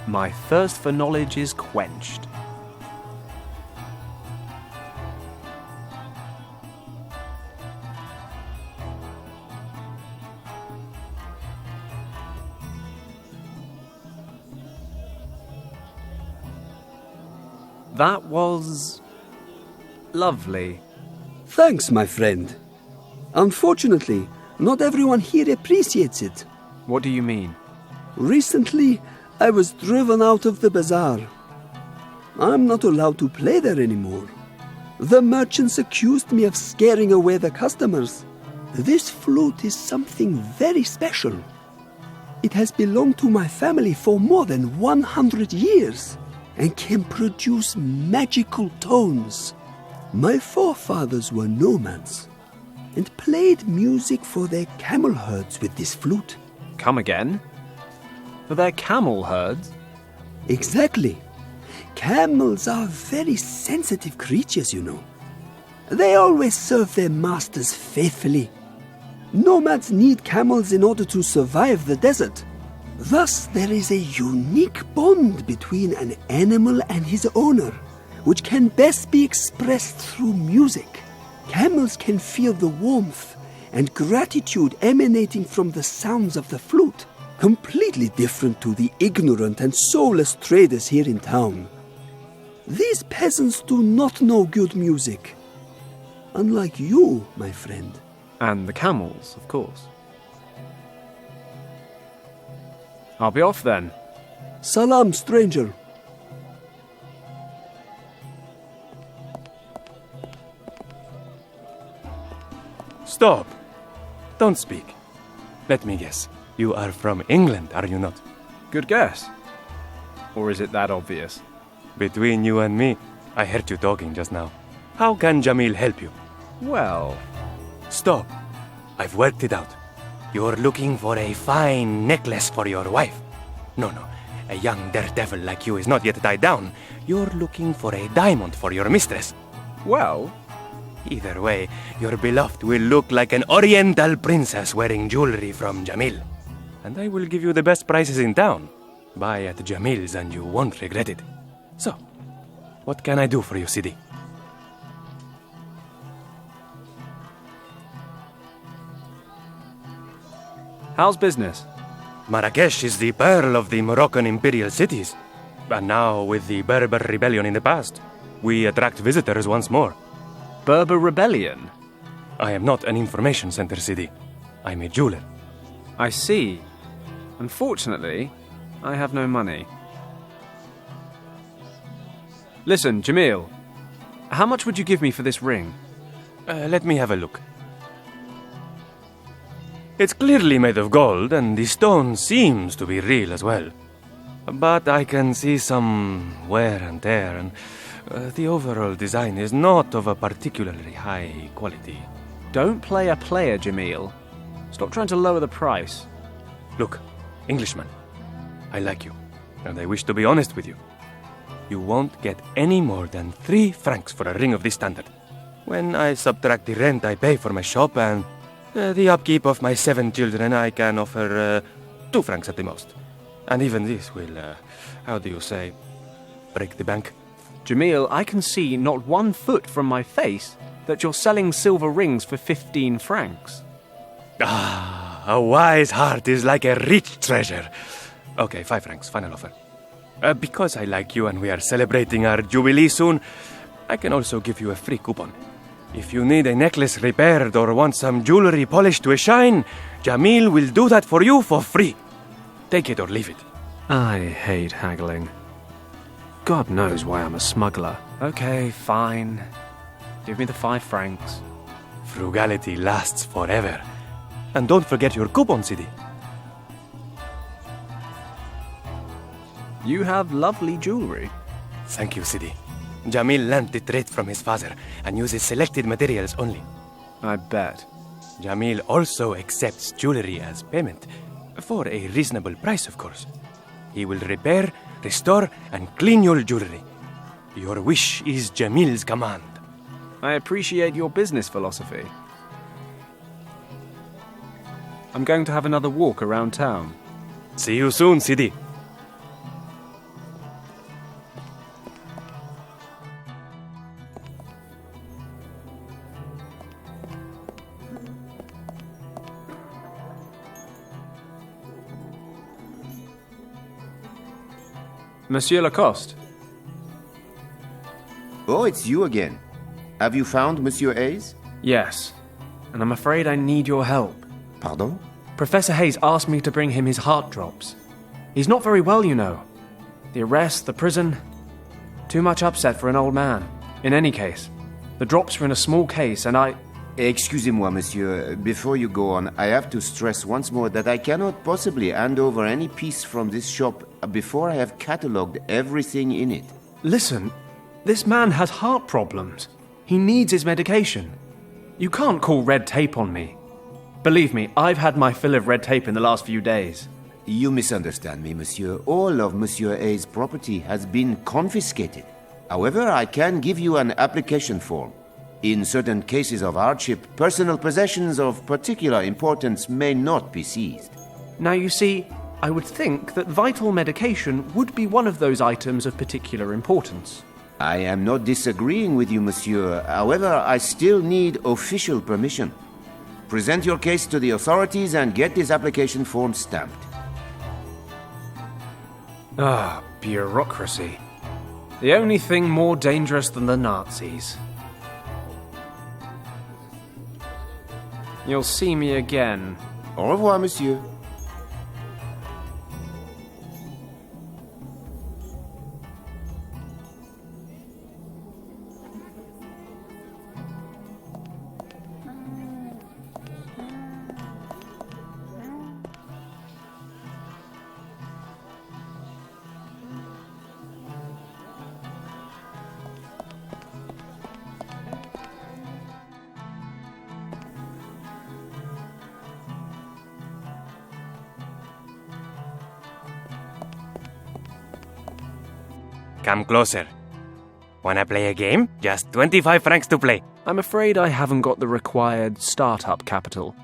My thirst for knowledge is quenched. That was... lovely. Thanks, my friend. Unfortunately, not everyone here appreciates it. What do you mean? Recently, I was driven out of the bazaar. I'm not allowed to play there anymore. The merchants accused me of scaring away the customers. This flute is something very special. It has belonged to my family for more than 100 years and can produce magical tones. My forefathers were nomads and played music for their camel herds with this flute. Come again? For their camel herds? Exactly. Camels are very sensitive creatures, you know. They always serve their masters faithfully. Nomads need camels in order to survive the desert. Thus, there is a unique bond between an animal and his owner, which can best be expressed through music. Camels can feel the warmth and gratitude emanating from the sounds of the flute, completely different to the ignorant and soulless traders here in town. These peasants do not know good music, unlike you, my friend. And the camels, of course. I'll be off then. Salam, stranger. Stop! Don't speak. Let me guess. You are from England, are you not? Good guess. Or is it that obvious? Between you and me, I heard you talking just now. How can Jamil help you? Well... Stop. I've worked it out. You're looking for a fine necklace for your wife. No. A young daredevil like you is not yet tied down. You're looking for a diamond for your mistress. Well... Either way, your beloved will look like an oriental princess wearing jewelry from Jamil. And I will give you the best prices in town. Buy at Jamil's and you won't regret it. So, what can I do for you, Sidi? How's business? Marrakesh is the pearl of the Moroccan imperial cities. And now, with the Berber rebellion in the past, we attract visitors once more. Berber rebellion? I am not an information center, Sidi. I'm a jeweler. I see. Unfortunately, I have no money. Listen, Jamil, how much would you give me for this ring? Let me have a look. It's clearly made of gold, and the stone seems to be real as well. But I can see some wear and tear, and the overall design is not of a particularly high quality. Don't play a player, Jamil. Stop trying to lower the price. Look, Englishman, I like you, and I wish to be honest with you. You won't get any more than 3 francs for a ring of this standard. When I subtract the rent I pay for my shop and the upkeep of my 7 children, I can offer 2 francs at the most. And even this will, how do you say, break the bank. Jamil, I can see not 1 foot from my face that you're selling silver rings for 15 francs. Ah, a wise heart is like a rich treasure. Okay, 5 francs, final offer. Because I like you and we are celebrating our jubilee soon, I can also give you a free coupon. If you need a necklace repaired or want some jewelry polished to a shine, Jamil will do that for you for free. Take it or leave it. I hate haggling. God knows why I'm a smuggler. Okay, fine. Give me the 5 francs. Frugality lasts forever. And don't forget your coupon, Sidi. You have lovely jewelry. Thank you, Sidi. Jamil learned the trait from his father and uses selected materials only. I bet. Jamil also accepts jewelry as payment, for a reasonable price, of course. He will repair, restore, and clean your jewelry. Your wish is Jamil's command. I appreciate your business philosophy. I'm going to have another walk around town. See you soon, Sidi. Monsieur Lacoste. Oh, it's you again. Have you found Monsieur Hayes? Yes, and I'm afraid I need your help. Pardon? Professor Hayes asked me to bring him his heart drops. He's not very well, you know. The arrest, the prison. Too much upset for an old man. In any case, the drops are in a small case, and I... Excusez-moi, monsieur. Before you go on, I have to stress once more that I cannot possibly hand over any piece from this shop before I have catalogued everything in it. Listen, this man has heart problems. He needs his medication. You can't call red tape on me. Believe me, I've had my fill of red tape in the last few days. You misunderstand me, monsieur. All of Monsieur Hayes' property has been confiscated. However, I can give you an application form. In certain cases of hardship, personal possessions of particular importance may not be seized. Now, you see, I would think that vital medication would be one of those items of particular importance. I am not disagreeing with you, monsieur. However, I still need official permission. Present your case to the authorities and get this application form stamped. Ah, bureaucracy. The only thing more dangerous than the Nazis. You'll see me again. Au revoir, monsieur. Come closer. Wanna play a game? Just 25 francs to play. I'm afraid I haven't got the required startup capital.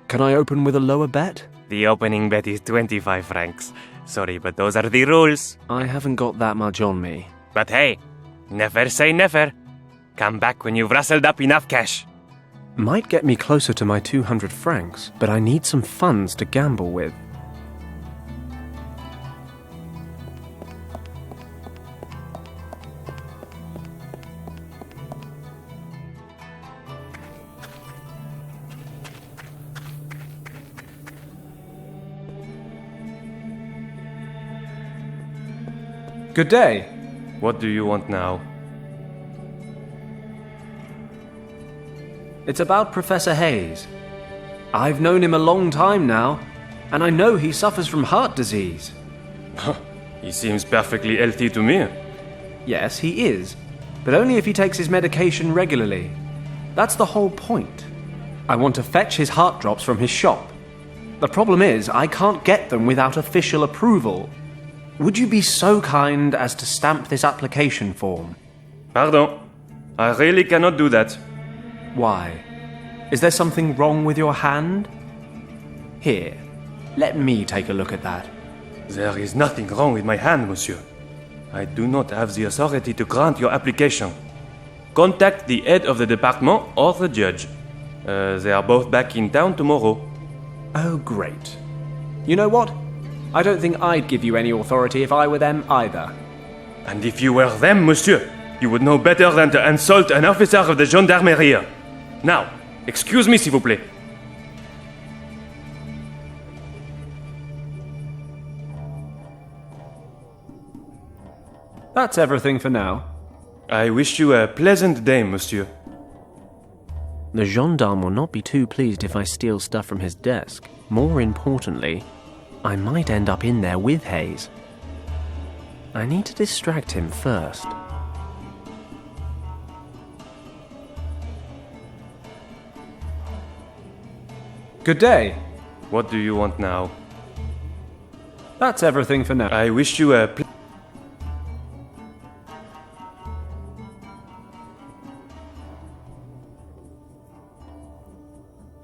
Can I open with a lower bet? The opening bet is 25 francs. Sorry, but those are the rules. I haven't got that much on me. But hey, never say never. Come back when you've rustled up enough cash. Might get me closer to my 200 francs, but I need some funds to gamble with. Good day. What do you want now? It's about Professor Hayes. I've known him a long time now, and I know he suffers from heart disease. He seems perfectly healthy to me. Yes, he is, but only if he takes his medication regularly. That's the whole point. I want to fetch his heart drops from his shop. The problem is, I can't get them without official approval. Would you be so kind as to stamp this application form? Pardon. I really cannot do that. Why? Is there something wrong with your hand? Here, let me take a look at that. There is nothing wrong with my hand, monsieur. I do not have the authority to grant your application. Contact the head of the department or the judge. They are both back in town tomorrow. Oh, great. You know what? I don't think I'd give you any authority if I were them either. And if you were them, monsieur, you would know better than to insult an officer of the gendarmerie. Now, excuse me, s'il vous plaît. That's everything for now. I wish you a pleasant day, monsieur. The gendarme will not be too pleased if I steal stuff from his desk. More importantly, I might end up in there with Hayes. I need to distract him first. Good day. What do you want now? That's everything for now. I wish you a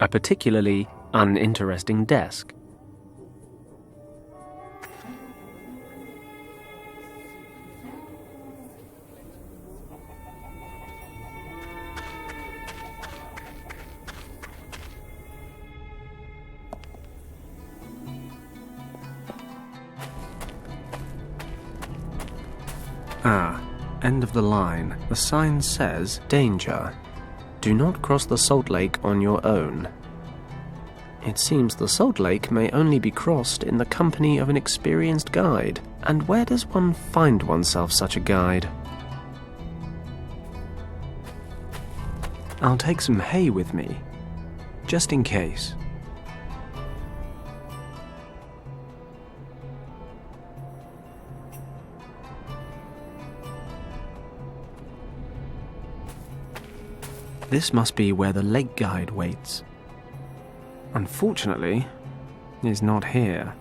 particularly uninteresting desk. End of the line. The sign says, "Danger. Do not cross the Salt Lake on your own." It seems the Salt Lake may only be crossed in the company of an experienced guide. And where does one find oneself such a guide? I'll take some hay with me, just in case. This must be where the lake guide waits. Unfortunately, he's not here.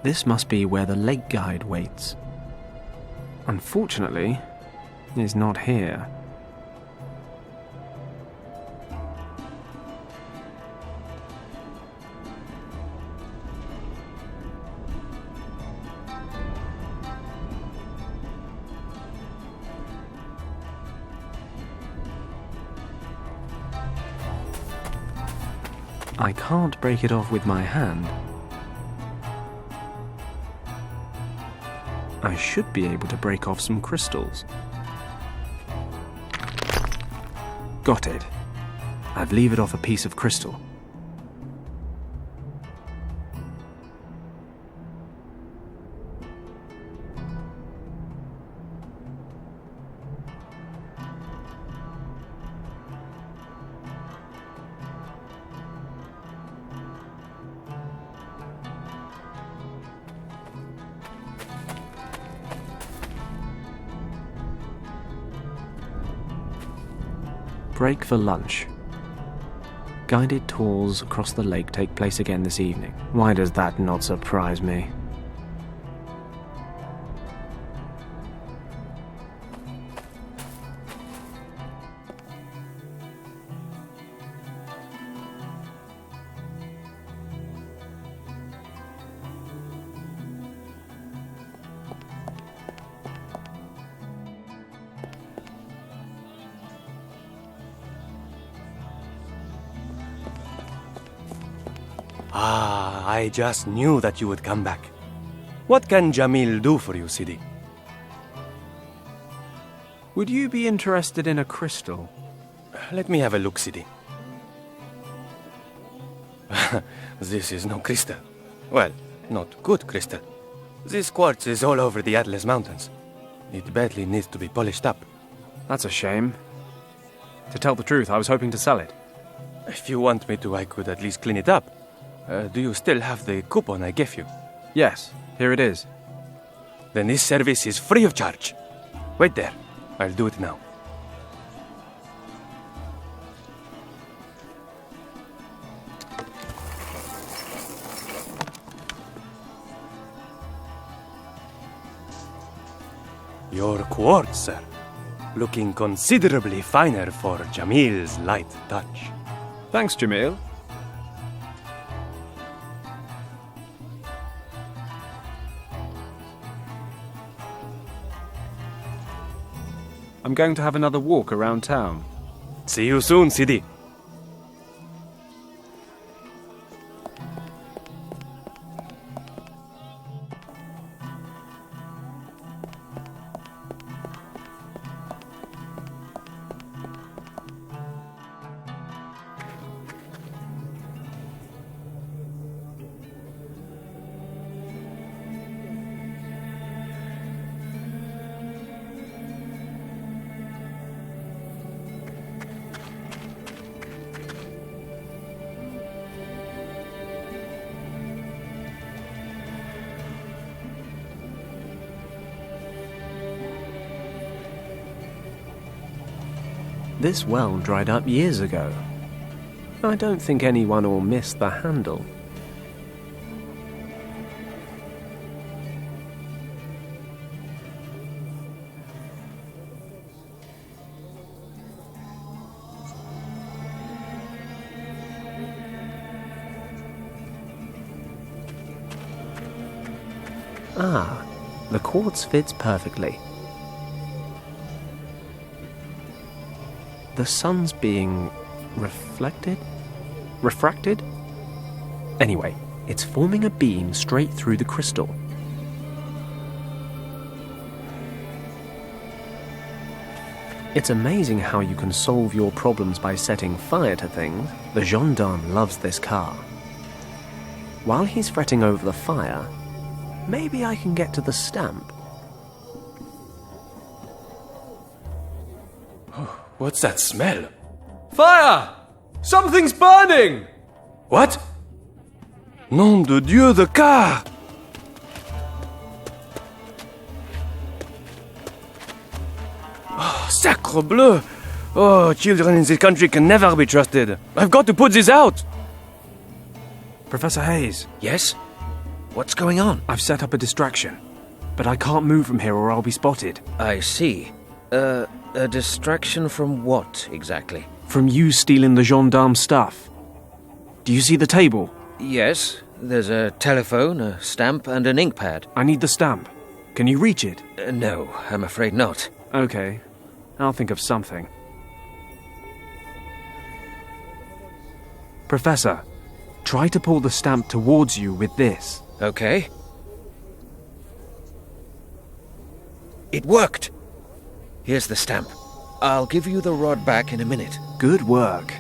This must be where the lake guide waits. Unfortunately, he's not here. I can't break it off with my hand. I should be able to break off some crystals. Got it. I've levered off a piece of crystal. Break for lunch. Guided tours across the lake take place again this evening. Why does that not surprise me? I just knew that you would come back. What can Jamil do for you, Sidi? Would you be interested in a crystal? Let me have a look, Sidi. This is no crystal. Well, not good crystal. This quartz is all over the Atlas Mountains. It badly needs to be polished up. That's a shame. To tell the truth, I was hoping to sell it. If you want me to, I could at least clean it up. Do you still have the coupon I gave you? Yes, here it is. Then this service is free of charge. Wait there. I'll do it now. Your quartz, sir. Looking considerably finer for Jamil's light touch. Thanks, Jamil. I'm going to have another walk around town. See you soon, Sidi. This well dried up years ago. I don't think anyone will miss the handle. Ah, the quartz fits perfectly. The sun's being refracted? Anyway, it's forming a beam straight through the crystal. It's amazing how you can solve your problems by setting fire to things. The gendarme loves this car. While he's fretting over the fire, maybe I can get to the stamp. What's that smell? Fire! Something's burning! What? Nom de Dieu, the car! Oh, sacre bleu! Oh, children in this country can never be trusted. I've got to put this out! Professor Hayes. Yes? What's going on? I've set up a distraction, but I can't move from here or I'll be spotted. I see. A distraction from what, exactly? From you stealing the gendarme's stuff. Do you see the table? Yes. There's a telephone, a stamp, and an ink pad. I need the stamp. Can you reach it? No, I'm afraid not. Okay. I'll think of something. Professor, try to pull the stamp towards you with this. Okay. It worked! Here's the stamp. I'll give you the rod back in a minute. Good work.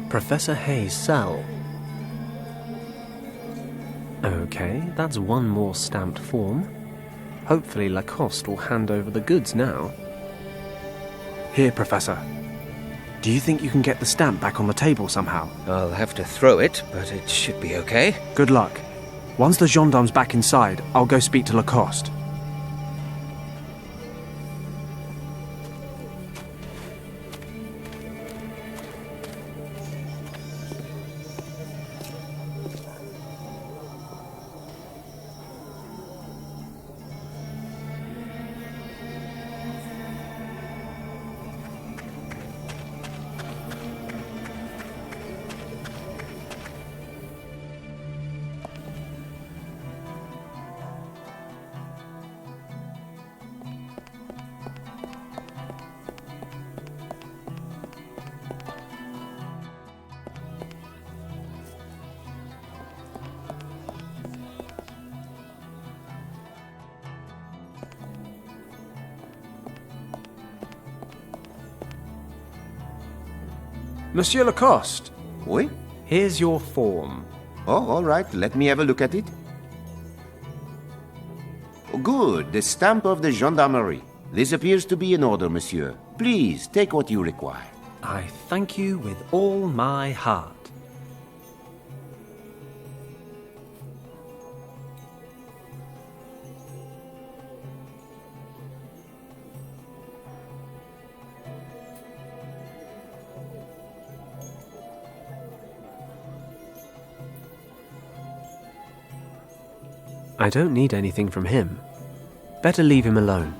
Professor Hayes' cell. Okay, that's one more stamped form. Hopefully Lacoste will hand over the goods now. Here, Professor. Do you think you can get the stamp back on the table somehow? I'll have to throw it, but it should be okay. Good luck. Once the gendarme's back inside, I'll go speak to Lacoste. Monsieur Lacoste, Oui? Here's your form. Oh, all right. Let me have a look at it. Good. The stamp of the gendarmerie. This appears to be in order, monsieur. Please, take what you require. I thank you with all my heart. I don't need anything from him. Better leave him alone.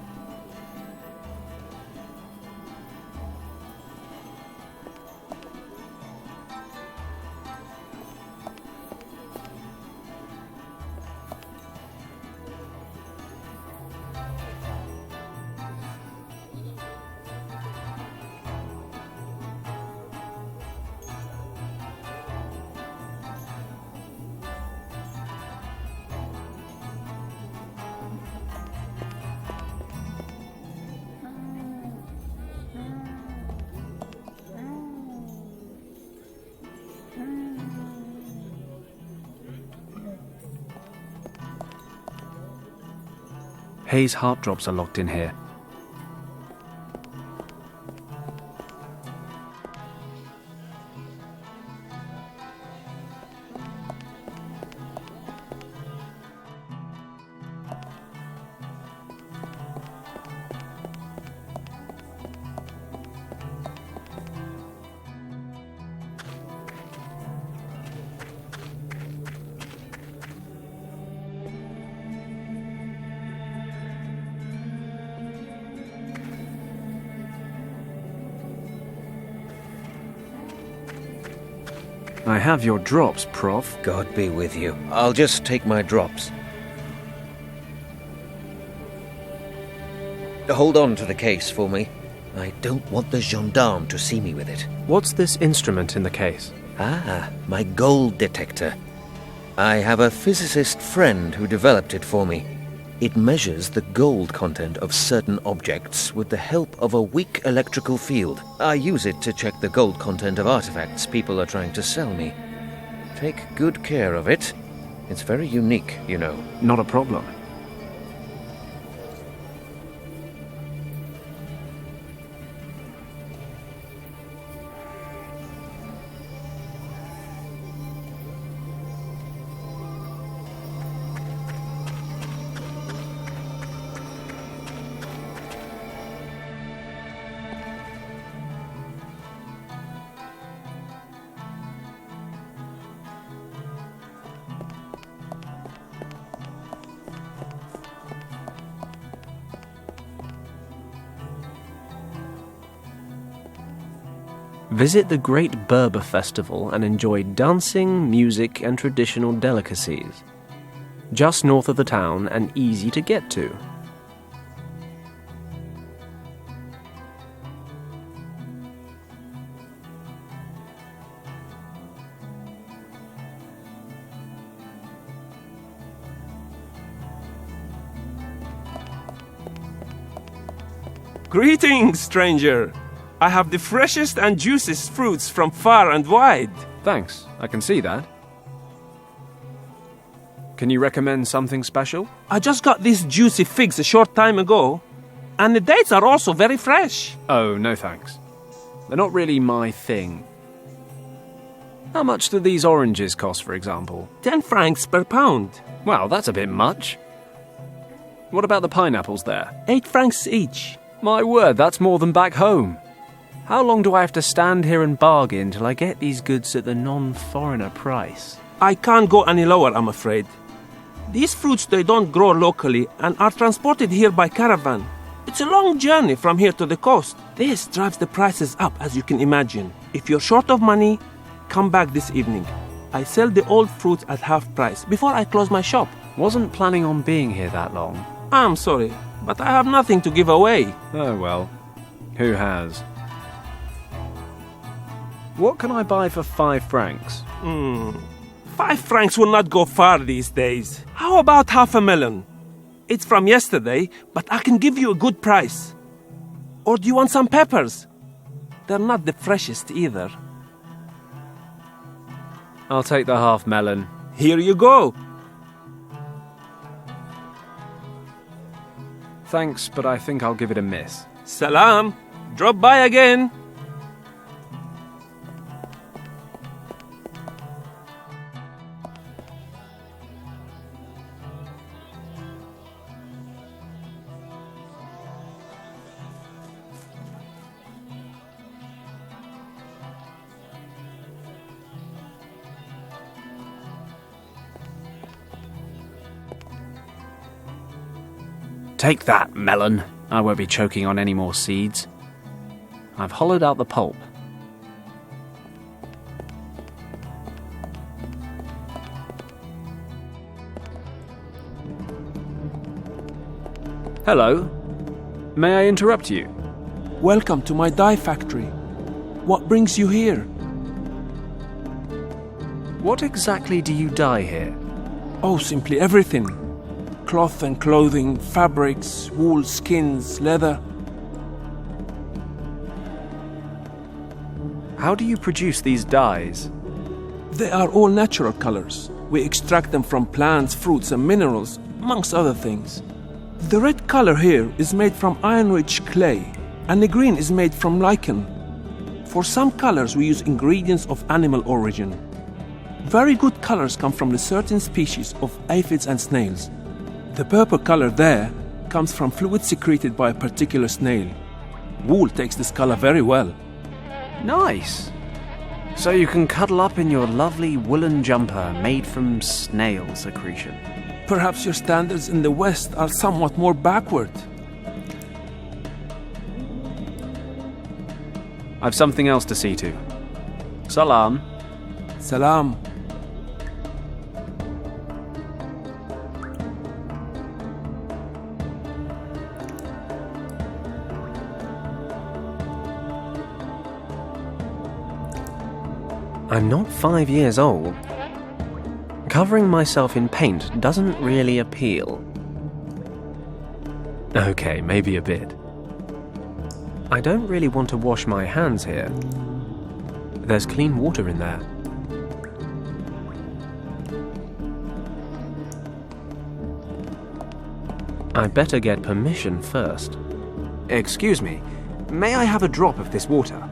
Hayes' heart drops are locked in here. I have your drops, Prof. God be with you. I'll just take my drops. Hold on to the case for me. I don't want the gendarme to see me with it. What's this instrument in the case? Ah, my gold detector. I have a physicist friend who developed it for me. It measures the gold content of certain objects with the help of a weak electrical field. I use it to check the gold content of artifacts people are trying to sell me. Take good care of it. It's very unique, you know. Not a problem. Visit the Great Berber Festival and enjoy dancing, music, and traditional delicacies. Just north of the town and easy to get to. Greetings, stranger! I have the freshest and juiciest fruits from far and wide. Thanks, I can see that. Can you recommend something special? I just got these juicy figs a short time ago, and the dates are also very fresh. Oh, no thanks. They're not really my thing. How much do these oranges cost, for example? 10 francs per pound. Well, that's a bit much. What about the pineapples there? 8 francs each. My word, that's more than back home. How long do I have to stand here and bargain till I get these goods at the non-foreigner price? I can't go any lower, I'm afraid. These fruits, they don't grow locally and are transported here by caravan. It's a long journey from here to the coast. This drives the prices up, as you can imagine. If you're short of money, come back this evening. I sell the old fruits at half price before I close my shop. Wasn't planning on being here that long. I'm sorry, but I have nothing to give away. Oh well, who has? What can I buy for 5 francs? 5 francs will not go far these days. How about half a melon? It's from yesterday, but I can give you a good price. Or do you want some peppers? They're not the freshest either. I'll take the half melon. Here you go. Thanks, but I think I'll give it a miss. Salam. Drop by again. Take that, melon. I won't be choking on any more seeds. I've hollowed out the pulp. Hello. May I interrupt you? Welcome to my dye factory. What brings you here? What exactly do you dye here? Oh, simply everything. Cloth and clothing, fabrics, wool, skins, leather. How do you produce these dyes? They are all natural colors. We extract them from plants, fruits and minerals, amongst other things. The red color here is made from iron-rich clay, and the green is made from lichen. For some colors we use ingredients of animal origin. Very good colors come from the certain species of aphids and snails. The purple color there comes from fluid secreted by a particular snail. Wool takes this color very well. Nice! So you can cuddle up in your lovely woolen jumper made from snail secretion. Perhaps your standards in the West are somewhat more backward. I've something else to see to. Salam. Salam. I'm not 5 years old. Covering myself in paint doesn't really appeal. Okay, maybe a bit. I don't really want to wash my hands here. There's clean water in there. I'd better get permission first. Excuse me, may I have a drop of this water?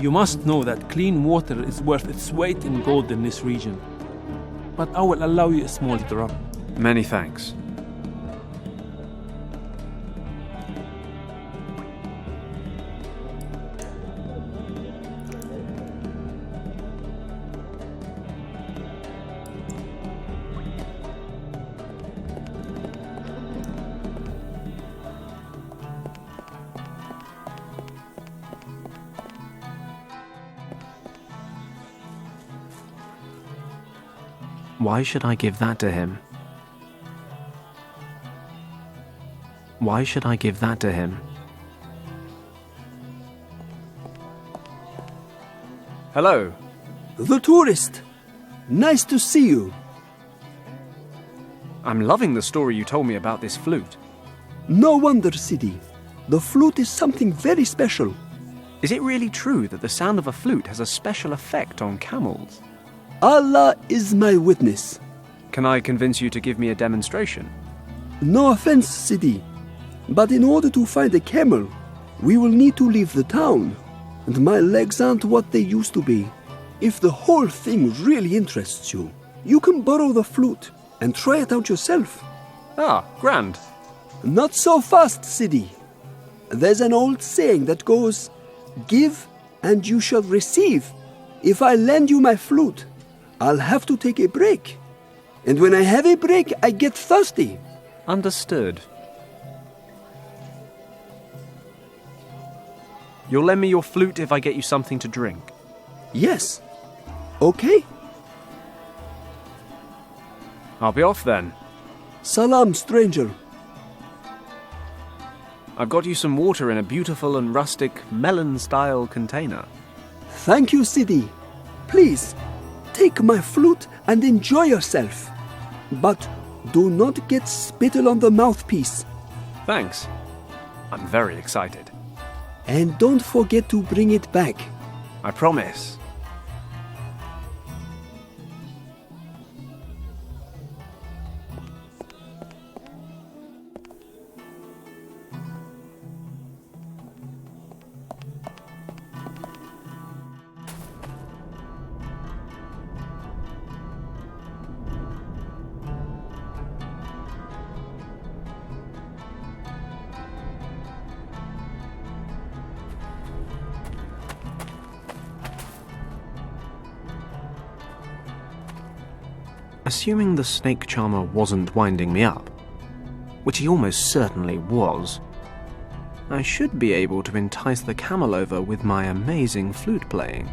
You must know that clean water is worth its weight in gold in this region. But I will allow you a small drop. Many thanks. Why should I give that to him? Why should I give that to him? Hello. The tourist. Nice to see you. I'm loving the story you told me about this flute. No wonder, Sidi. The flute is something very special. Is it really true that the sound of a flute has a special effect on camels? Allah is my witness. Can I convince you to give me a demonstration? No offense, Sidi, but in order to find a camel, we will need to leave the town, and my legs aren't what they used to be. If the whole thing really interests you, you can borrow the flute and try it out yourself. Ah, grand. Not so fast, Sidi. There's an old saying that goes, "Give and you shall receive." If I lend you my flute, I'll have to take a break. And when I have a break, I get thirsty. Understood. You'll lend me your flute if I get you something to drink? Yes. Okay. I'll be off then. Salam, stranger. I've got you some water in a beautiful and rustic melon-style container. Thank you, Sidi. Please, take my flute and enjoy yourself. But do not get spittle on the mouthpiece. Thanks. I'm very excited. And don't forget to bring it back. I promise. Assuming the snake charmer wasn't winding me up, which he almost certainly was, I should be able to entice the camel over with my amazing flute playing.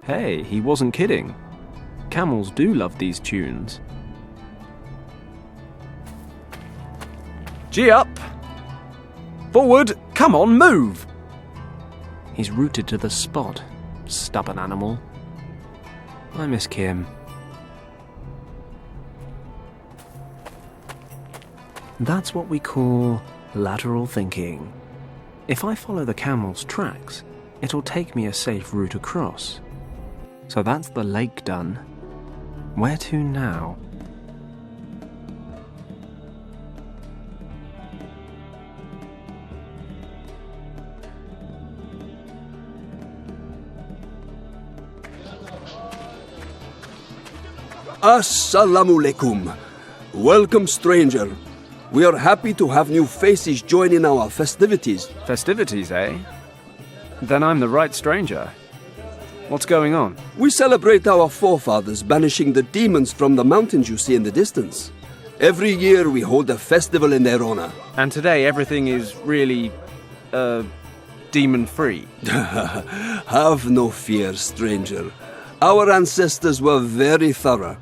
Hey, he wasn't kidding. Camels do love these tunes. Gee up! Forward! Come on, move! He's rooted to the spot, stubborn animal. I miss Kim. That's what we call lateral thinking. If I follow the camel's tracks, it'll take me a safe route across. So that's the lake done. Where to now? Assalamu alaikum. Welcome, stranger. We are happy to have new faces join in our festivities. Festivities, eh? Then I'm the right stranger. What's going on? We celebrate our forefathers banishing the demons from the mountains you see in the distance. Every year we hold a festival in their honor. And today everything is really, demon-free. Have no fear, stranger. Our ancestors were very thorough.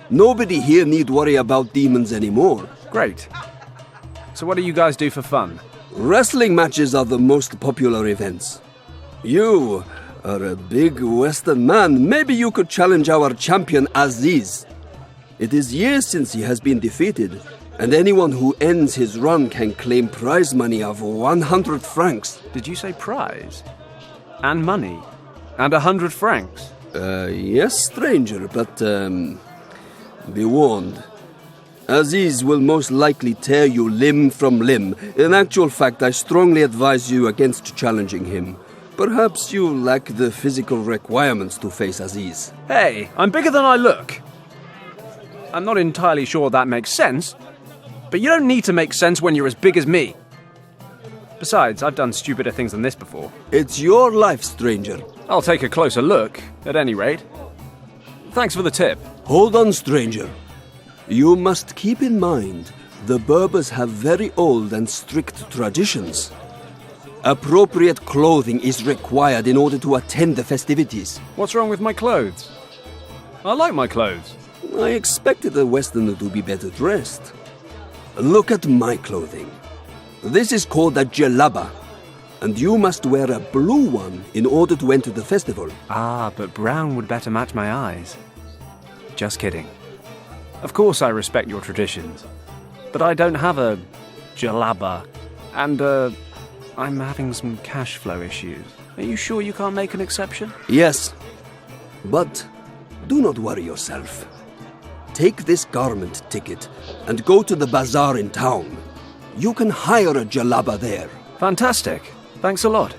Nobody here need worry about demons anymore. Great. So what do you guys do for fun? Wrestling matches are the most popular events. You are a big Western man. Maybe you could challenge our champion Aziz. It is years since he has been defeated, and anyone who ends his run can claim prize money of 100 francs. Did you say prize? And money? And 100 francs? Yes, stranger, but, be warned. Aziz will most likely tear you limb from limb. In actual fact, I strongly advise you against challenging him. Perhaps you lack the physical requirements to face Aziz. Hey, I'm bigger than I look. I'm not entirely sure that makes sense, but you don't need to make sense when you're as big as me. Besides, I've done stupider things than this before. It's your life, stranger. I'll take a closer look, at any rate. Thanks for the tip. Hold on, stranger. You must keep in mind, the Berbers have very old and strict traditions. Appropriate clothing is required in order to attend the festivities. What's wrong with my clothes? I like my clothes. I expected a Westerner to be better dressed. Look at my clothing. This is called a jalaba, and you must wear a blue one in order to enter the festival. Ah, but brown would better match my eyes. Just kidding. Of course I respect your traditions, but I don't have a jalaba, and I'm having some cash flow issues. Are you sure you can't make an exception? Yes, but do not worry yourself. Take this garment ticket and go to the bazaar in town. You can hire a jalaba there. Fantastic. Thanks a lot.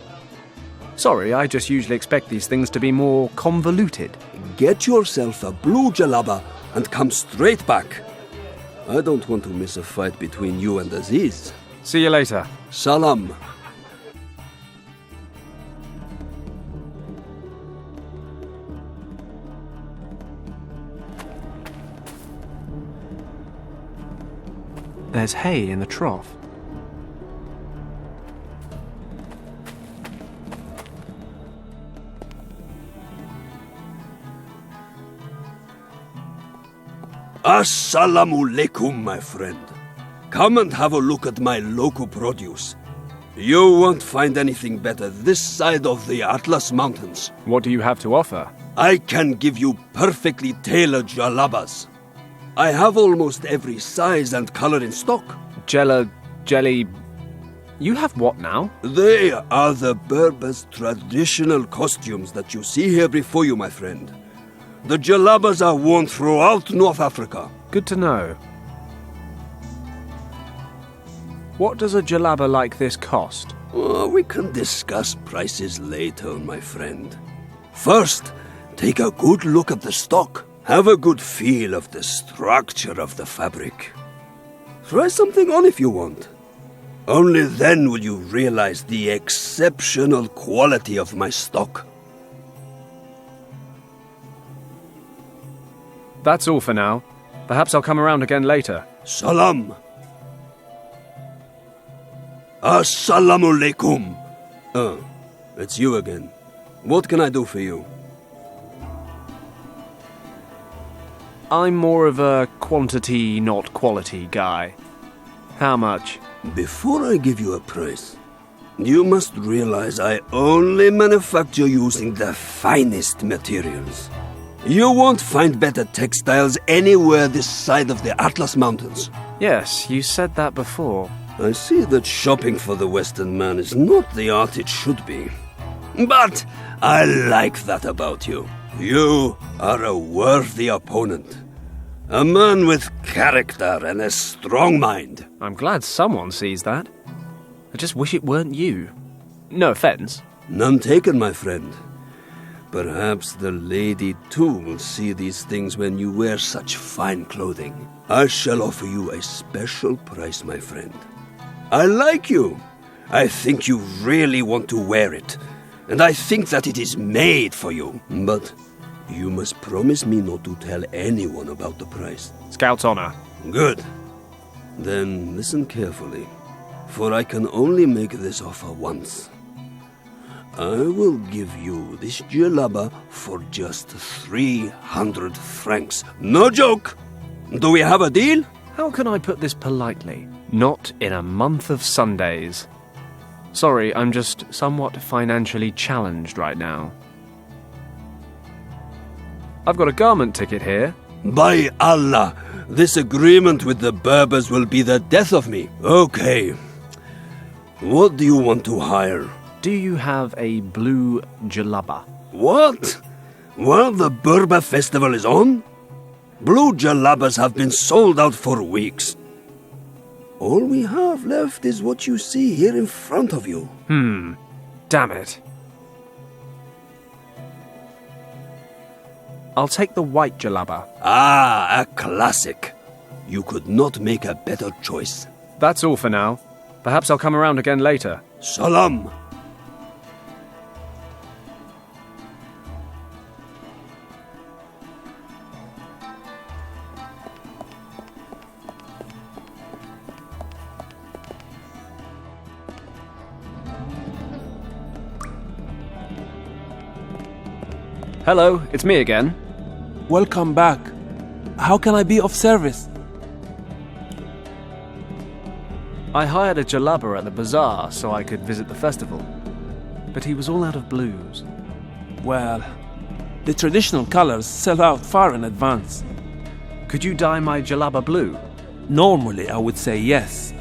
Sorry, I just usually expect these things to be more convoluted. Get yourself a blue jalaba and come straight back. I don't want to miss a fight between you and Aziz. See you later. Salam. There's hay in the trough. Assalamu alaikum, my friend. Come and have a look at my local produce. You won't find anything better this side of the Atlas Mountains. What do you have to offer? I can give you perfectly tailored jalabas. I have almost every size and color in stock. Jelly... You have what now? They are the Berbers' traditional costumes that you see here before you, my friend. The jalabas are worn throughout North Africa. Good to know. What does a jalaba like this cost? We can discuss prices later, my friend. First, take a good look at the stock. Have a good feel of the structure of the fabric. Try something on if you want. Only then will you realize the exceptional quality of my stock. That's all for now. Perhaps I'll come around again later. Salam. Assalamu alaikum. It's you again. What can I do for you? I'm more of a quantity, not quality guy. How much? Before I give you a price, you must realize I only manufacture using the finest materials. You won't find better textiles anywhere this side of the Atlas Mountains. Yes, you said that before. I see that shopping for the Western man is not the art it should be. But I like that about you. You are a worthy opponent. A man with character and a strong mind. I'm glad someone sees that. I just wish it weren't you. No offense. None taken, my friend. Perhaps the lady too will see these things when you wear such fine clothing. I shall offer you a special price, my friend. I like you. I think you really want to wear it. And I think that it is made for you. But you must promise me not to tell anyone about the price. Scout's honor. Good. Then listen carefully, for I can only make this offer once. I will give you this jalaba for just 300 francs. No joke! Do we have a deal? How can I put this politely? Not in a month of Sundays. Sorry, I'm just somewhat financially challenged right now. I've got a garment ticket here. By Allah, this agreement with the Berbers will be the death of me. Okay. What do you want to hire? Do you have a blue jalaba? What? While the Berber festival is on? Blue jalabas have been sold out for weeks. All we have left is what you see here in front of you. Damn it. I'll take the white jalaba. Ah, a classic. You could not make a better choice. That's all for now. Perhaps I'll come around again later. Salam. Hello, it's me again. Welcome back. How can I be of service? I hired a jalaba at the bazaar so I could visit the festival. But he was all out of blues. Well, the traditional colors sell out far in advance. Could you dye my jalaba blue? Normally, I would say yes.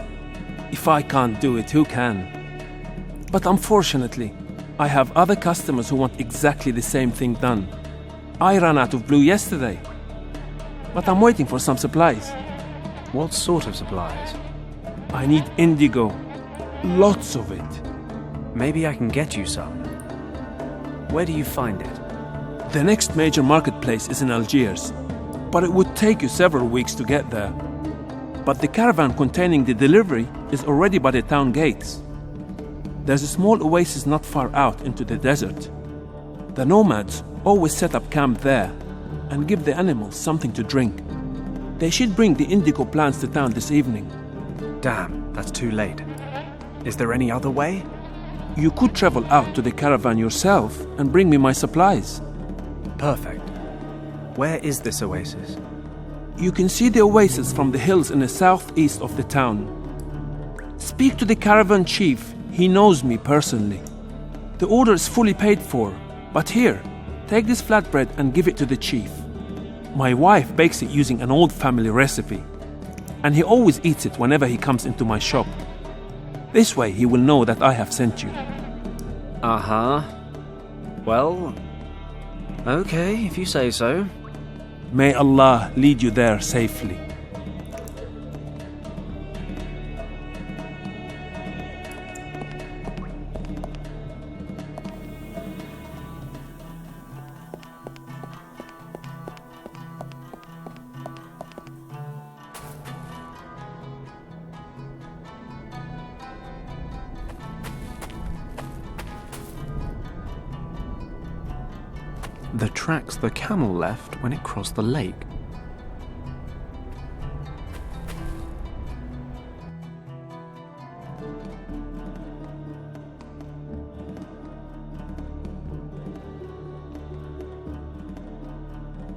If I can't do it, who can? But unfortunately, I have other customers who want exactly the same thing done. I ran out of blue yesterday. But I'm waiting for some supplies. What sort of supplies? I need indigo. Lots of it. Maybe I can get you some. Where do you find it? The next major marketplace is in Algiers, but it would take you several weeks to get there. But the caravan containing the delivery is already by the town gates. There's a small oasis not far out into the desert. The nomads always set up camp there and give the animals something to drink. They should bring the indigo plants to town this evening. Damn, that's too late. Is there any other way? You could travel out to the caravan yourself and bring me my supplies. Perfect. Where is this oasis? You can see the oasis from the hills in the southeast of the town. Speak to the caravan chief. He knows me personally. The order is fully paid for, but here, take this flatbread and give it to the chief. My wife bakes it using an old family recipe, and he always eats it whenever he comes into my shop. This way he will know that I have sent you. Uh-huh. Well, okay, if you say so. May Allah lead you there safely. The tracks the camel left when it crossed the lake.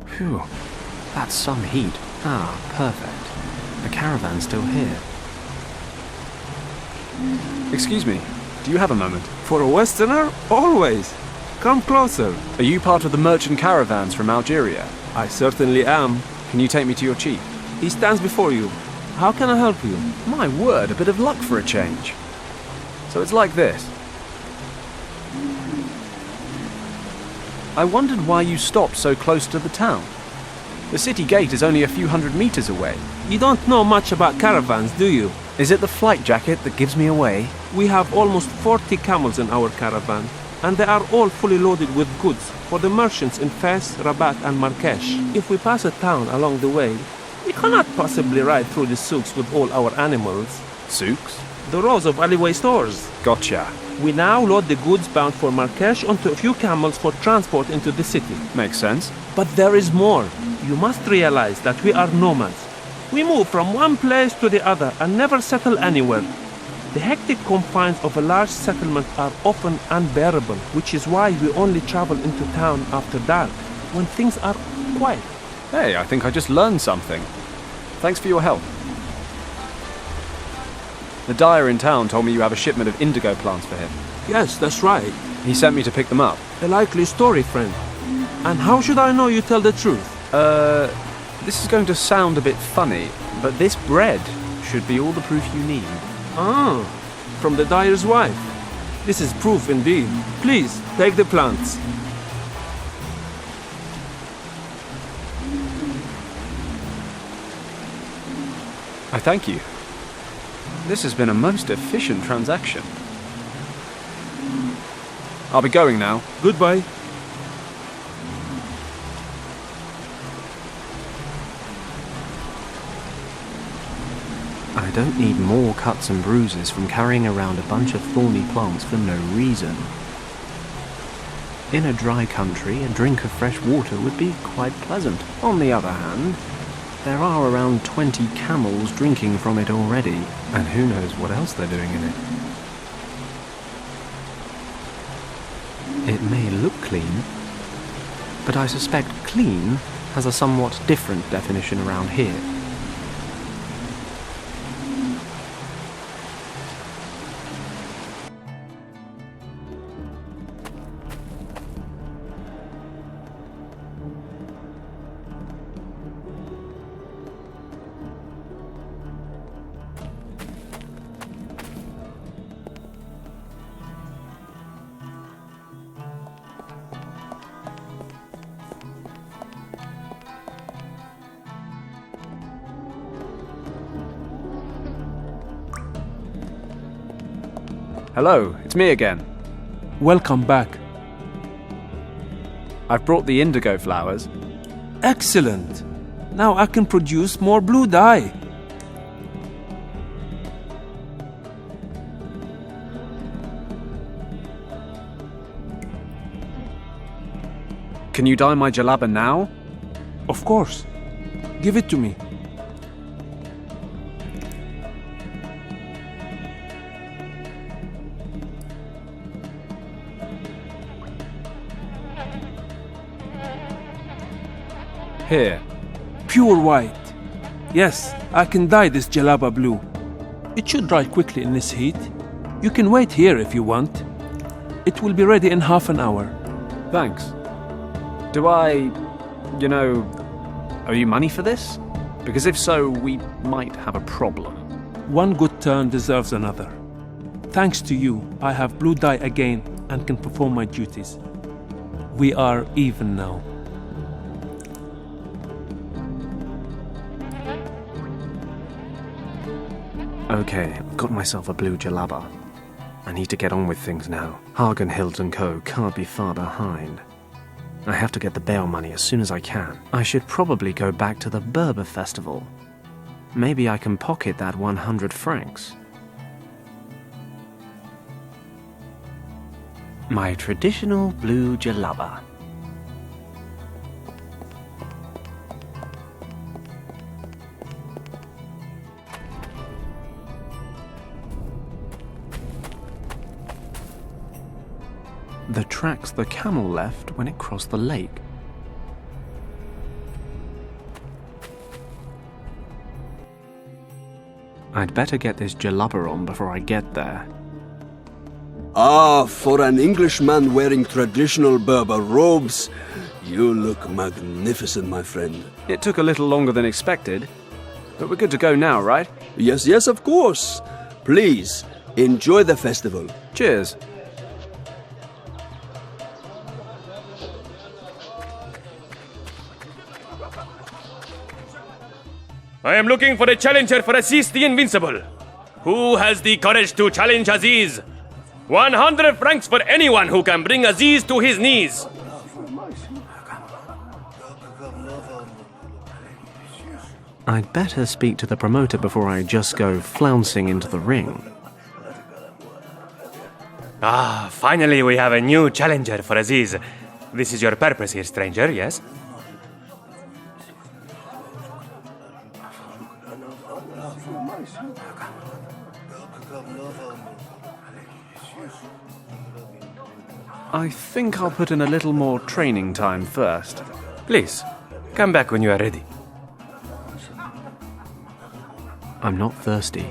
Phew, that's some heat. Ah, perfect. The caravan's still here. Excuse me, do you have a moment? For a Westerner, always. Come closer. Are you part of the merchant caravans from Algeria? I certainly am. Can you take me to your chief? He stands before you. How can I help you? My word, a bit of luck for a change. So it's like this. I wondered why you stopped so close to the town. The city gate is only a few hundred meters away. You don't know much about caravans, do you? Is it the flight jacket that gives me away? We have almost 40 camels in our caravan, and they are all fully loaded with goods for the merchants in Fez, Rabat and Marrakesh. If we pass a town along the way, we cannot possibly ride through the souks with all our animals. Souks? The rows of alleyway stores. Gotcha. We now load the goods bound for Marrakesh onto a few camels for transport into the city. Makes sense. But there is more. You must realize that we are nomads. We move from one place to the other and never settle anywhere. The hectic confines of a large settlement are often unbearable, which is why we only travel into town after dark, when things are quiet. Hey, I think I just learned something. Thanks for your help. The dyer in town told me you have a shipment of indigo plants for him. Yes, that's right. He sent me to pick them up. A likely story, friend. And how should I know you tell the truth? This is going to sound a bit funny, but this bread should be all the proof you need. Ah, from the dyer's wife. This is proof indeed. Please, take the plants. I thank you. This has been a most efficient transaction. I'll be going now. Goodbye. I don't need more cuts and bruises from carrying around a bunch of thorny plants for no reason. In a dry country, a drink of fresh water would be quite pleasant. On the other hand, there are around 20 camels drinking from it already, and who knows what else they're doing in it. It may look clean, but I suspect clean has a somewhat different definition around here. Hello, it's me again. Welcome back. I've brought the indigo flowers. Excellent. Now I can produce more blue dye. Can you dye my jalaba now? Of course. Give it to me. Here. Pure white. Yes, I can dye this jalaba blue. It should dry quickly in this heat. You can wait here if you want. It will be ready in half an hour. Thanks. Do I, owe you money for this? Because if so, we might have a problem. One good turn deserves another. thanks to you, I have blue dye again and can perform my duties. We are even now. Okay, got myself a blue jalaba. I need to get on with things now. Hagen, Hilt & Co. can't be far behind. I have to get the bail money as soon as I can. I should probably go back to the Berber festival. Maybe I can pocket that 100 francs. My traditional blue jalaba. The tracks the camel left when it crossed the lake. I'd better get this jalaba on before I get there. Ah, for an Englishman wearing traditional Berber robes, you look magnificent, my friend. It took a little longer than expected, but we're good to go now, right? Yes, yes, of course. Please, enjoy the festival. Cheers. I am looking for a challenger for Aziz the Invincible. Who has the courage to challenge Aziz? 100 francs for anyone who can bring Aziz to his knees. I'd better speak to the promoter before I just go flouncing into the ring. Ah, finally we have a new challenger for Aziz. This is your purpose here, stranger, yes? I think I'll put in a little more training time first. Please, come back when you are ready. I'm not thirsty.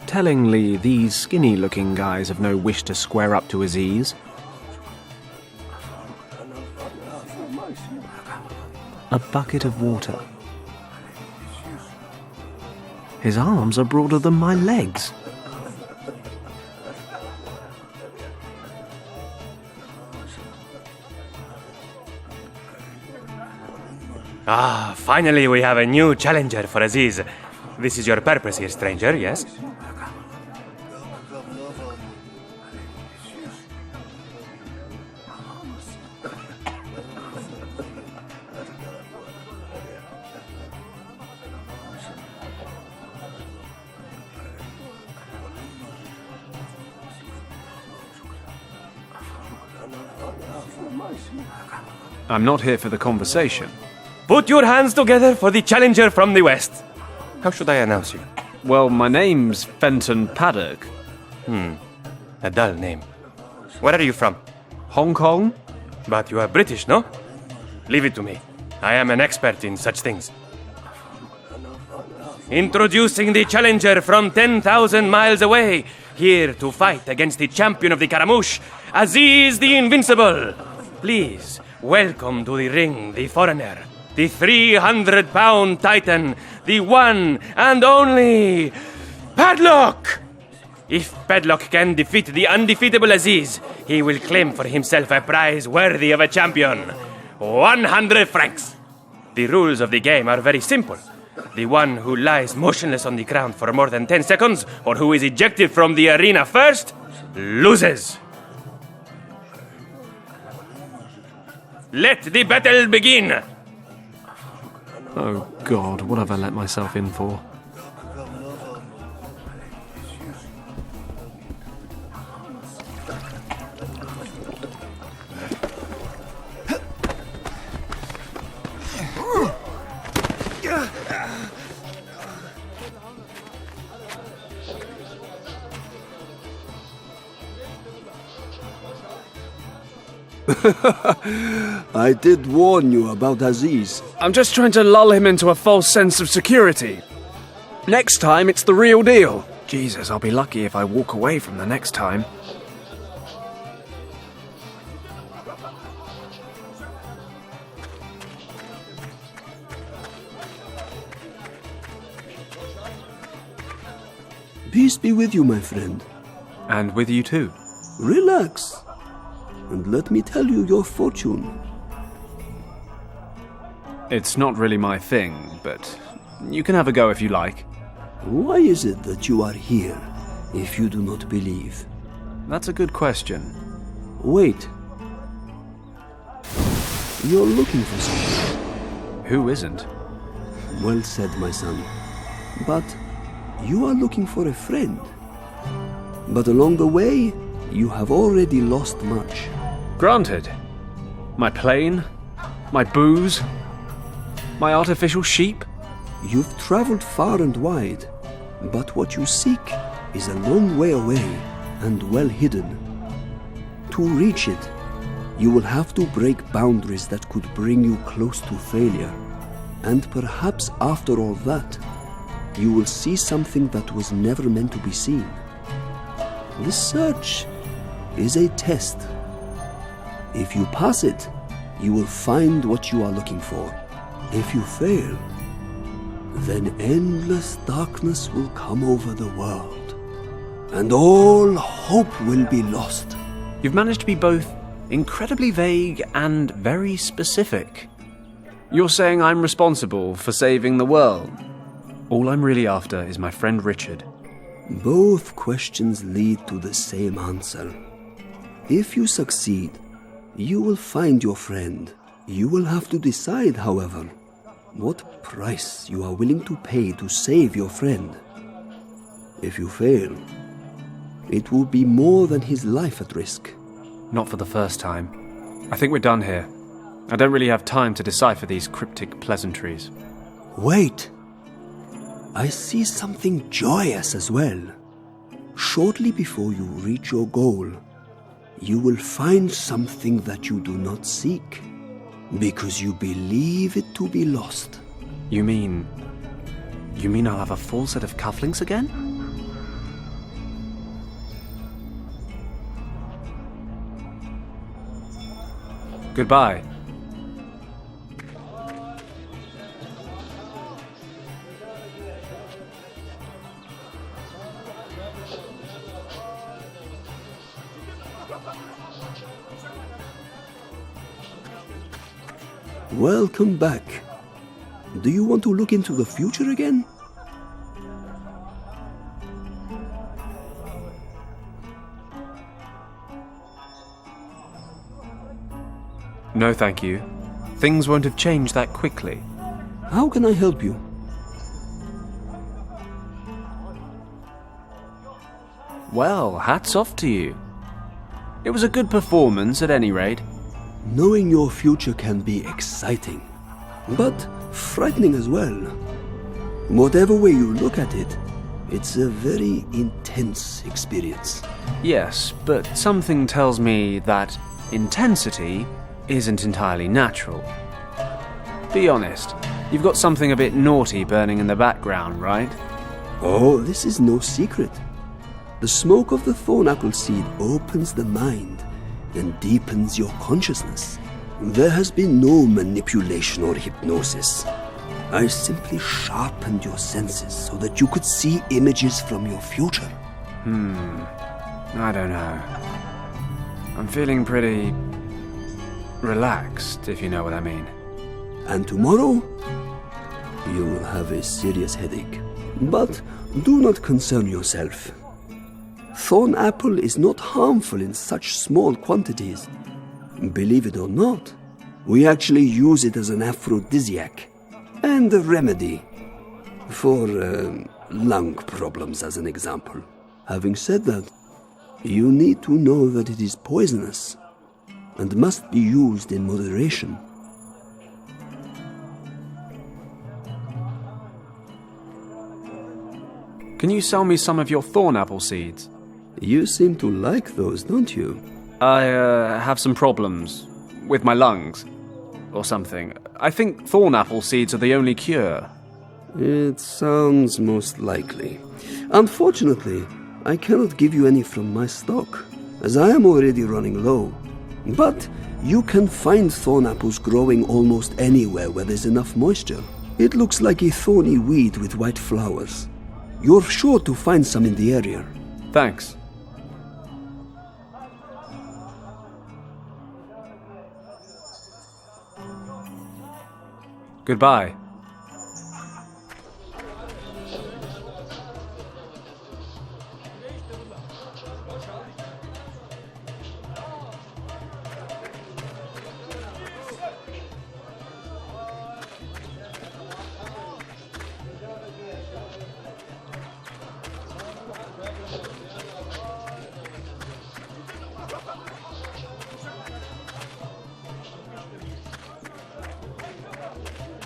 Tellingly, these skinny-looking guys have no wish to square up to Aziz. A bucket of water. His arms are broader than my legs. Ah, finally we have a new challenger for Aziz. This is your purpose here, stranger, yes? I'm not here for the conversation. Put your hands together for the challenger from the west. How should I announce you? Well, my name's Fenton Paddock. A dull name. Where are you from? Hong Kong? But you are British, no? Leave it to me. I am an expert in such things. Introducing the challenger from 10,000 miles away, here to fight against the champion of the Caramouche, Aziz the Invincible. Please, welcome to the ring, the foreigner, the 300-pound titan, the one and only Padlock! If Padlock can defeat the undefeatable Aziz, he will claim for himself a prize worthy of a champion. 100 francs. The rules of the game are very simple. The one who lies motionless on the ground for more than 10 seconds, or who is ejected from the arena first, loses. Let the battle begin! Oh God, what have I let myself in for? I did warn you about Aziz. I'm just trying to lull him into a false sense of security. Next time, it's the real deal. Jesus, I'll be lucky if I walk away from the next time. Peace be with you, my friend. And with you too. Relax, and let me tell you your fortune. It's not really my thing, but you can have a go if you like. Why is it that you are here, if you do not believe? That's a good question. Wait. You're looking for someone. Who isn't? Well said, my son. But you are looking for a friend. But along the way, you have already lost much. Granted. My plane, my booze, my artificial sheep. You've traveled far and wide, but what you seek is a long way away and well hidden. To reach it, you will have to break boundaries that could bring you close to failure. And perhaps after all that, you will see something that was never meant to be seen. This search is a test. If you pass it, you will find what you are looking for. If you fail, then endless darkness will come over the world, and all hope will be lost. You've managed to be both incredibly vague and very specific. You're saying I'm responsible for saving the world. All I'm really after is my friend Richard. Both questions lead to the same answer. If you succeed, you will find your friend. You will have to decide, however, what price you are willing to pay to save your friend. If you fail, it will be more than his life at risk. Not for the first time. I think we're done here. I don't really have time to decipher these cryptic pleasantries. Wait! I see something joyous as well. Shortly before you reach your goal, you will find something that you do not seek, because you believe it to be lost. You mean I'll have a full set of cufflinks again? Goodbye. Welcome back. Do you want to look into the future again? No, thank you. Things won't have changed that quickly. How can I help you? Well, hats off to you. It was a good performance at any rate. Knowing your future can be exciting, but frightening as well. Whatever way you look at it, it's a very intense experience. Yes, but something tells me that intensity isn't entirely natural. Be honest, you've got something a bit naughty burning in the background, right? Oh, this is no secret. The smoke of the thorn apple seed opens the mind and deepens your consciousness. There has been no manipulation or hypnosis. I simply sharpened your senses so that you could see images from your future. I don't know. I'm feeling pretty relaxed, if you know what I mean. And tomorrow, you will have a serious headache. But do not concern yourself. Thorn apple is not harmful in such small quantities. Believe it or not, we actually use it as an aphrodisiac and a remedy for lung problems, as an example. Having said that, you need to know that it is poisonous and must be used in moderation. Can you sell me some of your thorn apple seeds? You seem to like those, don't you? I have some problems with my lungs or something. I think thorn apple seeds are the only cure. It sounds most likely. Unfortunately, I cannot give you any from my stock, as I am already running low. But you can find thorn apples growing almost anywhere where there's enough moisture. It looks like a thorny weed with white flowers. You're sure to find some in the area. Thanks. Goodbye.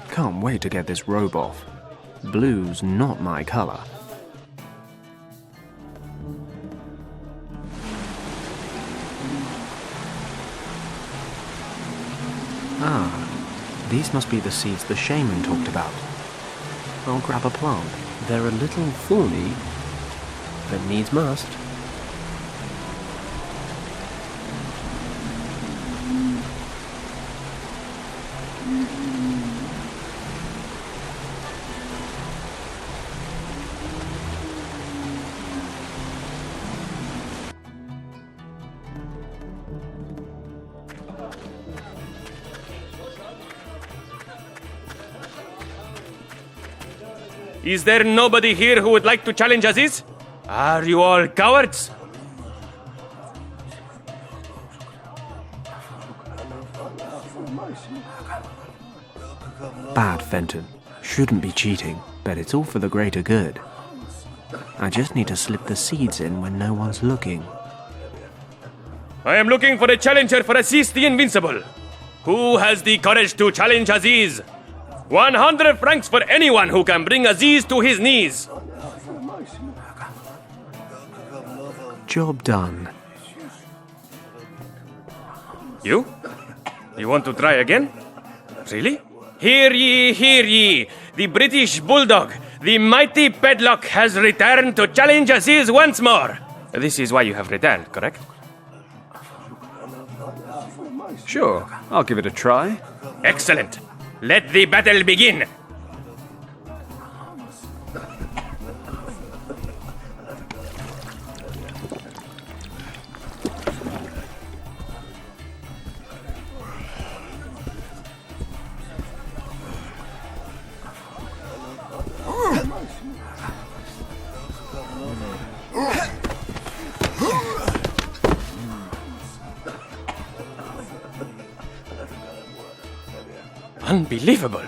Can't wait to get this robe off. Blue's not my color. Ah, these must be the seeds the shaman talked about. I'll grab a plant. They're a little thorny, but needs must. Is there nobody here who would like to challenge Aziz? Are you all cowards? Bad, Fenton. Shouldn't be cheating, but it's all for the greater good. I just need to slip the seeds in when no one's looking. I am looking for a challenger for Aziz the Invincible. Who has the courage to challenge Aziz? 100 francs for anyone who can bring Aziz to his knees. Job done. You? You want to try again? Really? Hear ye, hear ye! The British Bulldog, the mighty Paddock, has returned to challenge Aziz once more. This is why you have returned, correct? Sure, I'll give it a try. Excellent. Let the battle begin. Unbelievable.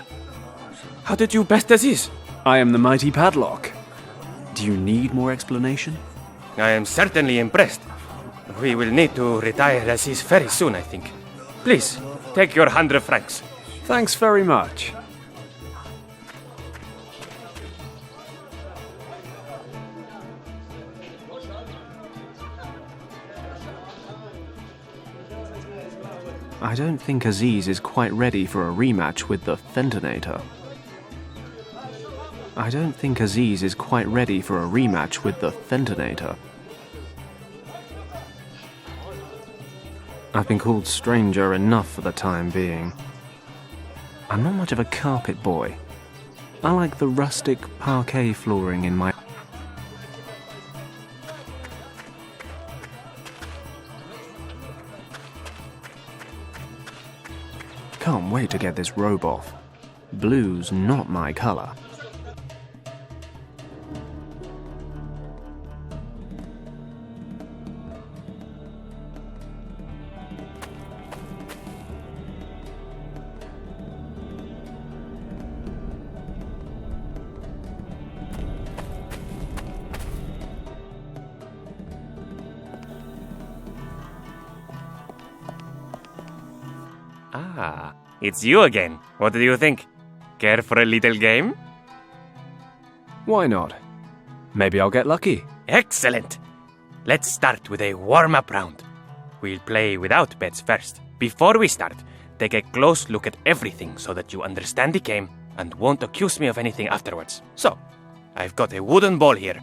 How did you best Aziz? I am the mighty Padlock. Do you need more explanation? I am certainly impressed. We will need to retire Aziz very soon, I think. Please, take your 100 francs. Thanks very much. I don't think Aziz is quite ready for a rematch with the Fentonator. I've been called stranger enough for the time being. I'm not much of a carpet boy. I like the rustic parquet flooring in my... Can't wait to get this robe off. Blue's not my color. Ah, it's you again. What do you think? Care for a little game? Why not? Maybe I'll get lucky. Excellent. Let's start with a warm-up round. We'll play without bets first. Before we start, take a close look at everything so that you understand the game and won't accuse me of anything afterwards. So, I've got a wooden ball here.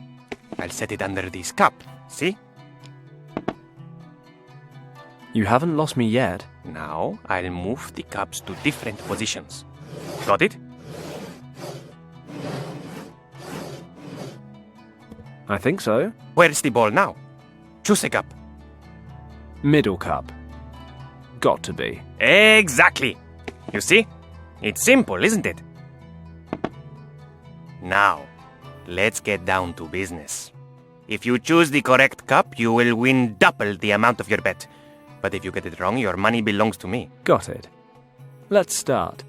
I'll set it under this cup. See? You haven't lost me yet. Now, I'll move the cups to different positions. Got it? I think so. Where's the ball now? Choose a cup. Middle cup. Got to be. Exactly. You see? It's simple, isn't it? Now, let's get down to business. If you choose the correct cup, you will win double the amount of your bet. But if you get it wrong, your money belongs to me. Got it. Let's start.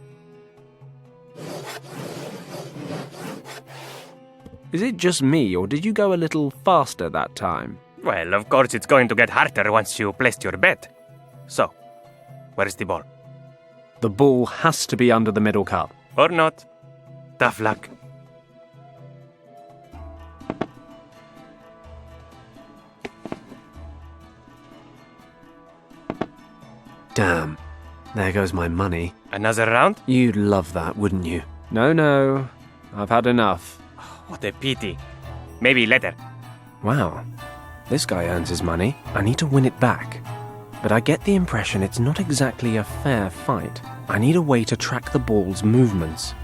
Is it just me, or did you go a little faster that time? Well, of course it's going to get harder once you placed your bet. So, where's the ball? The ball has to be under the middle cup. Or not. Tough luck. Damn. There goes my money. Another round? You'd love that, wouldn't you? No. I've had enough. What a pity. Maybe later. Wow. This guy earns his money. I need to win it back. But I get the impression it's not exactly a fair fight. I need a way to track the ball's movements.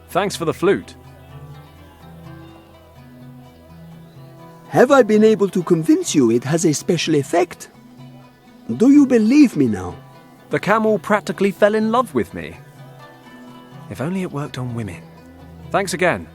Thanks for the flute. Have I been able to convince you it has a special effect? Do you believe me now? The camel practically fell in love with me. If only it worked on women. Thanks again.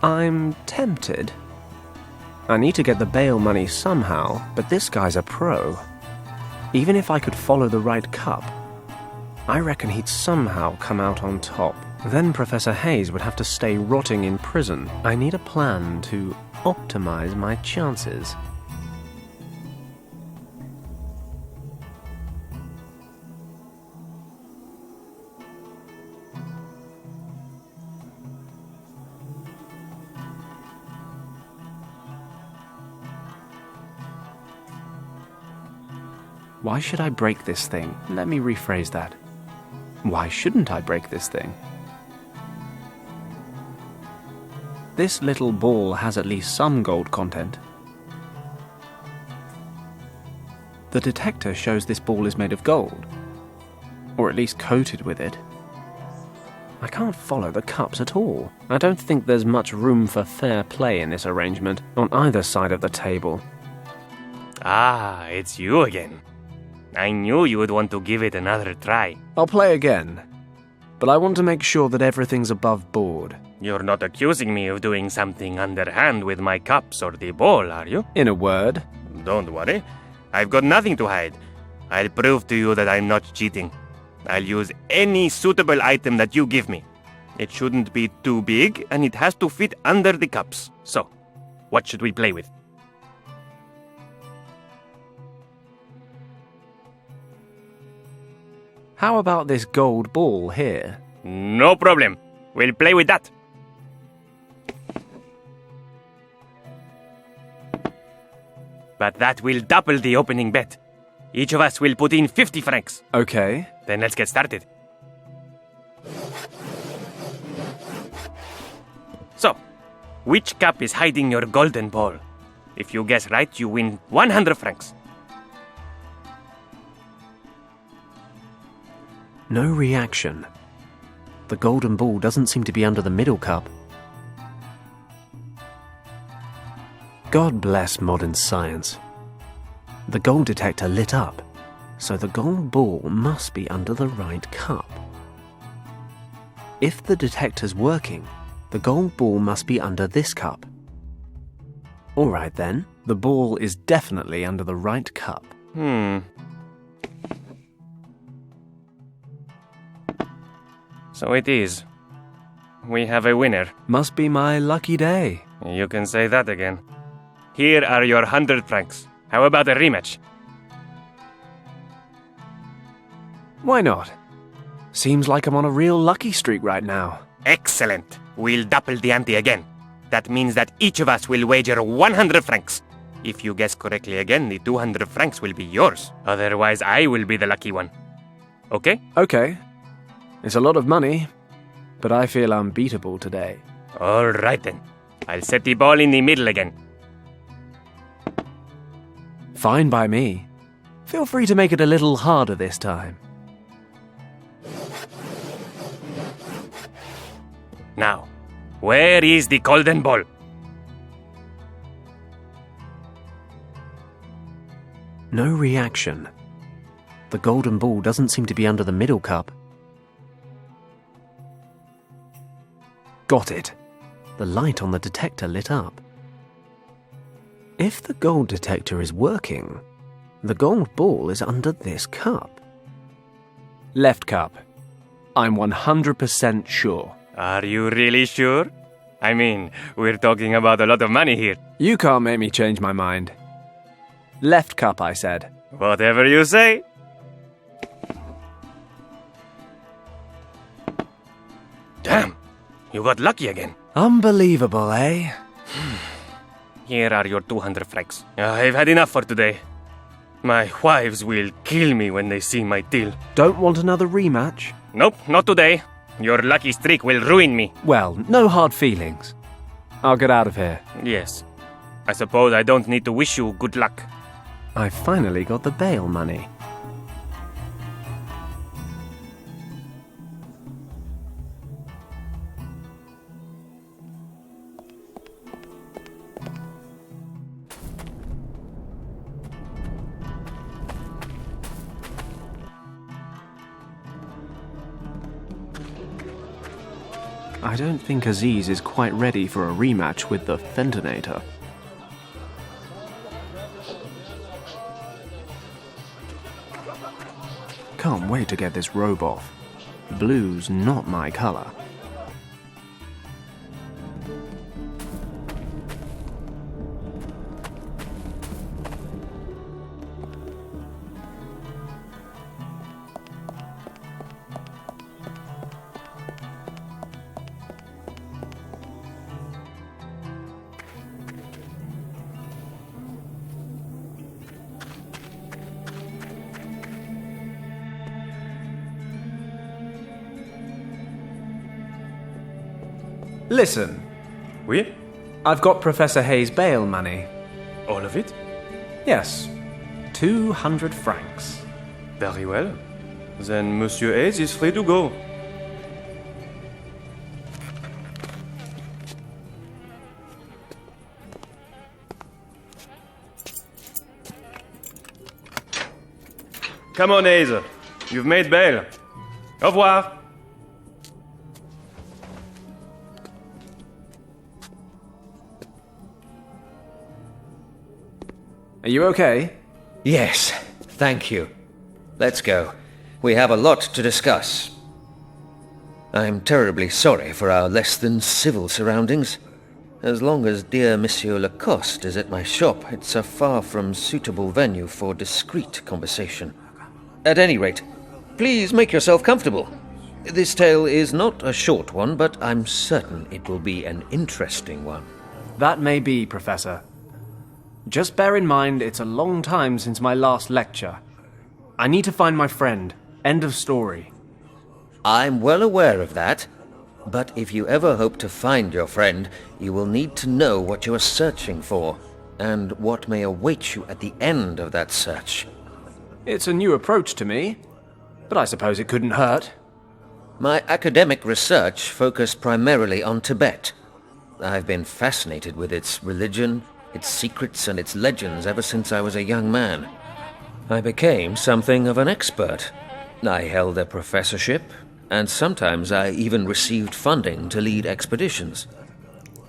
I'm tempted. I need to get the bail money somehow, but this guy's a pro. Even if I could follow the right cup, I reckon he'd somehow come out on top. Then Professor Hayes would have to stay rotting in prison. I need a plan to optimize my chances. Why should I break this thing? Let me rephrase that. Why shouldn't I break this thing? This little ball has at least some gold content. The detector shows this ball is made of gold, or at least coated with it. I can't follow the cups at all. I don't think there's much room for fair play in this arrangement on either side of the table. Ah, it's you again. I knew you would want to give it another try. I'll play again, but I want to make sure that everything's above board. You're not accusing me of doing something underhand with my cups or the ball, are you? In a word. Don't worry. I've got nothing to hide. I'll prove to you that I'm not cheating. I'll use any suitable item that you give me. It shouldn't be too big, and it has to fit under the cups. So, what should we play with? How about this gold ball here? No problem. We'll play with that. But that will double the opening bet. Each of us will put in 50 francs. Okay. Then let's get started. So, which cup is hiding your golden ball? If you guess right, you win 100 francs. No reaction. The golden ball doesn't seem to be under the middle cup. God bless modern science. The gold detector lit up, so the gold ball must be under the right cup. If the detector's working, the gold ball must be under this cup. All right then, the ball is definitely under the right cup. So it is. We have a winner. Must be my lucky day. You can say that again. Here are your 100 francs. How about a rematch? Why not? Seems like I'm on a real lucky streak right now. Excellent. We'll double the ante again. That means that each of us will wager 100 francs. If you guess correctly again, the 200 francs will be yours. Otherwise, I will be the lucky one. Okay? Okay. It's a lot of money, but I feel unbeatable today. All right then. I'll set the ball in the middle again. Fine by me. Feel free to make it a little harder this time. Now, where is the golden ball? No reaction. The golden ball doesn't seem to be under the middle cup. Got it. The light on the detector lit up. If the gold detector is working, the gold ball is under this cup. Left cup. I'm 100% sure. Are you really sure? I mean, we're talking about a lot of money here. You can't make me change my mind. Left cup, I said. Whatever you say. Damn, you got lucky again. Unbelievable, eh? Here are your 200 francs. I've had enough for today. My wives will kill me when they see my till. Don't want another rematch? Nope, not today. Your lucky streak will ruin me. Well, no hard feelings. I'll get out of here. Yes. I suppose I don't need to wish you good luck. I finally got the bail money. I don't think Aziz is quite ready for a rematch with the Fentonator. Can't wait to get this robe off. Blue's not my colour. Listen. Oui? I've got Professor Hayes' bail money. All of it? Yes. 200 francs. Very well. Then Monsieur Hayes is free to go. Come on, Hayes. You've made bail. Au revoir. Are you okay? Yes, thank you. Let's go. We have a lot to discuss. I'm terribly sorry for our less than civil surroundings. As long as dear Monsieur Lacoste is at my shop, it's a far from suitable venue for discreet conversation. At any rate, Please make yourself comfortable. This tale is not a short one, but I'm certain it will be an interesting one. That may be, Professor. Just bear in mind it's a long time since my last lecture. I need to find my friend. End of story. I'm well aware of that. But if you ever hope to find your friend, you will need to know what you are searching for, and what may await you at the end of that search. It's a new approach to me, but I suppose it couldn't hurt. My academic research focused primarily on Tibet. I've been fascinated with its religion, its secrets, and its legends ever since I was a young man. I became something of an expert. I held a professorship, and sometimes I even received funding to lead expeditions.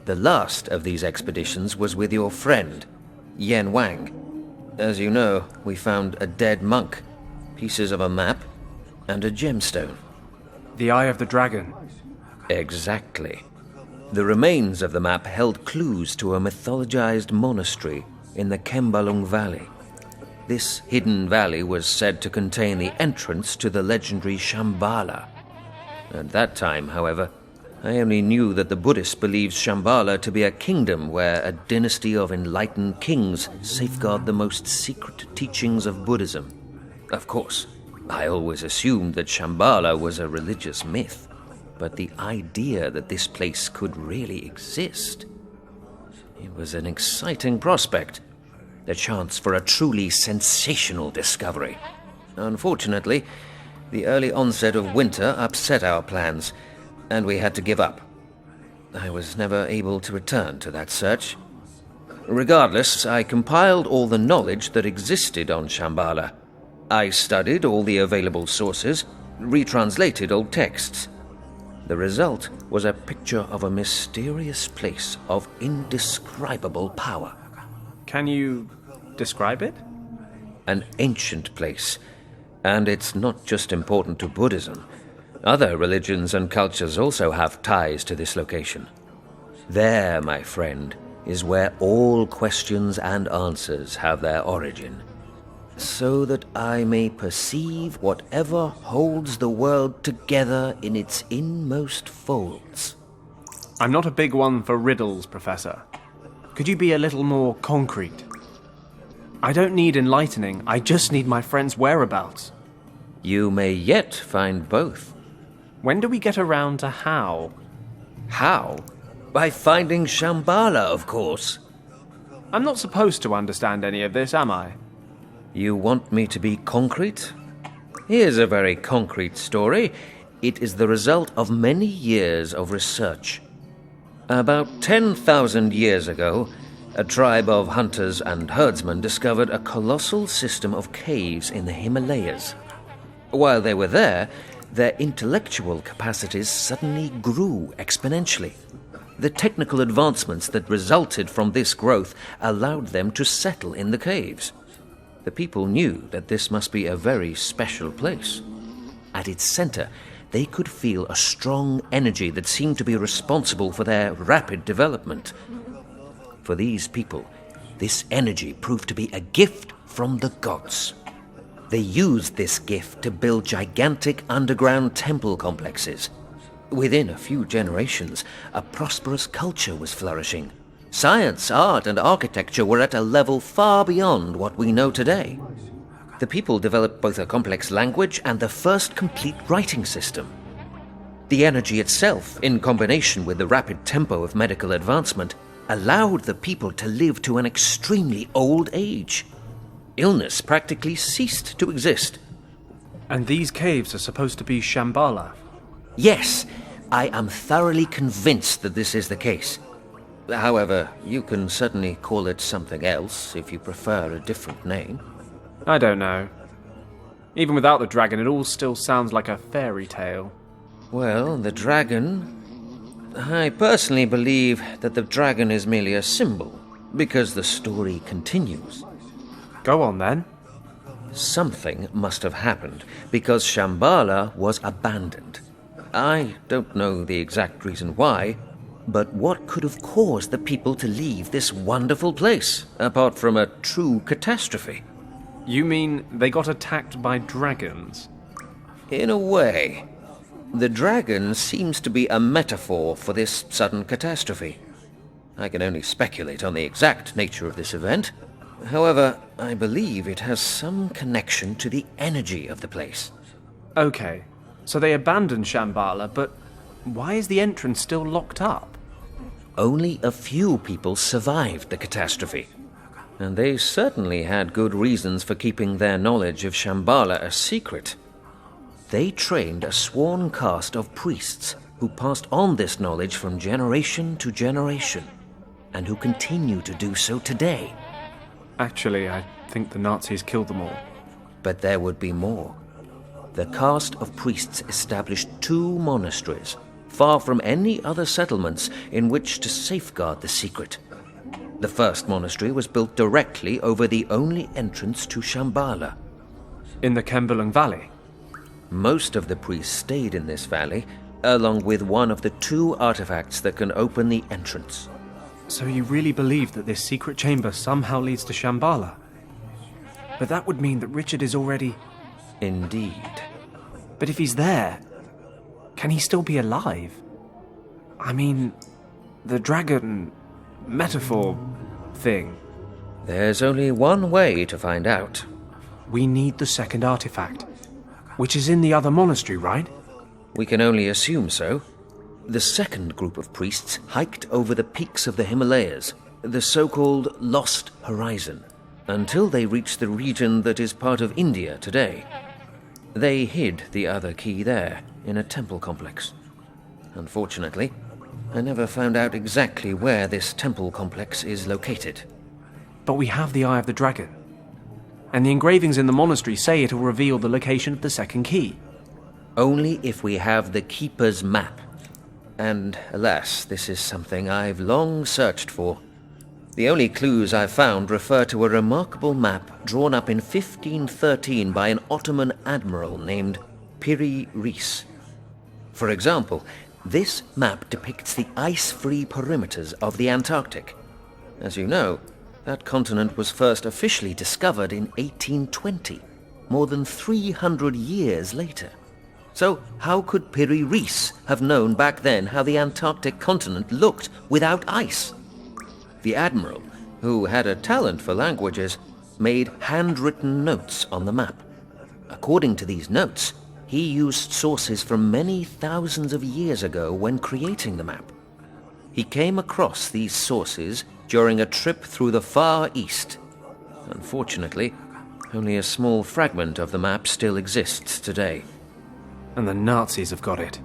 The last of these expeditions was with your friend, Yen Wang. As you know, we found a dead monk, pieces of a map, and a gemstone. The Eye of the Dragon. Exactly. The remains of the map held clues to a mythologized monastery in the Kembalung Valley. This hidden valley was said to contain the entrance to the legendary Shambhala. At that time, however, I only knew that the Buddhists believed Shambhala to be a kingdom where a dynasty of enlightened kings safeguard the most secret teachings of Buddhism. Of course, I always assumed that Shambhala was a religious myth, but the idea that this place could really exist, it was an exciting prospect, the chance for a truly sensational discovery. Unfortunately, the early onset of winter upset our plans, and we had to give up. I was never able to return to that search. Regardless, I compiled all the knowledge that existed on Shambhala. I studied all the available sources, retranslated old texts. The result was a picture of a mysterious place of indescribable power. Can you describe it? An ancient place. And it's not just important to Buddhism. Other religions and cultures also have ties to this location. There, my friend, is where all questions and answers have their origin. So that I may perceive whatever holds the world together in its inmost folds. I'm not a big one for riddles, Professor. Could you be a little more concrete? I don't need enlightening, I just need my friend's whereabouts. You may yet find both. When do we get around to how? How? By finding Shambhala, of course. I'm not supposed to understand any of this, am I? You want me to be concrete? Here's a very concrete story. It is the result of many years of research. About 10,000 years ago, a tribe of hunters and herdsmen discovered a colossal system of caves in the Himalayas. While they were there, their intellectual capacities suddenly grew exponentially. The technical advancements that resulted from this growth allowed them to settle in the caves. The people knew that this must be a very special place. At its center, they could feel a strong energy that seemed to be responsible for their rapid development. For these people, this energy proved to be a gift from the gods. They used this gift to build gigantic underground temple complexes. Within a few generations, a prosperous culture was flourishing. Science, art, and architecture were at a level far beyond what we know today. The people developed both a complex language and the first complete writing system. The energy itself, in combination with the rapid tempo of medical advancement, allowed the people to live to an extremely old age. Illness practically ceased to exist. And these caves are supposed to be Shambhala? Yes, I am thoroughly convinced that this is the case. However, you can certainly call it something else if you prefer a different name. I don't know. Even without the dragon, it all still sounds like a fairy tale. Well, the dragon... I personally believe that the dragon is merely a symbol, because the story continues. Go on, then. Something must have happened, because Shambhala was abandoned. I don't know the exact reason why, but what could have caused the people to leave this wonderful place, apart from a true catastrophe? You mean they got attacked by dragons? In a way, the dragon seems to be a metaphor for this sudden catastrophe. I can only speculate on the exact nature of this event. However, I believe it has some connection to the energy of the place. Okay, so they abandoned Shambhala, but why is the entrance still locked up? Only a few people survived the catastrophe, and they certainly had good reasons for keeping their knowledge of Shambhala a secret. They trained a sworn caste of priests who passed on this knowledge from generation to generation, and who continue to do so today. Actually, I think the Nazis killed them all. But there would be more. The caste of priests established 2 monasteries, far from any other settlements, in which to safeguard the secret. The first monastery was built directly over the only entrance to Shambhala. In the Kembalung Valley? Most of the priests stayed in this valley, along with one of the 2 artifacts that can open the entrance. So you really believe that this secret chamber somehow leads to Shambhala? But that would mean that Richard is already... Indeed. But if he's there, can he still be alive? I mean, the dragon metaphor thing. There's only one way to find out. We need the second artifact, which is in the other monastery, right? We can only assume so. The second group of priests hiked over the peaks of the Himalayas, the so-called Lost Horizon, until they reached the region that is part of India today. They hid the other key there, in a temple complex. Unfortunately, I never found out exactly where this temple complex is located. But we have the Eye of the Dragon, and the engravings in the monastery say it'll reveal the location of the second key. Only if we have the Keeper's map. And, alas, this is something I've long searched for. The only clues I've found refer to a remarkable map drawn up in 1513 by an Ottoman admiral named Piri Reis. For example, this map depicts the ice-free perimeters of the Antarctic. As you know, that continent was first officially discovered in 1820, more than 300 years later. So how could Piri Reis have known back then how the Antarctic continent looked without ice? The admiral, who had a talent for languages, made handwritten notes on the map. According to these notes, he used sources from many thousands of years ago when creating the map. He came across these sources during a trip through the Far East. Unfortunately, only a small fragment of the map still exists today. And the Nazis have got it.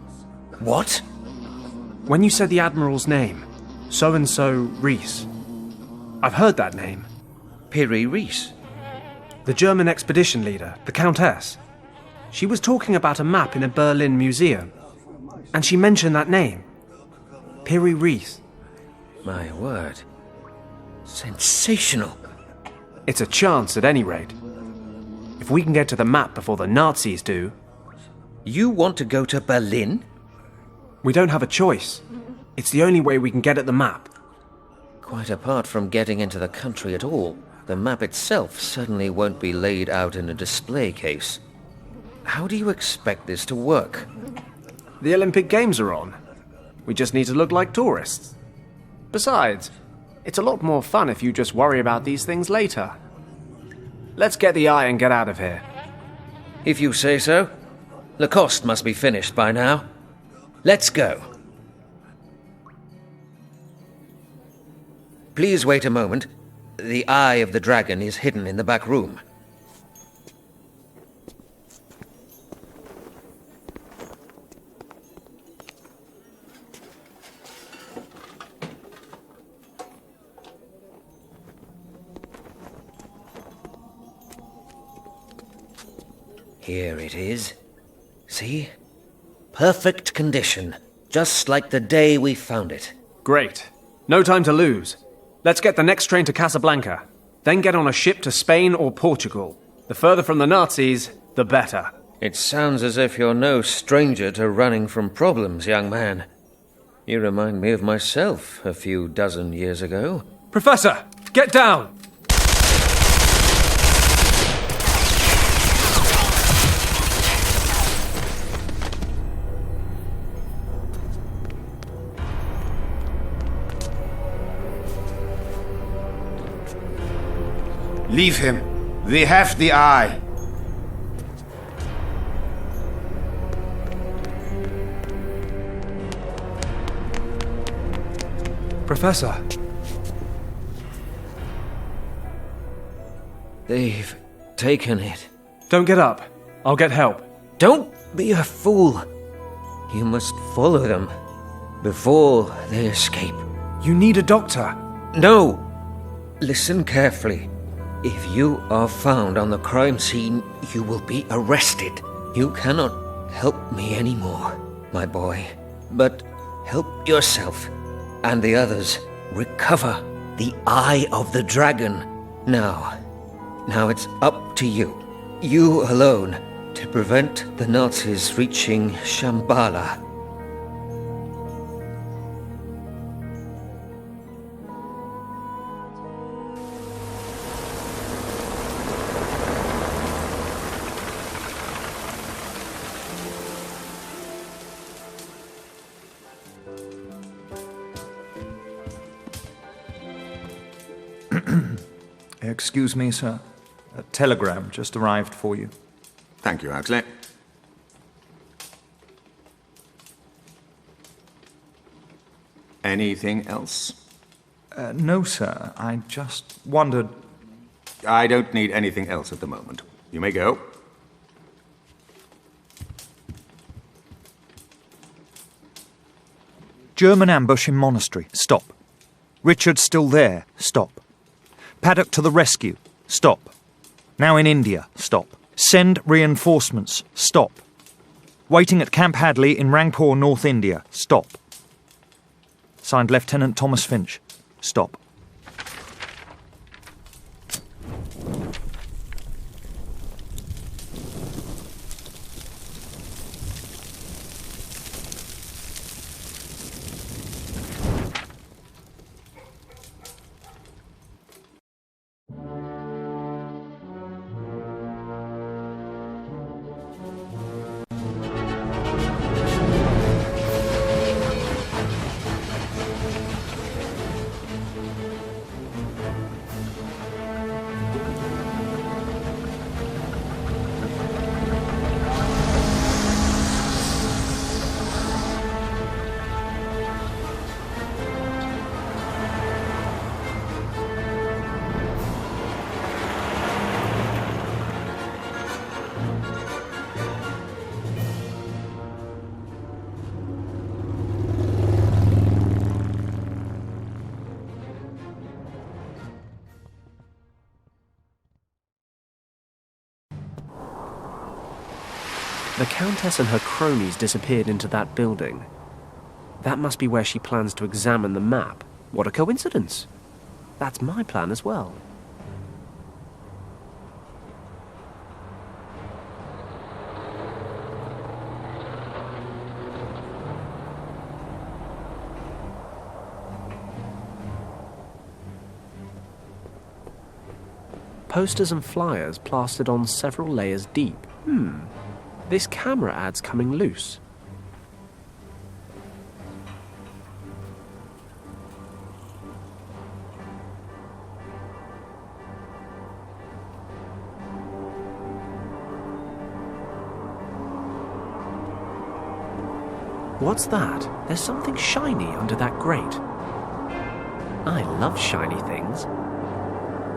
What? When you said the Admiral's name, so-and-so Reis, I've heard that name. Piri Reis? The German expedition leader, the Countess. She was talking about a map in a Berlin museum, and she mentioned that name. Piri Reis. My word. Sensational. It's a chance at any rate. If we can get to the map before the Nazis do... You want to go to Berlin? We don't have a choice. It's the only way we can get at the map. Quite apart from getting into the country at all, the map itself certainly won't be laid out in a display case. How do you expect this to work? The Olympic Games are on. We just need to look like tourists. Besides, it's a lot more fun if you just worry about these things later. Let's get the eye and get out of here. If you say so. Lacoste must be finished by now. Let's go. Please wait a moment. The Eye of the Dragon is hidden in the back room. Here it is. See? Perfect condition, just like the day we found it. Great. No time to lose. Let's get the next train to Casablanca, then get on a ship to Spain or Portugal. The further from the Nazis, the better. It sounds as if you're no stranger to running from problems, young man. You remind me of myself a few dozen years ago. Professor, get down! Leave him. We have the eye. Professor. They've taken it. Don't get up. I'll get help. Don't be a fool. You must follow them before they escape. You need a doctor. No. Listen carefully. If you are found on the crime scene, you will be arrested. You cannot help me anymore, my boy. But help yourself and the others recover the Eye of the Dragon. Now it's up to you. You alone, to prevent the Nazis reaching Shambhala. Excuse me, sir. A telegram just arrived for you. Thank you, Huxley. Anything else? No, sir. I just wondered... I don't need anything else at the moment. You may go. German ambush in monastery. Stop. Richard still there. Stop. Paddock to the rescue. Stop. Now in India. Stop. Send reinforcements. Stop. Waiting at Camp Hadley in Rangpur, North India. Stop. Signed Lieutenant Thomas Finch. Stop. The Countess and her cronies disappeared into that building. That must be where she plans to examine the map. What a coincidence. That's my plan as well. Posters and flyers plastered on several layers deep. This camera ad's coming loose. What's that? There's something shiny under that grate. I love shiny things.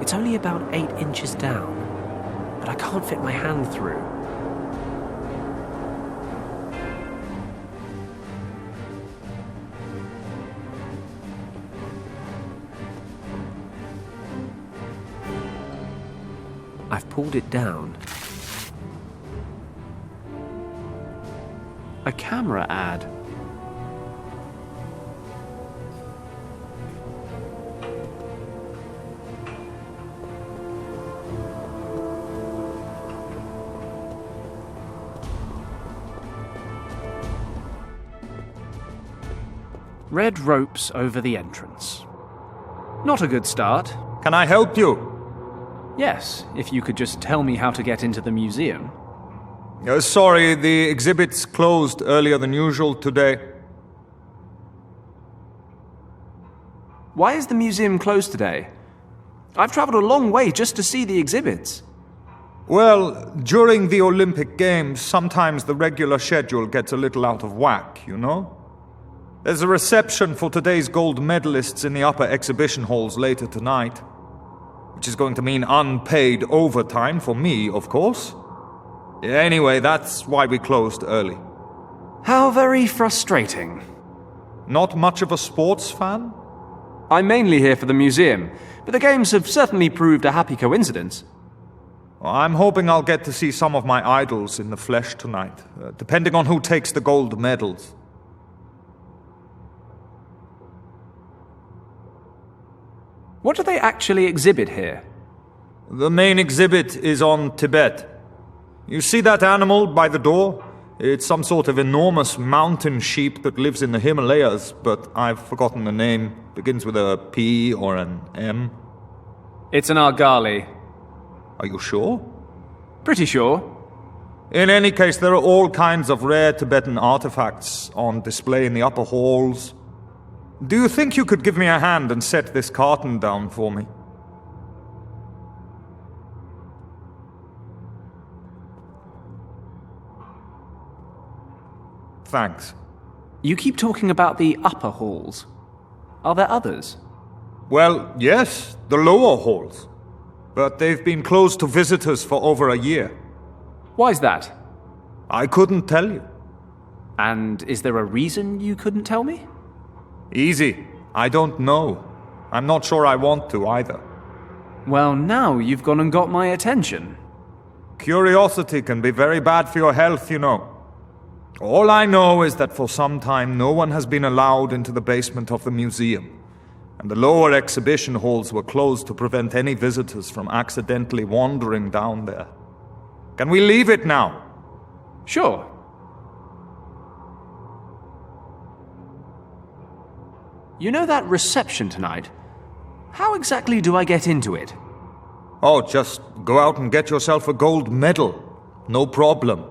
It's only about 8 inches down, but I can't fit my hand through. I've pulled it down. A camera ad. Red ropes over the entrance. Not a good start. Can I help you? Yes, if you could just tell me how to get into the museum. Sorry, the exhibit's closed earlier than usual today. Why is the museum closed today? I've travelled a long way just to see the exhibits. Well, during the Olympic Games, sometimes the regular schedule gets a little out of whack, you know? There's a reception for today's gold medalists in the upper exhibition halls later tonight, which is going to mean unpaid overtime for me, of course. Anyway, that's why we closed early. How very frustrating. Not much of a sports fan? I'm mainly here for the museum, but the games have certainly proved a happy coincidence. I'm hoping I'll get to see some of my idols in the flesh tonight, depending on who takes the gold medals. What do they actually exhibit here? The main exhibit is on Tibet. You see that animal by the door? It's some sort of enormous mountain sheep that lives in the Himalayas, but I've forgotten the name. Begins with a P or an M. It's an argali. Are you sure? Pretty sure. In any case, there are all kinds of rare Tibetan artifacts on display in the upper halls. Do you think you could give me a hand and set this carton down for me? Thanks. You keep talking about the upper halls. Are there others? Well, yes, the lower halls. But they've been closed to visitors for over a year. Why's that? I couldn't tell you. And is there a reason you couldn't tell me? Easy. I don't know. I'm not sure I want to either. Well, now you've gone and got my attention. Curiosity can be very bad for your health, you know. All I know is that for some time no one has been allowed into the basement of the museum, and the lower exhibition halls were closed to prevent any visitors from accidentally wandering down there. Can we leave it now? Sure. You know that reception tonight? How exactly do I get into it? Oh, just go out and get yourself a gold medal. No problem.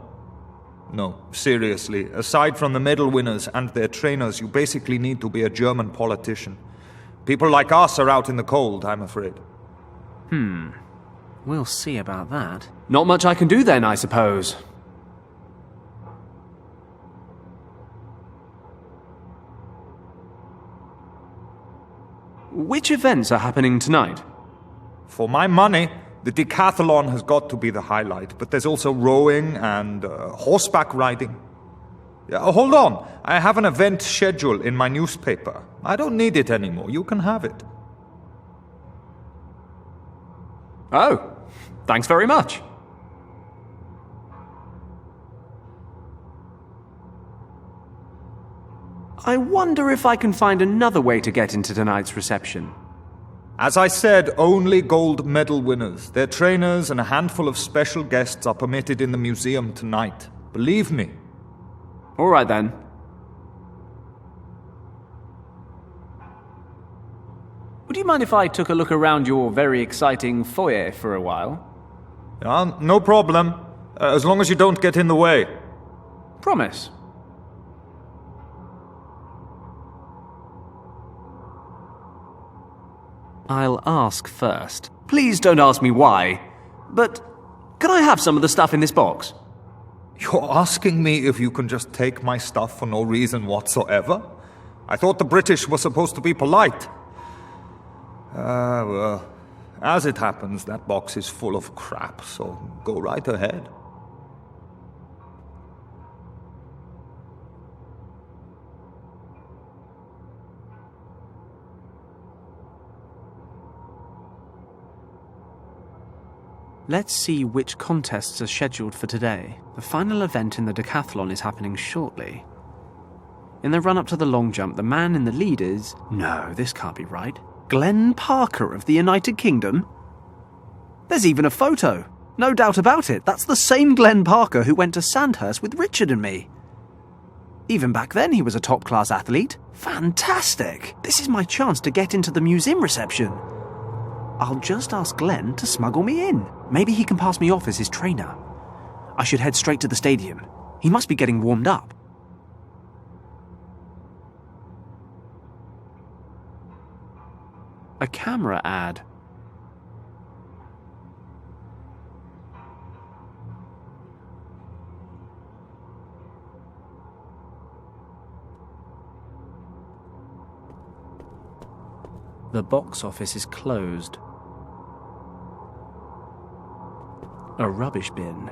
No, seriously, aside from the medal winners and their trainers, you basically need to be a German politician. People like us are out in the cold, I'm afraid. We'll see about that. Not much I can do then, I suppose. Which events are happening tonight? For my money, the decathlon has got to be the highlight, but there's also rowing and horseback riding. Hold on, I have an event schedule in my newspaper. I don't need it anymore, you can have it. Oh, thanks very much. I wonder if I can find another way to get into tonight's reception. As I said, only gold medal winners, their trainers, and a handful of special guests are permitted in the museum tonight. Believe me. All right then. Would you mind if I took a look around your very exciting foyer for a while? No problem. As long as you don't get in the way. Promise. I'll ask first. Please don't ask me why, but can I have some of the stuff in this box? You're asking me if you can just take my stuff for no reason whatsoever? I thought the British were supposed to be polite. Well, as it happens, that box is full of crap, so go right ahead. Let's see which contests are scheduled for today. The final event in the decathlon is happening shortly. In the run-up to the long jump, the man in the lead is... No, this can't be right. Glenn Parker of the United Kingdom? There's even a photo. No doubt about it. That's the same Glenn Parker who went to Sandhurst with Richard and me. Even back then, he was a top-class athlete. Fantastic! This is my chance to get into the museum reception. I'll just ask Glenn to smuggle me in. Maybe he can pass me off as his trainer. I should head straight to the stadium. He must be getting warmed up. A camera ad. The box office is closed. A rubbish bin.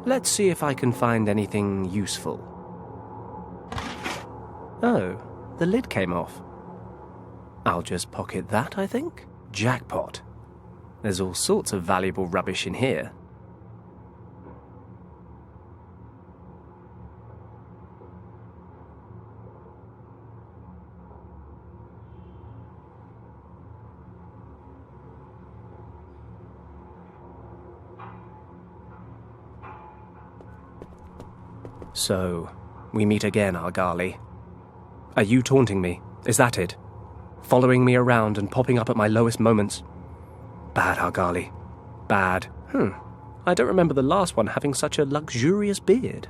Let's see if I can find anything useful. Oh, the lid came off. I'll just pocket that, I think. Jackpot. There's all sorts of valuable rubbish in here. So, we meet again, Argali. Are you taunting me? Is that it? Following me around and popping up at my lowest moments? Bad, Argali. Bad. I don't remember the last one having such a luxurious beard.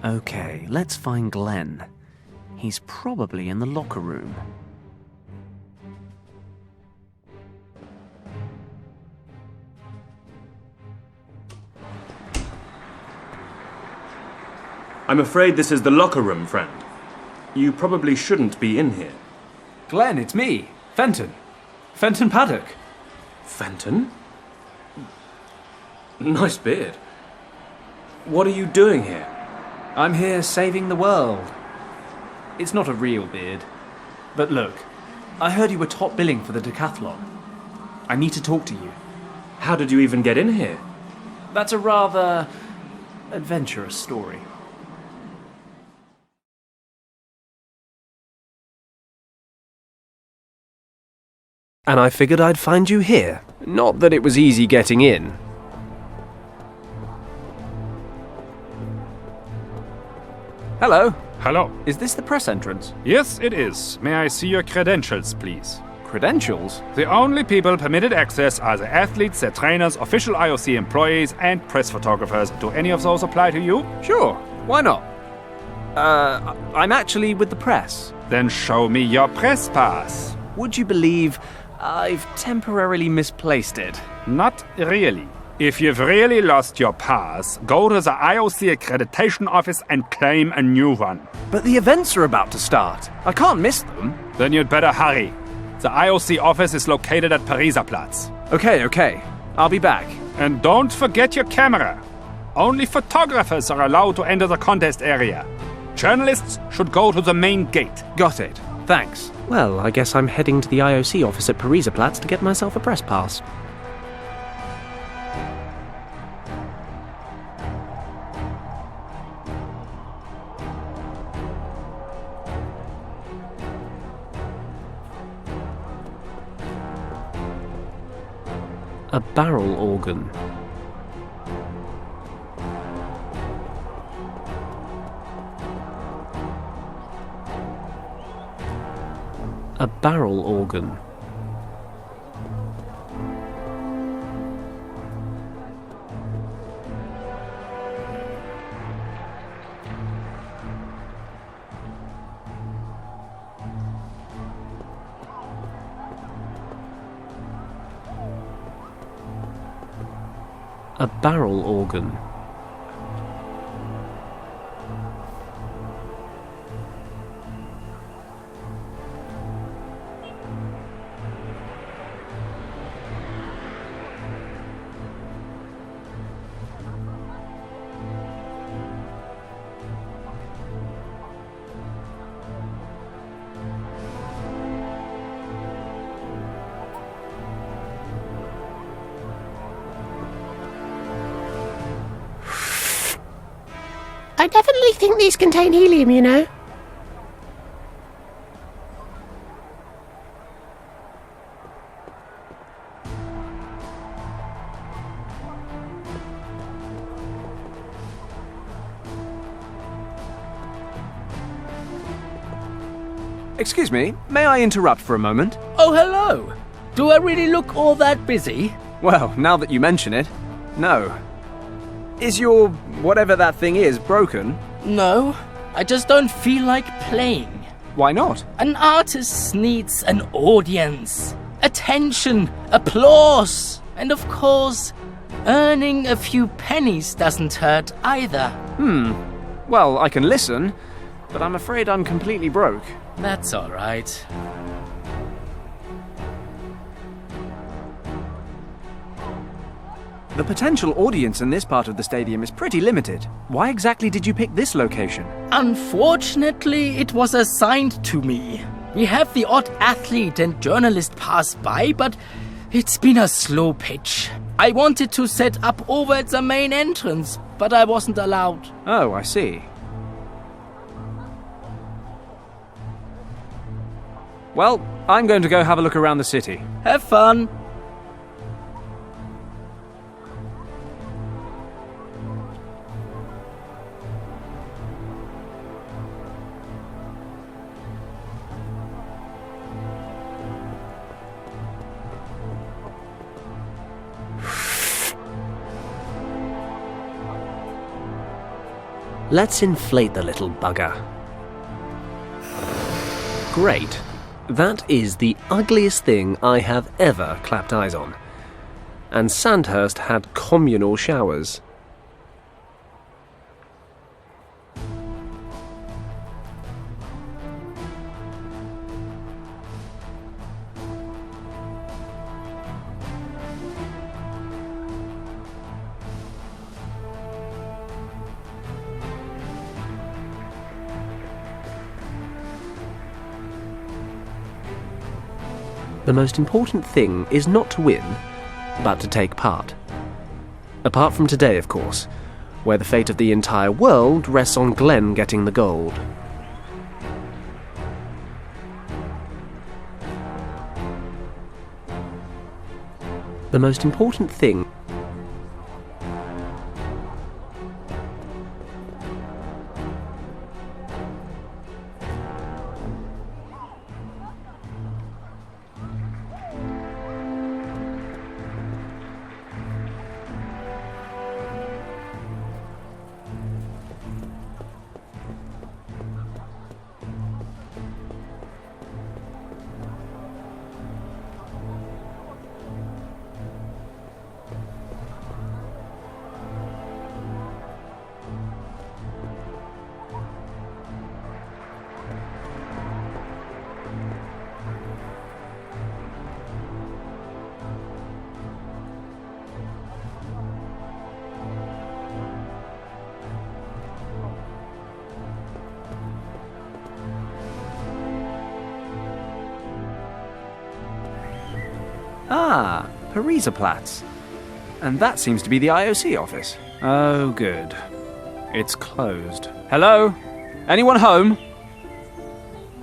Okay, let's find Glenn. He's probably in the locker room. I'm afraid this is the locker room, friend. You probably shouldn't be in here. Glenn, it's me, Fenton. Fenton Paddock. Fenton? Nice beard. What are you doing here? I'm here saving the world. It's not a real beard. But look, I heard you were top billing for the decathlon. I need to talk to you. How did you even get in here? That's a rather adventurous story. And I figured I'd find you here. Not that it was easy getting in. Hello. Hello. Is this the press entrance? Yes, it is. May I see your credentials, please? Credentials? The only people permitted access are the athletes, their trainers, official IOC employees, and press photographers. Do any of those apply to you? Sure. Why not? I'm actually with the press. Then show me your press pass. Would you believe I've temporarily misplaced it? Not really. If you've really lost your pass, go to the IOC accreditation office and claim a new one. But the events are about to start. I can't miss them. Then you'd better hurry. The IOC office is located at Pariser Platz. Okay. I'll be back. And don't forget your camera. Only photographers are allowed to enter the contest area. Journalists should go to the main gate. Got it. Thanks. Well, I guess I'm heading to the IOC office at Pariser Platz to get myself a press pass. A barrel organ. A barrel organ. A barrel organ. I definitely think these contain helium, you know. Excuse me, may I interrupt for a moment? Oh, hello. Do I really look all that busy? Well, now that you mention it, no. Is your whatever that thing is broken? No, I just don't feel like playing. Why not? An artist needs an audience, attention, applause, and of course, earning a few pennies doesn't hurt either. Well, I can listen, but I'm afraid I'm completely broke. That's all right. The potential audience in this part of the stadium is pretty limited. Why exactly did you pick this location? Unfortunately, it was assigned to me. We have the odd athlete and journalist pass by, but it's been a slow pitch. I wanted to set up over at the main entrance, but I wasn't allowed. Oh, I see. Well, I'm going to go have a look around the city. Have fun. Let's inflate the little bugger. Great. That is the ugliest thing I have ever clapped eyes on. And Sandhurst had communal showers. The most important thing is not to win, but to take part. Apart from today, of course, where the fate of the entire world rests on Glenn getting the gold. The most important thing Ah, Pariserplatz. And that seems to be the IOC office. Oh, good. It's closed. Hello? Anyone home?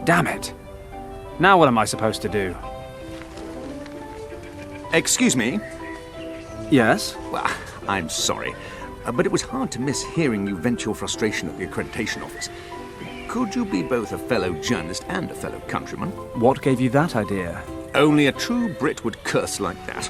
Damn it. Now what am I supposed to do? Excuse me? Yes? Well, I'm sorry, but it was hard to miss hearing you vent your frustration at the accreditation office. Could you be both a fellow journalist and a fellow countryman? What gave you that idea? Only a true Brit would curse like that.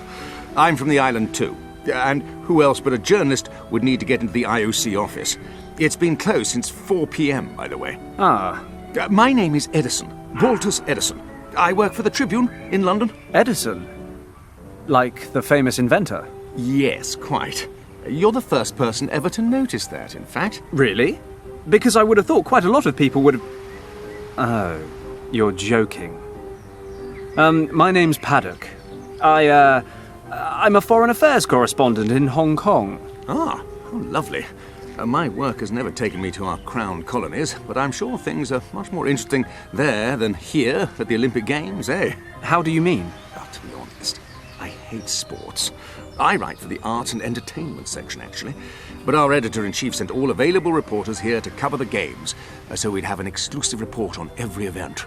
I'm from the island too, and who else but a journalist would need to get into the IOC office? It's been closed since 4 p.m, by the way. Ah. My name is Edison, Waltus Edison. I work for the Tribune in London. Edison? Like the famous inventor? Yes, quite. You're the first person ever to notice that, in fact. Really? Because I would have thought quite a lot of people would have... Oh, you're joking. My name's Paddock. I'm a foreign affairs correspondent in Hong Kong. Ah, how lovely. My work has never taken me to our crown colonies, but I'm sure things are much more interesting there than here at the Olympic Games, eh? How do you mean? Oh, to be honest, I hate sports. I write for the arts and entertainment section, actually. But our editor-in-chief sent all available reporters here to cover the games, so we'd have an exclusive report on every event,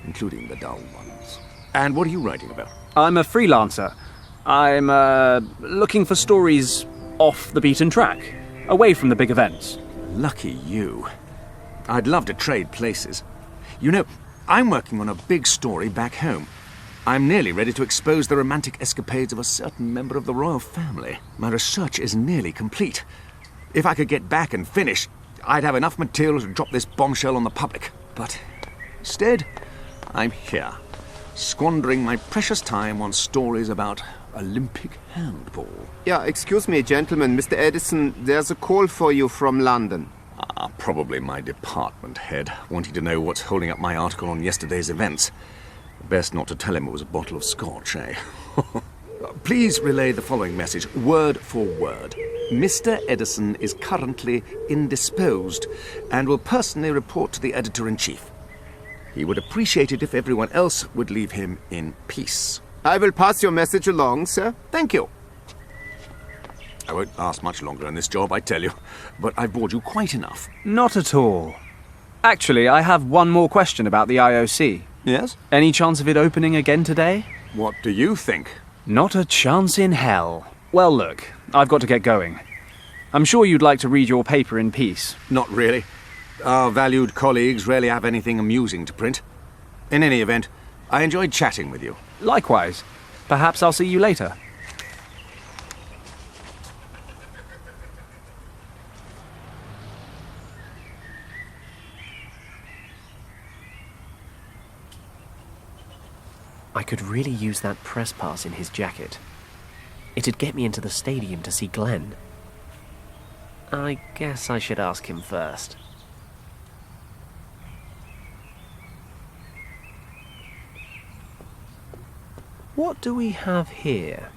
including the dull ones. And what are you writing about? I'm a freelancer. I'm, looking for stories off the beaten track, away from the big events. Lucky you. I'd love to trade places. You know, I'm working on a big story back home. I'm nearly ready to expose the romantic escapades of a certain member of the royal family. My research is nearly complete. If I could get back and finish, I'd have enough material to drop this bombshell on the public. But instead, I'm here, squandering my precious time on stories about Olympic handball. Yeah, excuse me, gentlemen. Mr. Edison, there's a call for you from London. Probably my department head, wanting to know what's holding up my article on yesterday's events. Best not to tell him it was a bottle of scotch, eh? Please relay the following message, word for word. Mr. Edison is currently indisposed and will personally report to the editor-in-chief. He would appreciate it if everyone else would leave him in peace. I will pass your message along, sir. Thank you. I won't last much longer in this job, I tell you, but I've bored you quite enough. Not at all. Actually, I have one more question about the IOC. Yes? Any chance of it opening again today? What do you think? Not a chance in hell. Well, look, I've got to get going. I'm sure you'd like to read your paper in peace. Not really. Our valued colleagues rarely have anything amusing to print. In any event, I enjoyed chatting with you. Likewise. Perhaps I'll see you later. I could really use that press pass in his jacket. It'd get me into the stadium to see Glenn. I guess I should ask him first. What do we have here?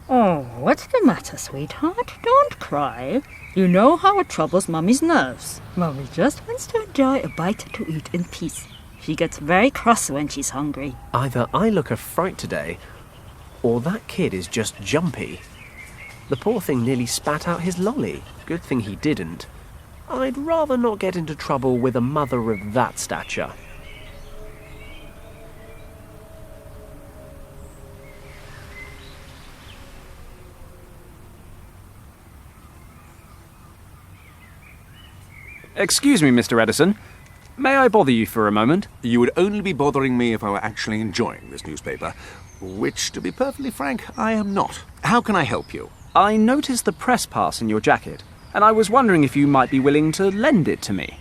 Oh, what's the matter, sweetheart? Don't cry. You know how it troubles Mummy's nerves. Mummy just wants to enjoy a bite to eat in peace. She gets very cross when she's hungry. Either I look a fright today, or that kid is just jumpy. The poor thing nearly spat out his lolly. Good thing he didn't. I'd rather not get into trouble with a mother of that stature. Excuse me, Mr. Edison. May I bother you for a moment? You would only be bothering me if I were actually enjoying this newspaper, which, to be perfectly frank, I am not. How can I help you? I noticed the press pass in your jacket, and I was wondering if you might be willing to lend it to me.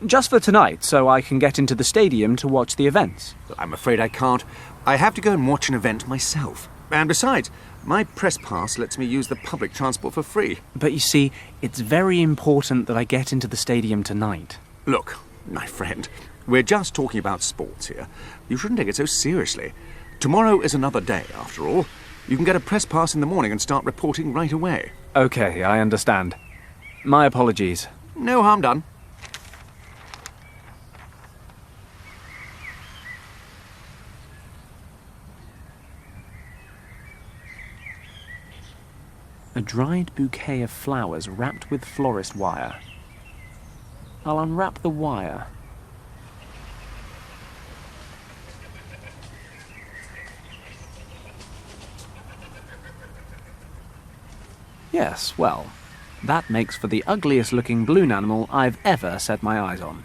Just for tonight, so I can get into the stadium to watch the events. I'm afraid I can't. I have to go and watch an event myself. And besides, my press pass lets me use the public transport for free. But you see, it's very important that I get into the stadium tonight. Look, my friend, we're just talking about sports here. You shouldn't take it so seriously. Tomorrow is another day, after all. You can get a press pass in the morning and start reporting right away. Okay, I understand. My apologies. No harm done. A dried bouquet of flowers wrapped with florist wire. I'll unwrap the wire. Yes, well, that makes for the ugliest looking balloon animal I've ever set my eyes on.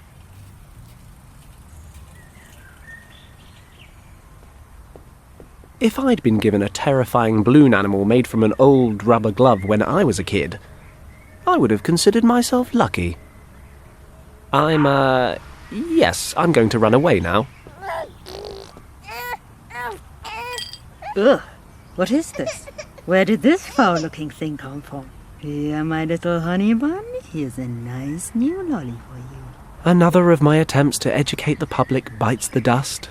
If I'd been given a terrifying balloon animal made from an old rubber glove when I was a kid, I would have considered myself lucky. Yes, I'm going to run away now. Ugh, what is this? Where did this foul-looking thing come from? Here, my little honey bun, here's a nice new lolly for you. Another of my attempts to educate the public bites the dust.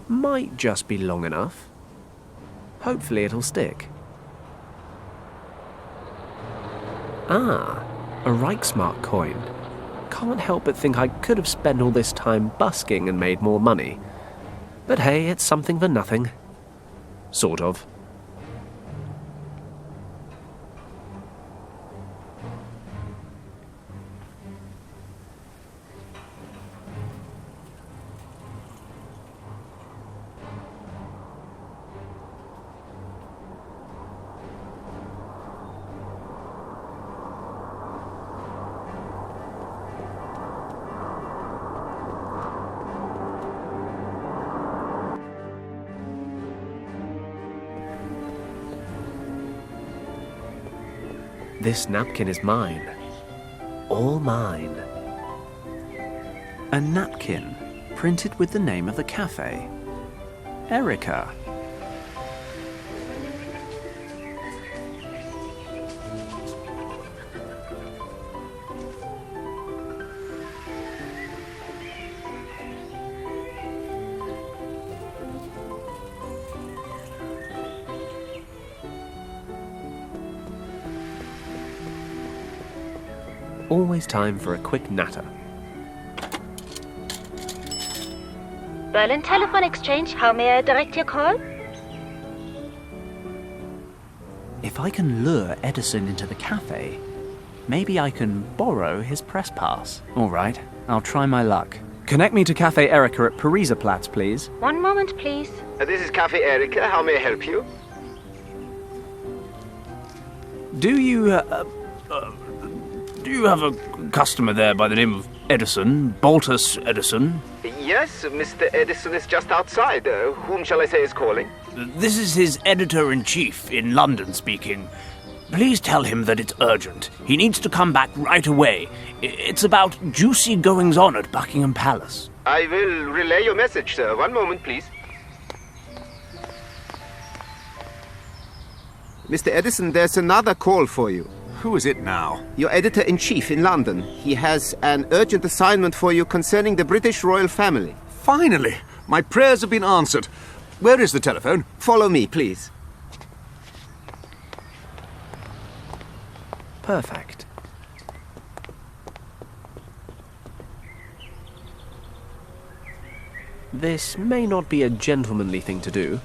Might just be long enough. Hopefully it'll stick. Ah, a Reichsmark coin. Can't help but think I could have spent all this time busking and made more money. But hey, it's something for nothing. Sort of. This napkin is mine. All mine. A napkin printed with the name of the cafe. Erica. Always time for a quick natter. Berlin Telephone Exchange, how may I direct your call? If I can lure Edison into the cafe, maybe I can borrow his press pass. All right, I'll try my luck. Connect me to Cafe Erica at Pariserplatz, please. One moment, please. This is Cafe Erica. How may I help you? Do you have a customer there by the name of Edison, Baltus Edison? Yes, Mr. Edison is just outside. Whom shall I say is calling? This is his editor-in-chief in London speaking. Please tell him that it's urgent. He needs to come back right away. It's about juicy goings-on at Buckingham Palace. I will relay your message, sir. One moment, please. Mr. Edison, there's another call for you. Who is it now? Your editor-in-chief in London. He has an urgent assignment for you concerning the British royal family. Finally! My prayers have been answered. Where is the telephone? Follow me, please. Perfect. This may not be a gentlemanly thing to do,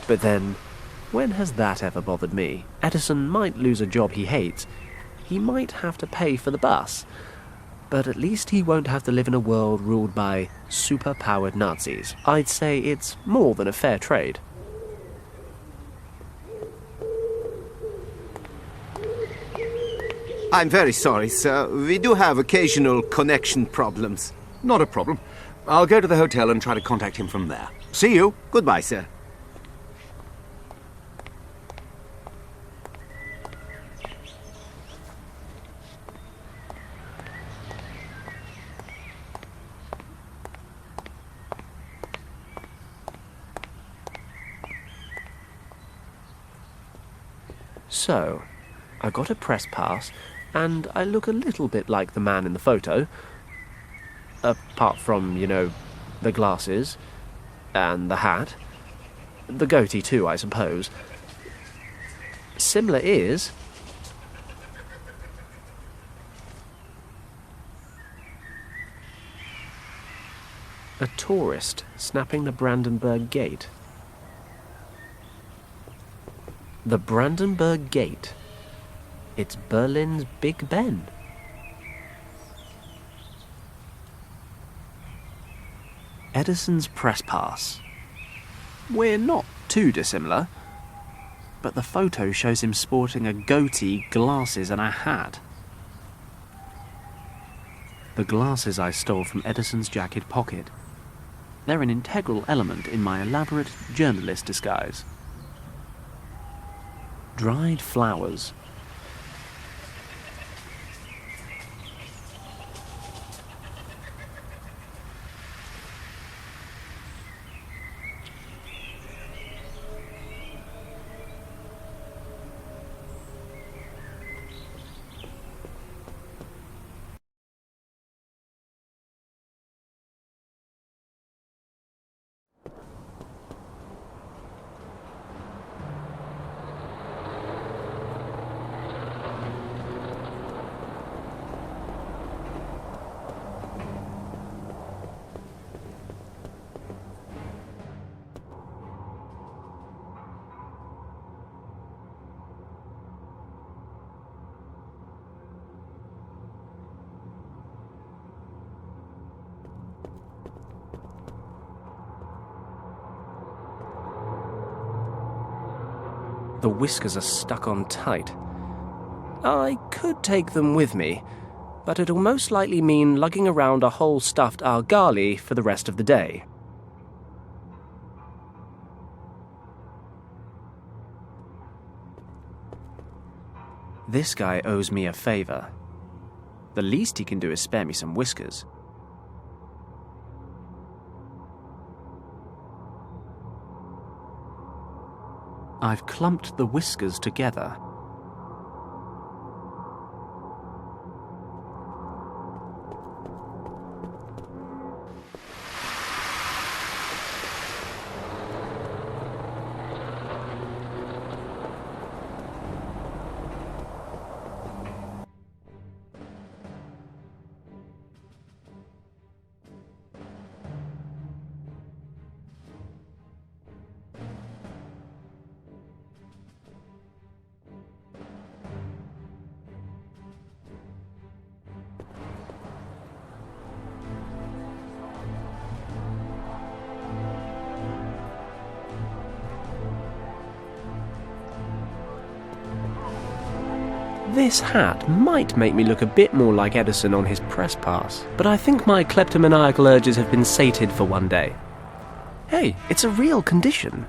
but then, when has that ever bothered me? Edison might lose a job he hates. He might have to pay for the bus. But at least he won't have to live in a world ruled by super-powered Nazis. I'd say it's more than a fair trade. I'm very sorry, sir. We do have occasional connection problems. Not a problem. I'll go to the hotel and try to contact him from there. See you. Goodbye, sir. So, I got a press pass, and I look a little bit like the man in the photo. Apart from, you know, the glasses, and the hat. The goatee too, I suppose. Similar is... a tourist snapping the Brandenburg Gate. The Brandenburg Gate. It's Berlin's Big Ben. Edison's press pass. We're not too dissimilar, but the photo shows him sporting a goatee, glasses and a hat. The glasses I stole from Edison's jacket pocket. They're an integral element in my elaborate journalist disguise. Dried flowers. The whiskers are stuck on tight. I could take them with me, but it'll most likely mean lugging around a whole stuffed argali for the rest of the day. This guy owes me a favor. The least he can do is spare me some whiskers. I've clumped the whiskers together. This hat might make me look a bit more like Edison on his press pass, but I think my kleptomaniacal urges have been sated for one day. Hey, it's a real condition.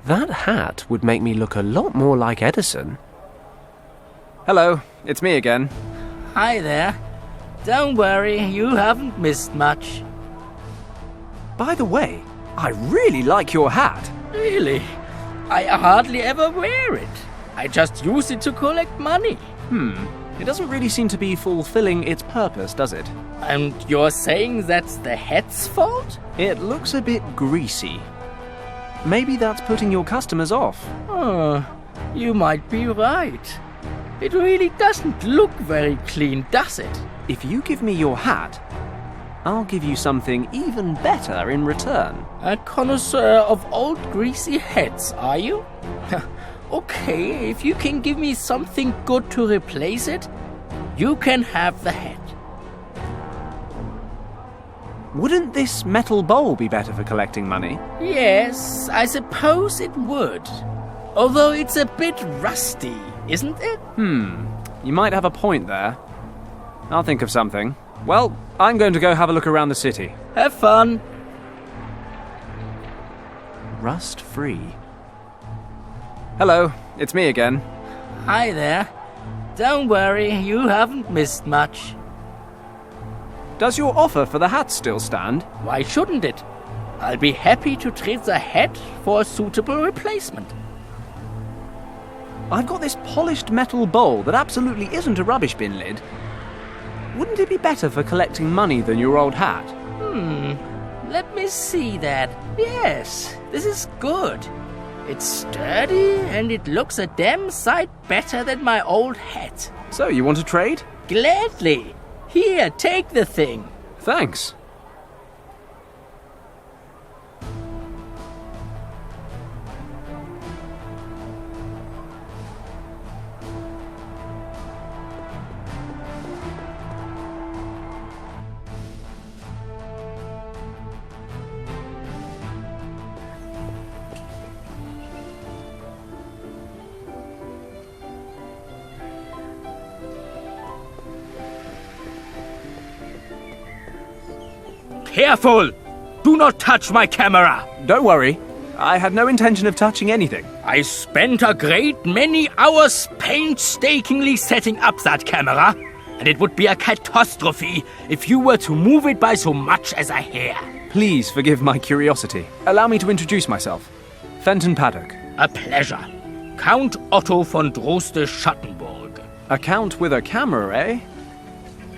That hat would make me look a lot more like Edison. Hello, it's me again. Hi there. Don't worry, you haven't missed much. By the way, I really like your hat. Really? I hardly ever wear it. I just use it to collect money. It doesn't really seem to be fulfilling its purpose, does it? And you're saying that's the hat's fault? It looks a bit greasy. Maybe that's putting your customers off. You might be right. It really doesn't look very clean, does it? If you give me your hat, I'll give you something even better in return. A connoisseur of old greasy hats, are you? Okay, if you can give me something good to replace it, you can have the hat. Wouldn't this metal bowl be better for collecting money? Yes, I suppose it would. Although it's a bit rusty, isn't it? You might have a point there. I'll think of something. Well, I'm going to go have a look around the city. Have fun. Rust-free. Hello, it's me again. Hi there. Don't worry, you haven't missed much. Does your offer for the hat still stand? Why shouldn't it? I'll be happy to trade the hat for a suitable replacement. I've got this polished metal bowl that absolutely isn't a rubbish bin lid. Wouldn't it be better for collecting money than your old hat? Let me see that. Yes, this is good. It's sturdy and it looks a damn sight better than my old hat. So, you want to trade? Gladly. Here, take the thing. Thanks. Careful! Do not touch my camera! Don't worry. I had no intention of touching anything. I spent a great many hours painstakingly setting up that camera, and it would be a catastrophe if you were to move it by so much as a hair. Please forgive my curiosity. Allow me to introduce myself. Fenton Paddock. A pleasure. Count Otto von Droste-Schattenburg. A count with a camera, eh?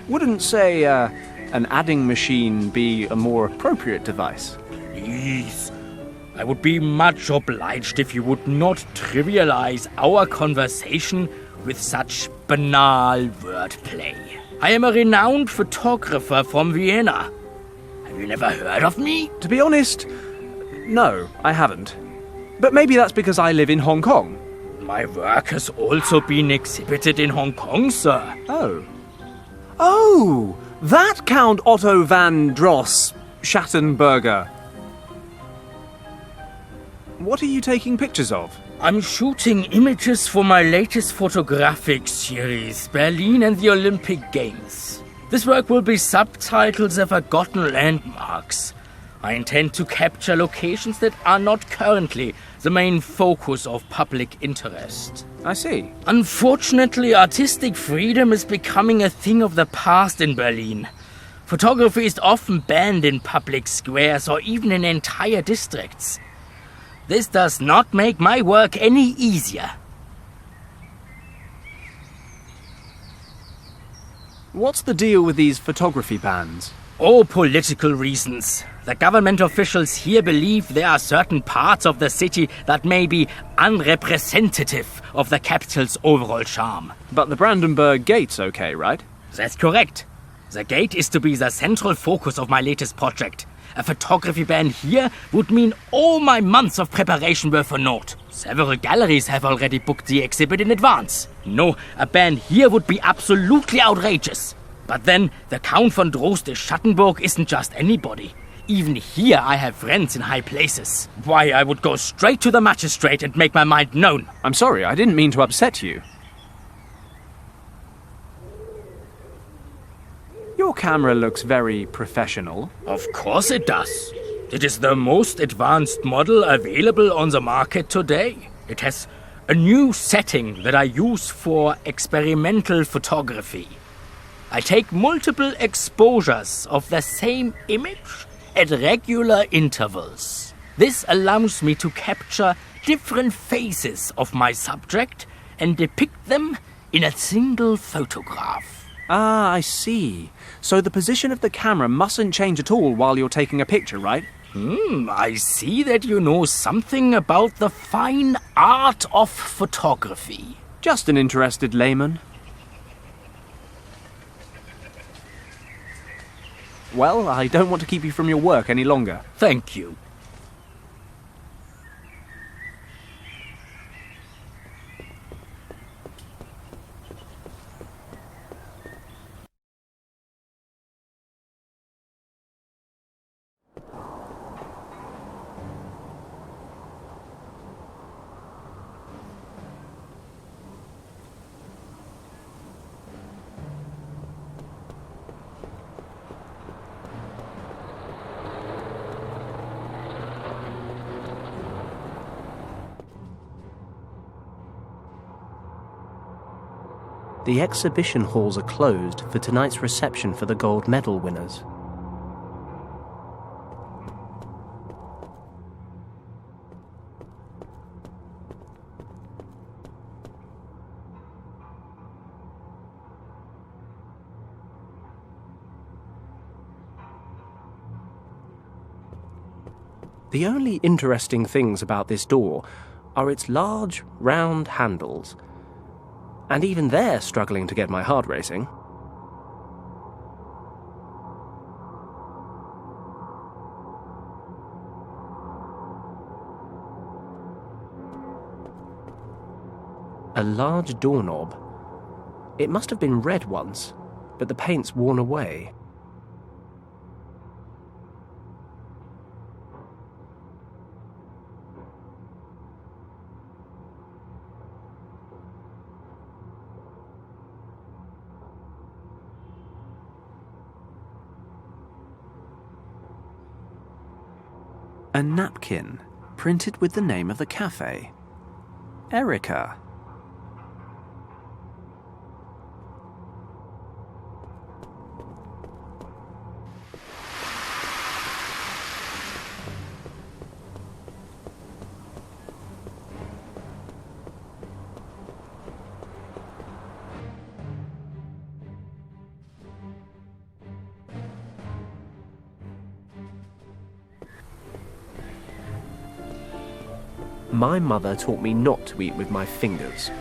Wouldn't say, an adding machine be a more appropriate device? Please. I would be much obliged if you would not trivialize our conversation with such banal wordplay. I am a renowned photographer from Vienna. Have you never heard of me? To be honest, no, I haven't. But maybe that's because I live in Hong Kong. My work has also been exhibited in Hong Kong, sir. Oh, that Count Otto van Dross Schattenberger. What are you taking pictures of? I'm shooting images for my latest photographic series, Berlin and the Olympic Games. This work will be subtitled The Forgotten Landmarks. I intend to capture locations that are not currently the main focus of public interest. I see. Unfortunately, artistic freedom is becoming a thing of the past in Berlin. Photography is often banned in public squares or even in entire districts. This does not make my work any easier. What's the deal with these photography bans? All political reasons. The government officials here believe there are certain parts of the city that may be unrepresentative of the capital's overall charm. But the Brandenburg Gate's okay, right? That's correct. The gate is to be the central focus of my latest project. A photography ban here would mean all my months of preparation were for naught. Several galleries have already booked the exhibit in advance. No, a ban here would be absolutely outrageous. But then, the Count von Droste-Schattenburg isn't just anybody. Even here I have friends in high places. Why, I would go straight to the magistrate and make my mind known. I'm sorry, I didn't mean to upset you. Your camera looks very professional. Of course it does. It is the most advanced model available on the market today. It has a new setting that I use for experimental photography. I take multiple exposures of the same image at regular intervals. This allows me to capture different phases of my subject and depict them in a single photograph. Ah, I see. So the position of the camera mustn't change at all while you're taking a picture, right? I see that you know something about the fine art of photography. Just an interested layman. Well, I don't want to keep you from your work any longer. Thank you. The exhibition halls are closed for tonight's reception for the gold medal winners. The only interesting things about this door are its large, round handles. And even they're struggling to get my heart racing. A large doorknob. It must have been red once, but the paint's worn away. A napkin, printed with the name of the cafe. Erica. My mother taught me not to eat with my fingers.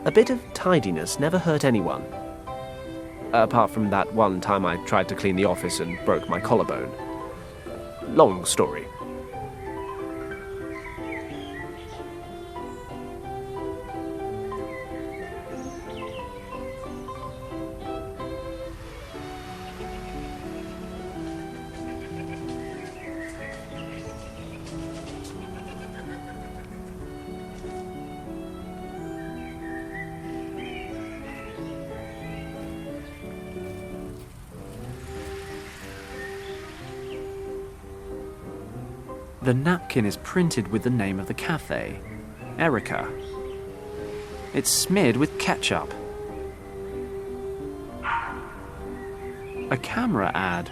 A bit of tidiness never hurt anyone. Apart from that one time I tried to clean the office and broke my collarbone. Long story. The napkin is printed with the name of the cafe, Erica. It's smeared with ketchup. A camera ad.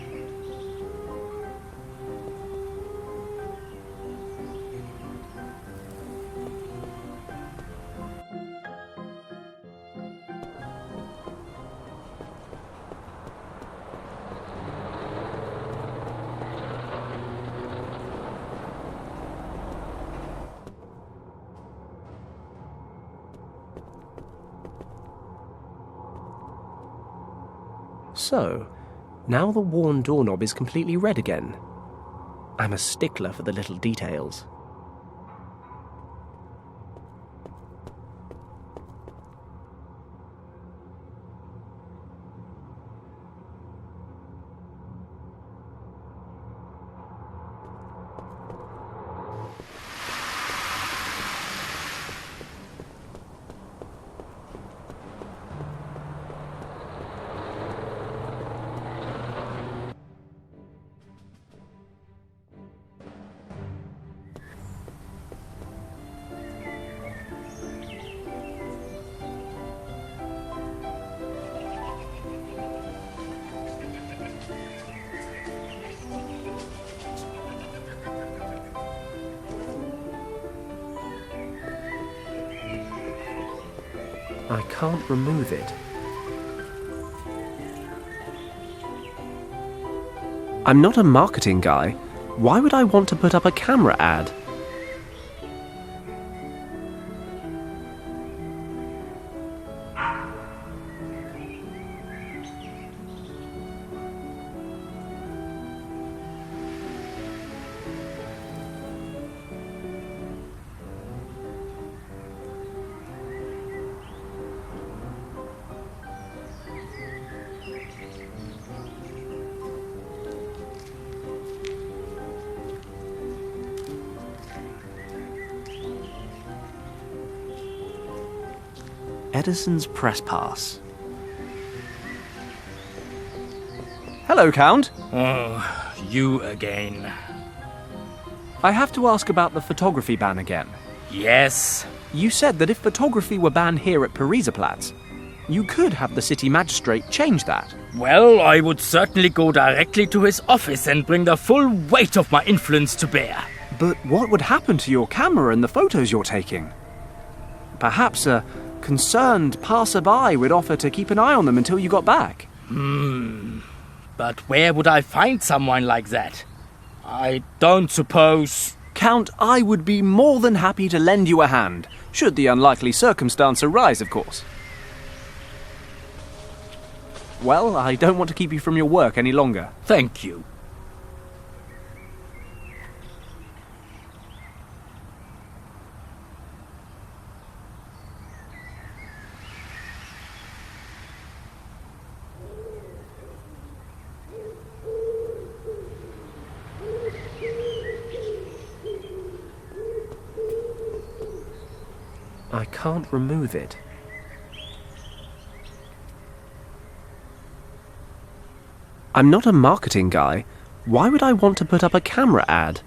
So, now the worn doorknob is completely red again. I'm a stickler for the little details. I can't remove it. I'm not a marketing guy. Why would I want to put up a camera ad? Edison's press pass. Hello, Count. Oh, you again. I have to ask about the photography ban again. Yes? You said that if photography were banned here at Pariserplatz, you could have the city magistrate change that. Well, I would certainly go directly to his office and bring the full weight of my influence to bear. But what would happen to your camera and the photos you're taking? Perhaps a concerned passerby would offer to keep an eye on them until you got back. But where would I find someone like that? I don't suppose... Count, I would be more than happy to lend you a hand, should the unlikely circumstance arise, of course. Well, I don't want to keep you from your work any longer. Thank you. I can't remove it. I'm not a marketing guy. Why would I want to put up a camera ad?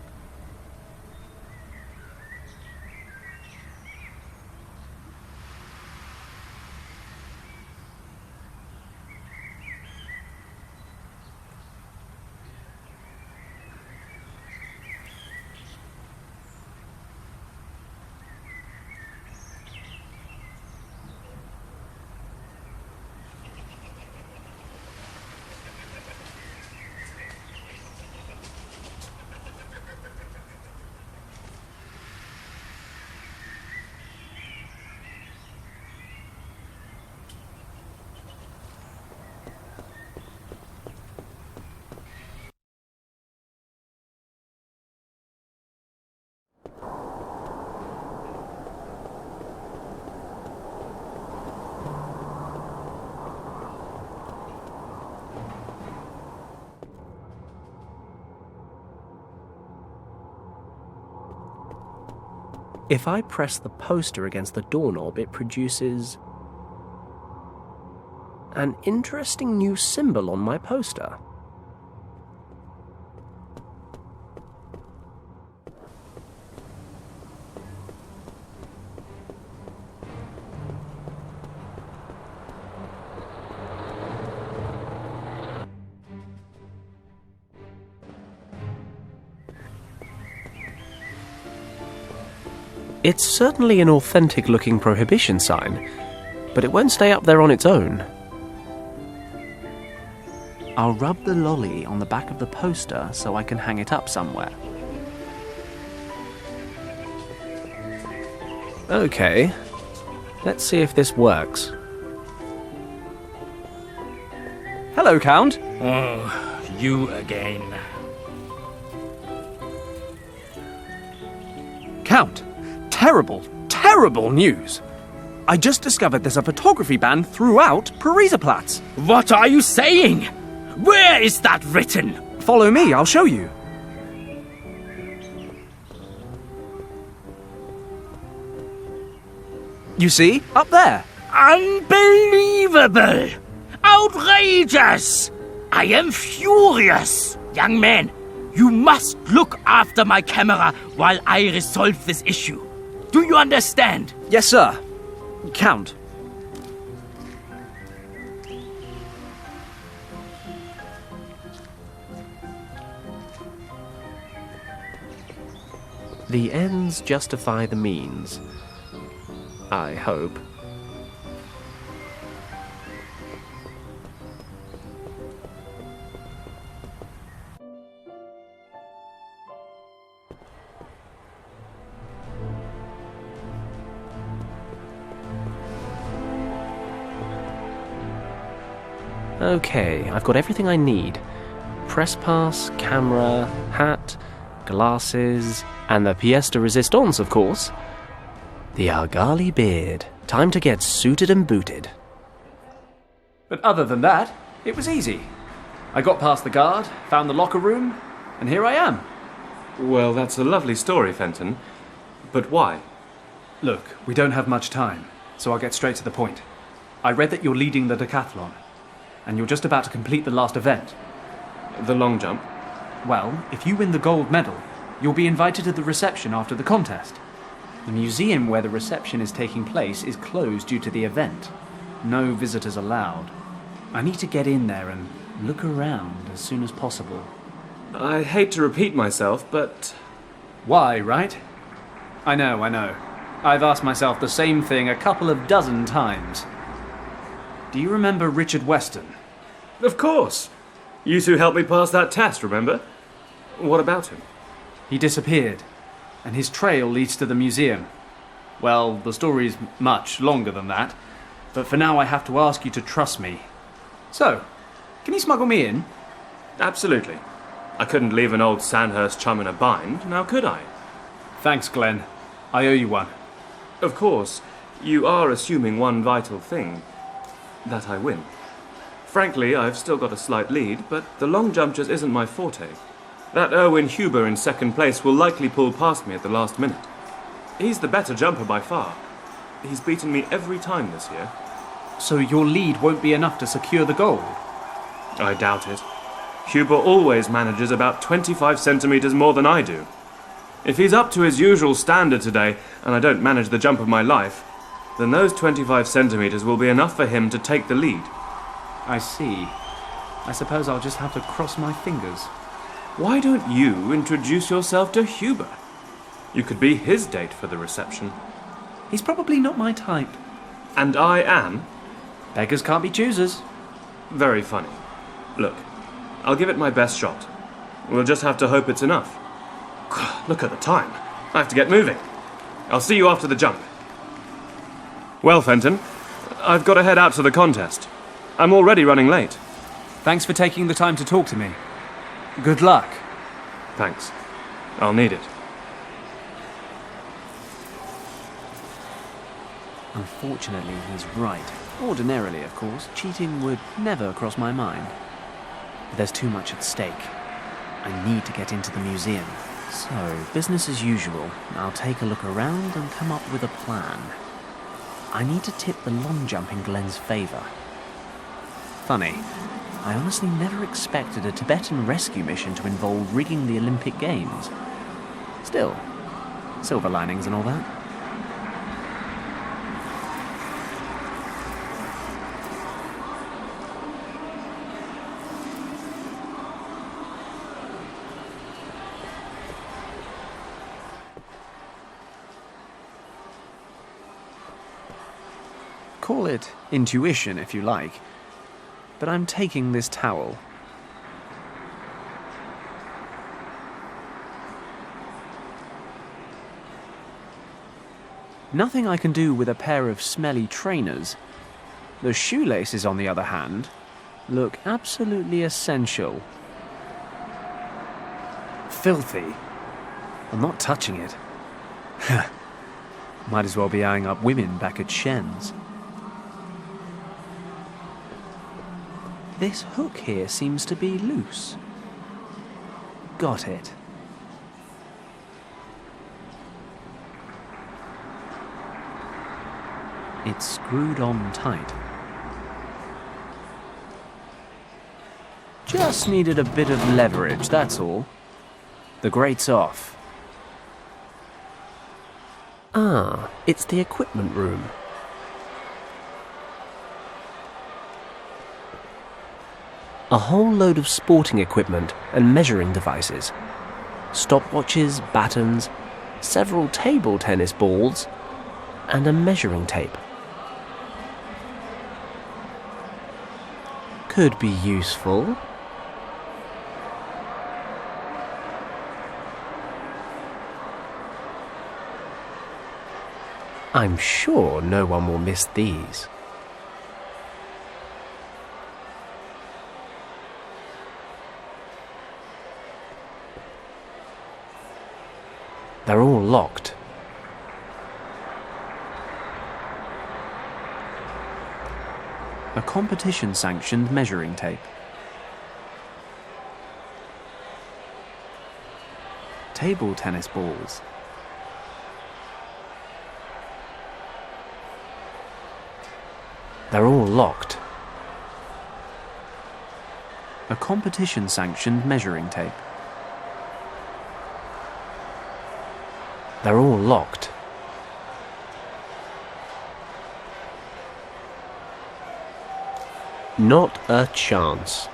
If I press the poster against the doorknob, it produces an interesting new symbol on my poster. It's certainly an authentic-looking prohibition sign, but it won't stay up there on its own. I'll rub the lolly on the back of the poster so I can hang it up somewhere. Okay, let's see if this works. Hello, Count. Oh, you again. Count, terrible news. I just discovered there's a photography ban throughout Parisaplatz. What are you saying? Where is that written? Follow me, I'll show you. You see? Up there. Unbelievable! Outrageous! I am furious! Young man, you must look after my camera while I resolve this issue. Do you understand? Yes, sir. Count. The ends justify the means. I hope. Okay, I've got everything I need. Press pass, camera, hat, glasses, and the pièce de résistance, of course. The Argali beard. Time to get suited and booted. But other than that, it was easy. I got past the guard, found the locker room, and here I am. Well, that's a lovely story, Fenton. But why? Look, we don't have much time, so I'll get straight to the point. I read that you're leading the decathlon, and you're just about to complete the last event. The long jump? Well, if you win the gold medal, you'll be invited to the reception after the contest. The museum where the reception is taking place is closed due to the event. No visitors allowed. I need to get in there and look around as soon as possible. I hate to repeat myself, but... Why, right? I know. I've asked myself the same thing a couple of dozen times. Do you remember Richard Weston? Of course. You two helped me pass that test, remember? What about him? He disappeared, and his trail leads to the museum. Well, the story's much longer than that, but for now I have to ask you to trust me. So, can you smuggle me in? Absolutely. I couldn't leave an old Sandhurst chum in a bind, now could I? Thanks, Glenn. I owe you one. Of course, you are assuming one vital thing. That I win. Frankly, I've still got a slight lead, but the long jump just isn't my forte. That Erwin Huber in second place will likely pull past me at the last minute. He's the better jumper by far. He's beaten me every time this year. So your lead won't be enough to secure the gold? I doubt it. Huber always manages about 25 centimetres more than I do. If he's up to his usual standard today, and I don't manage the jump of my life, then those 25 centimetres will be enough for him to take the lead. I see. I suppose I'll just have to cross my fingers. Why don't you introduce yourself to Huber? You could be his date for the reception. He's probably not my type. And I am? Beggars can't be choosers. Very funny. Look, I'll give it my best shot. We'll just have to hope it's enough. Look at the time. I have to get moving. I'll see you after the jump. Well, Fenton, I've got to head out to the contest. I'm already running late. Thanks for taking the time to talk to me. Good luck. Thanks. I'll need it. Unfortunately, he's right. Ordinarily, of course, cheating would never cross my mind. But there's too much at stake. I need to get into the museum. So, business as usual. I'll take a look around and come up with a plan. I need to tip the long jump in Glenn's favour. Funny, I honestly never expected a Tibetan rescue mission to involve rigging the Olympic Games. Still, silver linings and all that. Call it intuition if you like, but I'm taking this towel. Nothing I can do with a pair of smelly trainers. The shoelaces, on the other hand, look absolutely essential. Filthy. I'm not touching it. Might as well be eyeing up women back at Shen's. This hook here seems to be loose. Got it. It's screwed on tight. Just needed a bit of leverage, that's all. The grate's off. Ah, it's the equipment room. A whole load of sporting equipment and measuring devices. Stopwatches, batons, several table tennis balls, and a measuring tape. Could be useful. I'm sure no one will miss these. They're all locked. A competition-sanctioned measuring tape. Table tennis balls. They're all locked. A competition-sanctioned measuring tape. They're all locked. Not a chance.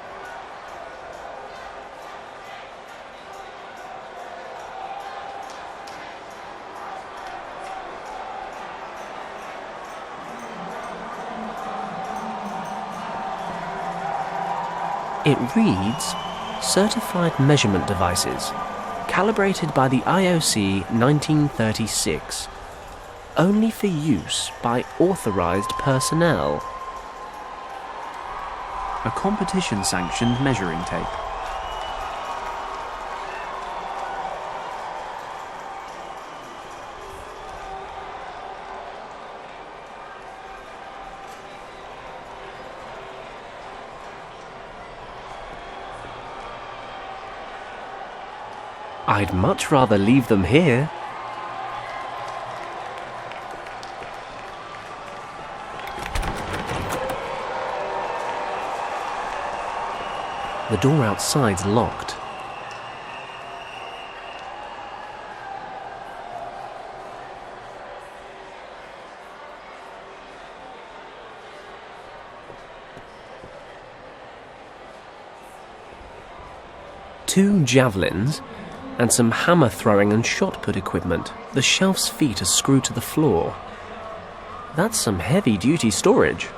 It reads, Certified Measurement Devices, calibrated by the IOC 1936, only for use by authorized personnel. A competition-sanctioned measuring tape. I'd much rather leave them here. The door outside's locked. Two javelins and some hammer throwing and shot put equipment. The shelf's feet are screwed to the floor. That's some heavy-duty storage.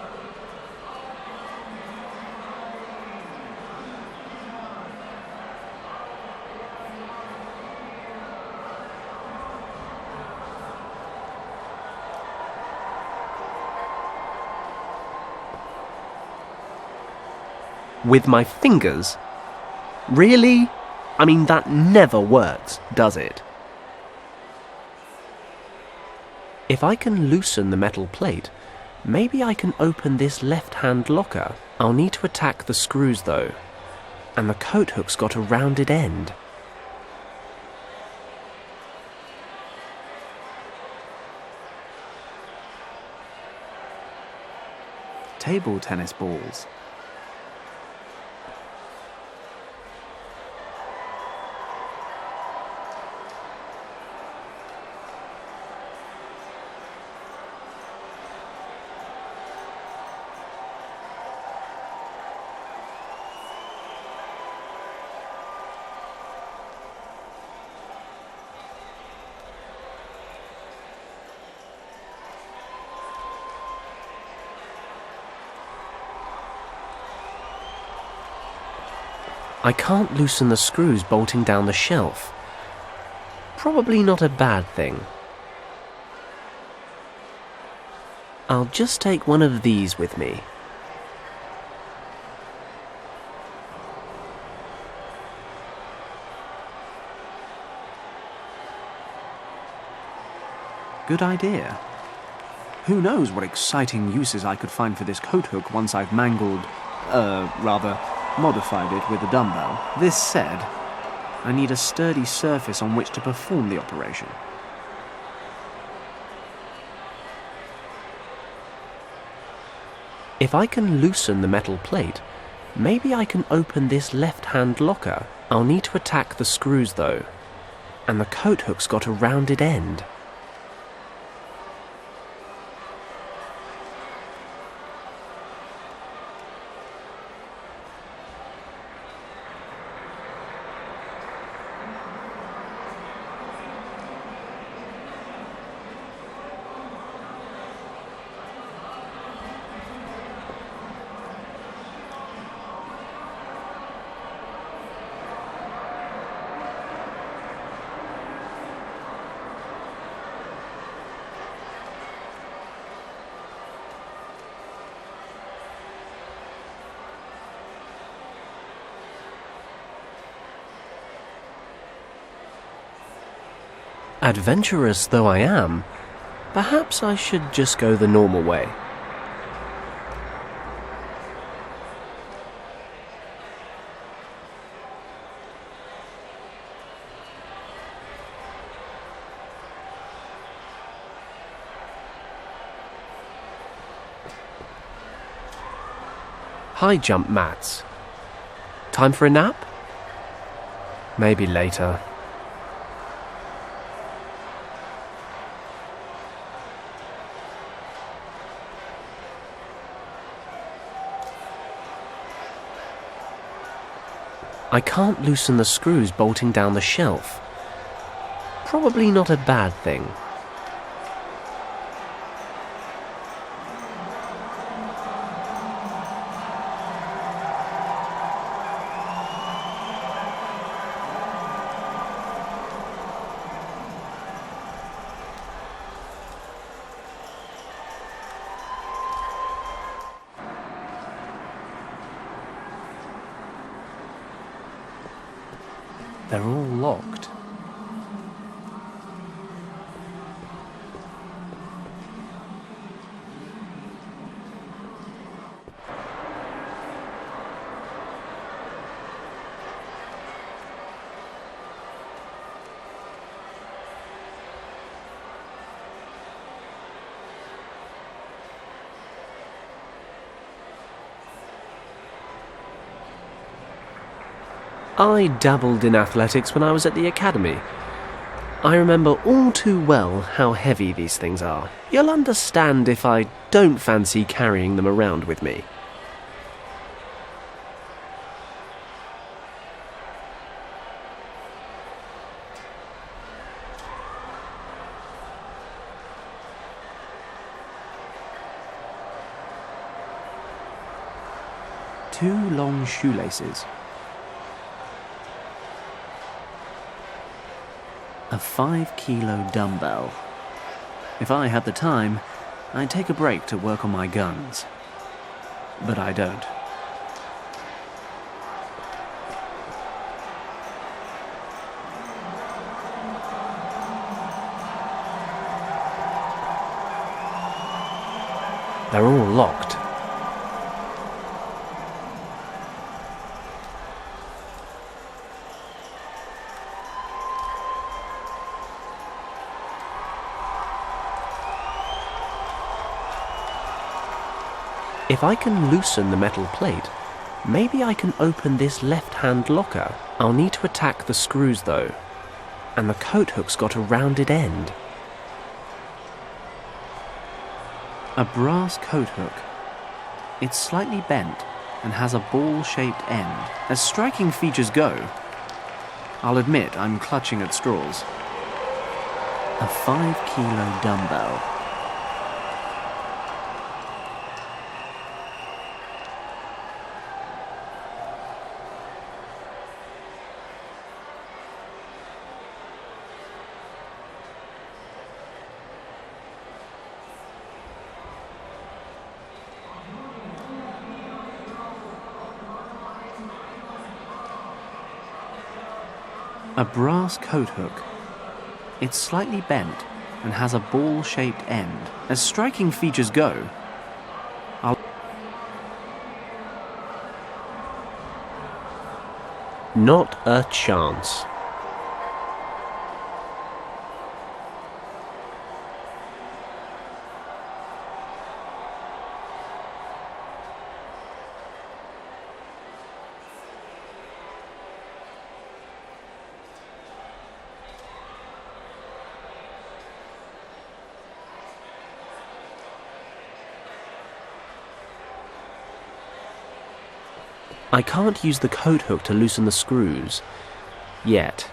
With my fingers? Really? I mean, that never works, does it? If I can loosen the metal plate, maybe I can open this left-hand locker. I'll need to attack the screws, though. And the coat hook's got a rounded end. Table tennis balls. I can't loosen the screws bolting down the shelf. Probably not a bad thing. I'll just take one of these with me. Good idea. Who knows what exciting uses I could find for this coat hook once I've modified it with a dumbbell. This said, I need a sturdy surface on which to perform the operation. If I can loosen the metal plate, maybe I can open this left-hand locker. I'll need to attack the screws though, and the coat hook's got a rounded end. Adventurous though I am, perhaps I should just go the normal way. High jump mats. Time for a nap? Maybe later. I can't loosen the screws bolting down the shelf. Probably not a bad thing. They're all locked. I dabbled in athletics when I was at the academy. I remember all too well how heavy these things are. You'll understand if I don't fancy carrying them around with me. Two long shoelaces. A 5-kilo dumbbell. If I had the time, I'd take a break to work on my guns. But I don't. They're all locked. If I can loosen the metal plate, maybe I can open this left-hand locker. I'll need to attack the screws though, and the coat hook's got a rounded end. A brass coat hook. It's slightly bent and has a ball-shaped end. As striking features go, I'll admit I'm clutching at straws. A 5-kilo dumbbell. A brass coat hook. It's slightly bent and has a ball-shaped end. As striking features go, not a chance. I can't use the coat hook to loosen the screws. Yet.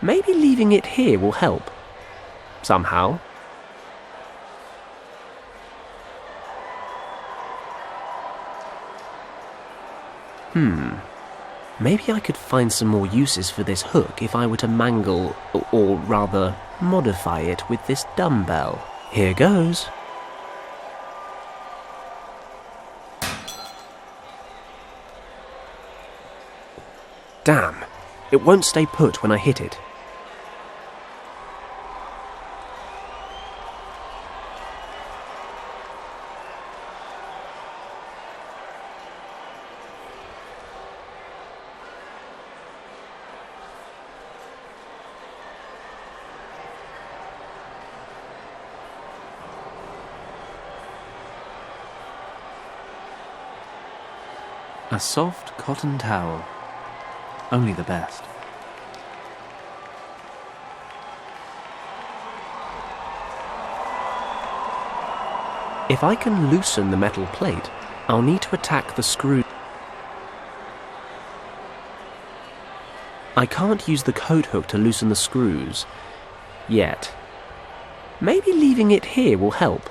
Maybe leaving it here will help. Somehow. Maybe I could find some more uses for this hook if I were to mangle, or rather, modify it with this dumbbell. Here goes. Damn, it won't stay put when I hit it. A soft cotton towel. Only the best. If I can loosen the metal plate, I'll need to attack the screw. I can't use the coat hook to loosen the screws. Yet. Maybe leaving it here will help.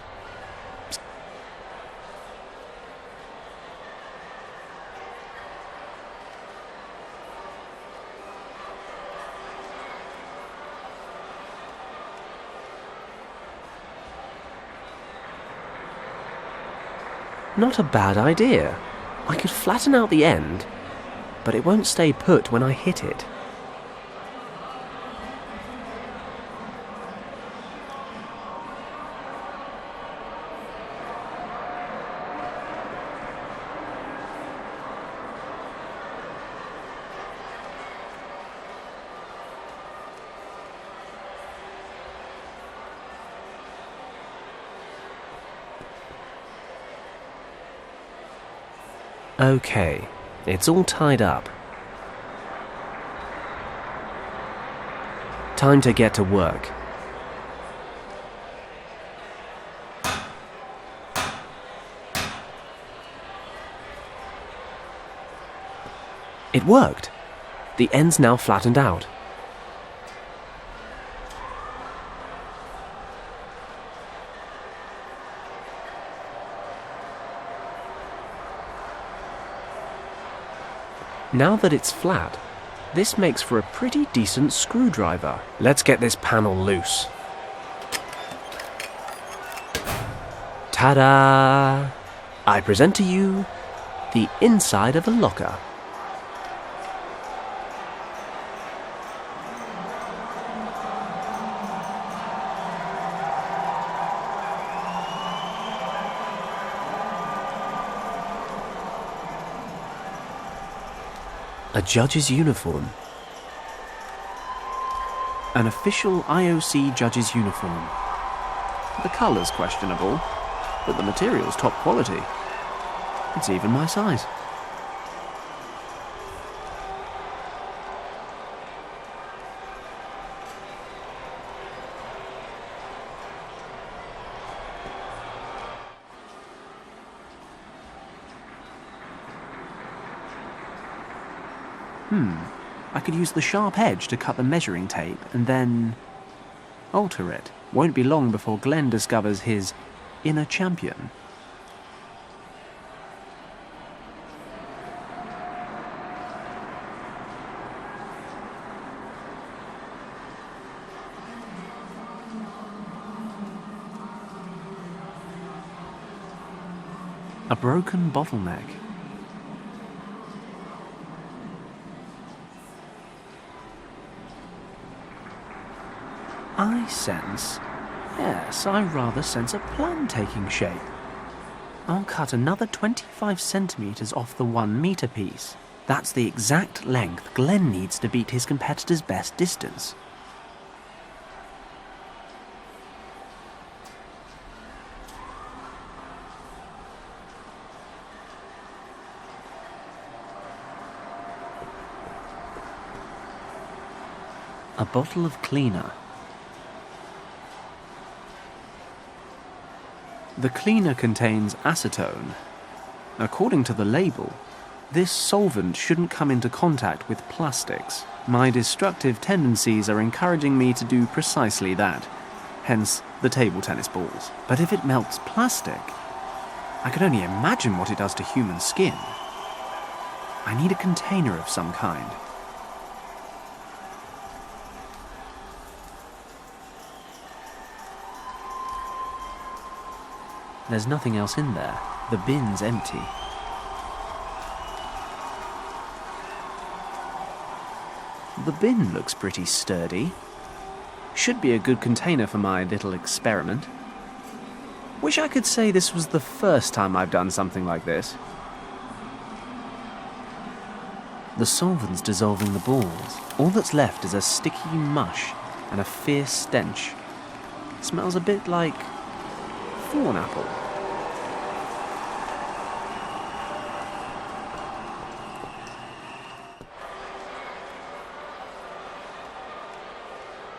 Not a bad idea. I could flatten out the end, but it won't stay put when I hit it. Okay, it's all tied up. Time to get to work. It worked. The end's now flattened out. Now that it's flat, this makes for a pretty decent screwdriver. Let's get this panel loose. Ta-da! I present to you the inside of a locker. A judge's uniform. An official IOC judge's uniform. The colour's questionable, but the material's top quality. It's even my size. I could use the sharp edge to cut the measuring tape and then alter it. Won't be long before Glenn discovers his inner champion. A broken bottleneck. I sense... Yes, I rather sense a plan taking shape. I'll cut another 25 centimetres off the 1 metre piece. That's the exact length Glenn needs to beat his competitor's best distance. A bottle of cleaner. The cleaner contains acetone. According to the label, this solvent shouldn't come into contact with plastics. My destructive tendencies are encouraging me to do precisely that, hence the table tennis balls. But if it melts plastic, I can only imagine what it does to human skin. I need a container of some kind. There's nothing else in there. The bin's empty. The bin looks pretty sturdy. Should be a good container for my little experiment. Wish I could say this was the first time I've done something like this. The solvent's dissolving the balls. All that's left is a sticky mush and a fierce stench. It smells a bit like thorn apple.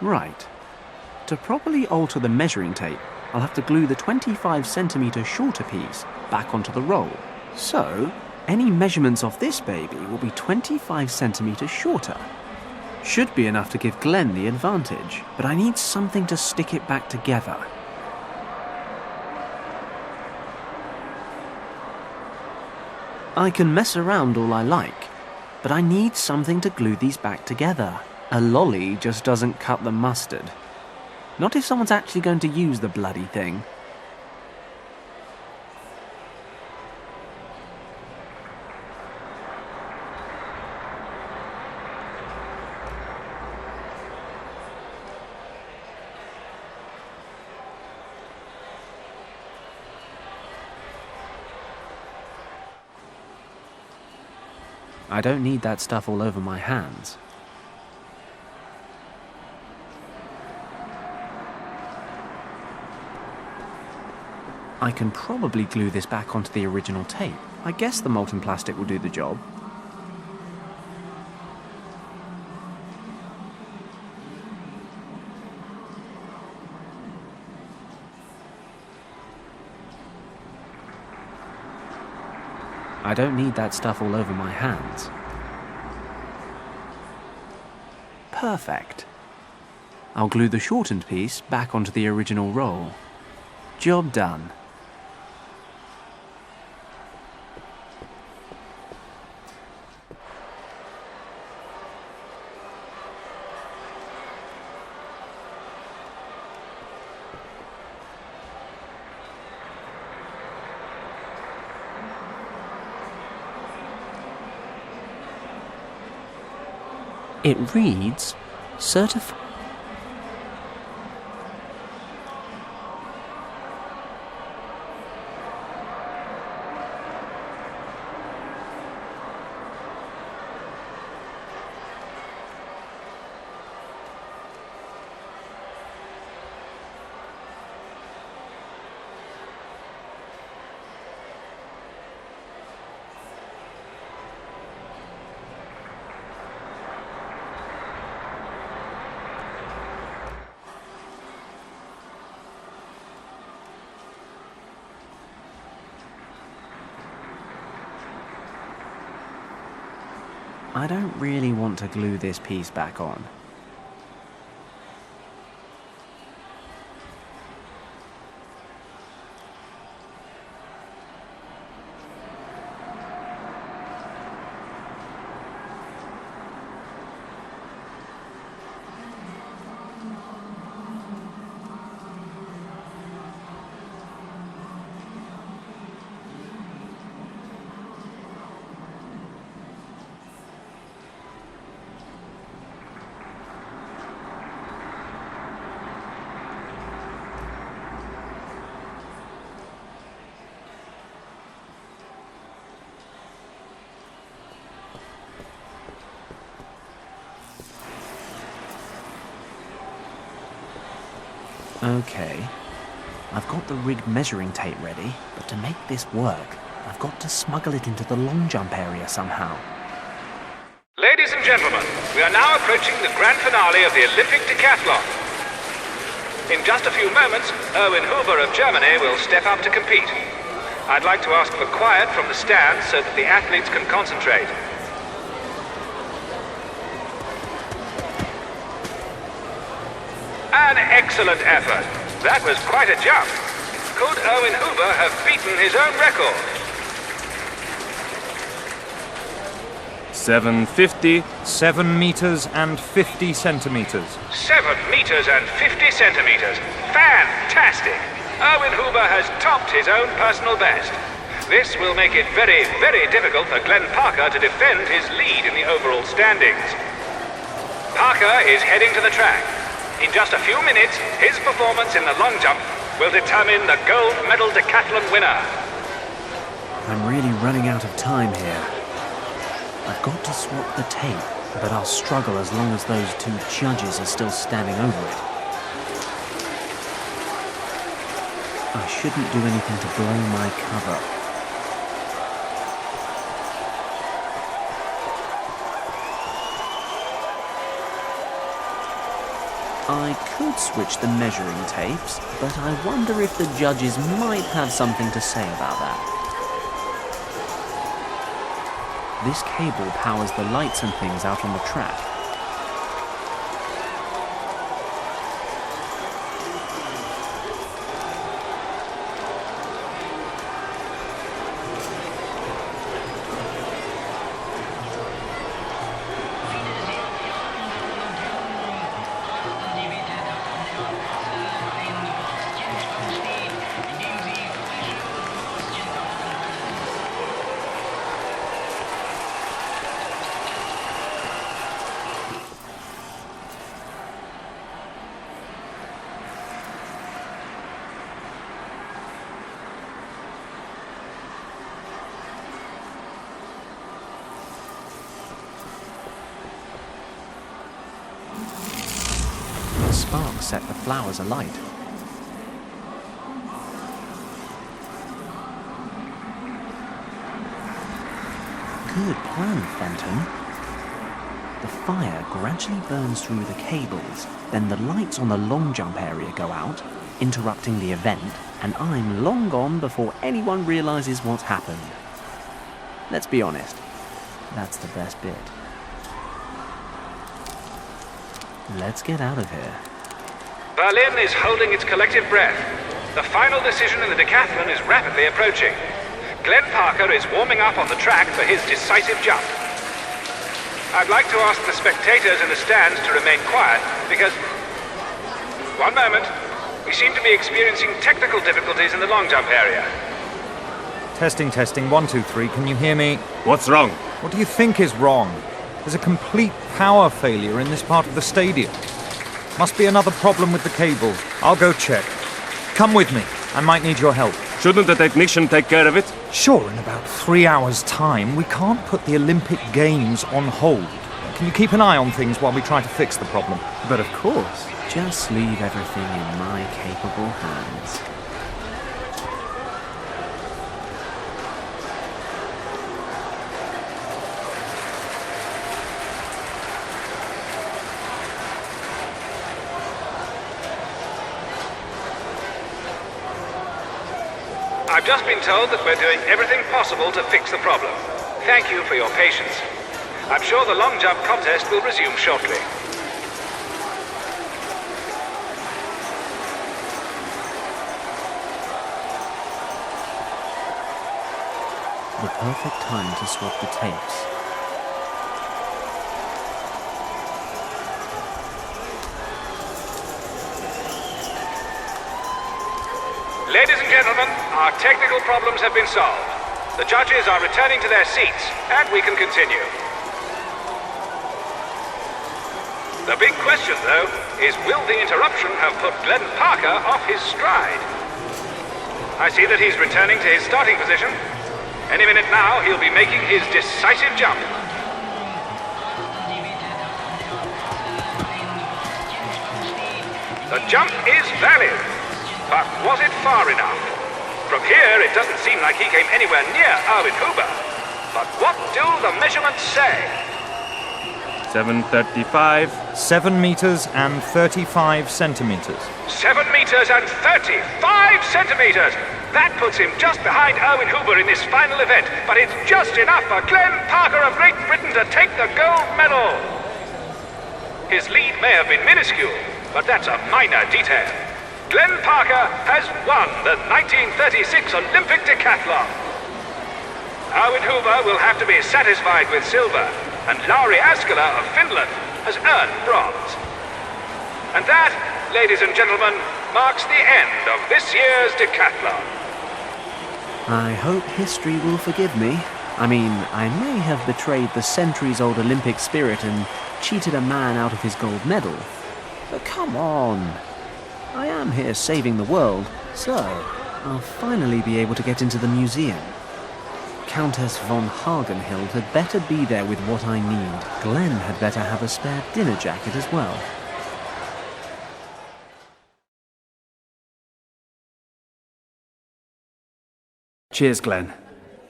Right. To properly alter the measuring tape, I'll have to glue the 25 centimetre shorter piece back onto the roll. So, any measurements of this baby will be 25 centimetres shorter. Should be enough to give Glenn the advantage, but I need something to stick it back together. I can mess around all I like, but I need something to glue these back together. A lolly just doesn't cut the mustard. Not if someone's actually going to use the bloody thing. I don't need that stuff all over my hands. I can probably glue this back onto the original tape. I guess the molten plastic will do the job. I don't need that stuff all over my hands. Perfect. I'll glue the shortened piece back onto the original roll. Job done. It reads, certified. I don't really want to glue this piece back on. Okay. I've got the rigged measuring tape ready, but to make this work, I've got to smuggle it into the long jump area somehow. Ladies and gentlemen, we are now approaching the grand finale of the Olympic decathlon. In just a few moments, Erwin Huber of Germany will step up to compete. I'd like to ask for quiet from the stands so that the athletes can concentrate. An excellent effort. That was quite a jump. Could Erwin Huber have beaten his own record? 7:50. 7 meters and 50 centimeters. 7 meters and 50 centimeters. Fantastic! Erwin Huber has topped his own personal best. This will make it very, very difficult for Glenn Parker to defend his lead in the overall standings. Parker is heading to the track. In just a few minutes, his performance in the long jump will determine the gold medal decathlon winner. I'm really running out of time here. I've got to swap the tape, but I'll struggle as long as those two judges are still standing over it. I shouldn't do anything to blow my cover. I could switch the measuring tapes, but I wonder if the judges might have something to say about that. This cable powers the lights and things out on the track. Sparks set the flowers alight. Good plan, Fenton. The fire gradually burns through the cables, then the lights on the long jump area go out, interrupting the event, and I'm long gone before anyone realizes what's happened. Let's be honest, that's the best bit. Let's get out of here. Berlin is holding its collective breath. The final decision in the decathlon is rapidly approaching. Glenn Parker is warming up on the track for his decisive jump. I'd like to ask the spectators in the stands to remain quiet because... One moment. We seem to be experiencing technical difficulties in the long jump area. Testing, 1, 2, 3. Can you hear me? What's wrong? What do you think is wrong? There's a complete power failure in this part of the stadium. Must be another problem with the cables. I'll go check. Come with me. I might need your help. Shouldn't the technician take care of it? Sure, in about 3 hours' time. We can't put the Olympic Games on hold. Can you keep an eye on things while we try to fix the problem? But of course. Just leave everything in my capable hands. I've just been told that we're doing everything possible to fix the problem. Thank you for your patience. I'm sure the long jump contest will resume shortly. The perfect time to swap the tapes. Ladies and gentlemen, our technical problems have been solved. The judges are returning to their seats, and we can continue. The big question, though, is will the interruption have put Glenn Parker off his stride? I see that he's returning to his starting position. Any minute now, he'll be making his decisive jump. The jump is valid. far enough. From here, it doesn't seem like he came anywhere near Erwin Huber. But what do the measurements say? 7:35. 7 meters and 35 centimeters. 7 meters and 35 centimeters! That puts him just behind Erwin Huber in this final event, but it's just enough for Glenn Parker of Great Britain to take the gold medal. His lead may have been minuscule, but that's a minor detail. Glenn Parker has won the 1936 Olympic decathlon. Erwin Huber will have to be satisfied with silver, and Lauri Askela of Finland has earned bronze. And that, ladies and gentlemen, marks the end of this year's decathlon. I hope history will forgive me. I mean, I may have betrayed the centuries-old Olympic spirit and cheated a man out of his gold medal. But come on. I am here saving the world, so I'll finally be able to get into the museum. Countess von Hagenhild had better be there with what I need. Glenn had better have a spare dinner jacket as well. Cheers, Glenn.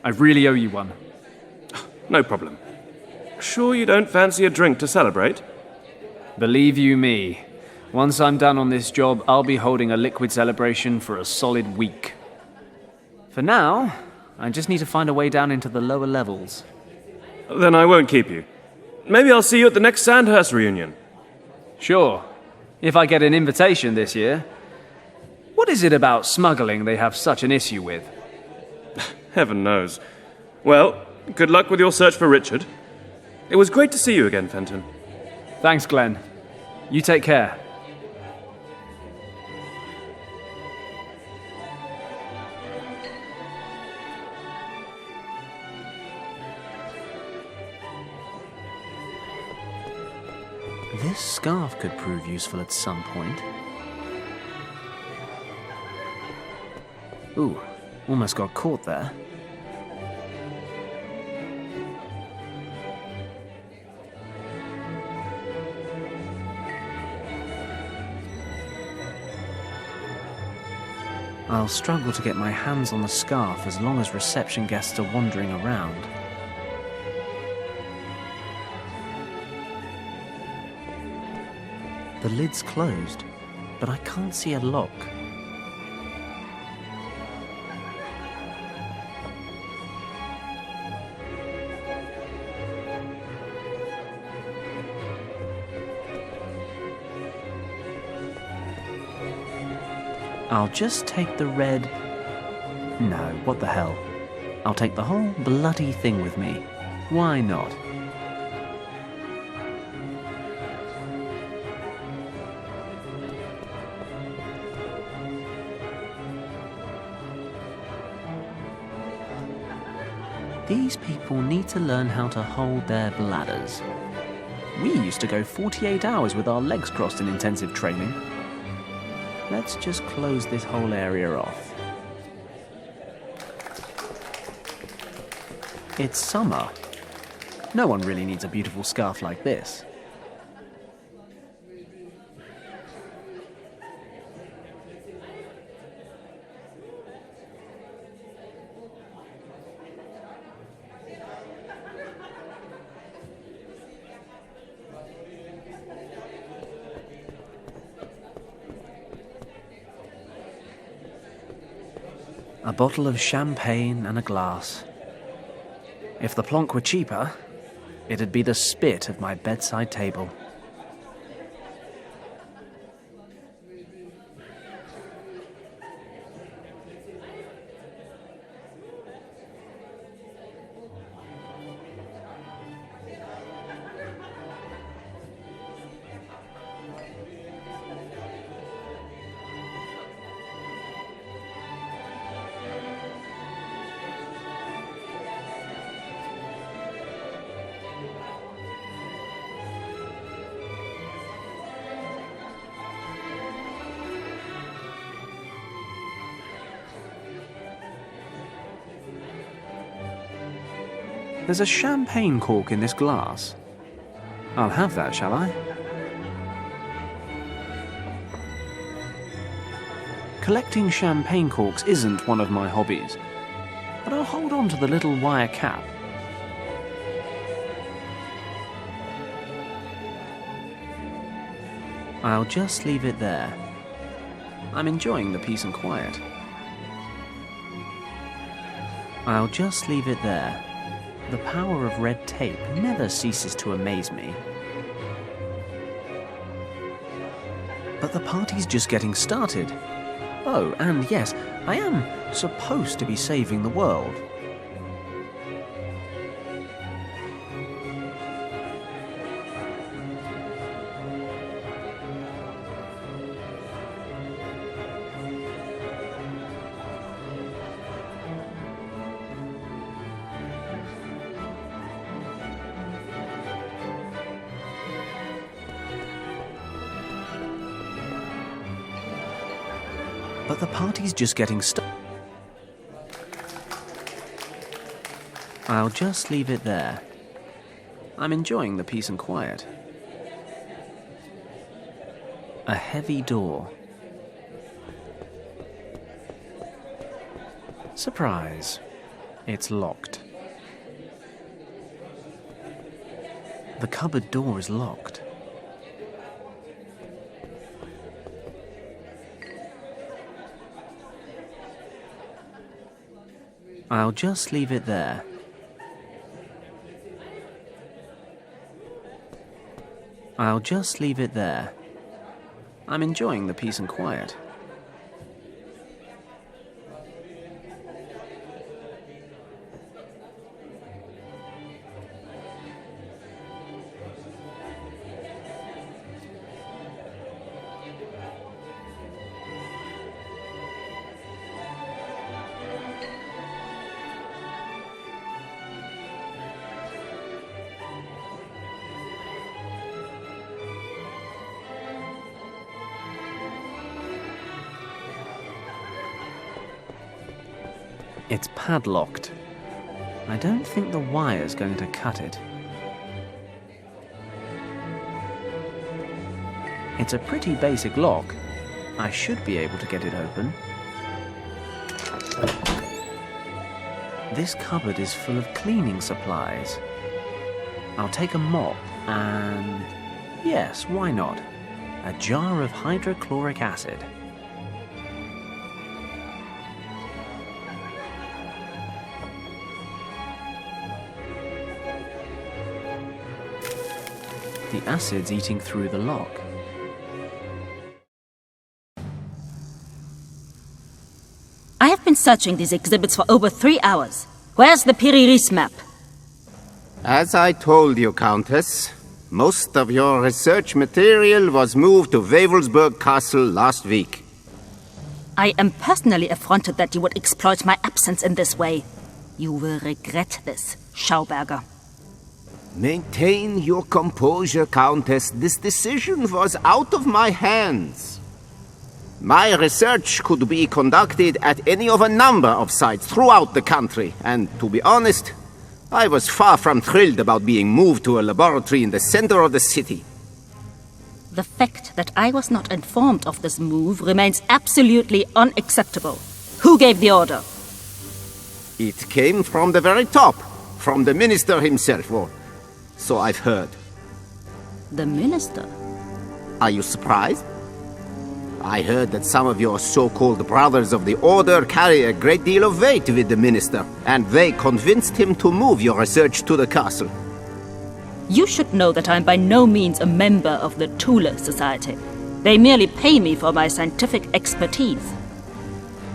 I really owe you one. No problem. Sure you don't fancy a drink to celebrate? Believe you me, once I'm done on this job, I'll be holding a liquid celebration for a solid week. For now, I just need to find a way down into the lower levels. Then I won't keep you. Maybe I'll see you at the next Sandhurst reunion. Sure, if I get an invitation this year. What is it about smuggling they have such an issue with? Heaven knows. Well, good luck with your search for Richard. It was great to see you again, Fenton. Thanks, Glenn. You take care. This scarf could prove useful at some point. Ooh, almost got caught there. I'll struggle to get my hands on the scarf as long as reception guests are wandering around. The lid's closed, but I can't see a lock. I'll just take the red... No, what the hell. I'll take the whole bloody thing with me. Why not? These people need to learn how to hold their bladders. We used to go 48 hours with our legs crossed in intensive training. Let's just close this whole area off. It's summer. No one really needs a beautiful scarf like this. A bottle of champagne and a glass. If the plonk were cheaper, it'd be the spit of my bedside table. There's a champagne cork in this glass. I'll have that, shall I? Collecting champagne corks isn't one of my hobbies, but I'll hold on to the little wire cap. I'll just leave it there. I'm enjoying the peace and quiet. I'll just leave it there. The power of red tape never ceases to amaze me. But the party's just getting started. Oh, and yes, I am supposed to be saving the world. But the party's just getting started. I'll just leave it there. I'm enjoying the peace and quiet. A heavy door. Surprise. It's locked. The cupboard door is locked. I'll just leave it there. I'll just leave it there. I'm enjoying the peace and quiet. It's padlocked. I don't think the wire's going to cut it. It's a pretty basic lock. I should be able to get it open. This cupboard is full of cleaning supplies. I'll take a mop and... yes, why not? A jar of hydrochloric acid. The acid's eating through the lock. I have been searching these exhibits for over 3 hours. Where's the Piriris map? As I told you, Countess, most of your research material was moved to Wewelsburg Castle last week. I am personally affronted that you would exploit my absence in this way. You will regret this, Schauberger. Maintain your composure, Countess. This decision was out of my hands. My research could be conducted at any of a number of sites throughout the country, and to be honest, I was far from thrilled about being moved to a laboratory in the center of the city. The fact that I was not informed of this move remains absolutely unacceptable. Who gave the order? It came from the very top, from the minister himself, or so I've heard. The minister? Are you surprised? I heard that some of your so-called brothers of the order carry a great deal of weight with the minister, and they convinced him to move your research to the castle. You should know that I am by no means a member of the Thule Society. They merely pay me for my scientific expertise.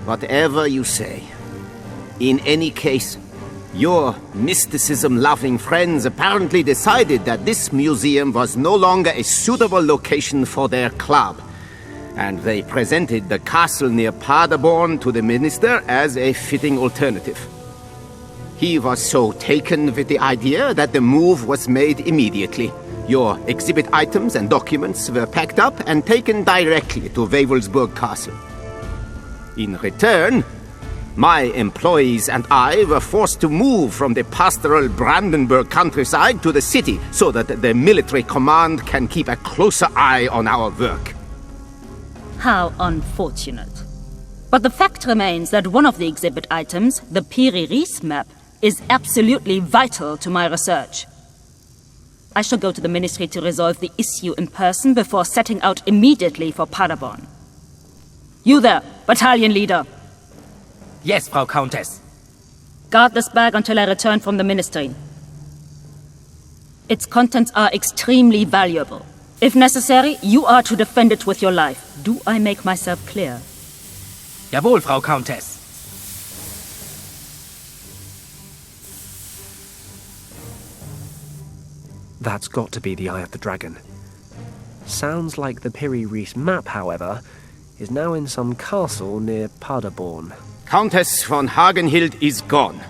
Whatever you say. In any case, your mysticism-loving friends apparently decided that this museum was no longer a suitable location for their club, and they presented the castle near Paderborn to the minister as a fitting alternative. He was so taken with the idea that the move was made immediately. Your exhibit items and documents were packed up and taken directly to Wewelsburg Castle. In return, my employees and I were forced to move from the pastoral Brandenburg countryside to the city so that the military command can keep a closer eye on our work. How unfortunate. But the fact remains that one of the exhibit items, the Piri Reis map, is absolutely vital to my research. I shall go to the Ministry to resolve the issue in person before setting out immediately for Paderborn. You there, battalion leader. Yes, Frau Countess. Guard this bag until I return from the Ministry. Its contents are extremely valuable. If necessary, you are to defend it with your life. Do I make myself clear? Jawohl, Frau Countess. That's got to be the Eye of the Dragon. Sounds like the Piri Reis map, however, is now in some castle near Paderborn. Countess von Hagenhild is gone.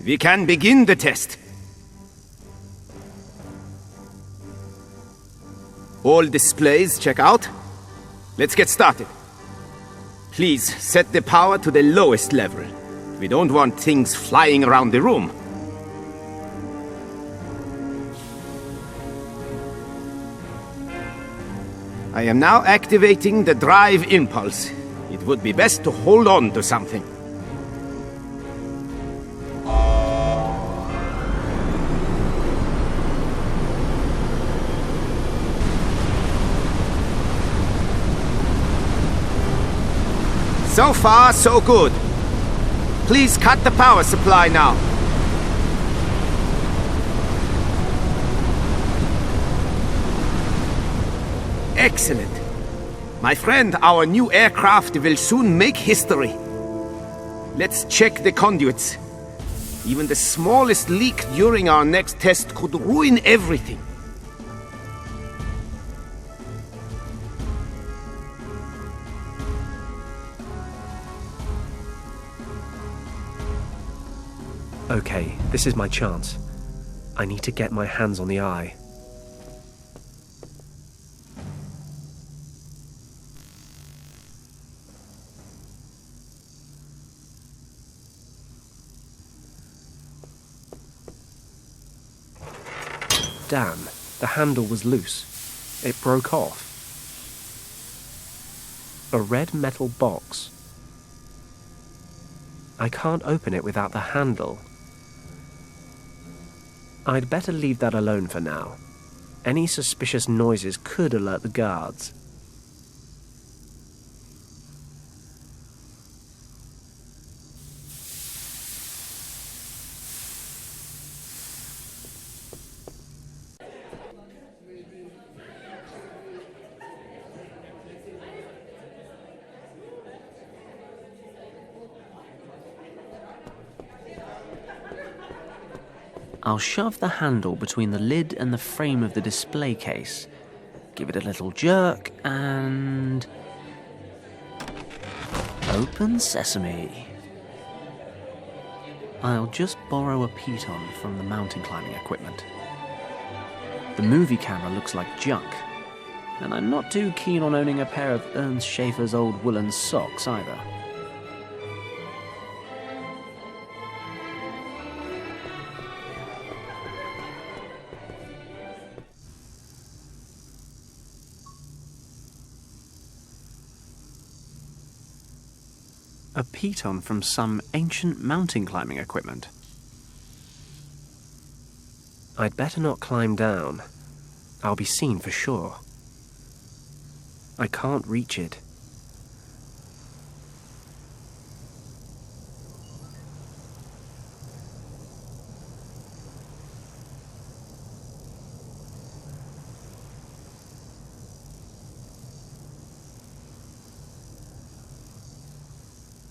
We can begin the test. All displays check out. Let's get started. Please set the power to the lowest level. We don't want things flying around the room. I am now activating the drive impulse. It would be best to hold on to something. So far, so good. Please cut the power supply now. Excellent. My friend, our new aircraft will soon make history. Let's check the conduits. Even the smallest leak during our next test could ruin everything. Okay, this is my chance. I need to get my hands on the eye. Damn, the handle was loose. It broke off. A red metal box. I can't open it without the handle. I'd better leave that alone for now. Any suspicious noises could alert the guards. I'll shove the handle between the lid and the frame of the display case, give it a little jerk, and... open sesame. I'll just borrow a piton from the mountain climbing equipment. The movie camera looks like junk, and I'm not too keen on owning a pair of Ernst Schaefer's old woolen socks either. A piton from some ancient mountain climbing equipment. I'd better not climb down. I'll be seen for sure. I can't reach it.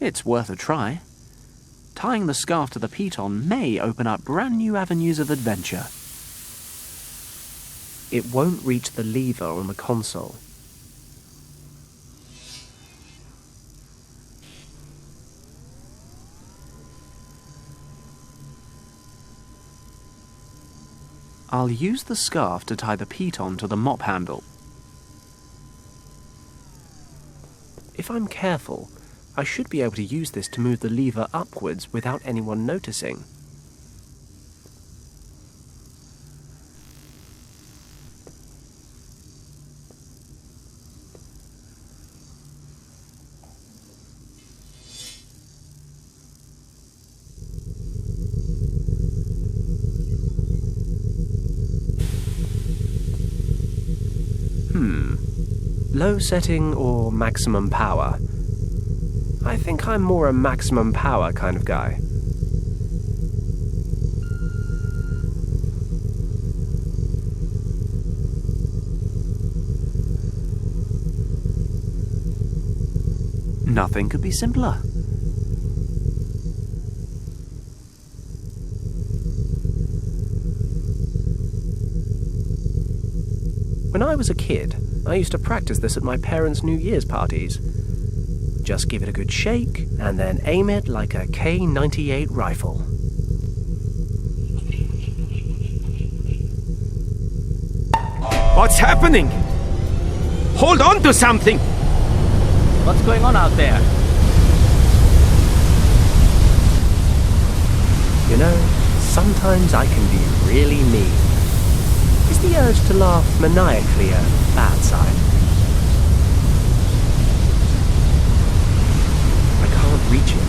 It's worth a try. Tying the scarf to the piton may open up brand new avenues of adventure. It won't reach the lever on the console. I'll use the scarf to tie the piton to the mop handle. If I'm careful, I should be able to use this to move the lever upwards without anyone noticing. Low setting or maximum power? I think I'm more a maximum power kind of guy. Nothing could be simpler. When I was a kid, I used to practice this at my parents' New Year's parties. Just give it a good shake, and then aim it like a K-98 rifle. What's happening? Hold on to something! What's going on out there? You know, sometimes I can be really mean. Is the urge to laugh maniacally a bad sign? I can't reach it.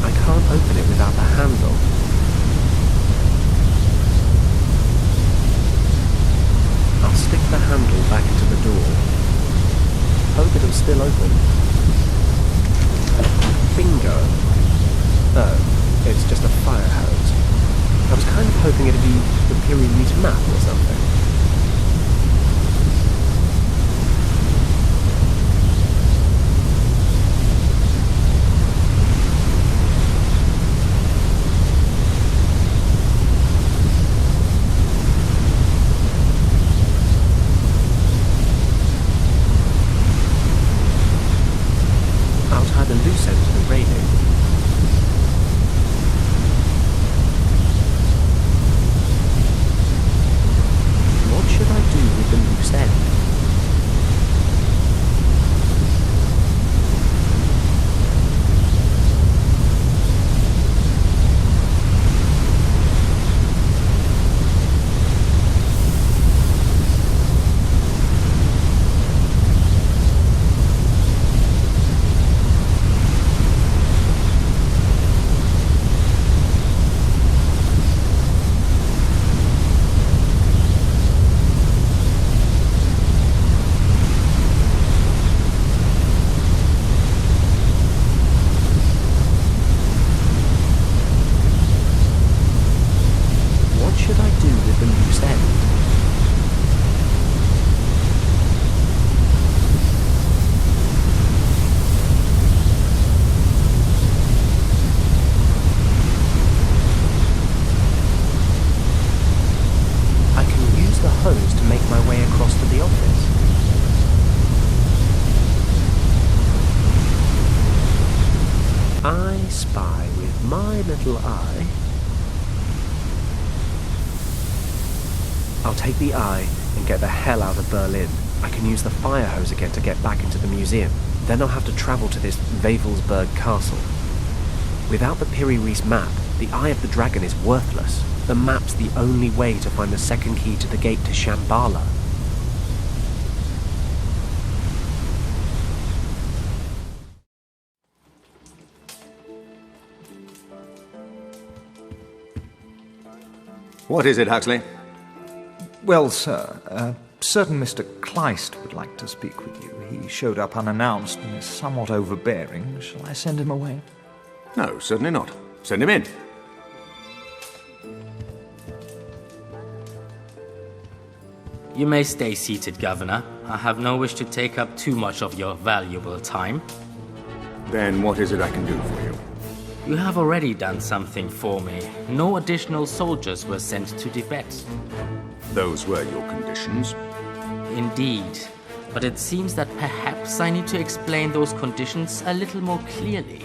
I can't open it without the handle. I'll stick the handle back into the door. Hope it'll still open. Bingo. Oh, it's just a fire hose. I was kind of hoping it'd be the Pyrenees map or something. I'll tie the loose end to the railing. What should I do with the loose end? Hose to make my way across to the office. I spy with my little eye. I'll take the eye and get the hell out of Berlin. I can use the fire hose again to get back into the museum. Then I'll have to travel to this Wewelsburg castle. Without the Pyrenees map, the Eye of the Dragon is worthless. The map's the only way to find the second key to the gate to Shambhala. What is it, Huxley? Well, sir, a certain Mr. Kleist would like to speak with you. He showed up unannounced and is somewhat overbearing. Shall I send him away? No, certainly not. Send him in. You may stay seated, Governor. I have no wish to take up too much of your valuable time. Then what is it I can do for you? You have already done something for me. No additional soldiers were sent to Tibet. Those were your conditions. Indeed. But it seems that perhaps I need to explain those conditions a little more clearly.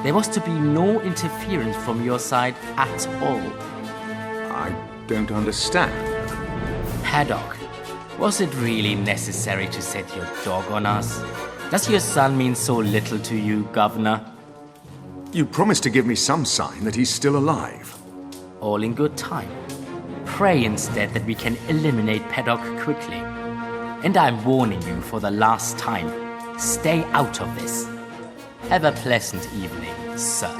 There was to be no interference from your side at all. I don't understand. Paddock, was it really necessary to set your dog on us? Does your son mean so little to you, Governor? You promised to give me some sign that he's still alive. All in good time. Pray instead that we can eliminate Paddock quickly. And I'm warning you for the last time. Stay out of this. Have a pleasant evening, sir.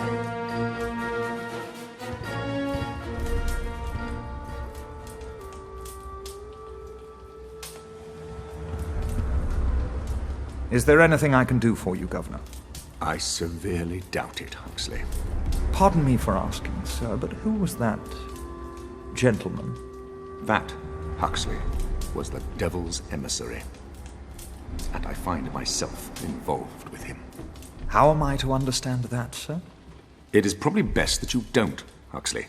Is there anything I can do for you, Governor? I severely doubt it, Huxley. Pardon me for asking, sir, but who was that gentleman? That, Huxley, was the devil's emissary. And I find myself involved with him. How am I to understand that, sir? It is probably best that you don't, Huxley.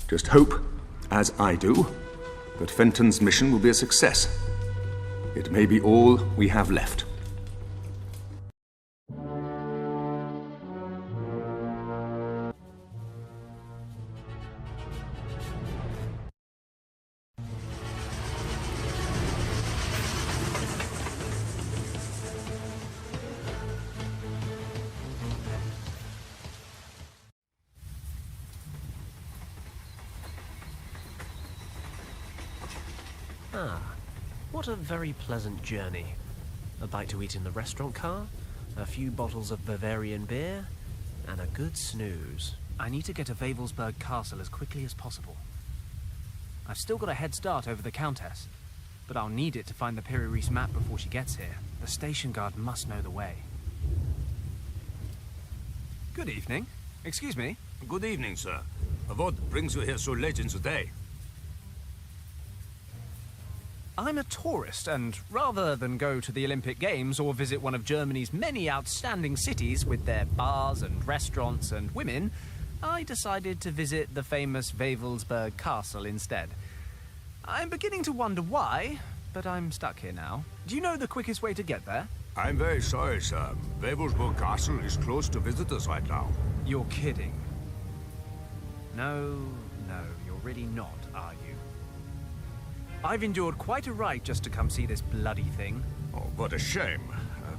Just hope, as I do, that Fenton's mission will be a success. It may be all we have left. Ah, what a very pleasant journey. A bite to eat in the restaurant car, a few bottles of Bavarian beer, and a good snooze. I need to get to Wavelsberg Castle as quickly as possible. I've still got a head start over the Countess, but I'll need it to find the Piri Reis map before she gets here. The station guard must know the way. Good evening. Excuse me. Good evening, sir. What brings you here so late in the day? I'm a tourist, and rather than go to the Olympic Games or visit one of Germany's many outstanding cities with their bars and restaurants and women, I decided to visit the famous Wavelsberg Castle instead. I'm beginning to wonder why, but I'm stuck here now. Do you know the quickest way to get there? I'm very sorry, sir. Wavelsberg Castle is closed to visitors right now. You're kidding. No, you're really not, are you? I've endured quite a ride just to come see this bloody thing. Oh, what a shame.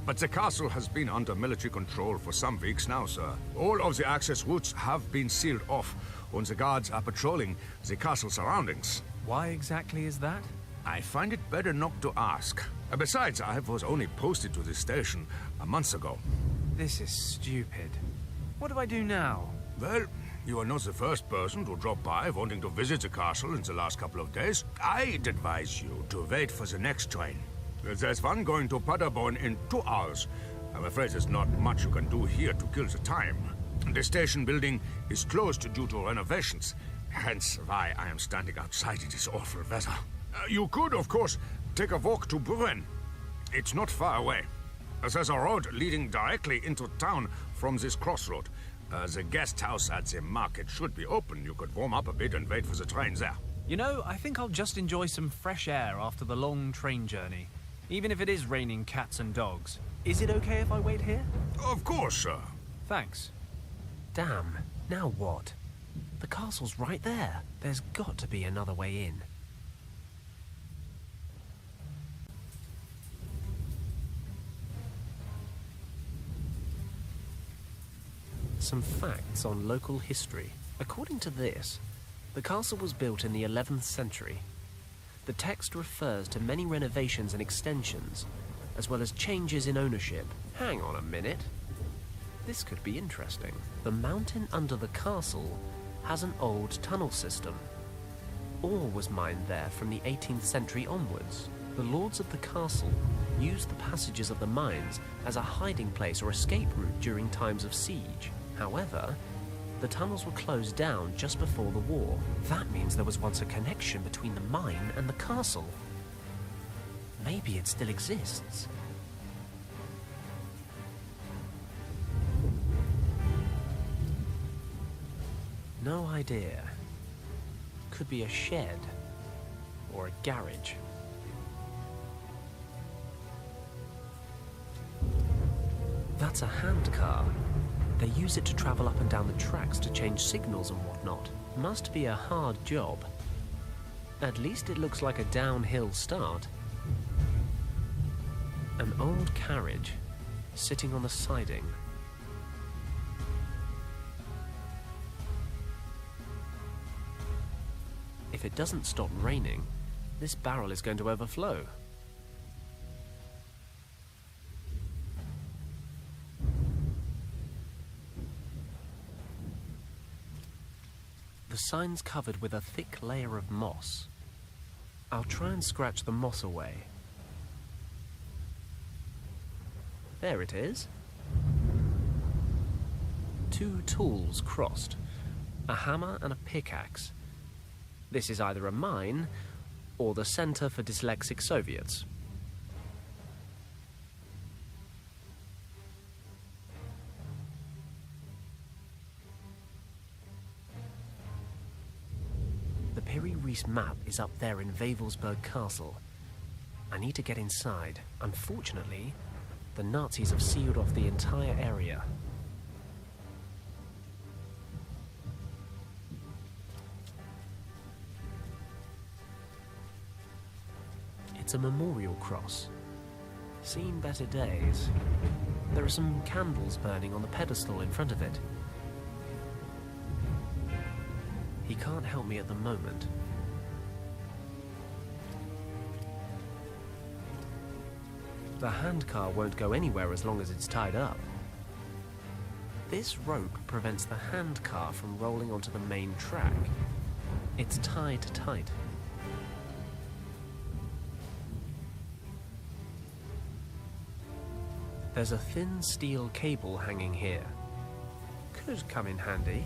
But the castle has been under military control for some weeks now, sir. All of the access routes have been sealed off, and the guards are patrolling the castle surroundings. Why exactly is that? I find it better not to ask. Besides, I was only posted to this station a month ago. This is stupid. What do I do now? Well, you are not the first person to drop by wanting to visit the castle in the last couple of days. I'd advise you to wait for the next train. There's one going to Paderborn in 2 hours. I'm afraid there's not much you can do here to kill the time. The station building is closed due to renovations, hence why I am standing outside in this awful weather. You could, of course, take a walk to Buren. It's not far away. There's a road leading directly into town from this crossroad. The guest house at the market should be open. You could warm up a bit and wait for the train there. You know, I think I'll just enjoy some fresh air after the long train journey, even if it is raining cats and dogs. Is it okay if I wait here? Of course, sir. Thanks. Damn, now what? The castle's right there. There's got to be another way in. Some facts on local history. According to this, the castle was built in the 11th century. The text refers to many renovations and extensions, as well as changes in ownership. Hang on a minute. This could be interesting. The mountain under the castle has an old tunnel system. Ore was mined there from the 18th century onwards. The lords of the castle used the passages of the mines as a hiding place or escape route during times of siege. However, the tunnels were closed down just before the war. That means there was once a connection between the mine and the castle. Maybe it still exists. No idea. Could be a shed or a garage. That's a handcar. They use it to travel up and down the tracks to change signals and whatnot. Must be a hard job. At least it looks like a downhill start. An old carriage sitting on the siding. If it doesn't stop raining, this barrel is going to overflow. The sign's covered with a thick layer of moss. I'll try and scratch the moss away. There it is. 2 tools crossed. A hammer and a pickaxe. This is either a mine or the Center for Dyslexic Soviets. The Piri Reis map is up there in Wavelsberg Castle. I need to get inside. Unfortunately, the Nazis have sealed off the entire area. It's a memorial cross. Seen better days. There are some candles burning on the pedestal in front of it. He can't help me at the moment. The handcar won't go anywhere as long as it's tied up. This rope prevents the handcar from rolling onto the main track. It's tied tight. There's a thin steel cable hanging here. Could come in handy.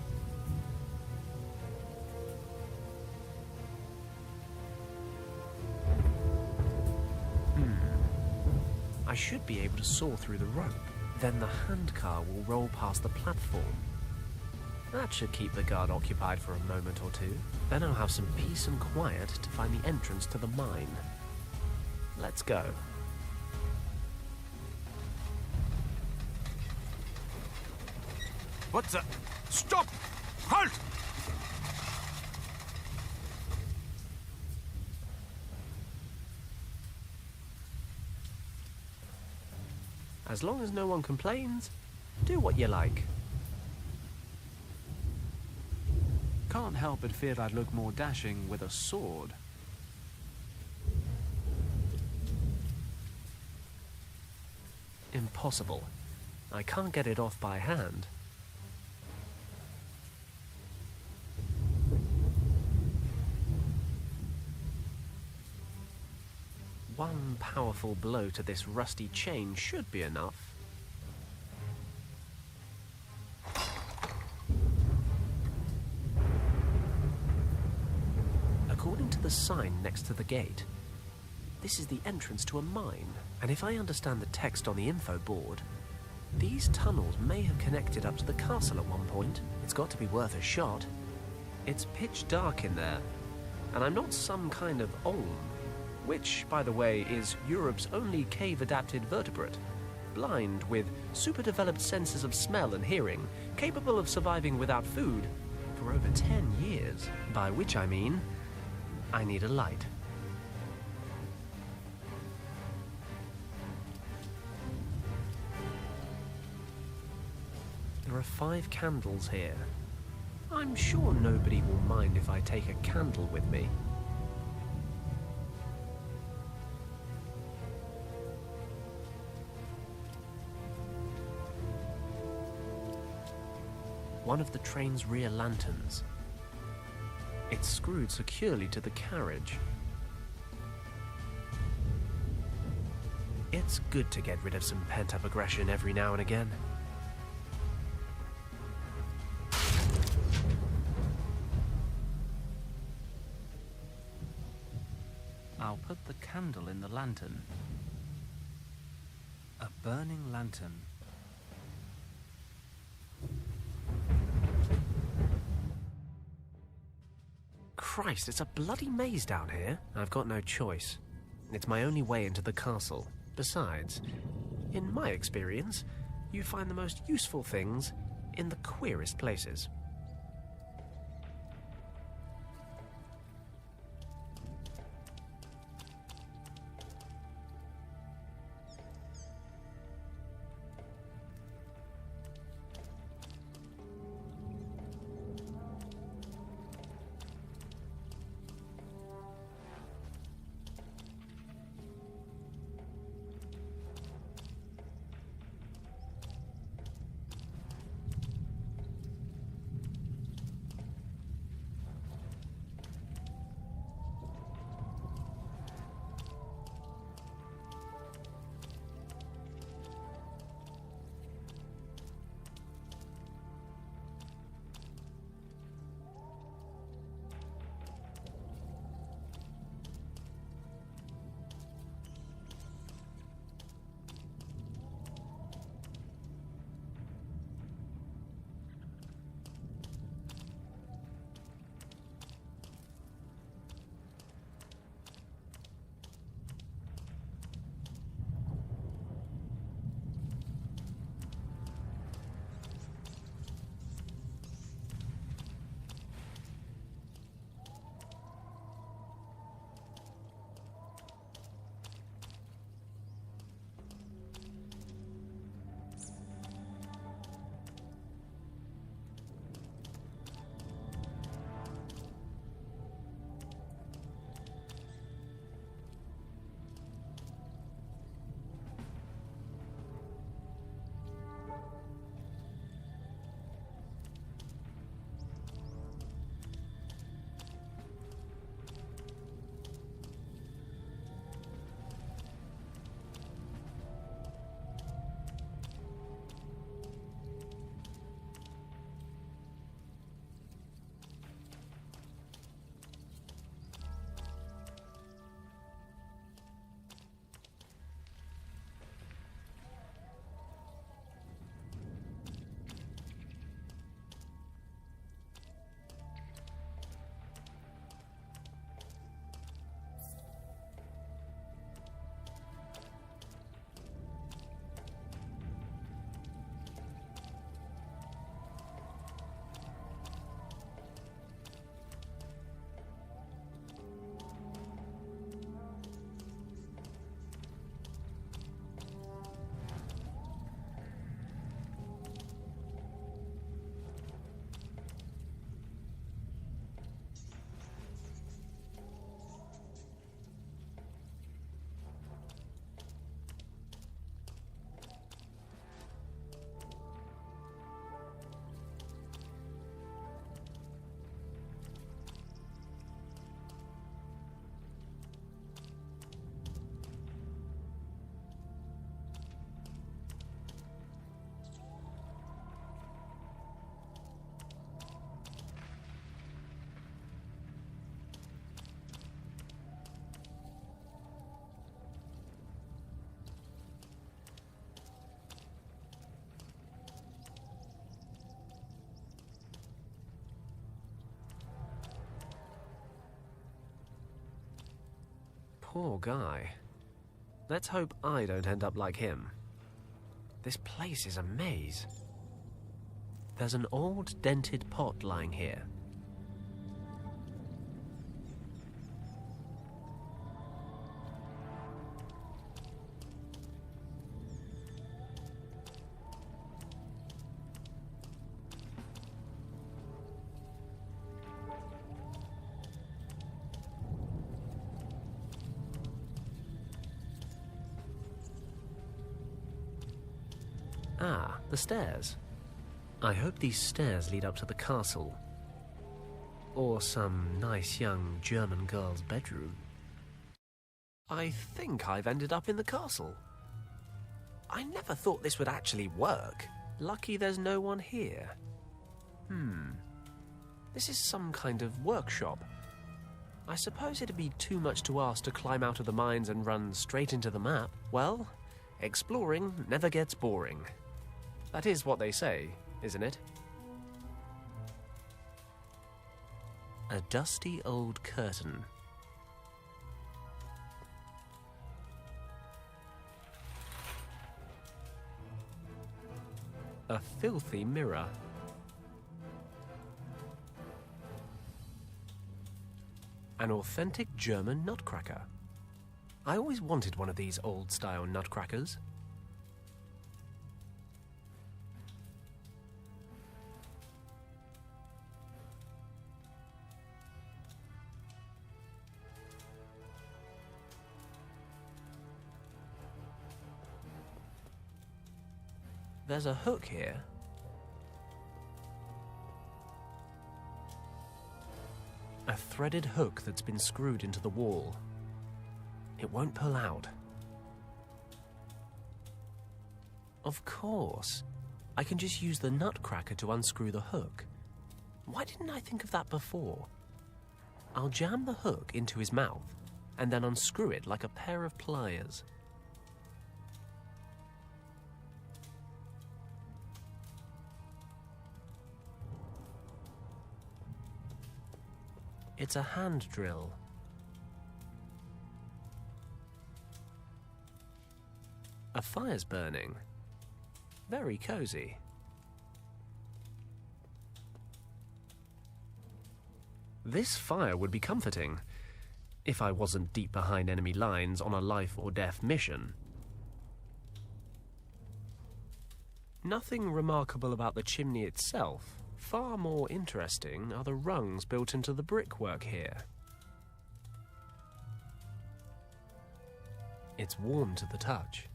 I should be able to saw through the rope. Then the handcar will roll past the platform. That should keep the guard occupied for a moment or two. Then I'll have some peace and quiet to find the entrance to the mine. Let's go. What the? Stop! Halt! As long as no one complains, do what you like. Can't help but fear I'd look more dashing with a sword. Impossible. I can't get it off by hand. One powerful blow to this rusty chain should be enough. According to the sign next to the gate, this is the entrance to a mine, and if I understand the text on the info board, these tunnels may have connected up to the castle at one point. It's got to be worth a shot. It's pitch dark in there, and I'm not some kind of olm, which, by the way, is Europe's only cave-adapted vertebrate, blind with super-developed senses of smell and hearing, capable of surviving without food for over 10 years, by which I mean I need a light. There are 5 candles here. I'm sure nobody will mind if I take a candle with me. One of the train's rear lanterns. It's screwed securely to the carriage. It's good to get rid of some pent-up aggression every now and again. I'll put the candle in the lantern. A burning lantern. Christ, it's a bloody maze down here. I've got no choice. It's my only way into the castle. Besides, in my experience, you find the most useful things in the queerest places. Poor guy. Let's hope I don't end up like him. This place is a maze. There's an old dented pot lying here. Ah, the stairs. I hope these stairs lead up to the castle. Or some nice young German girl's bedroom. I think I've ended up in the castle. I never thought this would actually work. Lucky there's no one here. This is some kind of workshop. I suppose it'd be too much to ask to climb out of the mines and run straight into the map. Well, exploring never gets boring. That is what they say, isn't it? A dusty old curtain. A filthy mirror. An authentic German nutcracker. I always wanted one of these old-style nutcrackers. There's a hook here. A threaded hook that's been screwed into the wall. It won't pull out. Of course. I can just use the nutcracker to unscrew the hook. Why didn't I think of that before? I'll jam the hook into his mouth and then unscrew it like a pair of pliers. It's a hand drill. A fire's burning. Very cozy. This fire would be comforting if I wasn't deep behind enemy lines on a life or death mission. Nothing remarkable about the chimney itself. Far more interesting are the rungs built into the brickwork here. It's warm to the touch.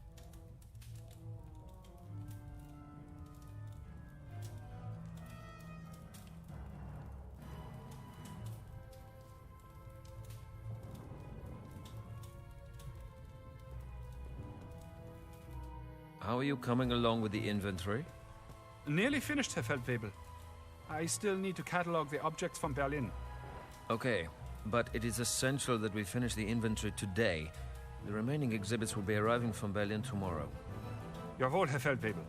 How are you coming along with the inventory? Nearly finished, Herr Feldwebel. I still need to catalogue the objects from Berlin. Okay, but it is essential that we finish the inventory today. The remaining exhibits will be arriving from Berlin tomorrow. Jawohl, Herr Feldwebel.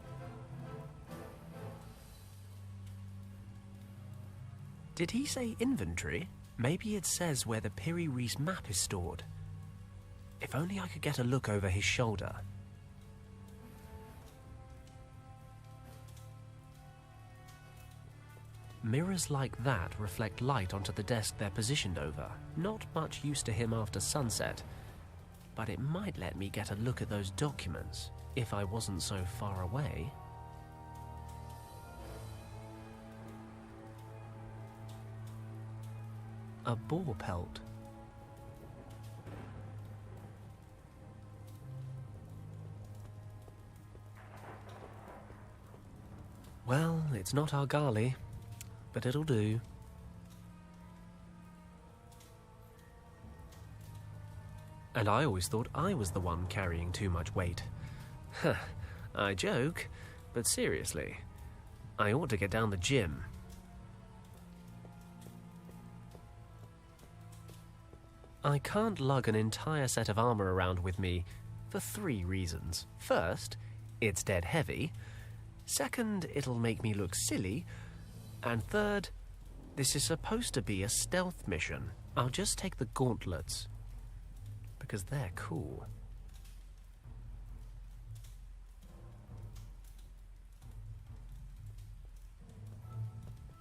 Did he say inventory? Maybe it says where the Piri Reis map is stored. If only I could get a look over his shoulder. Mirrors like that reflect light onto the desk they're positioned over. Not much use to him after sunset, but it might let me get a look at those documents if I wasn't so far away. A boar pelt. Well, it's not Argali, but it'll do. And I always thought I was the one carrying too much weight. Huh, I joke, but seriously, I ought to get down the gym. I can't lug an entire set of armor around with me for 3 reasons. First, it's dead heavy. Second, it'll make me look silly. And third, this is supposed to be a stealth mission. I'll just take the gauntlets. because they're cool.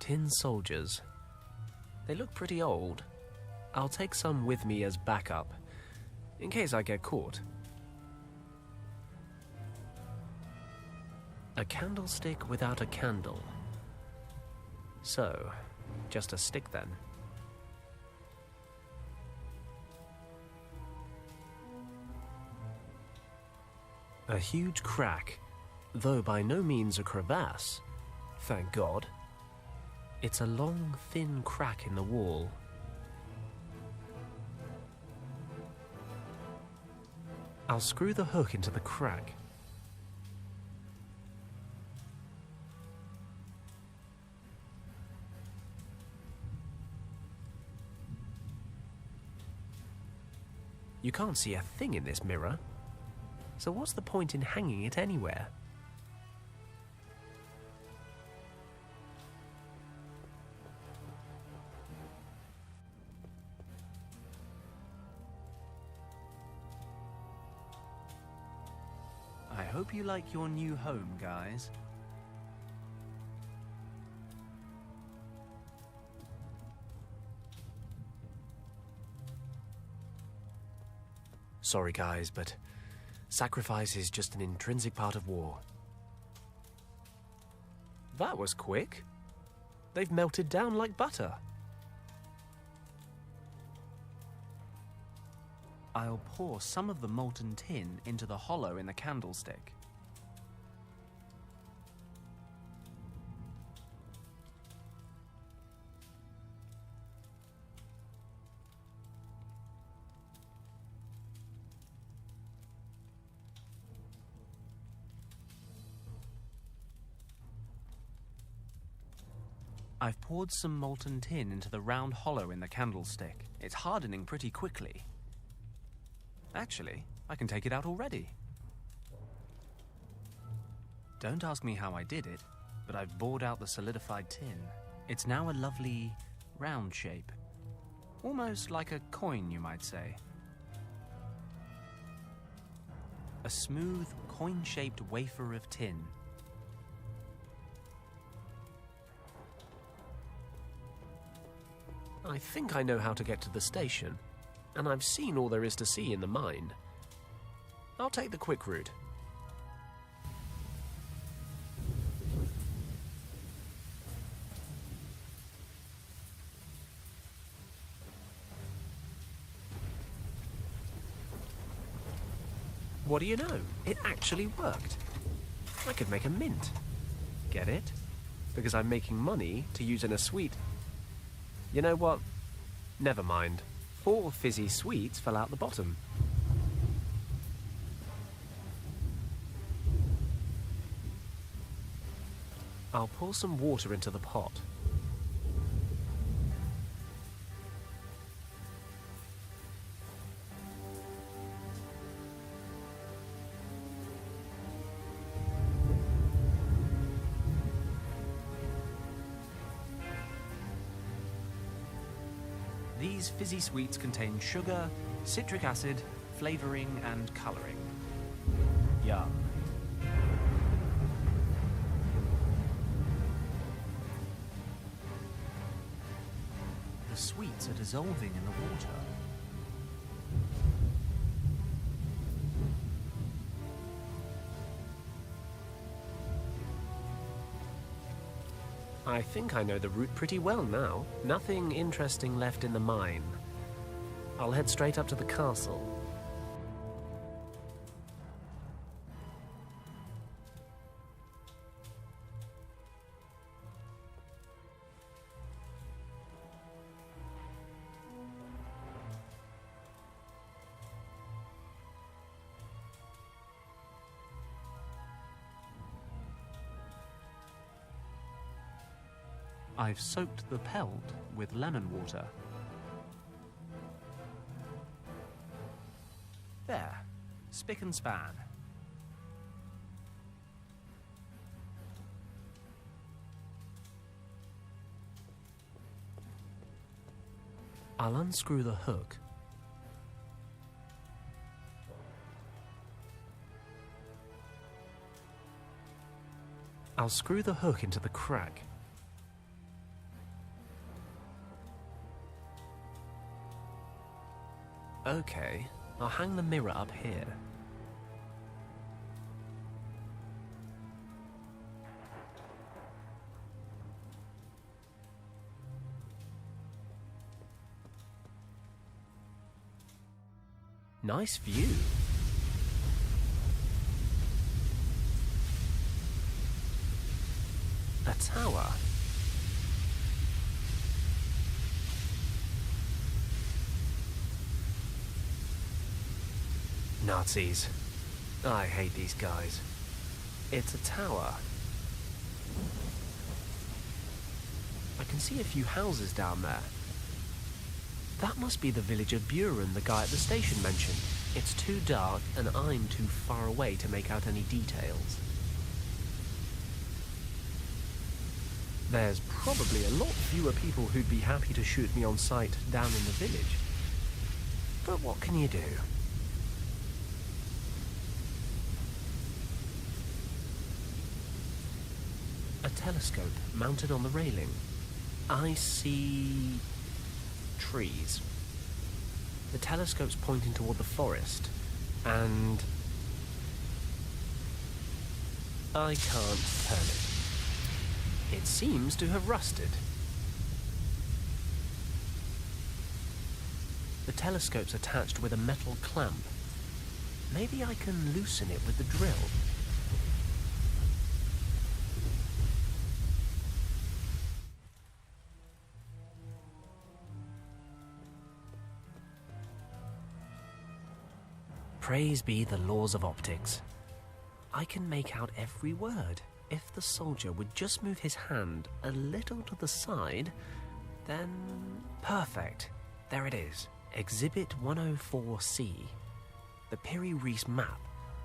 Tin soldiers. They look pretty old. I'll take some with me as backup, in case I get caught. A candlestick without a candle. So, just a stick then. A huge crack, though by no means a crevasse. Thank God. It's a long, thin crack in the wall. I'll screw the hook into the crack. You can't see a thing in this mirror, so what's the point in hanging it anywhere? I hope you like your new home, guys. Sorry, guys, but sacrifice is just an intrinsic part of war. That was quick. They've melted down like butter. I'll pour some of the molten tin into the hollow in the candlestick. I've poured some molten tin into the round hollow in the candlestick. It's hardening pretty quickly. Actually, I can take it out already. Don't ask me how I did it, but I've bored out the solidified tin. It's now a lovely round shape. Almost like a coin, you might say. A smooth, coin-shaped wafer of tin. I think I know how to get to the station, and I've seen all there is to see in the mine. I'll take the quick route. What do you know? It actually worked. I could make a mint. Get it? Because I'm making money to use in a sweet. You know what? Never mind. 4 fizzy sweets fell out the bottom. I'll pour some water into the pot. These fizzy sweets contain sugar, citric acid, flavoring, and coloring. Yum. The sweets are dissolving in the water. I think I know the route pretty well now. Nothing interesting left in the mine. I'll head straight up to the castle. I've soaked the pelt with lemon water. There, spick and span. I'll unscrew the hook. I'll screw the hook into the crack. Okay, I'll hang the mirror up here. Nice view. A tower. Nazis. I hate these guys. It's a tower. I can see a few houses down there. That must be the village of Buren the guy at the station mentioned. It's too dark and I'm too far away to make out any details. There's probably a lot fewer people who'd be happy to shoot me on sight down in the village. But what can you do? A telescope mounted on the railing. I see trees. The telescope's pointing toward the forest, and I can't turn it. It seems to have rusted. The telescope's attached with a metal clamp. Maybe I can loosen it with the drill. Praise be the laws of optics. I can make out every word. If the soldier would just move his hand a little to the side, then perfect. There it is. Exhibit 104C. The Piri Reis map,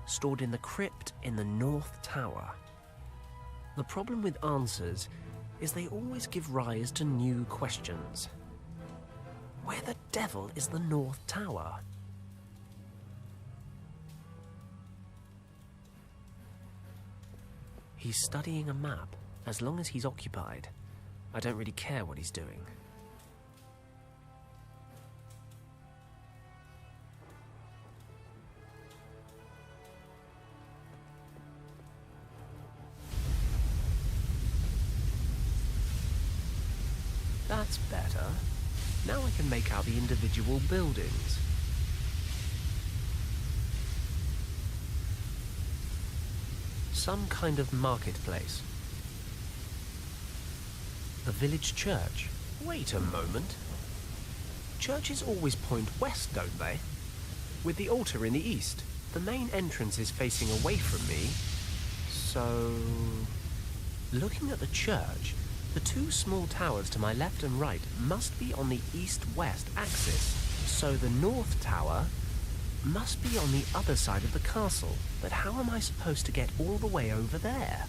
stored in the crypt in the North Tower. The problem with answers is they always give rise to new questions. Where the devil is the North Tower? He's studying a map. As long as he's occupied, I don't really care what he's doing. That's better. Now I can make out the individual buildings. Some kind of marketplace. The village church. Wait a moment. Churches always point west, don't they? With the altar in the east. The main entrance is facing away from me. So, looking at the church, the two small towers to my left and right must be on the east-west axis. So the north tower must be on the other side of the castle. But how am I supposed to get all the way over there?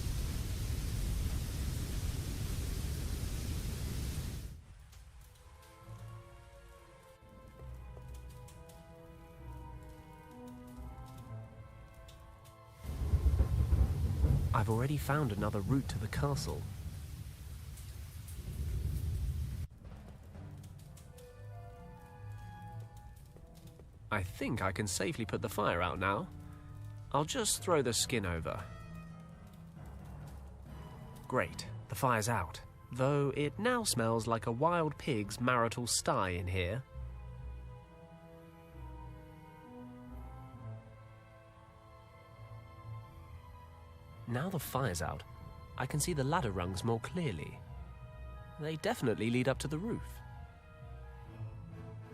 I've already found another route to the castle. I think I can safely put the fire out now. I'll just throw the skin over. Great, the fire's out. Though it now smells like a wild pig's marital sty in here. Now the fire's out, I can see the ladder rungs more clearly. They definitely lead up to the roof.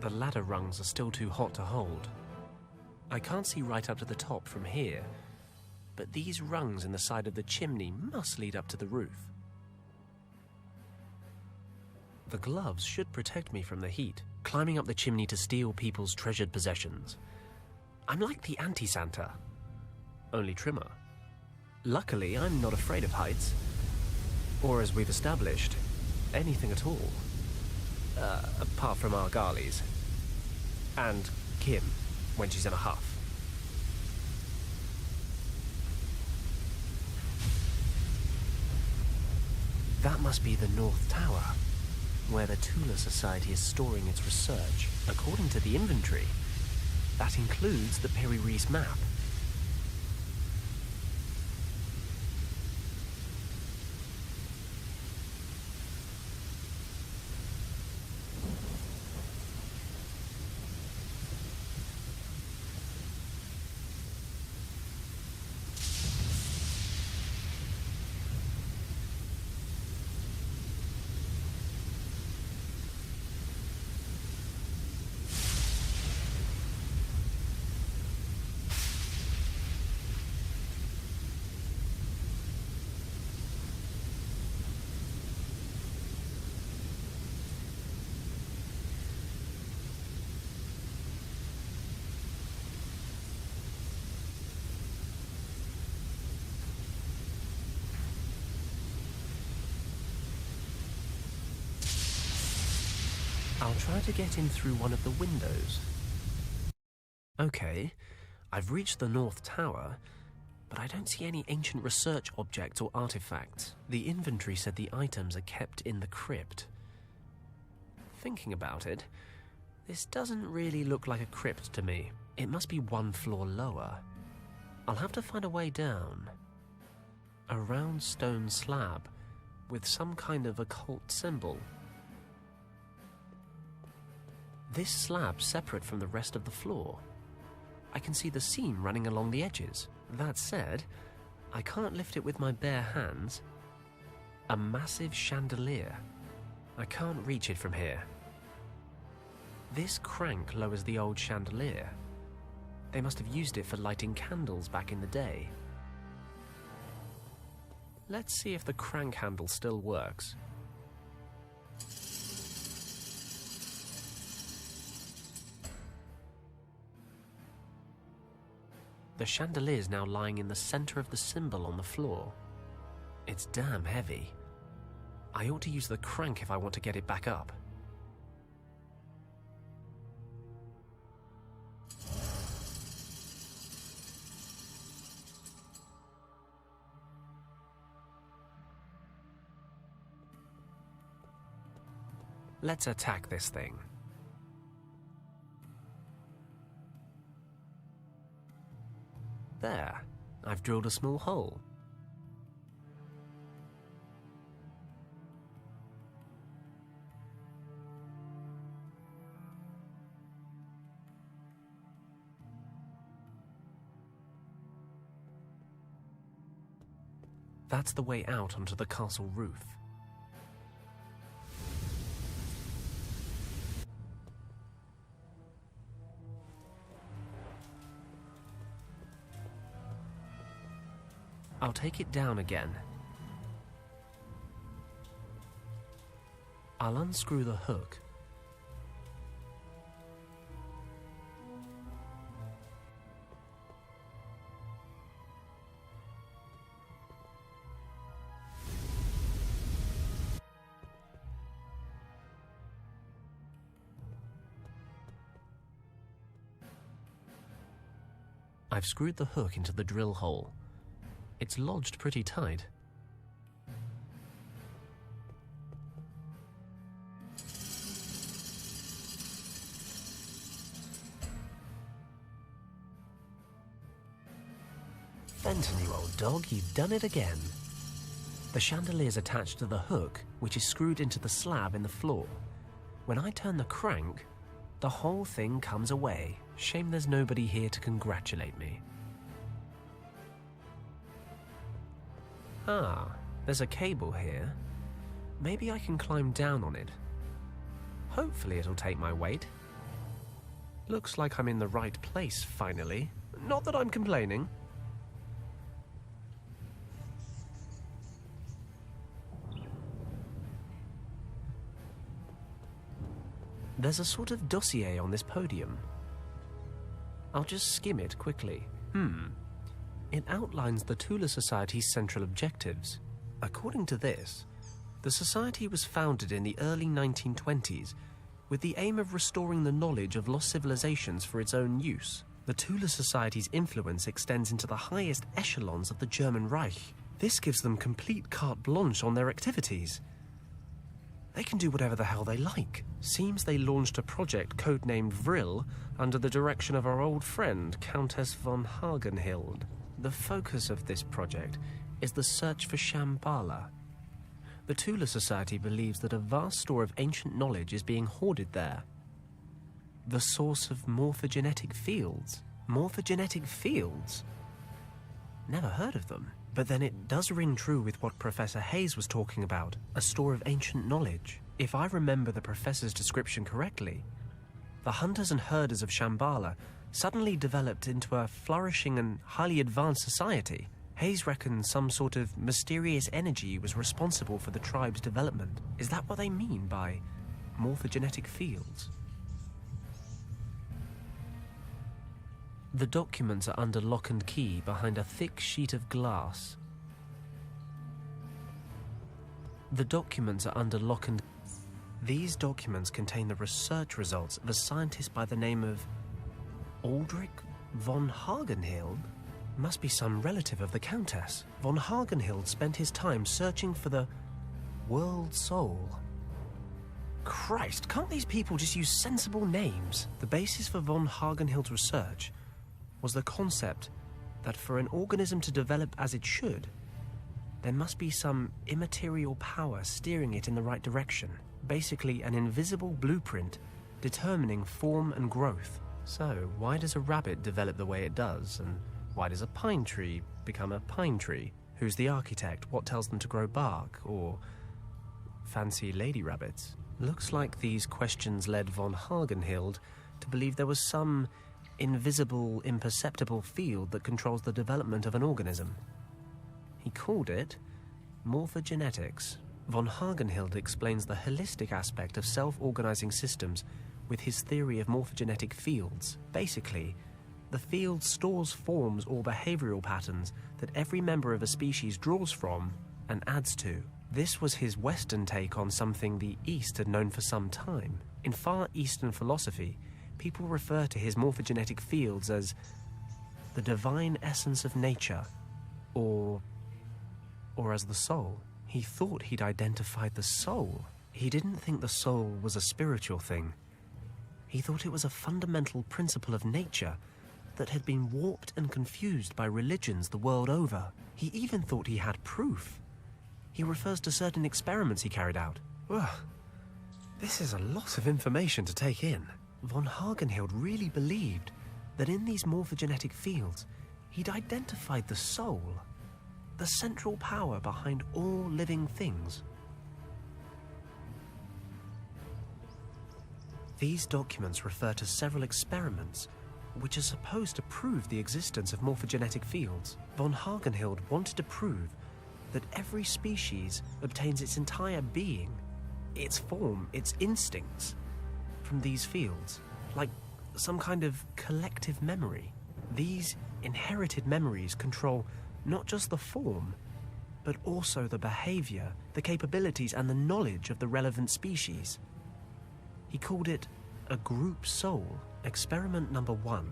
The ladder rungs are still too hot to hold. I can't see right up to the top from here, but these rungs in the side of the chimney must lead up to the roof. The gloves should protect me from the heat, climbing up the chimney to steal people's treasured possessions. I'm like the anti-Santa, only trimmer. Luckily, I'm not afraid of heights, or as we've established, anything at all. Apart from our Argalis. And Kim, when she's in a huff. That must be the North Tower, where the Tula Society is storing its research. According to the inventory, that includes the Piri-Reis map. I'll try to get in through one of the windows. Okay, I've reached the North Tower, but I don't see any ancient research objects or artifacts. The inventory said the items are kept in the crypt. Thinking about it, this doesn't really look like a crypt to me. It must be one floor lower. I'll have to find a way down. A round stone slab with some kind of occult symbol. This slab's separate from the rest of the floor. I can see the seam running along the edges. That said, I can't lift it with my bare hands. A massive chandelier. I can't reach it from here. This crank lowers the old chandelier. They must have used it for lighting candles back in the day. Let's see if the crank handle still works. The chandelier is now lying in the center of the symbol on the floor. It's damn heavy. I ought to use the crank if I want to get it back up. Let's attack this thing. There, I've drilled a small hole. That's the way out onto the castle roof. I'll take it down again. I'll unscrew the hook. I've screwed the hook into the drill hole. It's lodged pretty tight. Fenton, you old dog, you've done it again. The chandelier is attached to the hook, which is screwed into the slab in the floor. When I turn the crank, the whole thing comes away. Shame there's nobody here to congratulate me. Ah, there's a cable here. Maybe I can climb down on it. Hopefully it'll take my weight. Looks like I'm in the right place, finally. Not that I'm complaining. There's a sort of dossier on this podium. I'll just skim it quickly. It outlines the Tula Society's central objectives. According to this, the Society was founded in the early 1920s with the aim of restoring the knowledge of lost civilizations for its own use. The Tula Society's influence extends into the highest echelons of the German Reich. This gives them complete carte blanche on their activities. They can do whatever the hell they like. Seems they launched a project codenamed Vril under the direction of our old friend, Countess von Hagenhild. The focus of this project is the search for Shambhala. The Tula Society believes that a vast store of ancient knowledge is being hoarded there. The source of morphogenetic fields. Morphogenetic fields? Never heard of them. But then it does ring true with what Professor Hayes was talking about, a store of ancient knowledge. If I remember the professor's description correctly, the hunters and herders of Shambhala suddenly developed into a flourishing and highly advanced society. Hayes reckons some sort of mysterious energy was responsible for the tribe's development. Is that what they mean by morphogenetic fields? The documents are under lock and key behind a thick sheet of glass. These documents contain the research results of a scientist by the name of Aldrich von Hagenhild. Must be some relative of the Countess. Von Hagenhild spent his time searching for the world soul. Christ, can't these people just use sensible names? The basis for von Hagenhild's research was the concept that for an organism to develop as it should, there must be some immaterial power steering it in the right direction. Basically, an invisible blueprint determining form and growth. So, why does a rabbit develop the way it does? And why does a pine tree become a pine tree? Who's the architect? What tells them to grow bark? Or fancy lady rabbits? Looks like these questions led von Hagenhild to believe there was some invisible, imperceptible field that controls the development of an organism. He called it morphogenetics. Von Hagenhild explains the holistic aspect of self-organizing systems with his theory of morphogenetic fields. Basically, the field stores forms or behavioral patterns that every member of a species draws from and adds to. This was his Western take on something the East had known for some time. In Far Eastern philosophy, people refer to his morphogenetic fields as the divine essence of nature, or as the soul. He thought he'd identified the soul. He didn't think the soul was a spiritual thing. He thought it was a fundamental principle of nature that had been warped and confused by religions the world over. He even thought he had proof. He refers to certain experiments he carried out. Ugh, this is a lot of information to take in. Von Hagenhild really believed that in these morphogenetic fields, he'd identified the soul, the central power behind all living things. These documents refer to several experiments which are supposed to prove the existence of morphogenetic fields. Von Hagenhild wanted to prove that every species obtains its entire being, its form, its instincts, from these fields, like some kind of collective memory. These inherited memories control not just the form, but also the behavior, the capabilities, and the knowledge of the relevant species. He called it a group soul. Experiment number 1,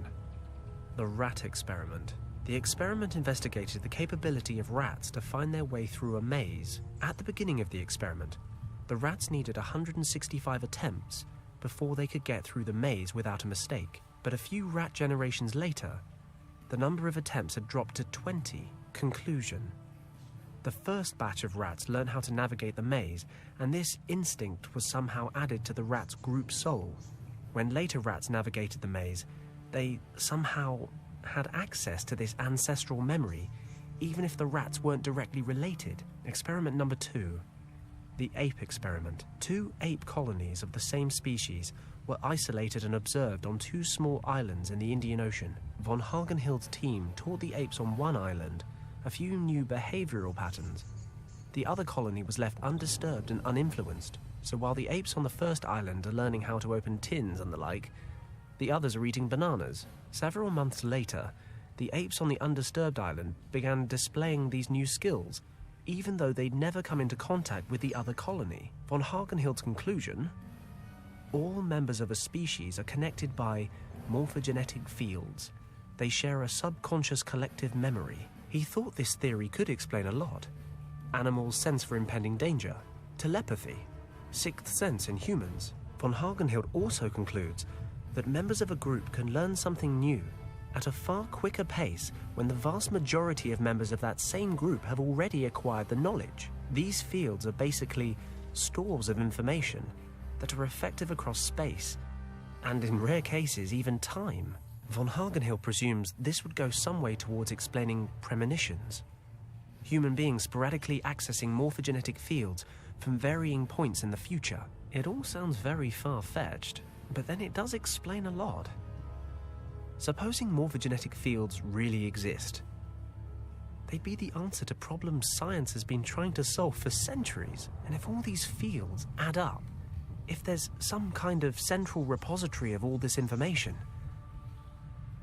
the rat experiment. The experiment investigated the capability of rats to find their way through a maze. At the beginning of the experiment, the rats needed 165 attempts before they could get through the maze without a mistake. But a few rat generations later, the number of attempts had dropped to 20. Conclusion: the first batch of rats learned how to navigate the maze, and this instinct was somehow added to the rats' group soul. When later rats navigated the maze, they somehow had access to this ancestral memory, even if the rats weren't directly related. Experiment number 2. The ape experiment. 2 ape colonies of the same species were isolated and observed on 2 small islands in the Indian Ocean. Von Hagenhild's team taught the apes on one island a few new behavioral patterns. The other colony was left undisturbed and uninfluenced, so while the apes on the first island are learning how to open tins and the like, the others are eating bananas. Several months later, the apes on the undisturbed island began displaying these new skills, even though they'd never come into contact with the other colony. Von Hagenhild's conclusion: all members of a species are connected by morphogenetic fields. They share a subconscious collective memory. He thought this theory could explain a lot. Animals' sense for impending danger, telepathy, sixth sense in humans. Von Hagenhild also concludes that members of a group can learn something new at a far quicker pace when the vast majority of members of that same group have already acquired the knowledge. These fields are basically stores of information that are effective across space, and in rare cases even time. Von Hagenhild presumes this would go some way towards explaining premonitions. Human beings sporadically accessing morphogenetic fields from varying points in the future. It all sounds very far-fetched, but then it does explain a lot. Supposing morphogenetic fields really exist, they'd be the answer to problems science has been trying to solve for centuries. And if all these fields add up, if there's some kind of central repository of all this information,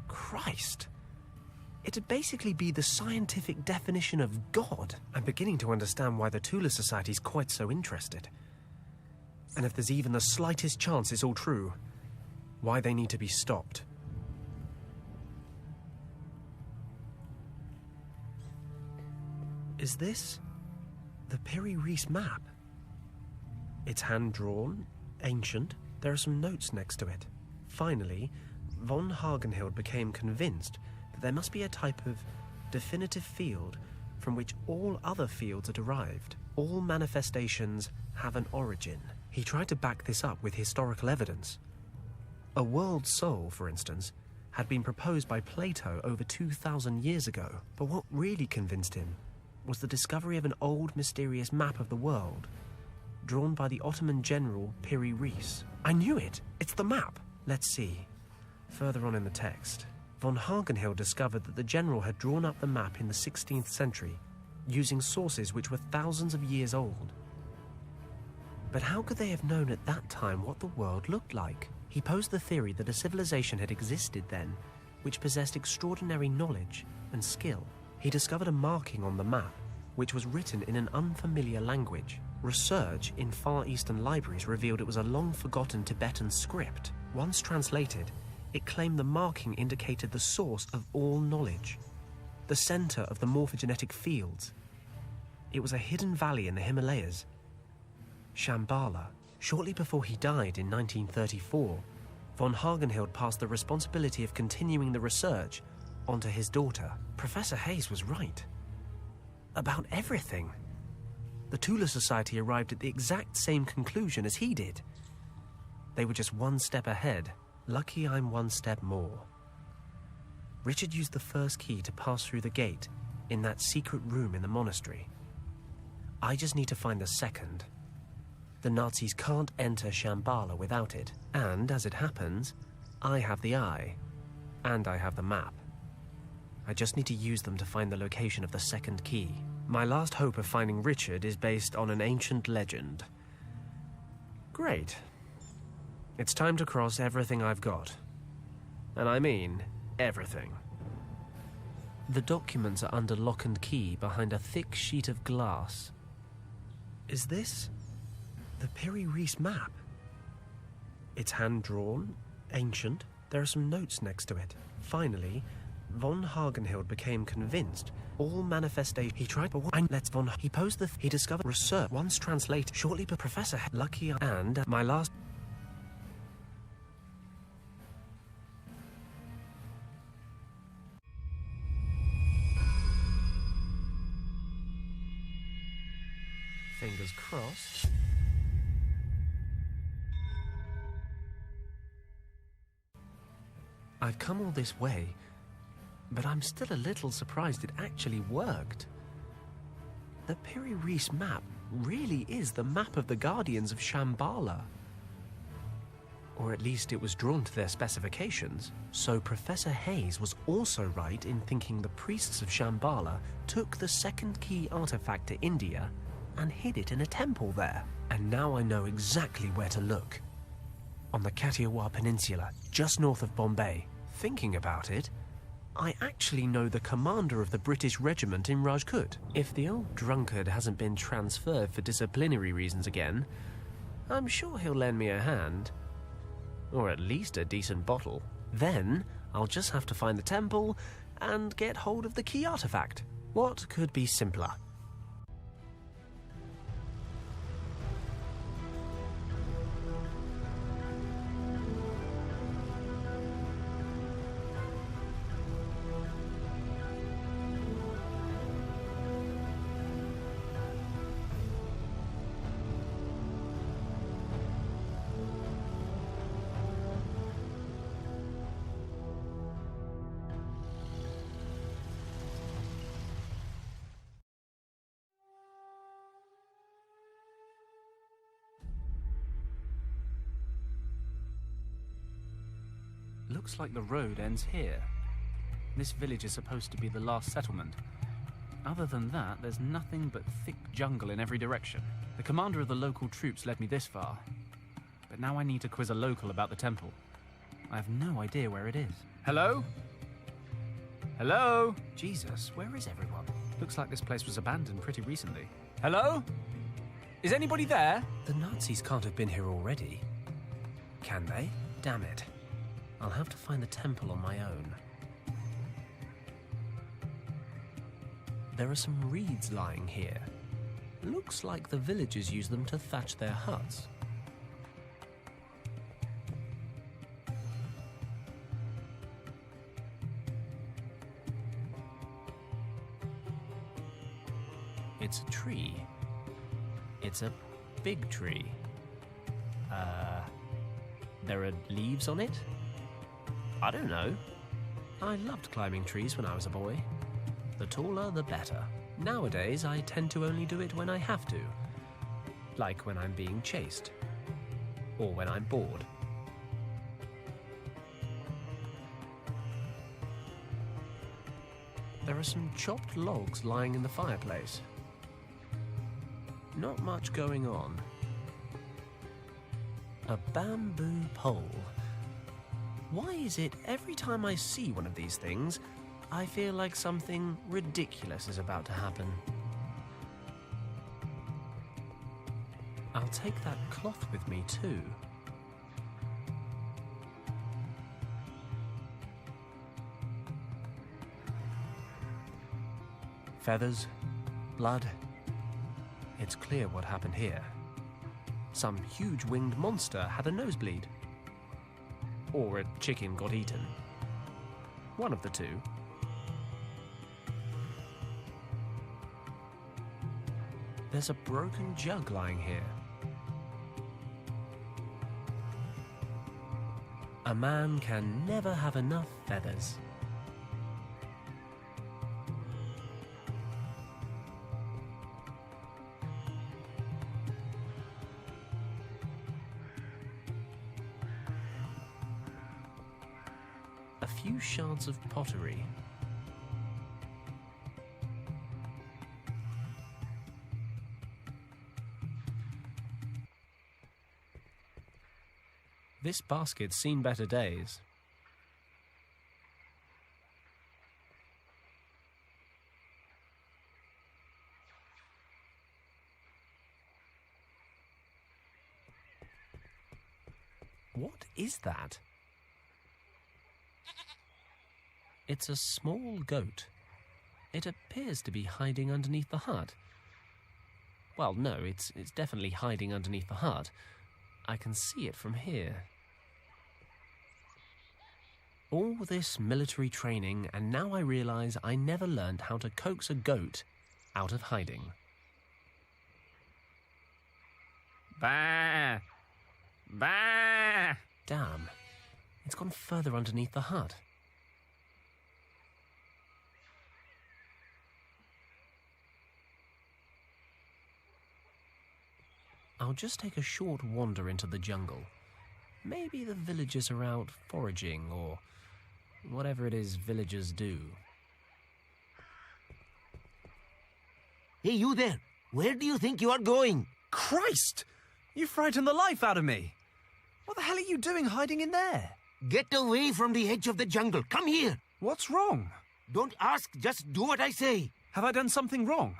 Christ, it'd basically be the scientific definition of God. I'm beginning to understand why the Tula Society's quite so interested. And if there's even the slightest chance it's all true, why they need to be stopped. Is this the Piri Reis map? It's hand-drawn, ancient. There are some notes next to it. Finally, von Hagenhild became convinced that there must be a type of definitive field from which all other fields are derived. All manifestations have an origin. He tried to back this up with historical evidence. A world soul, for instance, had been proposed by Plato over 2,000 years ago. But what really convinced him was the discovery of an old, mysterious map of the world, drawn by the Ottoman general Piri Reis. I knew it! It's the map! Let's see. Further on in the text, von Hagenhild discovered that the general had drawn up the map in the 16th century, using sources which were thousands of years old. But how could they have known at that time what the world looked like? He posed the theory that a civilization had existed then, which possessed extraordinary knowledge and skill. He discovered a marking on the map, which was written in an unfamiliar language. Research in Far Eastern libraries revealed it was a long-forgotten Tibetan script. Once translated, it claimed the marking indicated the source of all knowledge, the center of the morphogenetic fields. It was a hidden valley in the Himalayas, Shambhala. Shortly before he died in 1934, von Hagenhild passed the responsibility of continuing the research onto his daughter. Professor Hayes was right about everything. The Tula Society arrived at the exact same conclusion as he did. They were just one step ahead. Lucky I'm one step more. Richard used the first key to pass through the gate in that secret room in the monastery. I just need to find the second. The Nazis can't enter Shambhala without it. And, as it happens, I have the eye. And I have the map. I just need to use them to find the location of the second key. My last hope of finding Richard is based on an ancient legend. Great. It's time to cross everything I've got. And I mean everything. The documents are under lock and key behind a thick sheet of glass. Is this the Piri Reis map? It's hand-drawn, ancient. There are some notes next to it. Finally, von Hagenhild became convinced all manifestation. He tried, but he posed the. He discovered research once translated. Shortly, but Professor Lucky and my last. Fingers crossed. I've come all this way, but I'm still a little surprised it actually worked. The Piri Reis map really is the map of the Guardians of Shambhala. Or at least it was drawn to their specifications. So Professor Hayes was also right in thinking the priests of Shambhala took the second key artifact to India and hid it in a temple there. And now I know exactly where to look. On the Kathiawar Peninsula, just north of Bombay. Thinking about it, I actually know the commander of the British regiment in Rajkot. If the old drunkard hasn't been transferred for disciplinary reasons again, I'm sure he'll lend me a hand. Or at least a decent bottle. Then, I'll just have to find the temple and get hold of the key artifact. What could be simpler? Looks like the road ends here. This village is supposed to be the last settlement. Other than that, there's nothing but thick jungle in every direction. The commander of the local troops led me this far. But now I need to quiz a local about the temple. I have no idea where it is. Hello? Hello? Jesus, where is everyone? Looks like this place was abandoned pretty recently. Hello? Is anybody there? The Nazis can't have been here already. Can they? Damn it. I'll have to find the temple on my own. There are some reeds lying here. Looks like the villagers use them to thatch their huts. It's a tree. It's a big tree. There are leaves on it? I don't know. I loved climbing trees when I was a boy. The taller, the better. Nowadays, I tend to only do it when I have to. Like when I'm being chased. Or when I'm bored. There are some chopped logs lying in the fireplace. Not much going on. A bamboo pole. Why is it every time I see one of these things, I feel like something ridiculous is about to happen? I'll take that cloth with me too. Feathers, blood. It's clear what happened here. Some huge winged monster had a nosebleed. Or a chicken got eaten. One of the two. There's a broken jug lying here. A man can never have enough feathers. A few shards of pottery. This basket's seen better days. What is that? It's a small goat. It appears to be hiding underneath the hut. Well, no, it's definitely hiding underneath the hut. I can see it from here. All this military training, and now I realise I never learned how to coax a goat out of hiding. Bah! Bah! Damn, it's gone further underneath the hut. I'll just take a short wander into the jungle. Maybe the villagers are out foraging or whatever it is villagers do. Hey, you there! Where do you think you are going? Christ! You frightened the life out of me! What the hell are you doing hiding in there? Get away from the edge of the jungle. Come here! What's wrong? Don't ask, just do what I say. Have I done something wrong?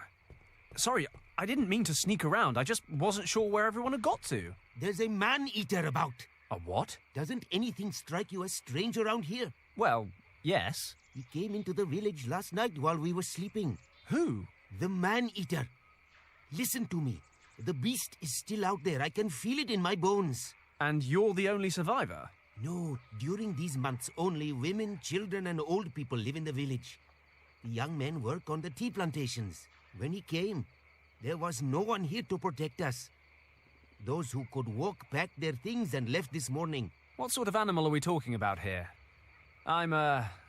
Sorry, I didn't mean to sneak around. I just wasn't sure where everyone had got to. There's a man-eater about. A what? Doesn't anything strike you as strange around here? Well, yes. He came into the village last night while we were sleeping. Who? The man-eater. Listen to me. The beast is still out there. I can feel it in my bones. And you're the only survivor? No, during these months, only women, children, and old people live in the village. The young men work on the tea plantations. When he came, there was no one here to protect us. Those who could walk packed their things and left this morning. What sort of animal are we talking about here? I'm,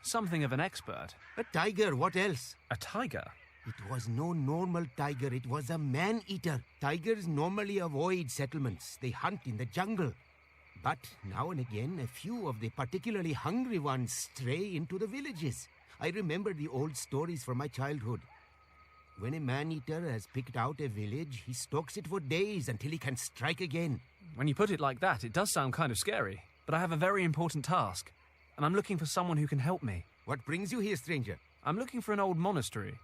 something of an expert. A tiger, what else? A tiger? It was no normal tiger, it was a man-eater. Tigers normally avoid settlements. They hunt in the jungle. But now and again, a few of the particularly hungry ones stray into the villages. I remember the old stories from my childhood. When a man-eater has picked out a village, he stalks it for days until he can strike again. When you put it like that, it does sound kind of scary. But I have a very important task, and I'm looking for someone who can help me. What brings you here, stranger? I'm looking for an old monastery,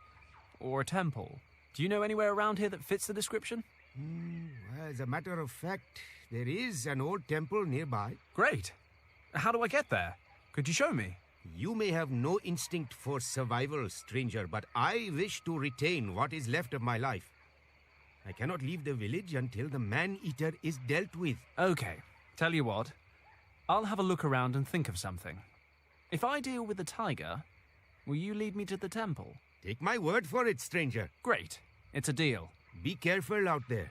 or a temple. Do you know anywhere around here that fits the description? As a matter of fact, there is an old temple nearby. Great. How do I get there? Could you show me? You may have no instinct for survival, stranger, but I wish to retain what is left of my life. I cannot leave the village until the man-eater is dealt with. Okay, tell you what. I'll have a look around and think of something. If I deal with the tiger, will you lead me to the temple? Take my word for it, stranger. Great. It's a deal. Be careful out there.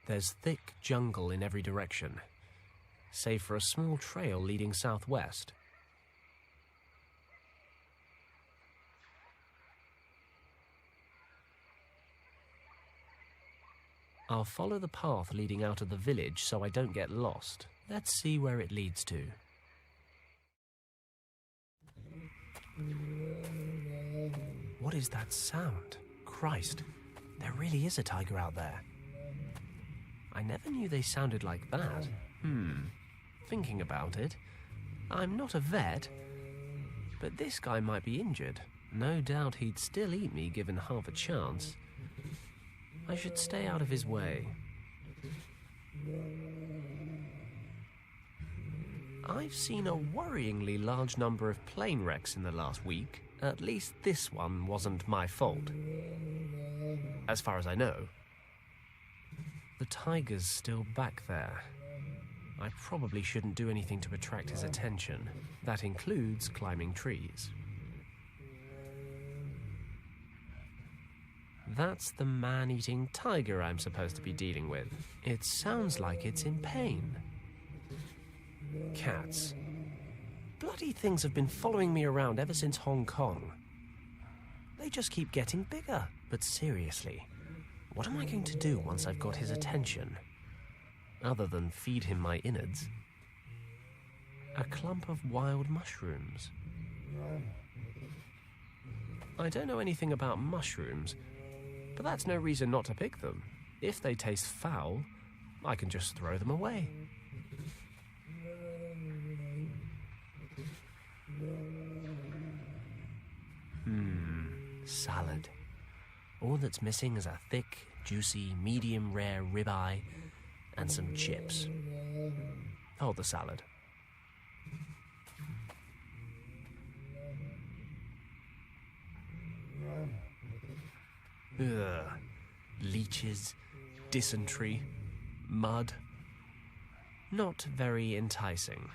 There's thick jungle in every direction, save for a small trail leading southwest. I'll follow the path leading out of the village so I don't get lost. Let's see where it leads to. What is that sound? Christ, there really is a tiger out there. I never knew they sounded like that. Thinking about it, I'm not a vet, but this guy might be injured. No doubt he'd still eat me given half a chance. I should stay out of his way. I've seen a worryingly large number of plane wrecks in the last week. At least this one wasn't my fault. As far as I know. The tiger's still back there. I probably shouldn't do anything to attract his attention. That includes climbing trees. That's the man-eating tiger I'm supposed to be dealing with. It sounds like it's in pain. Cats. Bloody things have been following me around ever since Hong Kong. They just keep getting bigger. But seriously, what am I going to do once I've got his attention? Other than feed him my innards. A clump of wild mushrooms. I don't know anything about mushrooms, but that's no reason not to pick them. If they taste foul, I can just throw them away. Salad. All that's missing is a thick, juicy, medium-rare ribeye and some chips. Hold the salad. Ugh. Leeches, dysentery, mud. Not very enticing.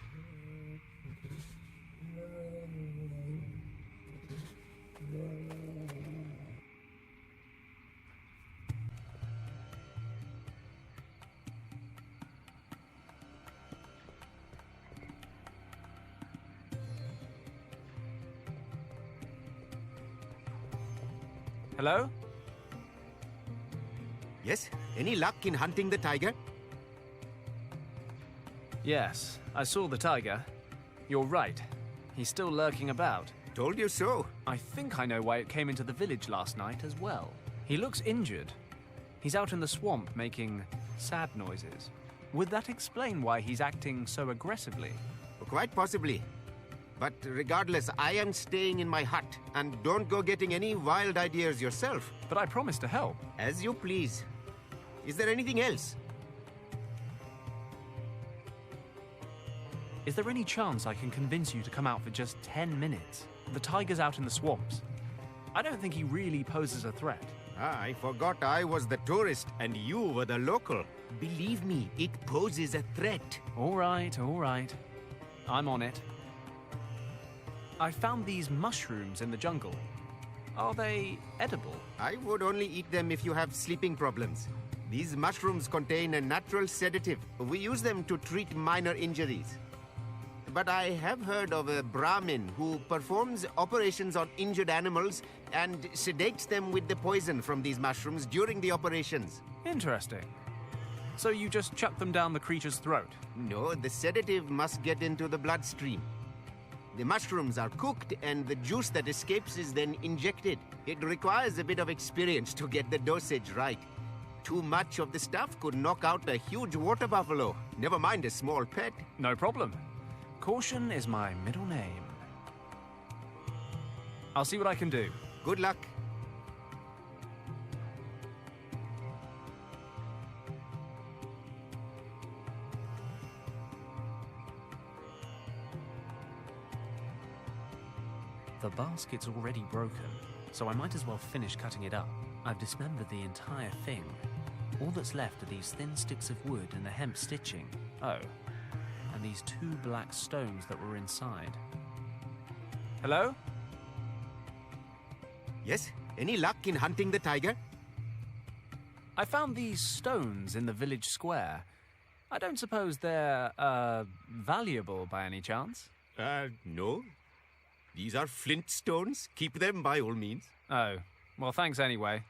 Hello? Yes? Any luck in hunting the tiger? Yes, I saw the tiger. You're right. He's still lurking about. Told you so. I think I know why it came into the village last night as well. He looks injured. He's out in the swamp making sad noises. Would that explain why he's acting so aggressively? Quite possibly. But regardless, I am staying in my hut, and don't go getting any wild ideas yourself. But I promise to help. As you please. Is there anything else? Is there any chance I can convince you to come out for just 10 minutes? The tiger's out in the swamps. I don't think he really poses a threat. I forgot I was the tourist and you were the local. Believe me, it poses a threat. All right. I'm on it. I found these mushrooms in the jungle. Are they edible? I would only eat them if you have sleeping problems. These mushrooms contain a natural sedative. We use them to treat minor injuries. But I have heard of a Brahmin who performs operations on injured animals and sedates them with the poison from these mushrooms during the operations. Interesting. So you just chuck them down the creature's throat? No, the sedative must get into the bloodstream. The mushrooms are cooked and the juice that escapes is then injected. It requires a bit of experience to get the dosage right. Too much of the stuff could knock out a huge water buffalo, never mind a small pet. No problem. Caution is my middle name. I'll see what I can do. Good luck. The basket's already broken, so I might as well finish cutting it up. I've dismembered the entire thing. All that's left are these thin sticks of wood and the hemp stitching. Oh, and these 2 black stones that were inside. Hello? Yes? Any luck in hunting the tiger? I found these stones in the village square. I don't suppose they're, valuable by any chance? No. These are flint stones. Keep them by all means. Oh, well, thanks anyway.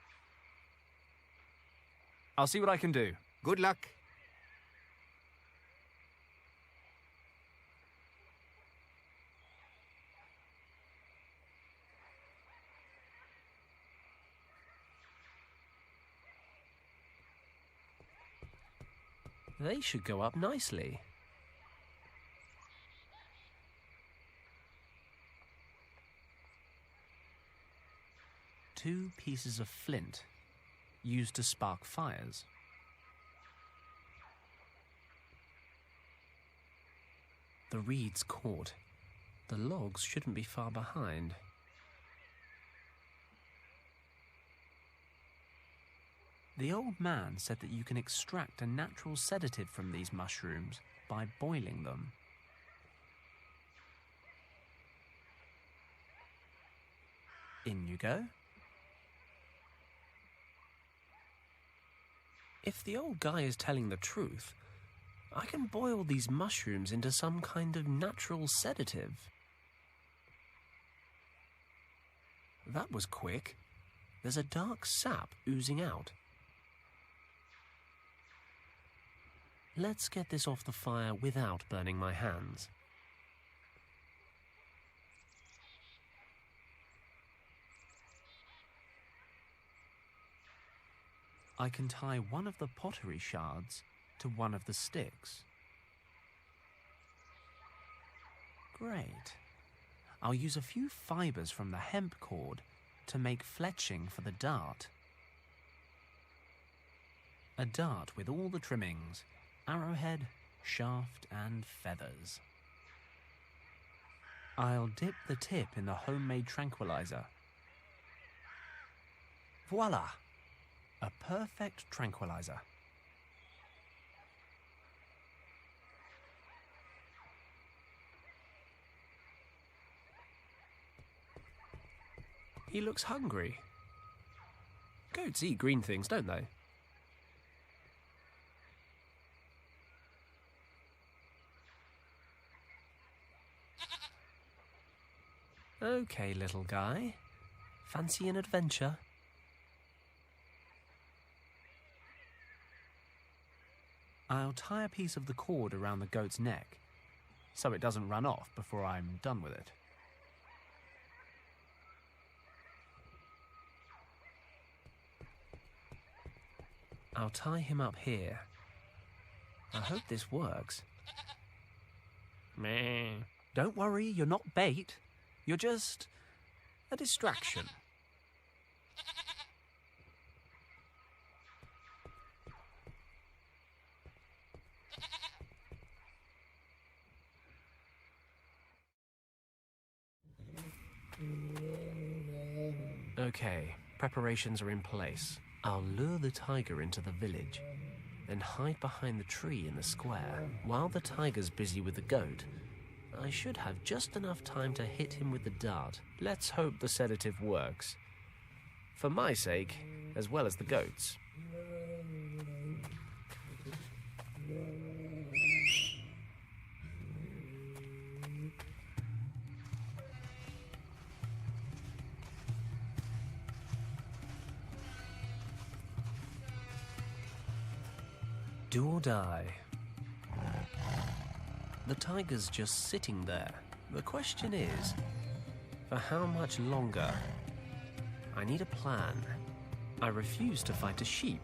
I'll see what I can do. Good luck. They should go up nicely. Two pieces of flint used to spark fires. The reeds caught. The logs shouldn't be far behind. The old man said that you can extract a natural sedative from these mushrooms by boiling them. In you go. If the old guy is telling the truth, I can boil these mushrooms into some kind of natural sedative. That was quick. There's a dark sap oozing out. Let's get this off the fire without burning my hands. I can tie one of the pottery shards to one of the sticks. Great. I'll use a few fibers from the hemp cord to make fletching for the dart. A dart with all the trimmings: arrowhead, shaft, and feathers. I'll dip the tip in the homemade tranquilizer. Voila! A perfect tranquilizer. He looks hungry. Goats eat green things, don't they? Okay, little guy. Fancy an adventure? I'll tie a piece of the cord around the goat's neck, so it doesn't run off before I'm done with it. I'll tie him up here. I hope this works. Meh. Don't worry, you're not bait. You're just a distraction. Okay, preparations are in place. I'll lure the tiger into the village, then hide behind the tree in the square. While the tiger's busy with the goat, I should have just enough time to hit him with the dart. Let's hope the sedative works. For my sake, as well as the goat's. Do or die. The tiger's just sitting there. The question is, for how much longer? I need a plan. I refuse to fight a sheep.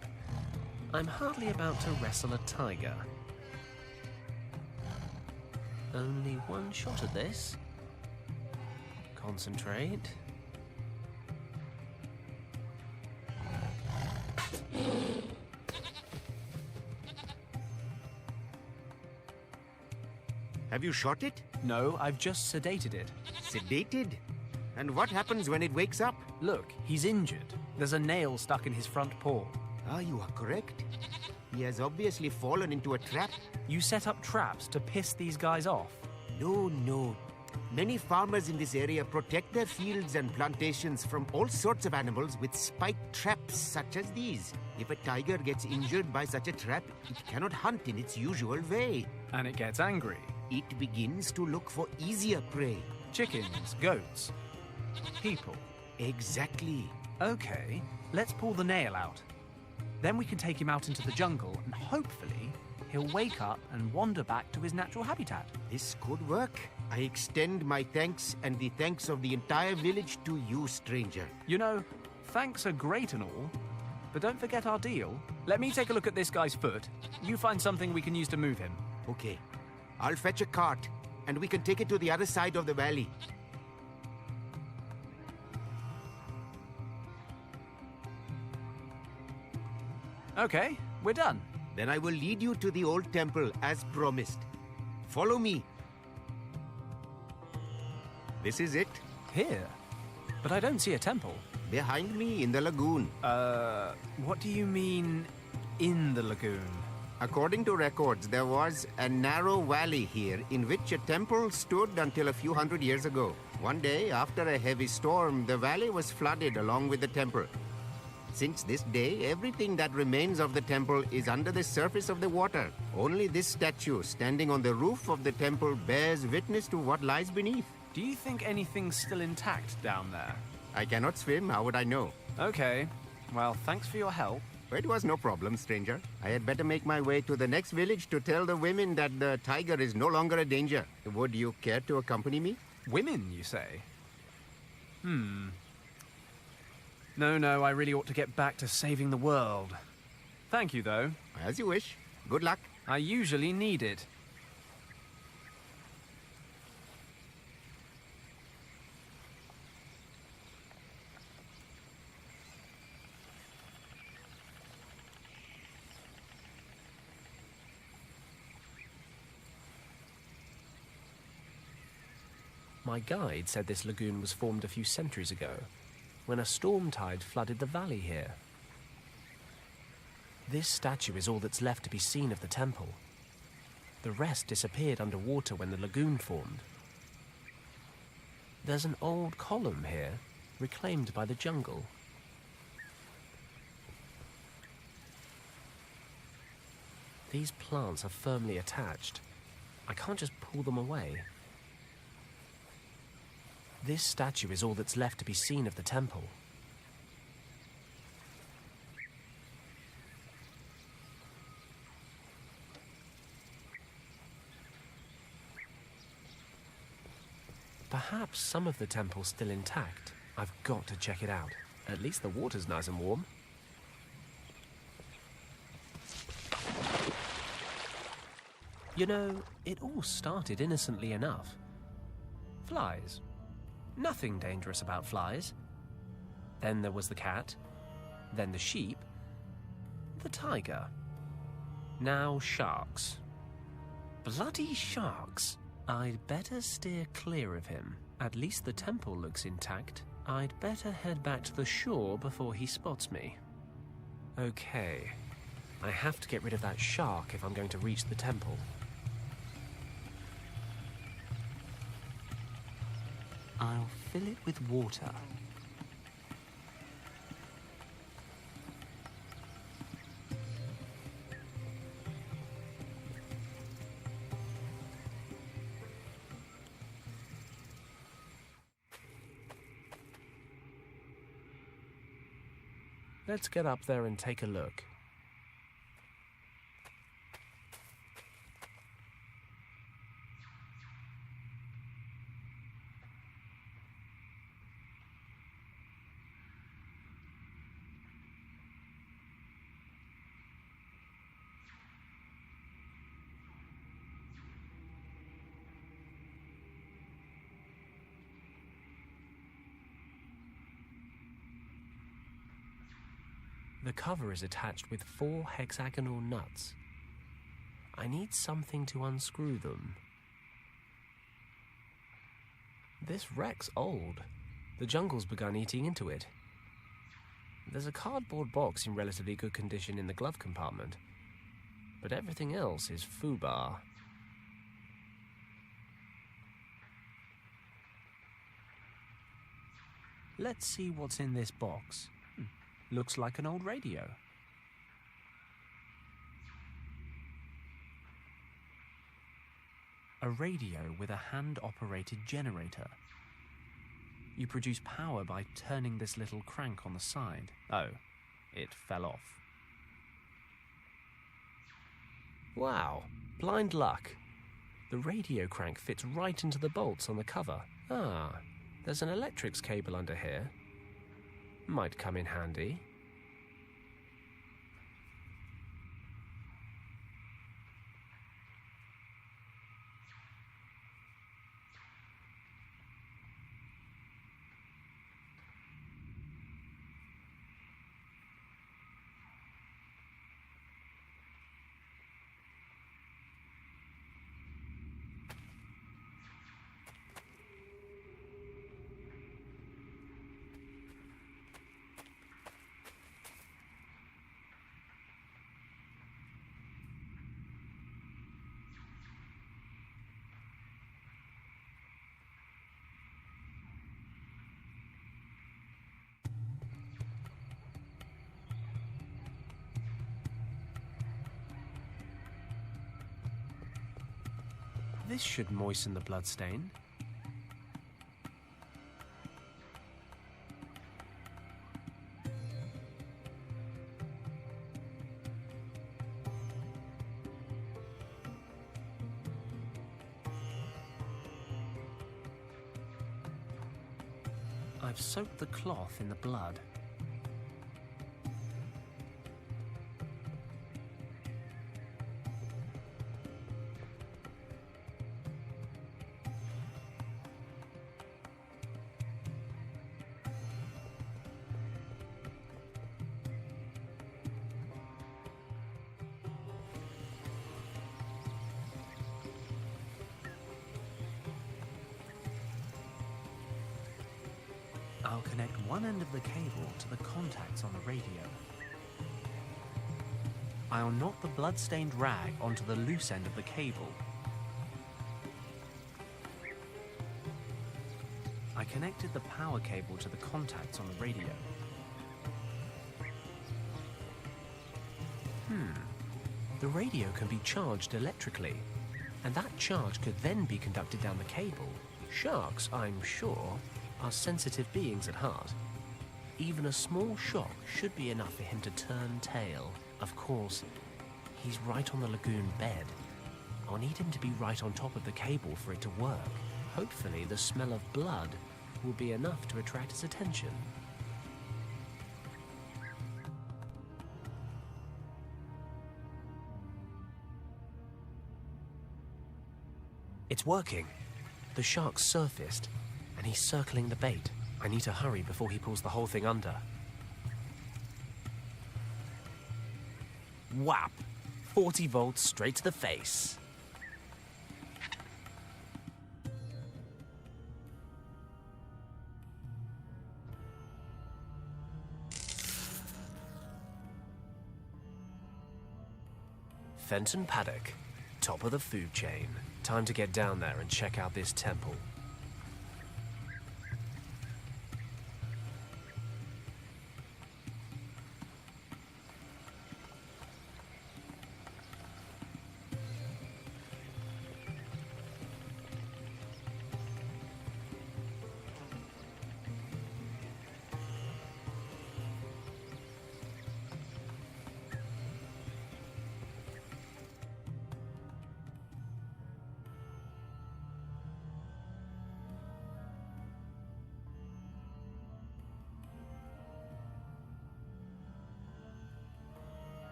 I'm hardly about to wrestle a tiger. Only one shot at this. Concentrate. Have you shot it? No, I've just sedated it. Sedated? And what happens when it wakes up? Look, he's injured. There's a nail stuck in his front paw. Ah, you are correct. He has obviously fallen into a trap. You set up traps to piss these guys off? No. Many farmers in this area protect their fields and plantations from all sorts of animals with spiked traps such as these. If a tiger gets injured by such a trap, it cannot hunt in its usual way. And it gets angry. It begins to look for easier prey. Chickens, goats, people. Exactly. Okay, let's pull the nail out. Then we can take him out into the jungle and hopefully he'll wake up and wander back to his natural habitat. This could work. I extend my thanks and the thanks of the entire village to you, stranger. You know, thanks are great and all, but don't forget our deal. Let me take a look at this guy's foot. You find something we can use to move him. Okay. I'll fetch a cart, and we can take it to the other side of the valley. Okay, we're done. Then I will lead you to the old temple, as promised. Follow me. This is it. Here? But I don't see a temple. Behind me, in the lagoon. What do you mean, in the lagoon? According to records, there was a narrow valley here in which a temple stood until a few hundred years ago. One day, after a heavy storm, the valley was flooded along with the temple. Since this day, everything that remains of the temple is under the surface of the water. Only this statue standing on the roof of the temple bears witness to what lies beneath. Do you think anything's still intact down there? I cannot swim, how would I know? Okay, well, thanks for your help. It was no problem, stranger. I had better make my way to the next village to tell the women that the tiger is no longer a danger. Would you care to accompany me? Women, you say? No, I really ought to get back to saving the world. Thank you, though. As you wish. Good luck. I usually need it. My guide said this lagoon was formed a few centuries ago, when a storm tide flooded the valley here. This statue is all that's left to be seen of the temple. The rest disappeared underwater when the lagoon formed. There's an old column here, reclaimed by the jungle. These plants are firmly attached. I can't just pull them away. This statue is all that's left to be seen of the temple. Perhaps some of the temple's still intact. I've got to check it out. At least the water's nice and warm. You know, it all started innocently enough. Flies. Nothing dangerous about flies. Then there was the cat. Then the sheep. The tiger. Now sharks. Bloody sharks! I'd better steer clear of him. At least the temple looks intact. I'd better head back to the shore before he spots me. Okay. I have to get rid of that shark if I'm going to reach the temple. I'll fill it with water. Let's get up there and take a look. The cover is attached with 4 hexagonal nuts. I need something to unscrew them. This wreck's old. The jungle's begun eating into it. There's a cardboard box in relatively good condition in the glove compartment, but everything else is foobar. Let's see what's in this box. Looks like an old radio. A radio with a hand-operated generator. You produce power by turning this little crank on the side. Oh, it fell off. Wow, blind luck. The radio crank fits right into the bolts on the cover. Ah, there's an electrics cable under here. Might come in handy. This should moisten the bloodstain. I've soaked the cloth in the blood. I'll connect one end of the cable to the contacts on the radio. I'll knot the blood-stained rag onto the loose end of the cable. I connected the power cable to the contacts on the radio. The radio can be charged electrically, and that charge could then be conducted down the cable. Sharks, I'm sure, are sensitive beings at heart. Even a small shock should be enough for him to turn tail. Of course, he's right on the lagoon bed. I'll need him to be right on top of the cable for it to work. Hopefully the smell of blood will be enough to attract his attention. It's working. The shark's surfaced, and he's circling the bait. I need to hurry before he pulls the whole thing under. Whap! 40 volts straight to the face. Fenton Paddock, top of the food chain. Time to get down there and check out this temple.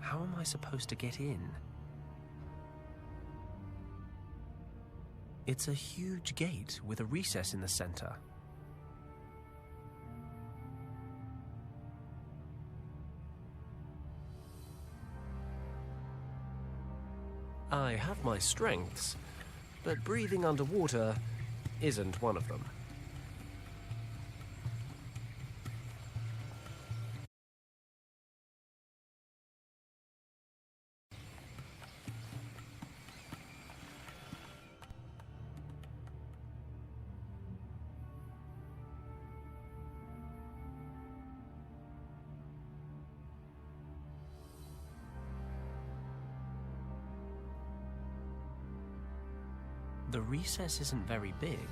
How am I supposed to get in? It's a huge gate with a recess in the center. I have my strengths, but breathing underwater isn't one of them. The recess isn't very big.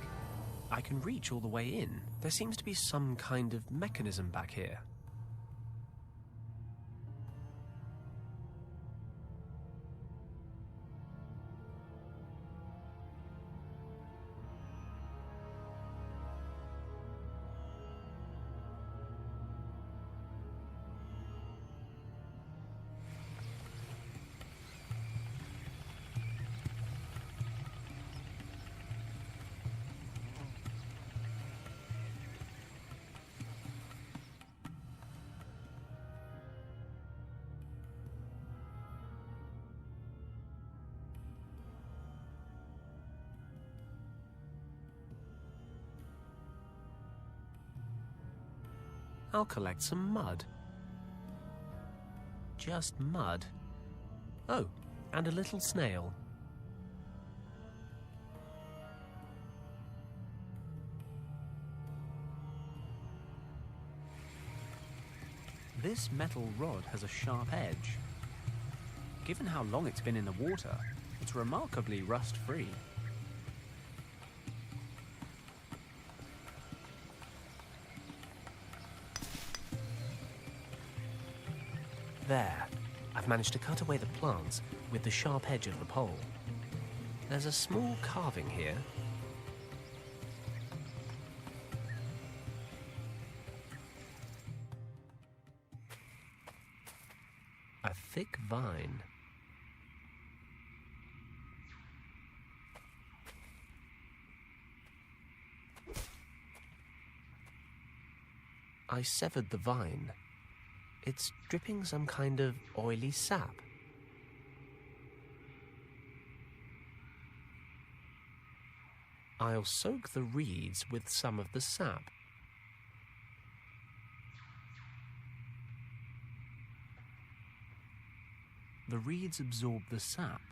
I can reach all the way in. There seems to be some kind of mechanism back here. I'll collect some mud. Just mud. Oh, and a little snail. This metal rod has a sharp edge. Given how long it's been in the water, it's remarkably rust-free. There, I've managed to cut away the plants with the sharp edge of the pole. There's a small carving here. A thick vine. I severed the vine. It's dripping some kind of oily sap. I'll soak the reeds with some of the sap. The reeds absorb the sap.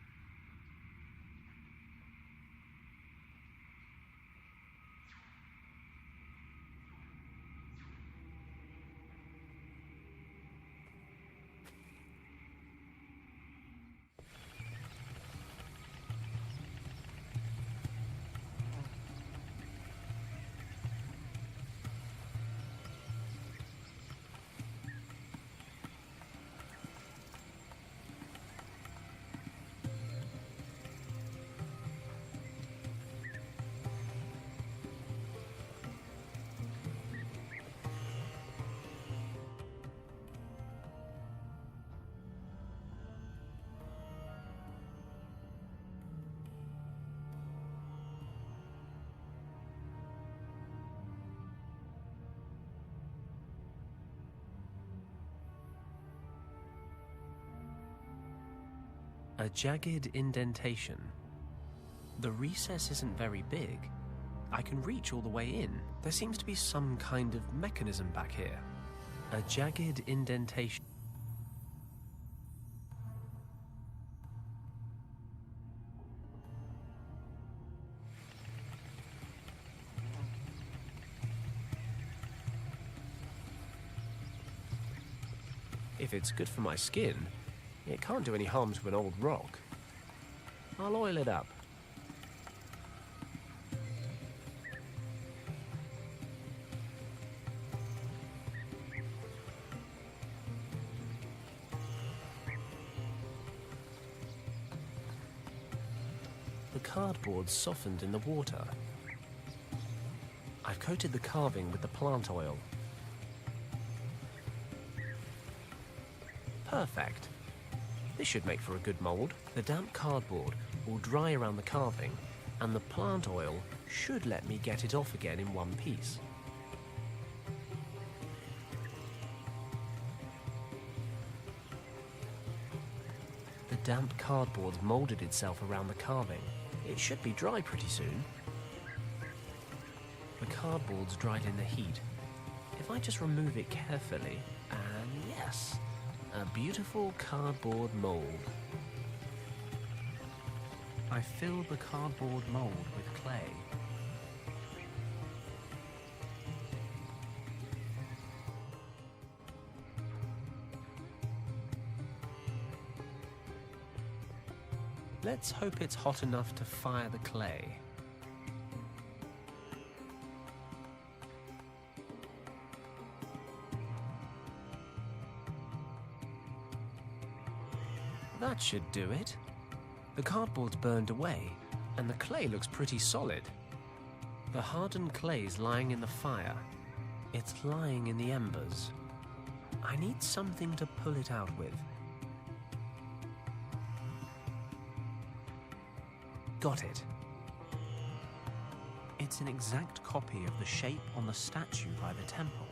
A jagged indentation. The recess isn't very big. I can reach all the way in. There seems to be some kind of mechanism back here. A jagged indentation. If it's good for my skin, it can't do any harm to an old rock. I'll oil it up. The cardboard softened in the water. I've coated the carving with the plant oil. Perfect. This should make for a good mould. The damp cardboard will dry around the carving, and the plant oil should let me get it off again in one piece. The damp cardboard's moulded itself around the carving. It should be dry pretty soon. The cardboard's dried in the heat. If I just remove it carefully, and yes, a beautiful cardboard mould. I fill the cardboard mould with clay. Let's hope it's hot enough to fire the clay. That should do it. The cardboard's burned away, and the clay looks pretty solid. The hardened clay's lying in the fire. It's lying in the embers. I need something to pull it out with. Got it. It's an exact copy of the shape on the statue by the temple.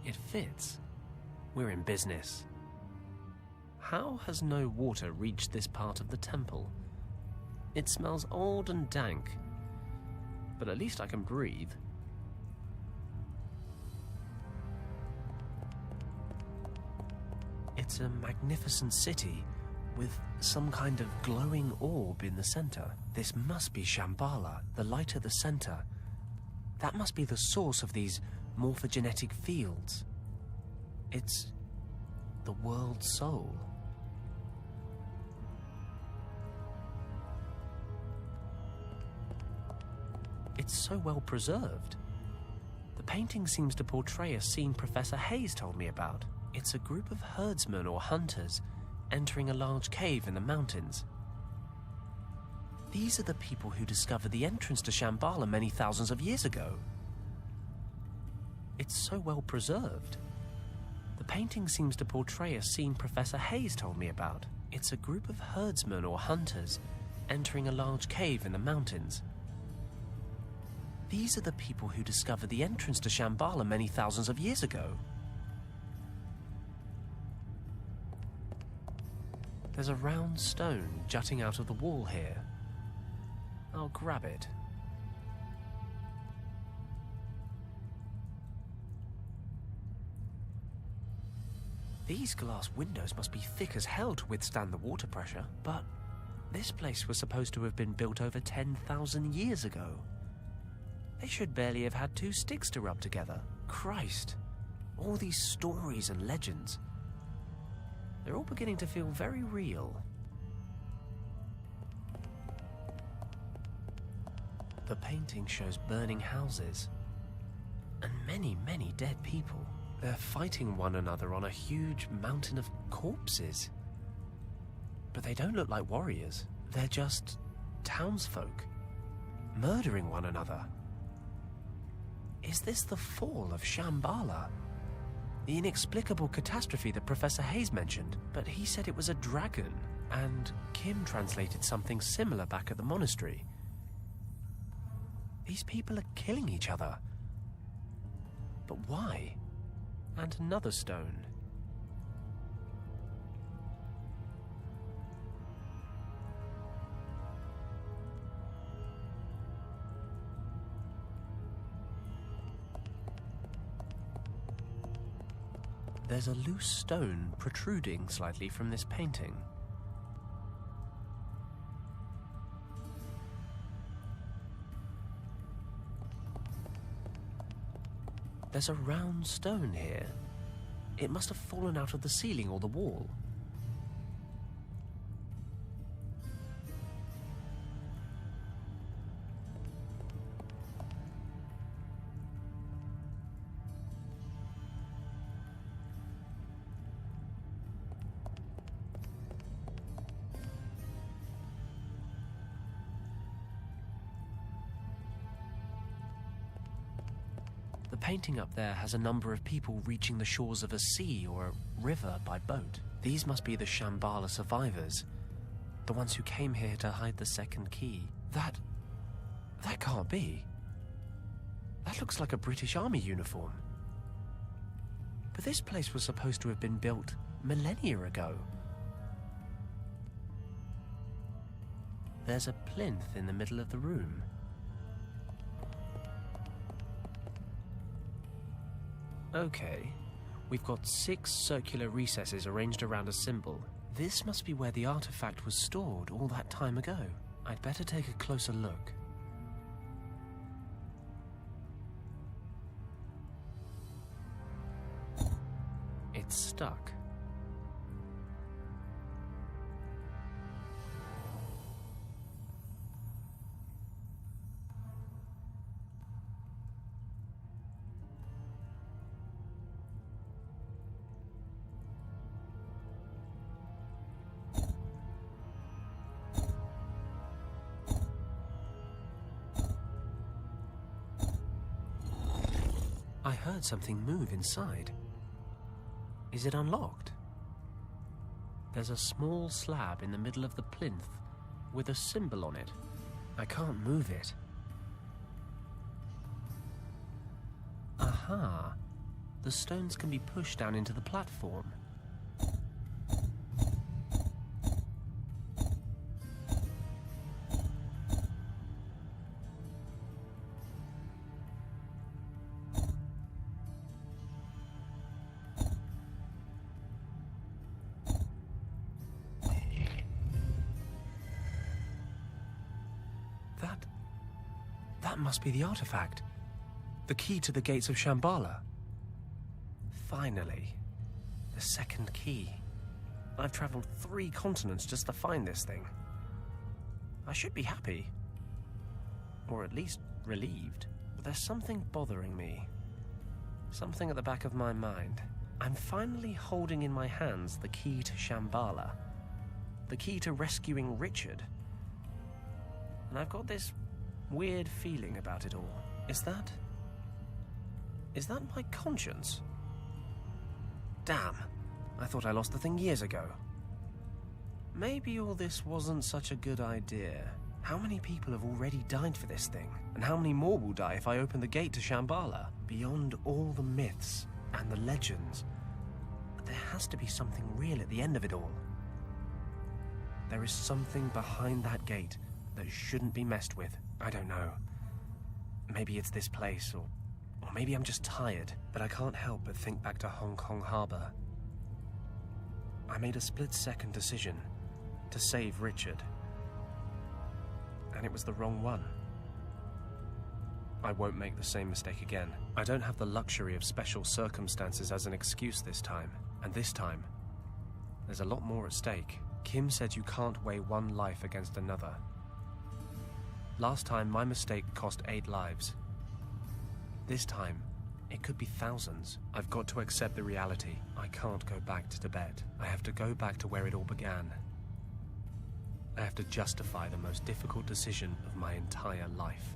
It fits. We're in business. How has no water reached this part of the temple? It smells old and dank, but at least I can breathe. It's a magnificent city with some kind of glowing orb in the center. This must be Shambhala, the light at the center. That must be the source of these morphogenetic fields. It's the world's soul. It's so well preserved. The painting seems to portray a scene Professor Hayes told me about. It's a group of herdsmen or hunters entering a large cave in the mountains. These are the people who discovered the entrance to Shambhala many thousands of years ago. It's so well preserved. The painting seems to portray a scene Professor Hayes told me about. It's a group of herdsmen or hunters entering a large cave in the mountains. These are the people who discovered the entrance to Shambhala many thousands of years ago. There's a round stone jutting out of the wall here. I'll grab it. These glass windows must be thick as hell to withstand the water pressure, but this place was supposed to have been built over 10,000 years ago. They should barely have had two sticks to rub together. Christ, all these stories and legends. They're all beginning to feel very real. The painting shows burning houses and many, many dead people. They're fighting one another on a huge mountain of corpses. But they don't look like warriors. They're just townsfolk, murdering one another. Is this the fall of Shambhala? The inexplicable catastrophe that Professor Hayes mentioned? But he said it was a dragon, and Kim translated something similar back at the monastery. These people are killing each other. But why? And another stone. There's a loose stone protruding slightly from this painting. There's a round stone here. It must have fallen out of the ceiling or the wall. The painting up there has a number of people reaching the shores of a sea or a river by boat. These must be the Shambhala survivors, the ones who came here to hide the second key. That can't be. That looks like a British Army uniform. But this place was supposed to have been built millennia ago. There's a plinth in the middle of the room. Okay, we've got 6 circular recesses arranged around a symbol. This must be where the artifact was stored all that time ago. I'd better take a closer look. It's stuck. I heard something move inside. Is it unlocked? There's a small slab in the middle of the plinth with a symbol on it. I can't move it. Aha! The stones can be pushed down into the platform. That must be the artifact. The key to the gates of Shambhala. Finally. The second key. I've travelled 3 continents just to find this thing. I should be happy. Or at least relieved. But there's something bothering me. Something at the back of my mind. I'm finally holding in my hands the key to Shambhala. The key to rescuing Richard. And I've got this weird feeling about it all. Is that my conscience? Damn, I thought I lost the thing years ago. Maybe all this wasn't such a good idea. How many people have already died for this thing? And how many more will die if I open the gate to Shambhala? Beyond all the myths and the legends, there has to be something real at the end of it all. There is something behind that gate that shouldn't be messed with. I don't know. Maybe it's this place, or maybe I'm just tired, but I can't help but think back to Hong Kong Harbour. I made a split-second decision to save Richard. And it was the wrong one. I won't make the same mistake again. I don't have the luxury of special circumstances as an excuse this time. And this time, there's a lot more at stake. Kim said you can't weigh one life against another. Last time, my mistake cost 8 lives. This time, it could be thousands. I've got to accept the reality. I can't go back to Tibet. I have to go back to where it all began. I have to justify the most difficult decision of my entire life.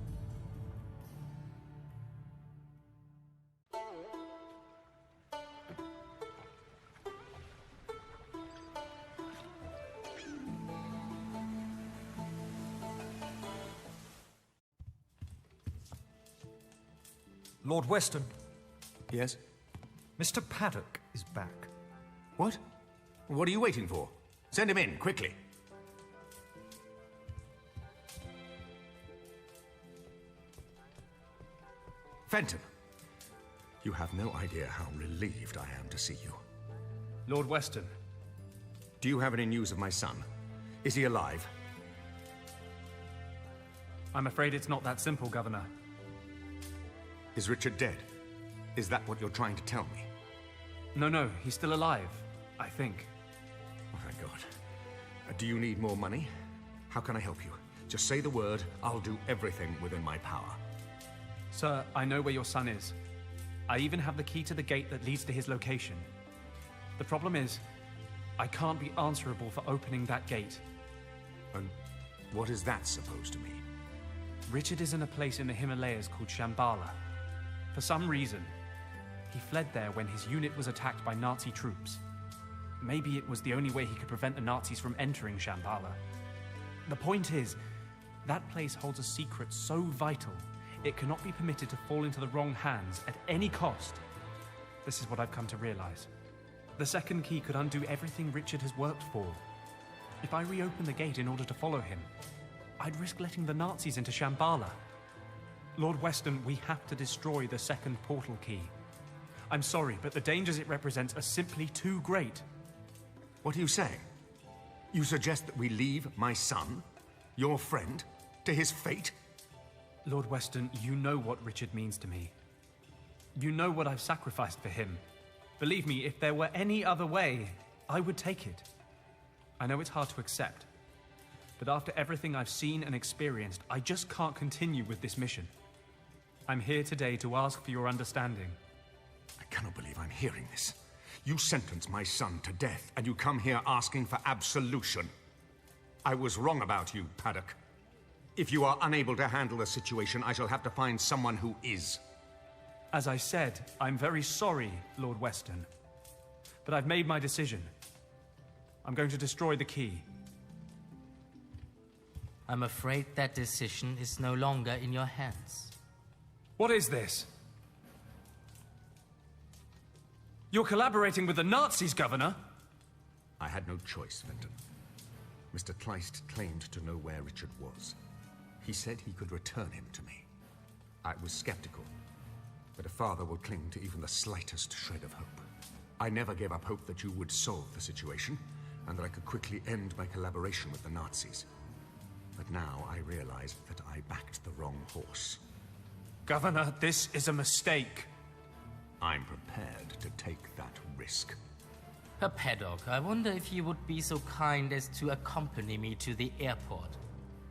Lord Weston. Yes? Mr. Paddock is back. What? What are you waiting for? Send him in, quickly. Fenton. You have no idea how relieved I am to see you. Lord Weston. Do you have any news of my son? Is he alive? I'm afraid it's not that simple, Governor. Is Richard dead? Is that what you're trying to tell me? No, he's still alive, I think. Oh, thank God. Do you need more money? How can I help you? Just say the word, I'll do everything within my power. Sir, I know where your son is. I even have the key to the gate that leads to his location. The problem is, I can't be answerable for opening that gate. And what is that supposed to mean? Richard is in a place in the Himalayas called Shambhala. For some reason, he fled there when his unit was attacked by Nazi troops. Maybe it was the only way he could prevent the Nazis from entering Shambhala. The point is, that place holds a secret so vital, it cannot be permitted to fall into the wrong hands at any cost. This is what I've come to realize. The second key could undo everything Richard has worked for. If I reopen the gate in order to follow him, I'd risk letting the Nazis into Shambhala. Lord Weston, we have to destroy the second portal key. I'm sorry, but the dangers it represents are simply too great. What are you saying? You suggest that we leave my son, your friend, to his fate? Lord Weston, you know what Richard means to me. You know what I've sacrificed for him. Believe me, if there were any other way, I would take it. I know it's hard to accept, but after everything I've seen and experienced, I just can't continue with this mission. I'm here today to ask for your understanding. I cannot believe I'm hearing this. You sentenced my son to death, and you come here asking for absolution. I was wrong about you, Paddock. If you are unable to handle the situation, I shall have to find someone who is. As I said, I'm very sorry, Lord Weston. But I've made my decision. I'm going to destroy the key. I'm afraid that decision is no longer in your hands. What is this? You're collaborating with the Nazis, Governor! I had no choice, Fenton. Mr. Kleist claimed to know where Richard was. He said he could return him to me. I was skeptical, but a father will cling to even the slightest shred of hope. I never gave up hope that you would solve the situation, and that I could quickly end my collaboration with the Nazis. But now I realize that I backed the wrong horse. Governor, this is a mistake. I'm prepared to take that risk. Herr Paddock, I wonder if you would be so kind as to accompany me to the airport.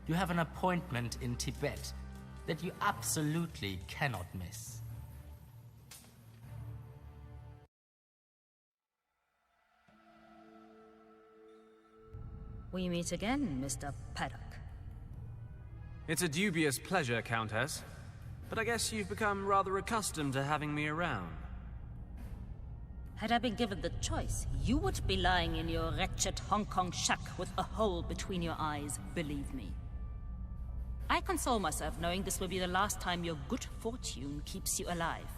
You have an appointment in Tibet that you absolutely cannot miss. We meet again, Mr. Paddock. It's a dubious pleasure, Countess. But I guess you've become rather accustomed to having me around. Had I been given the choice, you would be lying in your wretched Hong Kong shack with a hole between your eyes, believe me. I console myself knowing this will be the last time your good fortune keeps you alive.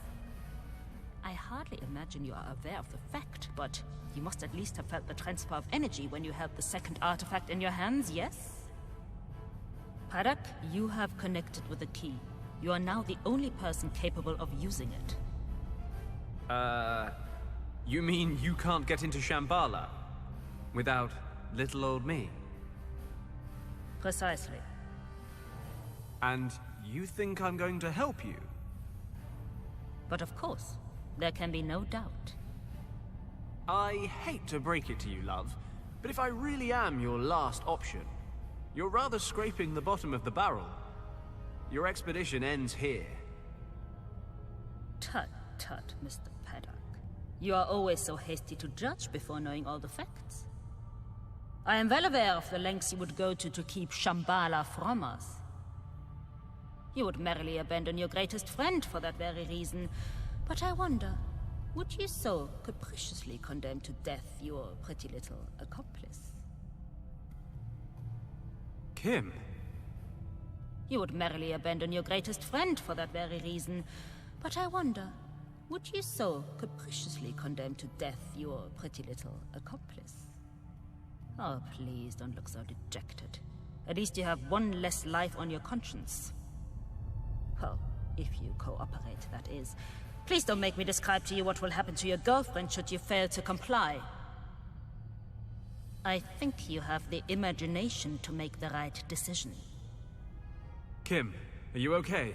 I hardly imagine you are aware of the fact, but you must at least have felt the transfer of energy when you held the second artifact in your hands, yes? Paddock, you have connected with the key. You are now the only person capable of using it. You mean you can't get into Shambhala without little old me? Precisely. And you think I'm going to help you? But of course, there can be no doubt. I hate to break it to you, love, but if I really am your last option, you're rather scraping the bottom of the barrel. Your expedition ends here. Tut, tut, Mr. Paddock. You are always so hasty to judge before knowing all the facts. I am well aware of the lengths you would go to keep Shambhala from us. You would merrily abandon your greatest friend for that very reason. But I wonder, would you so capriciously condemn to death your pretty little accomplice? Kim? You would merrily abandon your greatest friend for that very reason. But I wonder, would you so capriciously condemn to death your pretty little accomplice? Oh, please don't look so dejected. At least you have one less life on your conscience. Well, if you cooperate, that is. Please don't make me describe to you what will happen to your girlfriend should you fail to comply. I think you have the imagination to make the right decision. Kim, are you okay?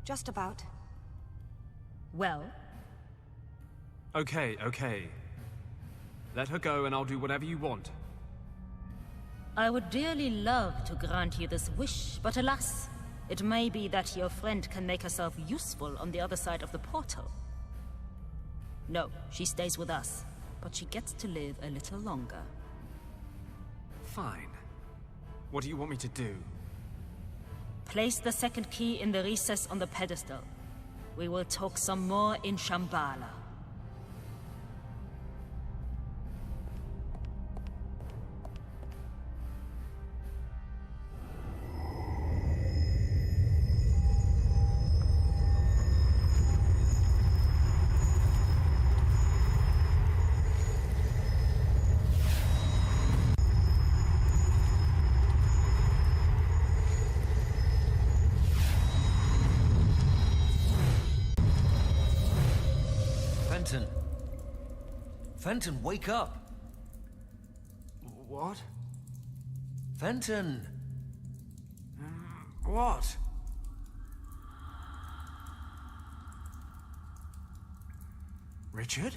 Just about. Well? Okay. Let her go and I'll do whatever you want. I would dearly love to grant you this wish, but alas, it may be that your friend can make herself useful on the other side of the portal. No, she stays with us, but she gets to live a little longer. Fine. What do you want me to do? Place the second key in the recess on the pedestal. We will talk some more in Shambhala. Fenton, wake up! What? Fenton! What? Richard?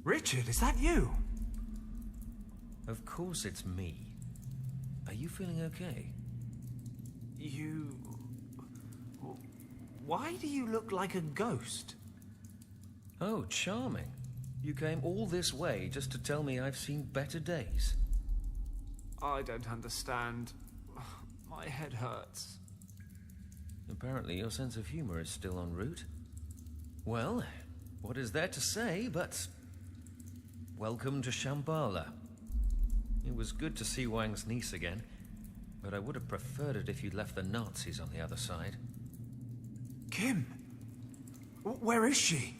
Richard, is that you? Of course it's me. Are you feeling okay? Why do you look like a ghost? Oh, charming. You came all this way just to tell me I've seen better days. I don't understand. My head hurts. Apparently your sense of humor is still en route. Well, what is there to say but... welcome to Shambhala. It was good to see Wang's niece again, but I would have preferred it if you'd left the Nazis on the other side. Kim! Where is she?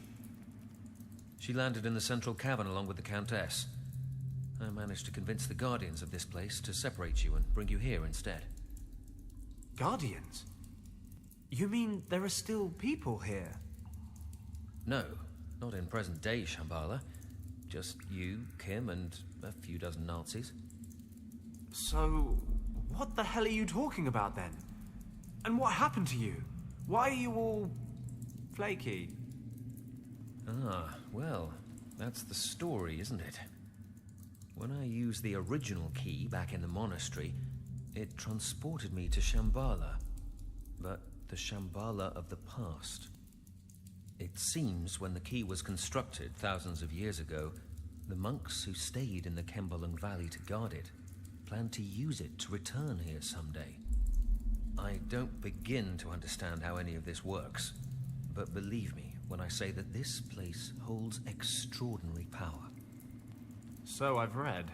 She landed in the central cavern along with the Countess. I managed to convince the guardians of this place to separate you and bring you here instead. Guardians? You mean there are still people here? No, not in present-day Shambhala. Just you, Kim, and a few dozen Nazis. So, what the hell are you talking about then? And what happened to you? Why are you all... flaky? Ah, well, that's the story, isn't it? When I used the original key back in the monastery, it transported me to Shambhala. But the Shambhala of the past. It seems when the key was constructed thousands of years ago, the monks who stayed in the Kembalung Valley to guard it planned to use it to return here someday. I don't begin to understand how any of this works, but believe me when I say that this place holds extraordinary power. So I've read.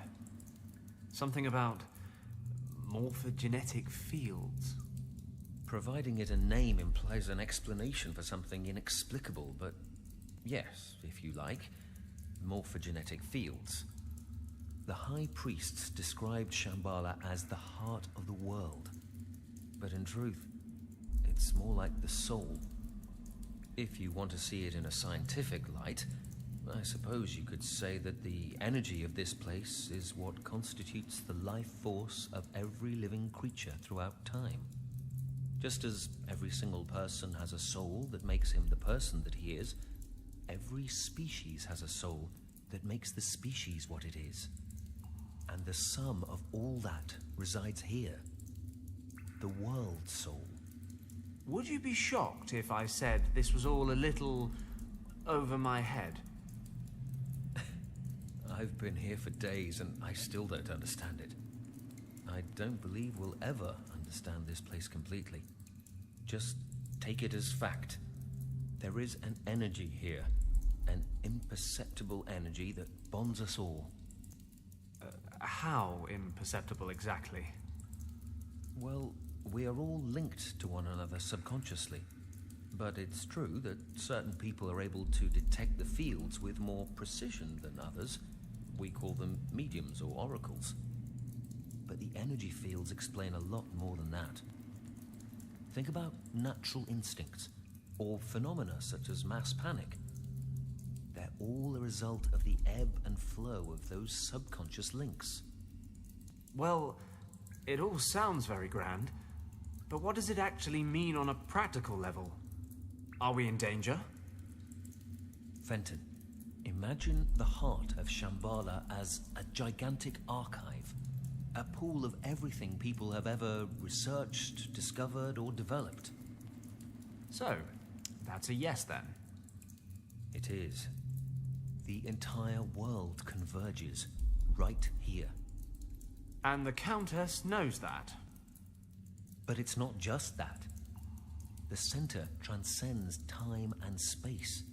Something about morphogenetic fields. Providing it a name implies an explanation for something inexplicable, but yes, if you like, morphogenetic fields. The high priests described Shambhala as the heart of the world. But in truth, it's more like the soul. If you want to see it in a scientific light, I suppose you could say that the energy of this place is what constitutes the life force of every living creature throughout time. Just as every single person has a soul that makes him the person that he is, every species has a soul that makes the species what it is. And the sum of all that resides here. The world soul. Would you be shocked if I said this was all a little over my head? I've been here for days and I still don't understand it. I don't believe we'll ever understand this place completely. Just take it as fact. There is an energy here, an imperceptible energy that bonds us all. How imperceptible exactly? Well, we are all linked to one another subconsciously. But it's true that certain people are able to detect the fields with more precision than others. We call them mediums or oracles. But the energy fields explain a lot more than that. Think about natural instincts, or phenomena such as mass panic. They're all a result of the ebb and flow of those subconscious links. Well, it all sounds very grand, but what does it actually mean on a practical level? Are we in danger? Fenton, imagine the heart of Shambhala as a gigantic archive, a pool of everything people have ever researched, discovered, or developed. So, that's a yes then? It is. The entire world converges right here. And the Countess knows that? But it's not just that. The center transcends time and space.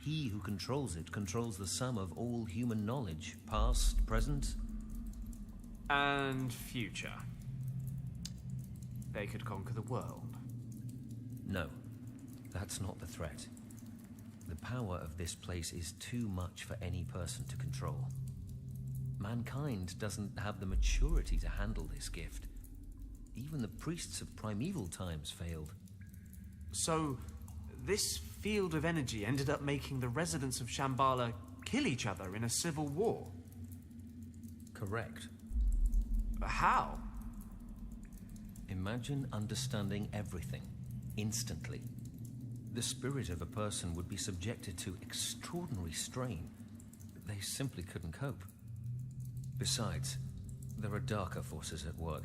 He who controls it controls the sum of all human knowledge, past, present, and future. They could conquer the world. No, that's not the threat. The power of this place is too much for any person to control. Mankind doesn't have the maturity to handle this gift. Even the priests of primeval times failed. So, this field of energy ended up making the residents of Shambhala kill each other in a civil war? Correct. How? Imagine understanding everything, instantly. The spirit of a person would be subjected to extraordinary strain. They simply couldn't cope. Besides, there are darker forces at work.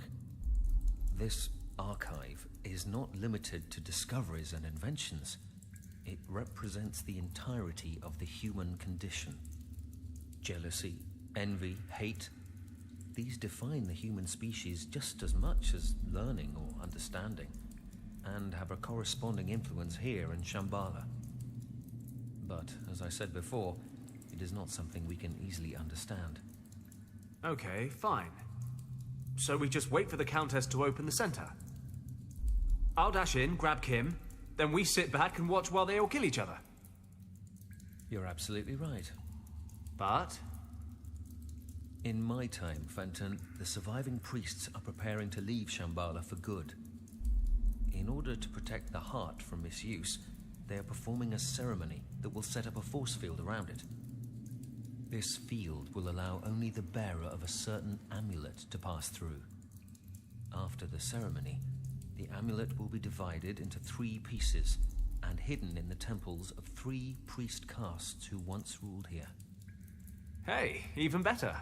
This archive is not limited to discoveries and inventions. It represents the entirety of the human condition. Jealousy, envy, hate, these define the human species just as much as learning or understanding, and have a corresponding influence here in Shambhala. But, as I said before, it is not something we can easily understand. Okay, fine. So we just wait for the Countess to open the center. I'll dash in, grab Kim, then we sit back and watch while they all kill each other. You're absolutely right. But? In my time, Fenton, the surviving priests are preparing to leave Shambhala for good. In order to protect the heart from misuse, they are performing a ceremony that will set up a force field around it. This field will allow only the bearer of a certain amulet to pass through. After the ceremony, the amulet will be divided into 3 pieces and hidden in the temples of 3 priest castes who once ruled here. Hey, even better.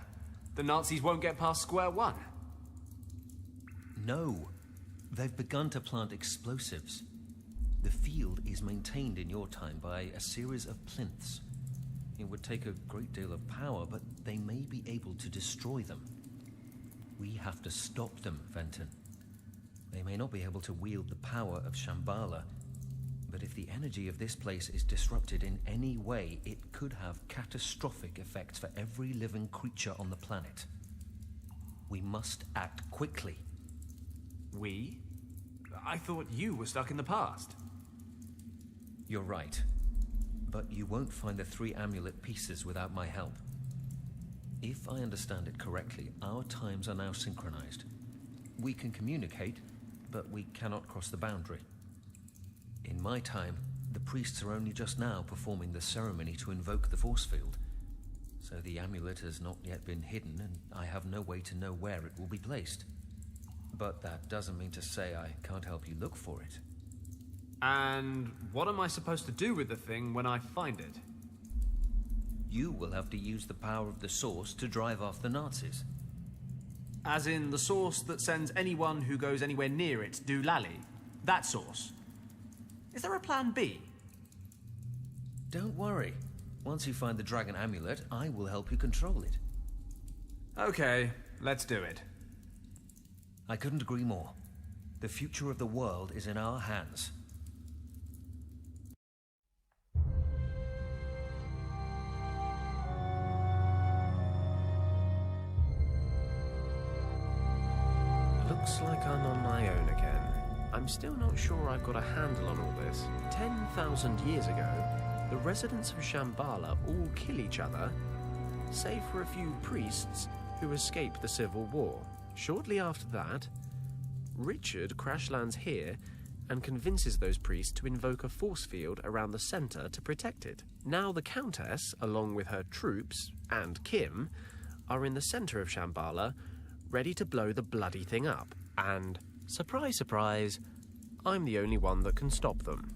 The Nazis won't get past square one. No. They've begun to plant explosives. The field is maintained in your time by a series of plinths. It would take a great deal of power, but they may be able to destroy them. We have to stop them, Fenton. They may not be able to wield the power of Shambhala, but if the energy of this place is disrupted in any way, it could have catastrophic effects for every living creature on the planet. We must act quickly. We? I thought you were stuck in the past. You're right. But you won't find the 3 amulet pieces without my help. If I understand it correctly, our times are now synchronized. We can communicate, but we cannot cross the boundary. In my time, the priests are only just now performing the ceremony to invoke the force field. So the amulet has not yet been hidden, and I have no way to know where it will be placed. But that doesn't mean to say I can't help you look for it. And what am I supposed to do with the thing when I find it? You will have to use the power of the source to drive off the Nazis. As in the source that sends anyone who goes anywhere near it doolally? That source? Is there a plan B? Don't worry. Once you find the dragon amulet, I will help you control it. Okay, let's do it. I couldn't agree more. The future of the world is in our hands. Looks like I'm on my own again. I'm still not sure I've got a handle on all this. 10,000 years ago, the residents of Shambhala all kill each other, save for a few priests who escape the civil war. Shortly after that, Richard crash lands here and convinces those priests to invoke a force field around the centre to protect it. Now the Countess, along with her troops, and Kim, are in the centre of Shambhala, ready to blow the bloody thing up. And, surprise, surprise, I'm the only one that can stop them.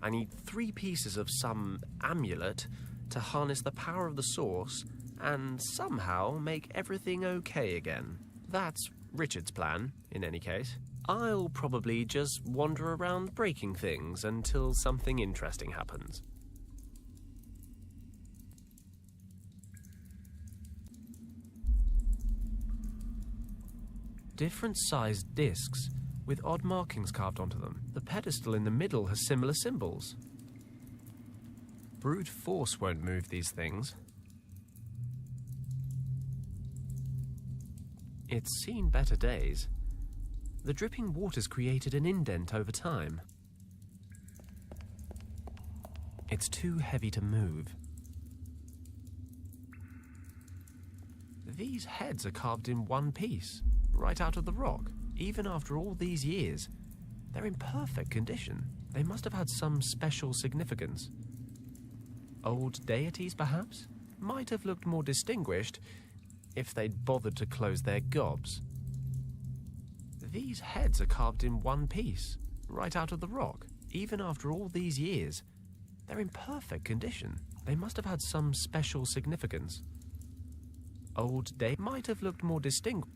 I need 3 pieces of some amulet to harness the power of the source and somehow make everything okay again. That's Richard's plan, in any case. I'll probably just wander around breaking things until something interesting happens. Different sized discs with odd markings carved onto them. The pedestal in the middle has similar symbols. Brute force won't move these things. It's seen better days. The dripping water's created an indent over time. It's too heavy to move. These heads are carved in one piece, right out of the rock. Even after all these years, they're in perfect condition. They must have had some special significance. Old deities, perhaps? Might have looked more distinguished if they'd bothered to close their gobs. These heads are carved in one piece, right out of the rock. Even after all these years, they're in perfect condition. They must have had some special significance. Old deities might have looked more distinguished.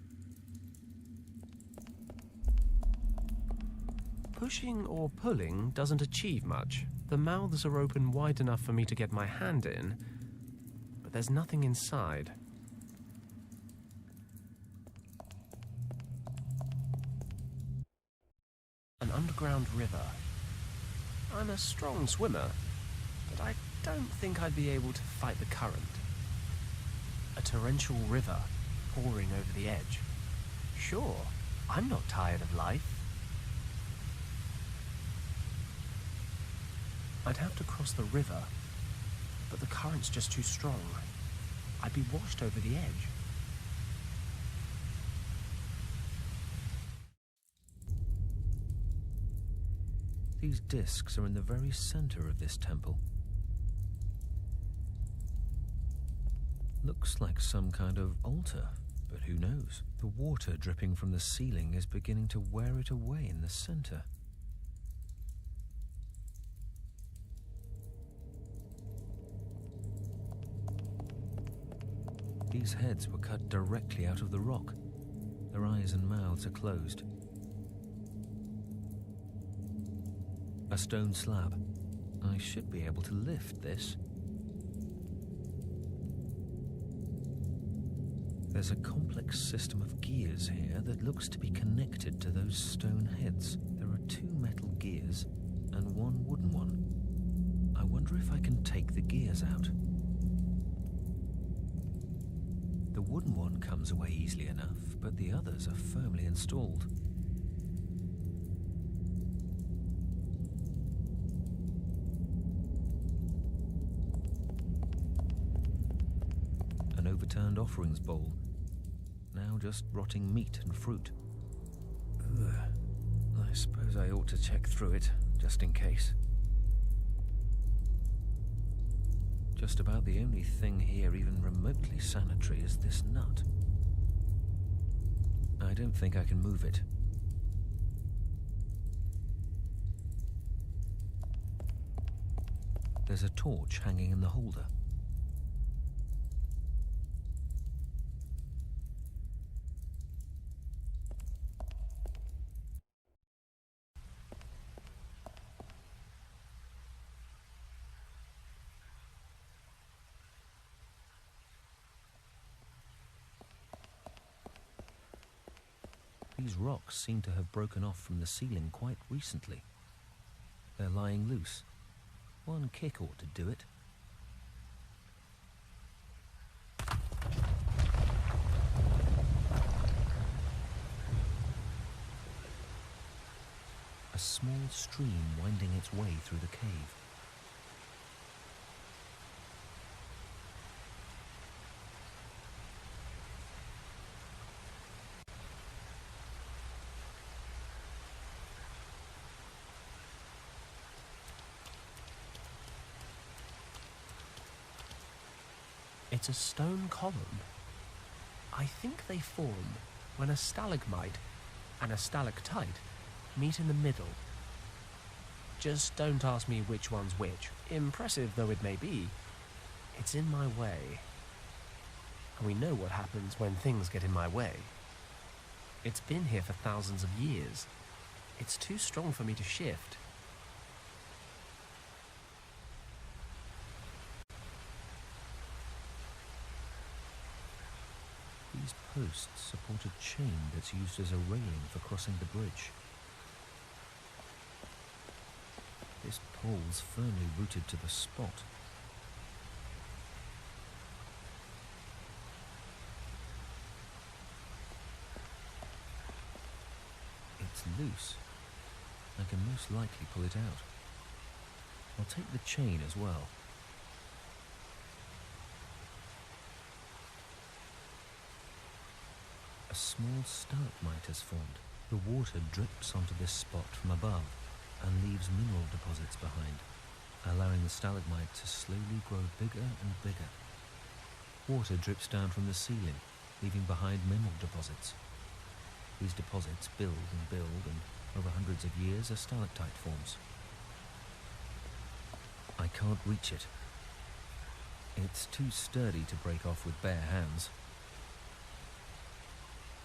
Pushing or pulling doesn't achieve much. The mouths are open wide enough for me to get my hand in, but there's nothing inside. An underground river. I'm a strong swimmer, but I don't think I'd be able to fight the current. A torrential river pouring over the edge. Sure, I'm not tired of life. I'd have to cross the river, but the current's just too strong. I'd be washed over the edge. These discs are in the very center of this temple. Looks like some kind of altar, but who knows? The water dripping from the ceiling is beginning to wear it away in the center. These heads were cut directly out of the rock. Their eyes and mouths are closed. A stone slab. I should be able to lift this. There's a complex system of gears here that looks to be connected to those stone heads. There are 2 metal gears and 1 wooden one. I wonder if I can take the gears out. The wooden one comes away easily enough, but the others are firmly installed. An overturned offerings bowl. Now just rotting meat and fruit. Ugh. I suppose I ought to check through it, just in case. Just about the only thing here even remotely sanitary is this nut. I don't think I can move it. There's a torch hanging in the holder. These rocks seem to have broken off from the ceiling quite recently. They're lying loose. One kick ought to do it. A small stream winding its way through the cave. It's a stone column. I think they form when a stalagmite and a stalactite meet in the middle. Just don't ask me which one's which. Impressive though it may be, it's in my way. And we know what happens when things get in my way. It's been here for thousands of years. It's too strong for me to shift. These posts support a chain that's used as a railing for crossing the bridge. This pole's firmly rooted to the spot. It's loose. I can most likely pull it out. I'll take the chain as well. A small stalagmite has formed. The water drips onto this spot from above and leaves mineral deposits behind, allowing the stalagmite to slowly grow bigger and bigger. Water drips down from the ceiling, leaving behind mineral deposits. These deposits build, and over hundreds of years a stalactite forms. I can't reach it. It's too sturdy to break off with bare hands.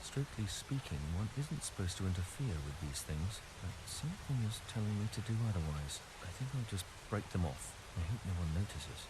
Strictly speaking, one isn't supposed to interfere with these things, but something is telling me to do otherwise. I think I'll just break them off. I hope no one notices.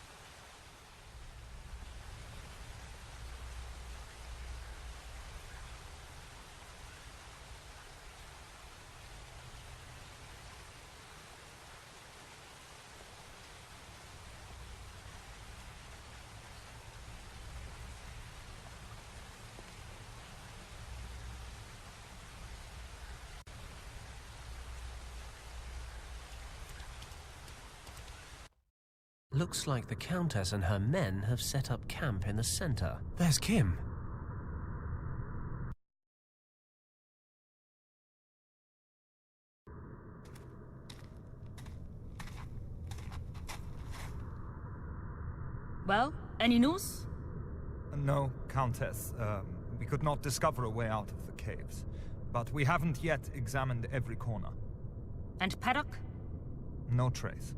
Looks like the Countess and her men have set up camp in the center. There's Kim. Well, any news? No, Countess. We could not discover a way out of the caves. But we haven't yet examined every corner. And Paddock? No trace.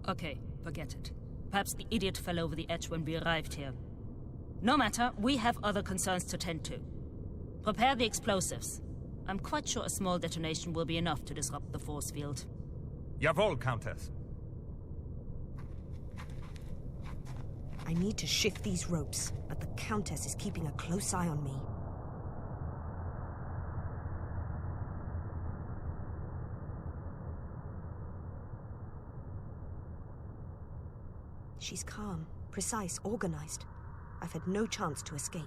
Okay, forget it. Perhaps the idiot fell over the edge when we arrived here. No matter, we have other concerns to tend to. Prepare the explosives. I'm quite sure a small detonation will be enough to disrupt the force field. Jawohl, Countess. I need to shift these ropes, but the Countess is keeping a close eye on me. She's calm, precise, organized. I've had no chance to escape.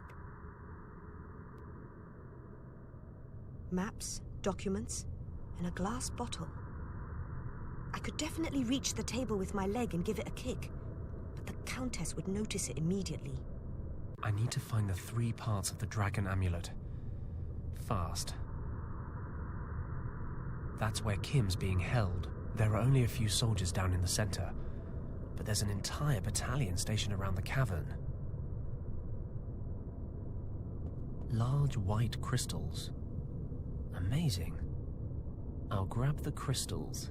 Maps, documents, and a glass bottle. I could definitely reach the table with my leg and give it a kick, but the Countess would notice it immediately. I need to find the 3 parts of the dragon amulet. Fast. That's where Kim's being held. There are only a few soldiers down in the center, but there's an entire battalion stationed around the cavern. Large white crystals. Amazing. I'll grab the crystals.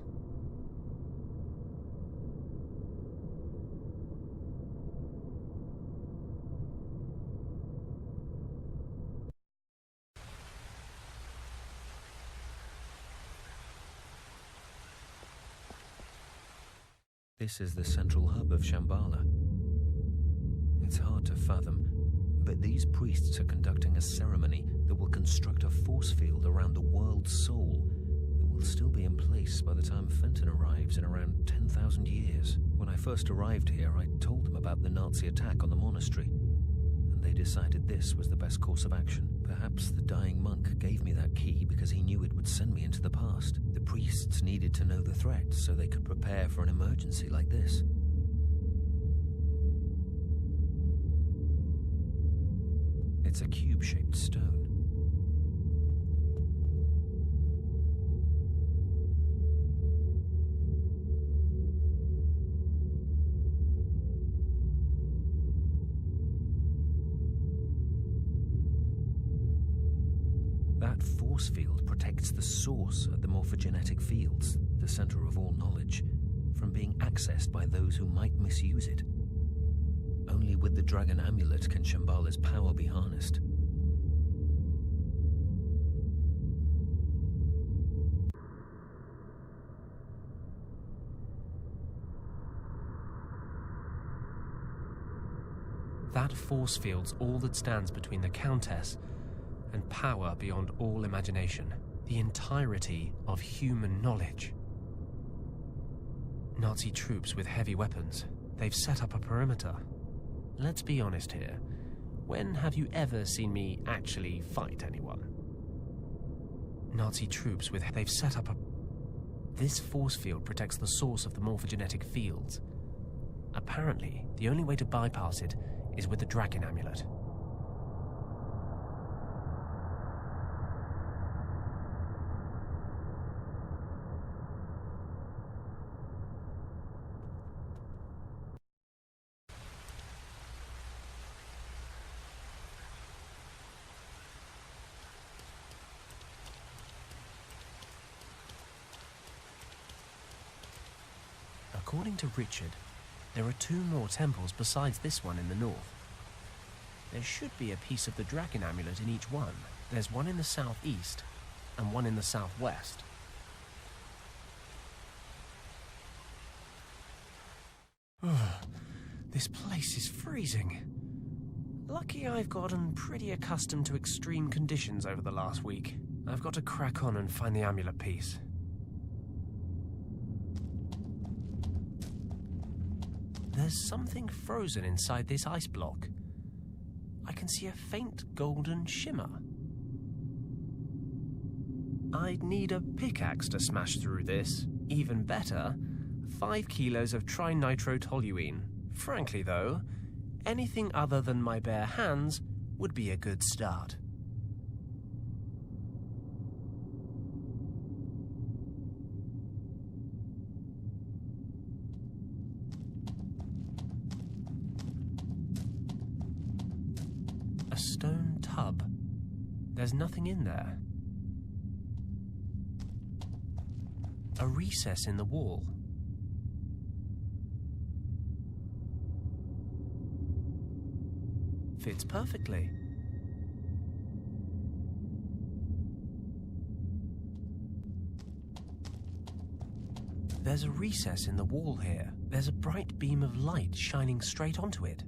This is the central hub of Shambhala. It's hard to fathom, but these priests are conducting a ceremony that will construct a force field around the world's soul that will still be in place by the time Fenton arrives in around 10,000 years. When I first arrived here, I told them about the Nazi attack on the monastery, and they decided this was the best course of action. Perhaps the dying monk gave me that key because he knew it would send me into the past. The priests needed to know the threat so they could prepare for an emergency like this. It's a cube-shaped stone. That force field protects the source of the morphogenetic fields, the center of all knowledge, from being accessed by those who might misuse it. Only with the dragon amulet can Shambhala's power be harnessed. That force field's all that stands between the Countess and power beyond all imagination. The entirety of human knowledge. Nazi troops with heavy weapons. They've set up a perimeter. Let's be honest here. When have you ever seen me actually fight anyone? Nazi troops with... They've set up a... This force field protects the source of the morphogenetic fields. Apparently, the only way to bypass it is with the dragon amulet. According to Richard, there are 2 more temples besides this one in the north. There should be a piece of the dragon amulet in each one. There's one in the southeast and one in the southwest. This place is freezing. Lucky I've gotten pretty accustomed to extreme conditions over the last week. I've got to crack on and find the amulet piece. There's something frozen inside this ice block. I can see a faint golden shimmer. I'd need a pickaxe to smash through this. Even better, 5 kilos of trinitrotoluene. Frankly though, anything other than my bare hands would be a good start. A stone tub. There's nothing in there. A recess in the wall. Fits perfectly. There's a recess in the wall here. There's a bright beam of light shining straight onto it.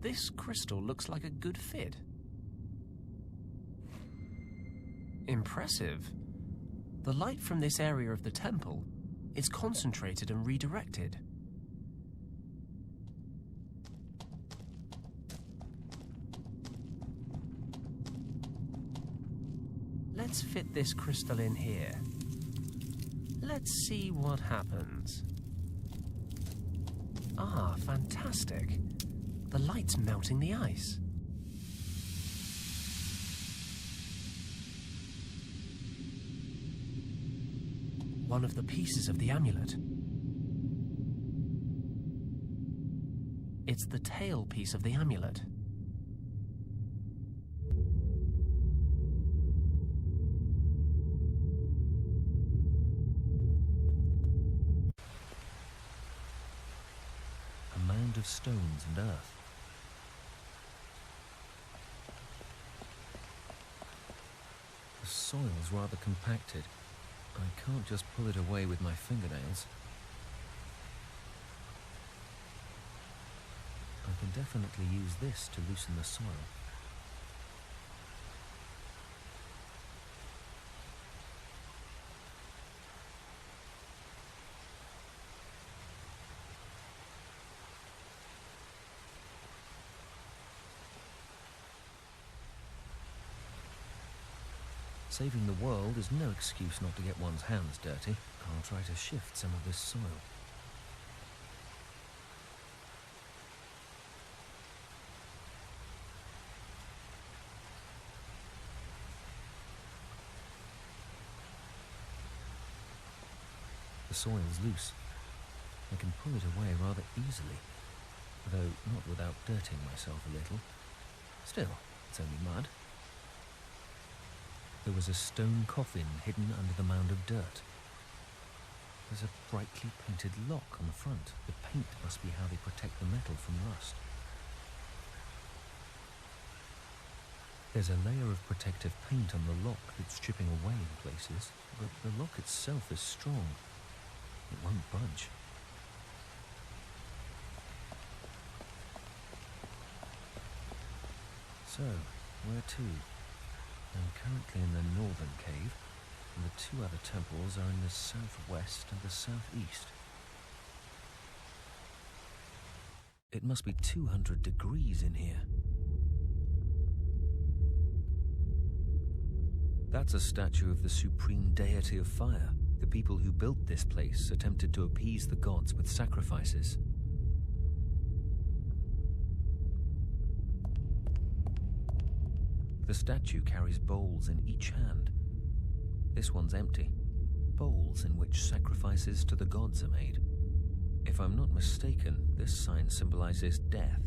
This crystal looks like a good fit. Impressive. The light from this area of the temple is concentrated and redirected. Let's fit this crystal in here. Let's see what happens. Ah, fantastic. The light's melting the ice. One of the pieces of the amulet. It's the tail piece of the amulet. A mound of stones and earth. The soil's rather compacted. I can't just pull it away with my fingernails. I can definitely use this to loosen the soil. Saving the world is no excuse not to get one's hands dirty. I'll try to shift some of this soil. The soil's loose. I can pull it away rather easily, though not without dirtying myself a little. Still, It's only mud. There was a stone coffin hidden under the mound of dirt. There's a brightly painted lock on the front. The paint must be how they protect the metal from rust. There's a layer of protective paint on the lock that's chipping away in places, but the lock itself is strong. It won't budge. So, where to? I'm currently in the northern cave, and the two other temples are in the southwest and the southeast. It must be 200 degrees in here. That's a statue of the supreme deity of fire. The people who built this place attempted to appease the gods with sacrifices. The statue carries bowls in each hand. This one's empty. Bowls in which sacrifices to the gods are made. If I'm not mistaken, this sign symbolizes death.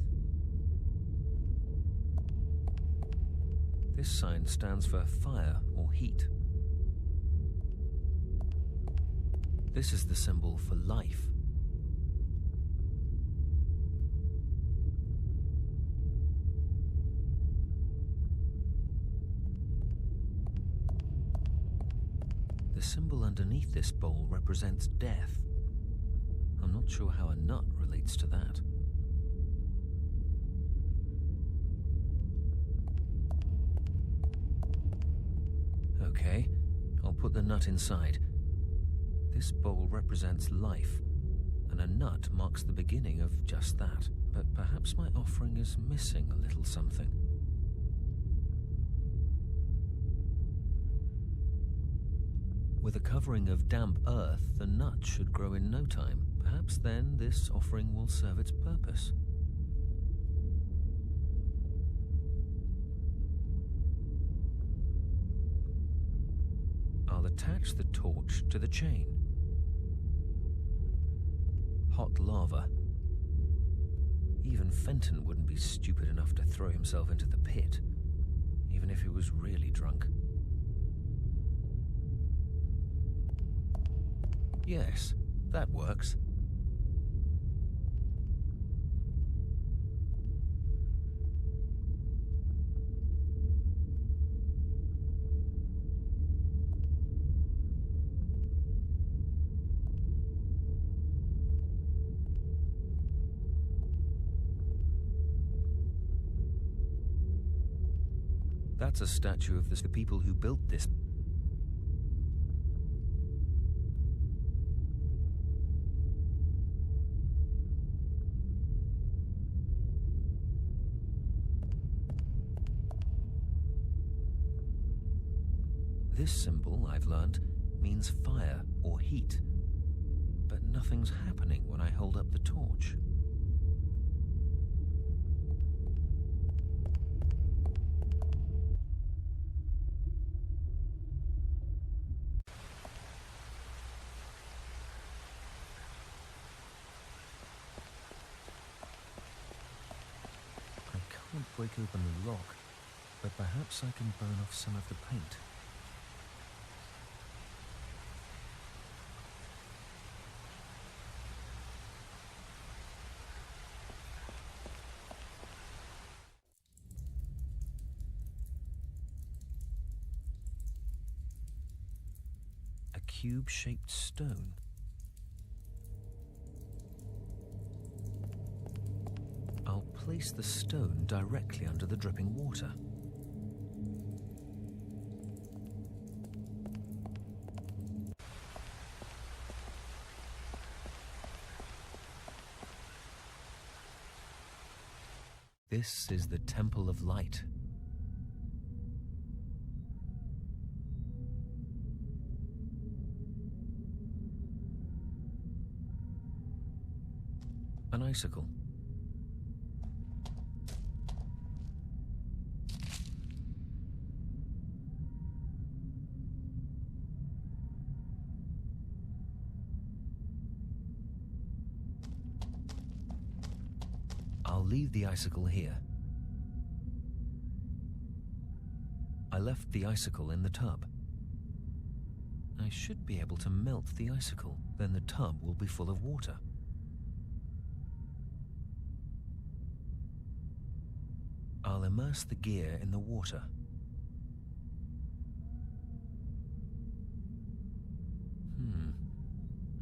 This sign stands for fire or heat. This is the symbol for life. The symbol underneath this bowl represents death. I'm not sure how a nut relates to that. Okay, I'll put the nut inside. This bowl represents life, and a nut marks the beginning of just that. But perhaps my offering is missing a little something. With a covering of damp earth, the nut should grow in no time. Perhaps then this offering will serve its purpose. I'll attach the torch to the chain. Hot lava. Even Fenton wouldn't be stupid enough to throw himself into the pit, even if he was really drunk. Yes, that works. That's a statue of the people who built this. This symbol, I've learned, means fire or heat. But nothing's happening when I hold up the torch. I can't break open the lock, but perhaps I can burn off some of the paint. Cube-shaped stone. I'll place the stone directly under the dripping water. This is the Temple of Light. An icicle. I'll leave the icicle here. left the icicle in the tub. I should be able to melt the icicle, then the tub will be full of water. I'll immerse the gear in the water.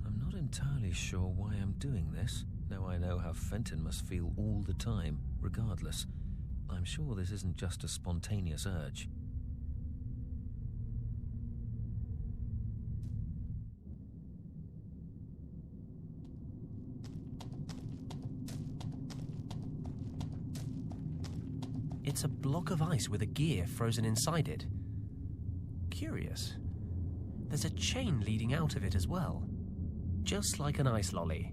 I'm not entirely sure why I'm doing this. Now I know how Fenton must feel all the time, regardless. I'm sure this isn't just a spontaneous urge. It's a block of ice with a gear frozen inside it. Curious. There's a chain leading out of it as well. Just like an ice lolly.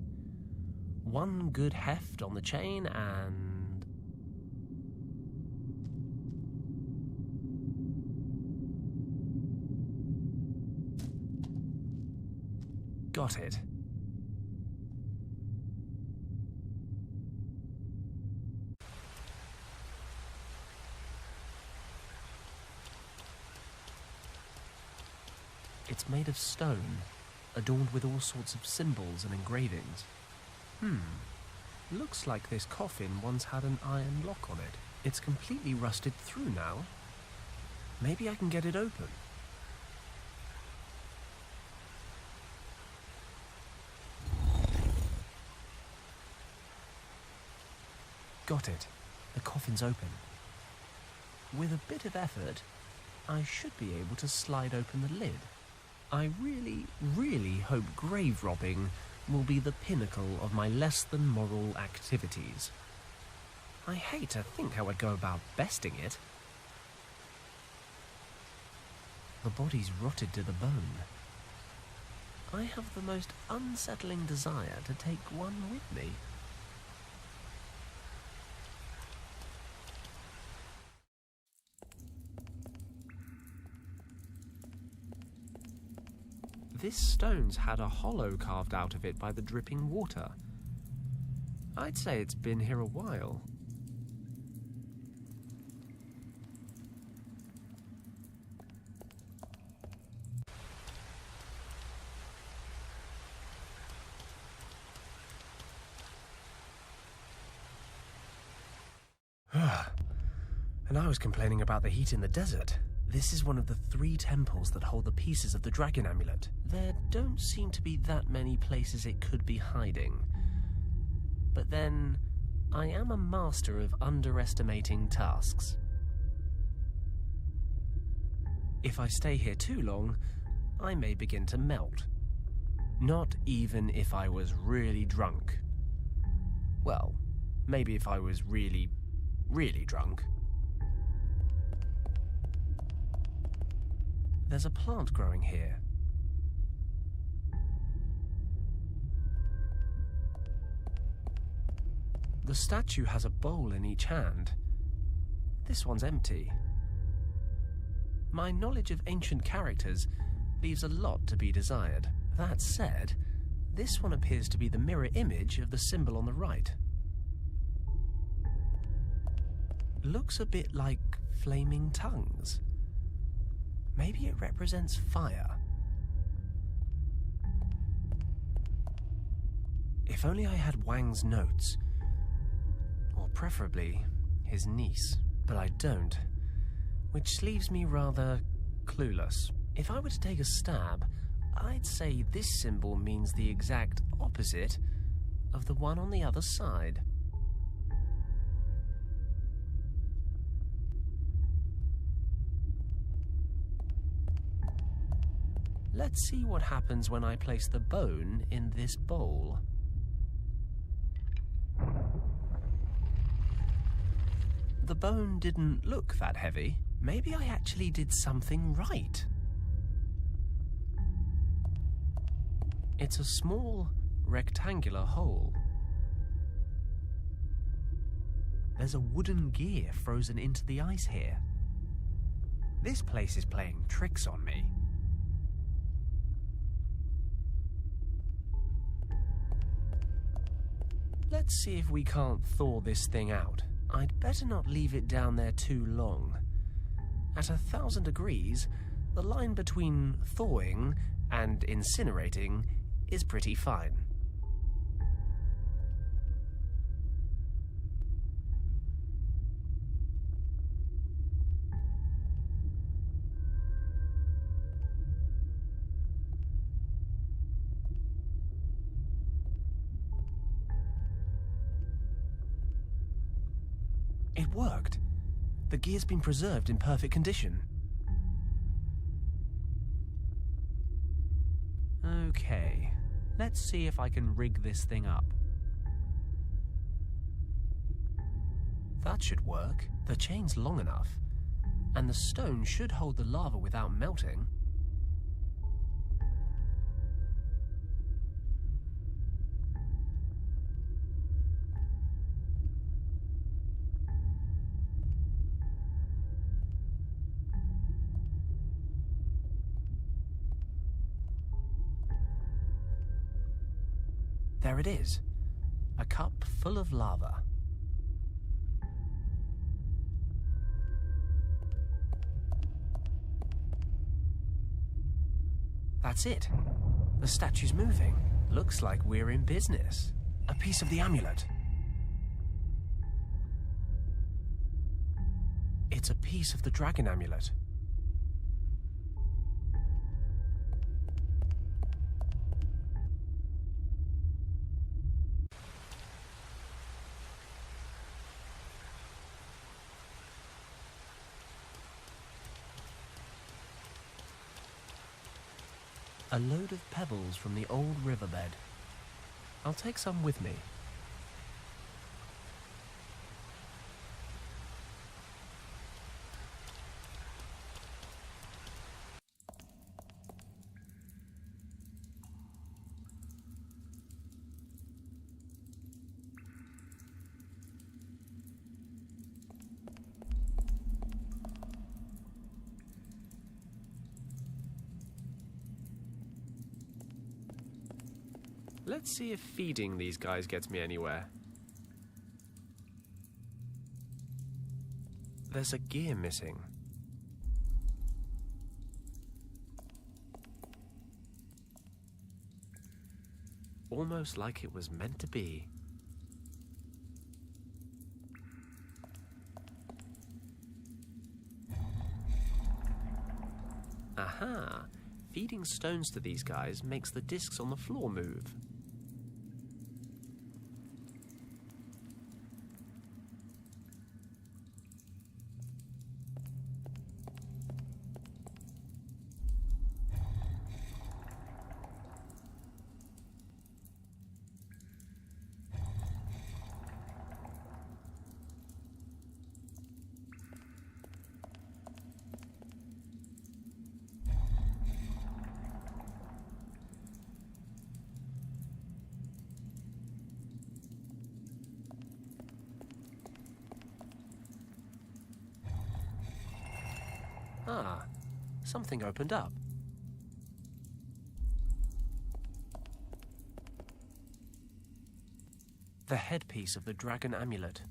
One good heft on the chain and... Got it. It's made of stone, adorned with all sorts of symbols and engravings. Looks like this coffin once had an iron lock on it. It's completely rusted through now. Maybe I can get it open. Got it. The coffin's open. With a bit of effort, I should be able to slide open the lid. I really hope grave robbing will be the pinnacle of my less than moral activities. I hate to think how I'd go about besting it. The body's rotted to the bone. I have the most unsettling desire to take one with me. This stone's had a hollow carved out of it by the dripping water. I'd say it's been here a while. And I was complaining about the heat in the desert. This is one of the 3 temples that hold the pieces of the dragon amulet. There don't seem to be that many places it could be hiding. But then, I am a master of underestimating tasks. If I stay here too long, I may begin to melt. Not even if I was really drunk. Well, maybe if I was really drunk. There's a plant growing here. The statue has a bowl in each hand. This one's empty. My knowledge of ancient characters leaves a lot to be desired. That said, this one appears to be the mirror image of the symbol on the right. Looks a bit like flaming tongues. Maybe it represents fire. If only I had Wang's notes. Or preferably, his niece. But I don't. Which leaves me rather clueless. If I were to take a stab, I'd say this symbol means the exact opposite of the one on the other side. Let's see what happens when I place the bone in this bowl. The bone didn't look that heavy. Maybe I actually did something right. It's a small, rectangular hole. There's a wooden gear frozen into the ice here. This place is playing tricks on me. Let's see if we can't thaw this thing out. I'd better not leave it down there too long. At 1,000 degrees, the line between thawing and incinerating is pretty fine. It worked. The gear's been preserved in perfect condition. Okay, let's see if I can rig this thing up. That should work. The chain's long enough, and the stone should hold the lava without melting. There it is, a cup full of lava. That's it. The statue's moving. Looks like we're in business. A piece of the amulet. It's a piece of the dragon amulet. A load of pebbles from the old riverbed. I'll take some with me. Let's see if feeding these guys gets me anywhere. There's a gear missing. Almost like it was meant to be. Aha! Feeding stones to these guys makes the discs on the floor move. Ah, something opened up. The headpiece of the dragon amulet.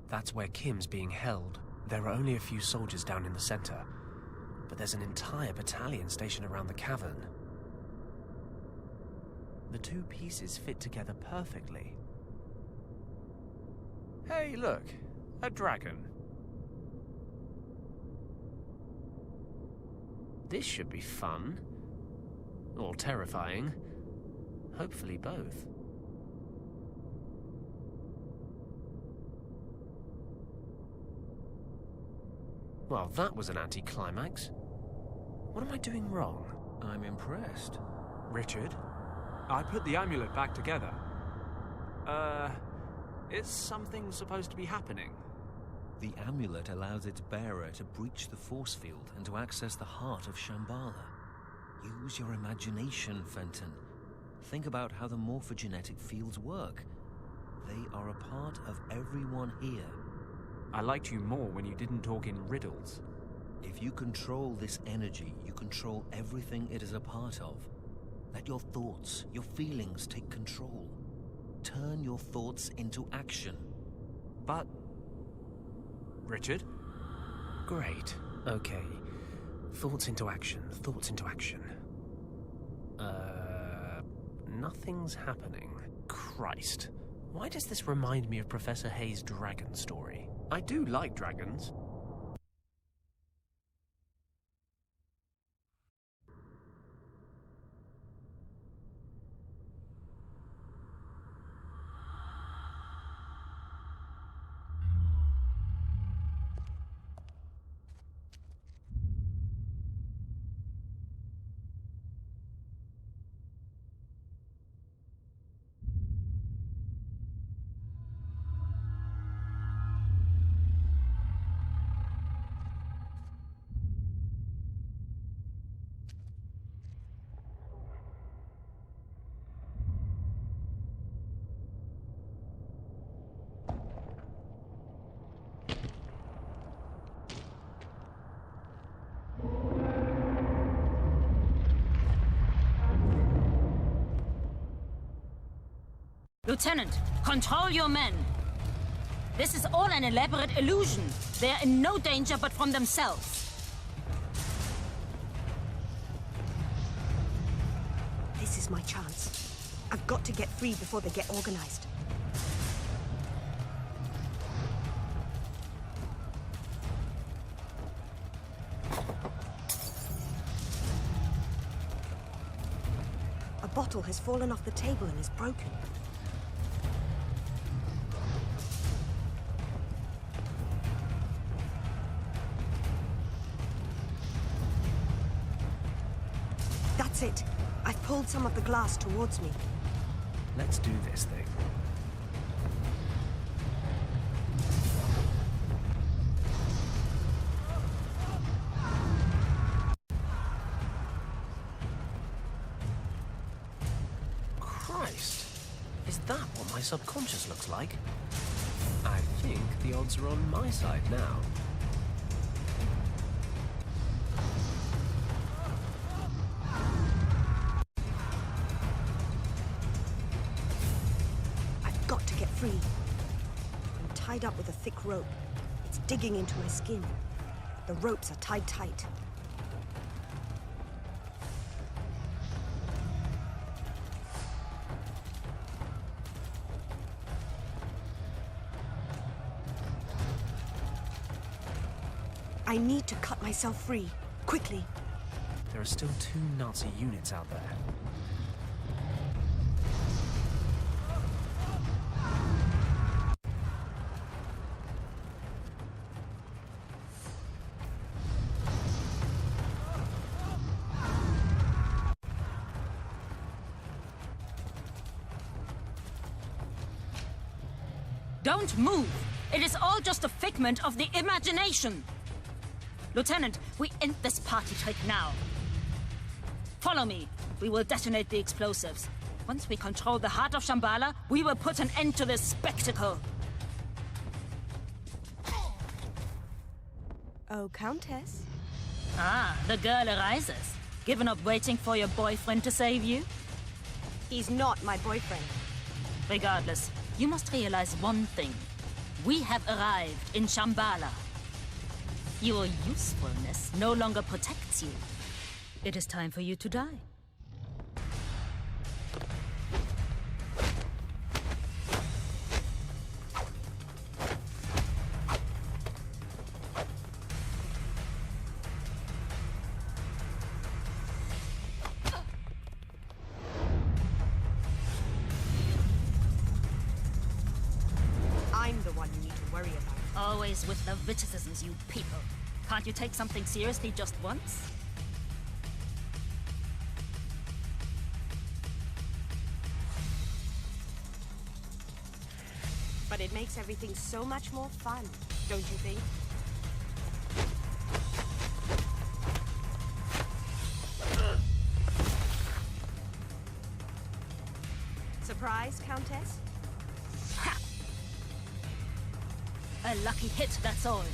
That's where Kim's being held. There are only a few soldiers down in the center, but there's an entire battalion stationed around the cavern. The two pieces fit together perfectly. Hey, look! A dragon. This should be fun. Or terrifying. Hopefully both. Well, that was an anticlimax. What am I doing wrong? I'm impressed. Richard? I put the amulet back together. Is something supposed to be happening? The amulet allows its bearer to breach the force field and to access the heart of Shambhala. Use your imagination, Fenton. Think about how the morphogenetic fields work. They are a part of everyone here. I liked you more when you didn't talk in riddles. If you control this energy, you control everything it is a part of. Let your thoughts, your feelings take control. Turn your thoughts into action. But... Richard? Great. Okay. Thoughts into action. Thoughts into action. Nothing's happening. Christ. Why does this remind me of Professor Hayes' dragon story? I do like dragons. Lieutenant, control your men. This is all an elaborate illusion. They are in no danger but from themselves. This is my chance. I've got to get free before they get organized. A bottle has fallen off the table and is broken. That's it. I've pulled some of the glass towards me. Let's do this thing. Christ! Is that what my subconscious looks like? I think the odds are on my side now. Free. I'm tied up with a thick rope. It's digging into my skin. The ropes are tied tight. I need to cut myself free. Quickly. There are still 2 Nazi units out there. Don't move! It is all just a figment of the imagination! Lieutenant, we end this party trick now. Follow me. We will detonate the explosives. Once we control the heart of Shambhala, we will put an end to this spectacle. Oh, Countess? Ah, the girl arises. Given up waiting for your boyfriend to save you? He's not my boyfriend. Regardless, you must realize one thing. We have arrived in Shambhala. Your usefulness no longer protects you. It is time for you to die. I'm the one you need to worry about. Always with the witticisms, you people. Can't you take something seriously just once? But it makes everything so much more fun, don't you think? Surprise, Countess? Ha! A lucky hit, that's all.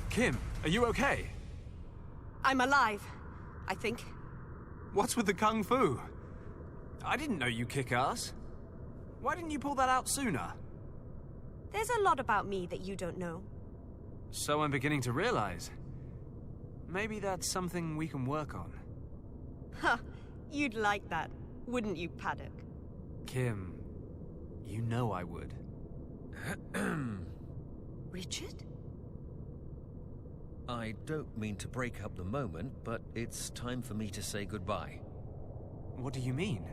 Kim, are you okay? I'm alive, I think. What's with the kung fu? I didn't know you kick ass. Why didn't you pull that out sooner? There's a lot about me that you don't know. So I'm beginning to realize. Maybe that's something we can work on. Huh, you'd like that, wouldn't you, Paddock? Kim, you know I would. Richard? I don't mean to break up the moment, but it's time for me to say goodbye. What do you mean?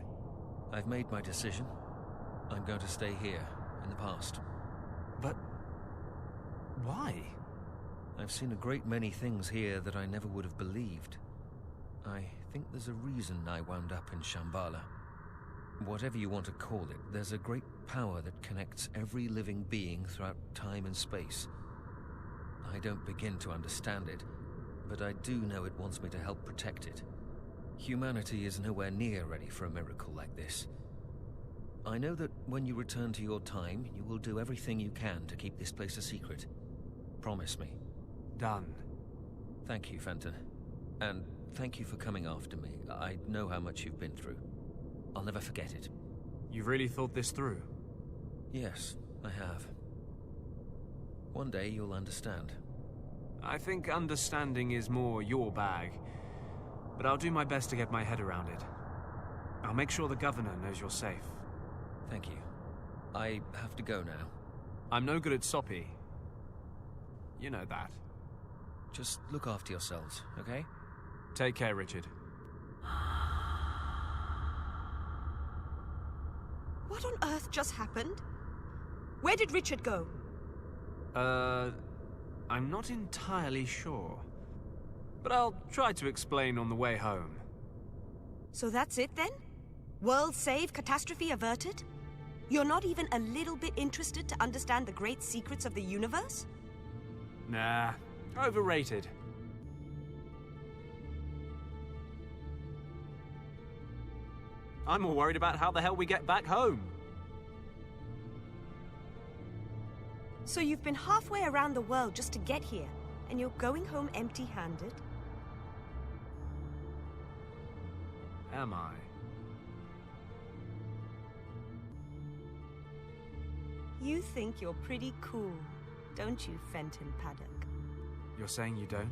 I've made my decision. I'm going to stay here, in the past. But why? I've seen a great many things here that I never would have believed. I think there's a reason I wound up in Shambhala. Whatever you want to call it, there's a great power that connects every living being throughout time and space. I don't begin to understand it, but I do know it wants me to help protect it. Humanity is nowhere near ready for a miracle like this. I know that when you return to your time, you will do everything you can to keep this place a secret. Promise me. Done. Thank you, Fenton. And thank you for coming after me. I know how much you've been through. I'll never forget it. You really thought this through? Yes, I have. One day you'll understand. I think understanding is more your bag, but I'll do my best to get my head around it. I'll make sure the governor knows you're safe. Thank you. I have to go now. I'm no good at soppy. You know that. Just look after yourselves, okay? Take care, Richard. What on earth just happened? Where did Richard go? I'm not entirely sure. But I'll try to explain on the way home. So that's it then? World saved, catastrophe averted? You're not even a little bit interested to understand the great secrets of the universe? Nah, overrated. I'm more worried about how the hell we get back home. So you've been halfway around the world just to get here, and you're going home empty-handed? Am I? You think you're pretty cool, don't you, Fenton Paddock? You're saying you don't?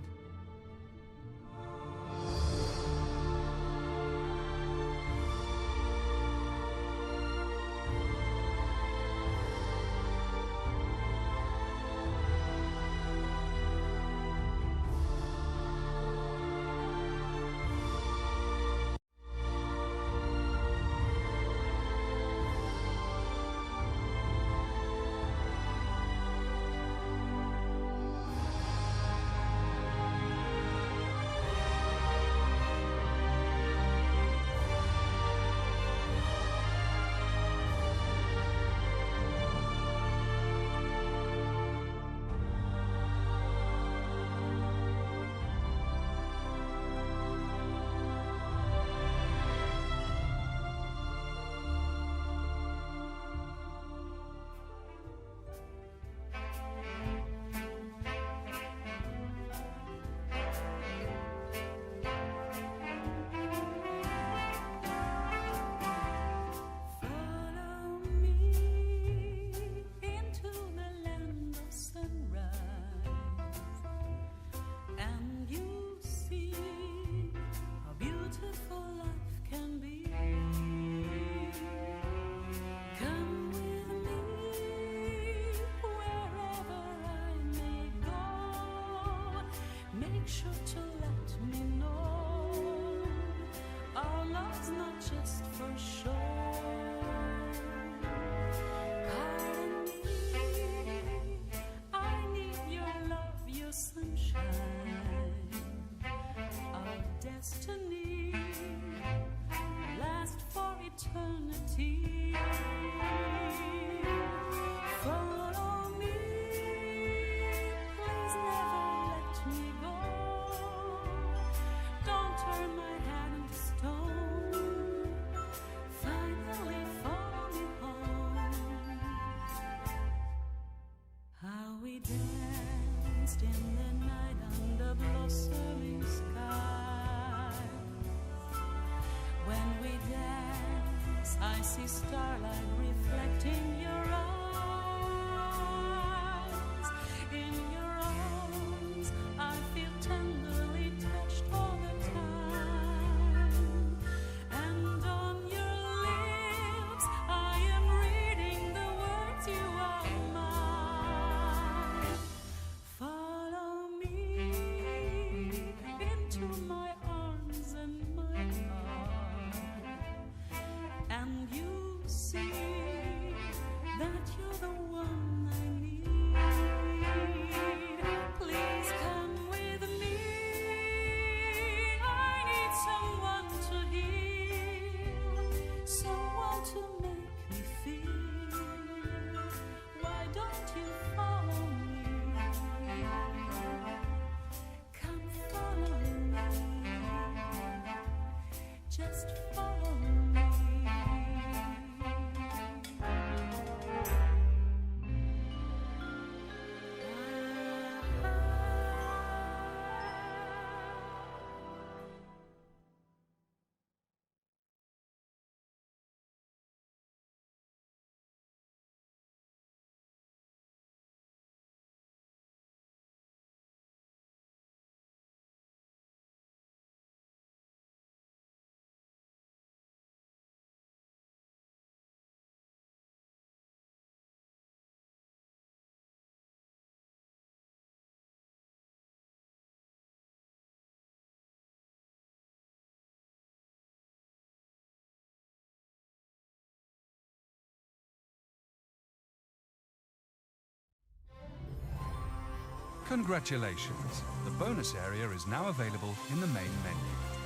Destiny last for eternity. danced in the night under blossoming skies. When we dance, I see starlight reflecting your eyes. In your arms, I feel tenderly touched all the time. And on your lips, I am reading the words you are mine. Follow me into my arms and my heart, and you see that you're the one I need. Please come with me. I need someone to heal, someone to make me feel. Why don't you follow me? Come follow me. Just follow me. Congratulations! The bonus area is now available in the main menu.